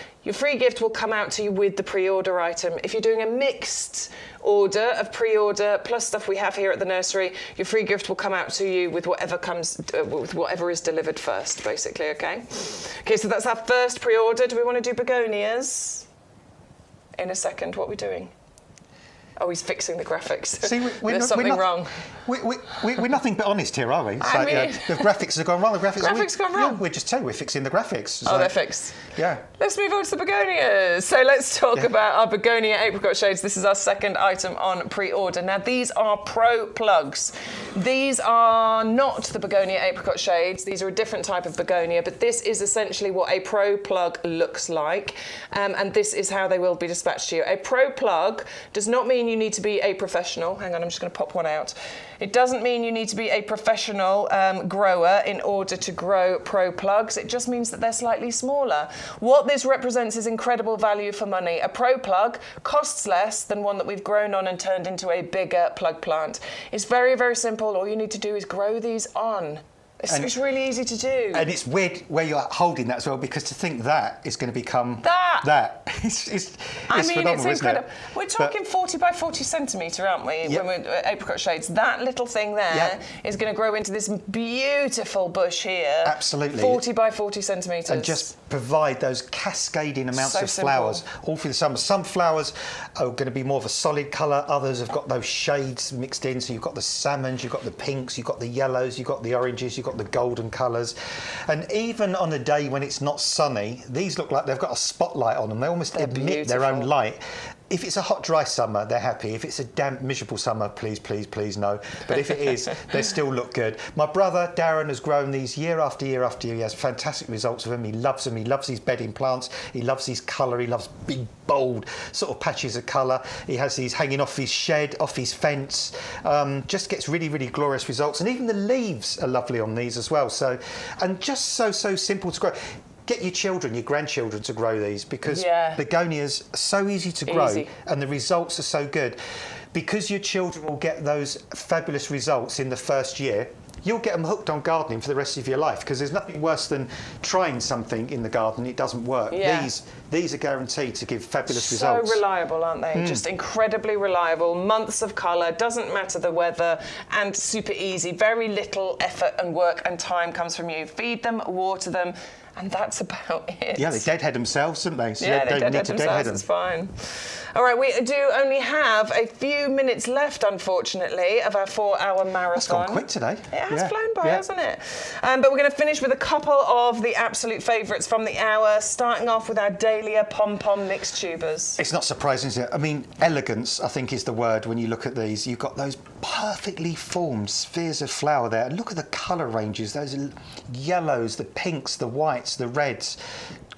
will come out to you with the pre-order item. If you're doing a mixed order of pre-order plus stuff we have here at the nursery, your free gift will come out to you with whatever is delivered first, basically, okay? Okay, so that's our first pre-order. Do we want to do begonias? In a second, what are we doing? Oh, he's fixing the graphics. See, There's something wrong. We're nothing but honest here, are we? So, I mean, the graphics have gone wrong. The graphics have gone wrong. Yeah, we're just telling you, we're fixing the graphics. Oh, they're fixed. Yeah. Let's move on to the begonias. So let's talk about our begonia apricot shades. This is our second item on pre-order. Now, these are pro plugs. These are not the begonia apricot shades. These are a different type of begonia, but this is essentially what a pro plug looks like. And this is how they will be dispatched to you. A pro plug does not mean you need to be a professional. Hang on, I'm just going to pop one out. It doesn't mean you need to be a professional grower in order to grow pro plugs. It just means that they're slightly smaller. What this represents is incredible value for money. A pro plug costs less than one that we've grown on and turned into a bigger plug plant. It's very, very simple. All you need to do is grow these on. It's really easy to do. And it's weird where you're holding that as well, because to think that is going to become that. It's I mean, phenomenal, it's incredible. Isn't it? We're talking 40 by 40 centimetre, aren't we? Yep. When we're apricot shades. That little thing there is going to grow into this beautiful bush here. Absolutely. 40 by 40 centimetres. And just provide those cascading amounts So of simple. flowers all through the summer. Some flowers are going to be more of a solid colour. Others have got those shades mixed in. So you've got the salmons, you've got the pinks, you've got the yellows, you've got the oranges, you've got the golden colours. And even on a day when it's not sunny, these look like they've got a spotlight on them. They almost emit their own light. If it's a hot, dry summer, they're happy. If it's a damp, miserable summer, please, please, please no. But if it is, they still look good. My brother, Darren, has grown these year after year after year. He has fantastic results with them. He loves them. He loves these bedding plants. He loves his colour. He loves big, bold sort of patches of colour. He has these hanging off his shed, off his fence. Just gets really, really glorious results. And even the leaves are lovely on these as well. So, and just so simple to grow. Get your children, your grandchildren to grow these, because begonias are so easy to grow and the results are so good. Because your children will get those fabulous results in the first year, you'll get them hooked on gardening for the rest of your life, because there's nothing worse than trying something in the garden, it doesn't work. These are guaranteed to give fabulous results. So reliable, aren't they? Just incredibly reliable. Months of colour, doesn't matter the weather, and super easy. Very little effort and work and time comes from you. Feed them, water them, and that's about it. Yeah, they deadhead themselves, don't they? So yeah, they don't need to deadhead them. It's fine. All right, we do only have a few minutes left, unfortunately, of our 4-hour marathon. That's gone quick today. It has flown by, hasn't it? But we're going to finish with a couple of the absolute favourites from the hour, starting off with our Dahlia pom-pom mixed tubers. It's not surprising, is it? I mean, elegance, I think, is the word when you look at these. You've got those perfectly formed spheres of flower there. And look at the colour ranges, those yellows, the pinks, the whites, the reds.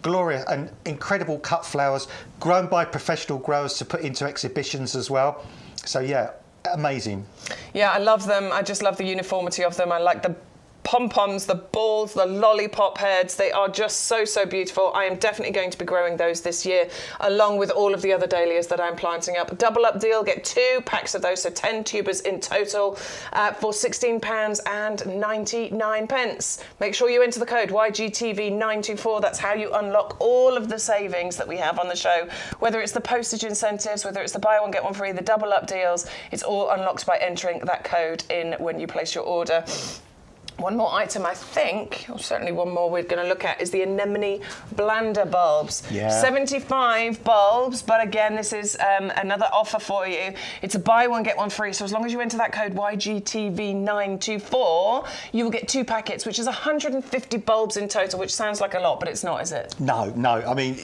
Glorious and incredible cut flowers, grown by professional growers to put into exhibitions as well. So yeah, amazing. Yeah, I love them. I just love the uniformity of them. I like the pom-poms, the balls, the lollipop heads. They are just so beautiful. I am definitely going to be growing those this year, along with all of the other dahlias that I'm planting up. Double up deal, get 2 packs of those, so 10 tubers in total for £16.99. Make sure you enter the code YGTV924. That's how you unlock all of the savings that we have on the show, whether it's the postage incentives, whether it's the buy one get one free, the double up deals. It's all unlocked by entering that code in when you place your order. One more item, I think, or certainly one more we're going to look at, is the Anemone Blanda bulbs. 75 bulbs, but again, this is another offer for you. It's a buy one, get one free. So as long as you enter that code YGTV924, you will get 2 packets, which is 150 bulbs in total, which sounds like a lot, but it's not, is it? No. I mean,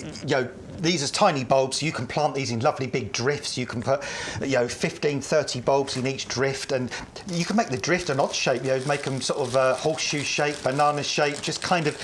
these are tiny bulbs. You can plant these in lovely big drifts. You can put, 15, 30 bulbs in each drift, and you can make the drift an odd shape. Make them sort of horseshoe shape, banana shape, just kind of,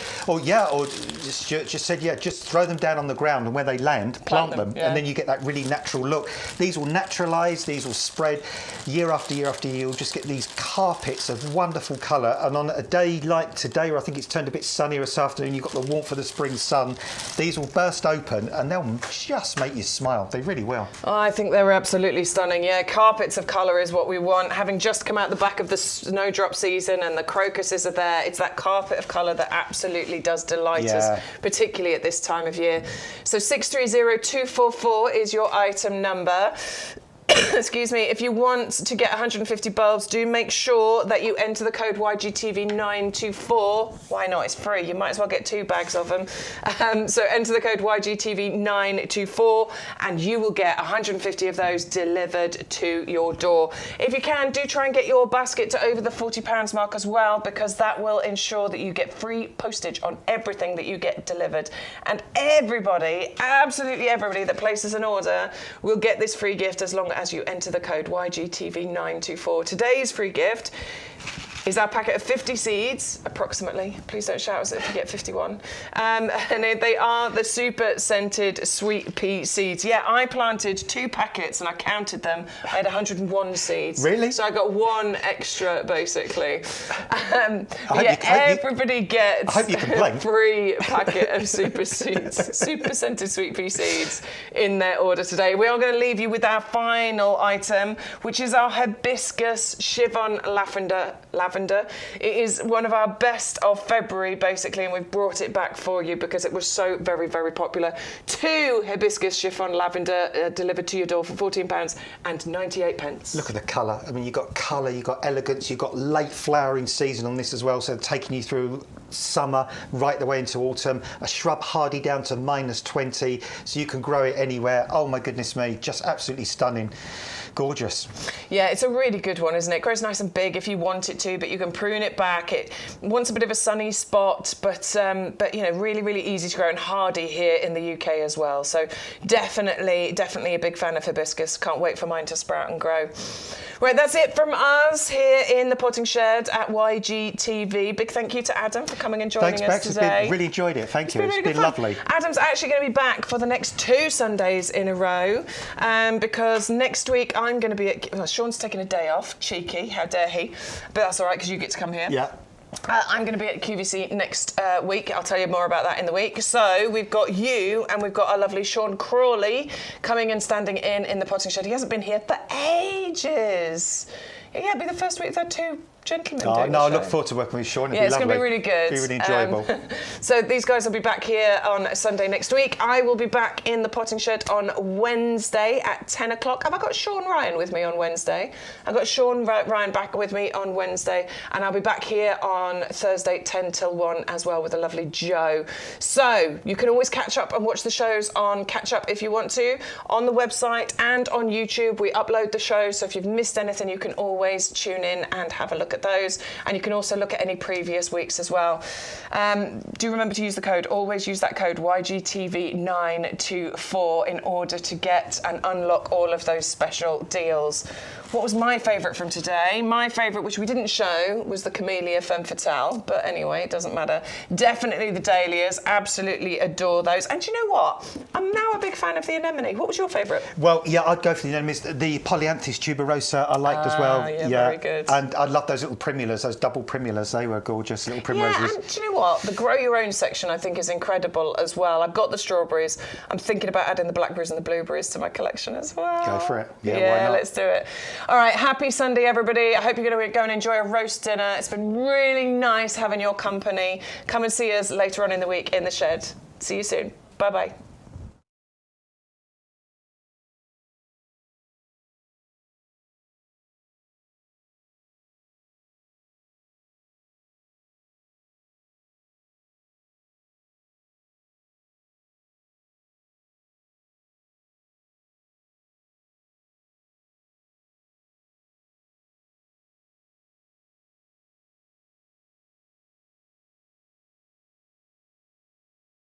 just throw them down on the ground, and where they land, plant them, and then you get that really natural look. These will naturalise. These will spread year after year after year. You'll just get these carpets of wonderful colour. And on a day like today, where I think it's turned a bit sunnier this afternoon, you've got the warmth of the spring sun. These will burst open, and they'll just make you smile. They really will. Oh, I think they're absolutely stunning. Yeah, carpets of colour is what we want. Having just come out the back of the snowdrop season and the crocuses are there, it's that carpet of colour that absolutely does delight us, particularly at this time of year. So 630244 is your item number. excuse me, if you want to get 150 bulbs, do make sure that you enter the code YGTV924. Why not? It's free. You might as well get 2 bags of them. So enter the code YGTV924 and you will get 150 of those delivered to your door. If you can, do try and get your basket to over the £40 mark as well, because that will ensure that you get free postage on everything that you get delivered. And everybody, absolutely everybody that places an order will get this free gift as long as you enter the code YGTV924. Today's free gift is our packet of 50 seeds, approximately. Please don't shout us if you get 51. And they are the super scented sweet pea seeds. Yeah, I planted 2 packets and I counted them. I had 101 seeds. Really? So I got 1 extra, basically. Everybody gets a free packet of super scented sweet pea seeds in their order today. We are going to leave you with our final item, which is our hibiscus chiffon lavender. It is one of our best of February, basically, and we've brought it back for you because it was so very, very popular. 2 hibiscus chiffon lavender delivered to your door for £14.98. Look at the colour. I mean, you've got colour, you've got elegance, you've got late flowering season on this as well, so taking you through summer right the way into autumn. A shrub hardy down to -20, so you can grow it anywhere. Oh my goodness me, just absolutely stunning. Gorgeous. Yeah, it's a really good one, isn't it? It grows nice and big if you want it to, but you can prune it back. It wants a bit of a sunny spot, but you know, really, really easy to grow and hardy here in the UK as well. So definitely a big fan of hibiscus. Can't wait for mine to sprout and grow. Right, that's it from us here in the potting shed at YGTV. Big thank you to Adam for coming and joining us today. Really enjoyed it. Thank you. It's really been lovely. Adam's actually going to be back for the next 2 Sundays in a row, because next week I'm going to be at... Well, Sean's taking a day off. Cheeky. How dare he? But that's all right, because you get to come here. Yeah. I'm going to be at QVC next week. I'll tell you more about that in the week. So we've got you and we've got our lovely Sean Crawley coming and standing in the potting shed. He hasn't been here for ages. Yeah, it'll be the first week we've had 2 gentlemen doing the show. I look forward to working with Sean. It's going to be really good. It'll be really enjoyable. So these guys will be back here on Sunday next week. I will be back in the potting shed on Wednesday at 10 o'clock. Have I got Sean Ryan with me on Wednesday? I've got Sean Ryan back with me on Wednesday, and I'll be back here on Thursday 10 till 1 as well with the lovely Joe. So you can always catch up and watch the shows on Catch Up if you want to, on the website and on YouTube. We upload the shows, so if you've missed anything, you can always tune in and have a look at those, and you can also look at any previous weeks as well. Do remember to use the code, always use that code YGTV924 in order to get and unlock all of those special deals. What was my favourite from today? My favourite, which we didn't show, was the Camellia Femme Fatale, but anyway, it doesn't matter. Definitely the Dahlias, absolutely adore those. And do you know what? I'm now a big fan of the Anemone. What was your favourite? Well, yeah, I'd go for the Anemones. The Polyanthus tuberosa I liked as well. Yeah, very good. And I love those little primulas, those double primulas. They were gorgeous, little primroses. Yeah, and do you know what? The Grow Your Own section I think is incredible as well. I've got the strawberries. I'm thinking about adding the blackberries and the blueberries to my collection as well. Go for it. Yeah, why not? Let's do it. All right, happy Sunday, everybody. I hope you're going to go and enjoy a roast dinner. It's been really nice having your company. Come and see us later on in the week in the shed. See you soon. Bye-bye.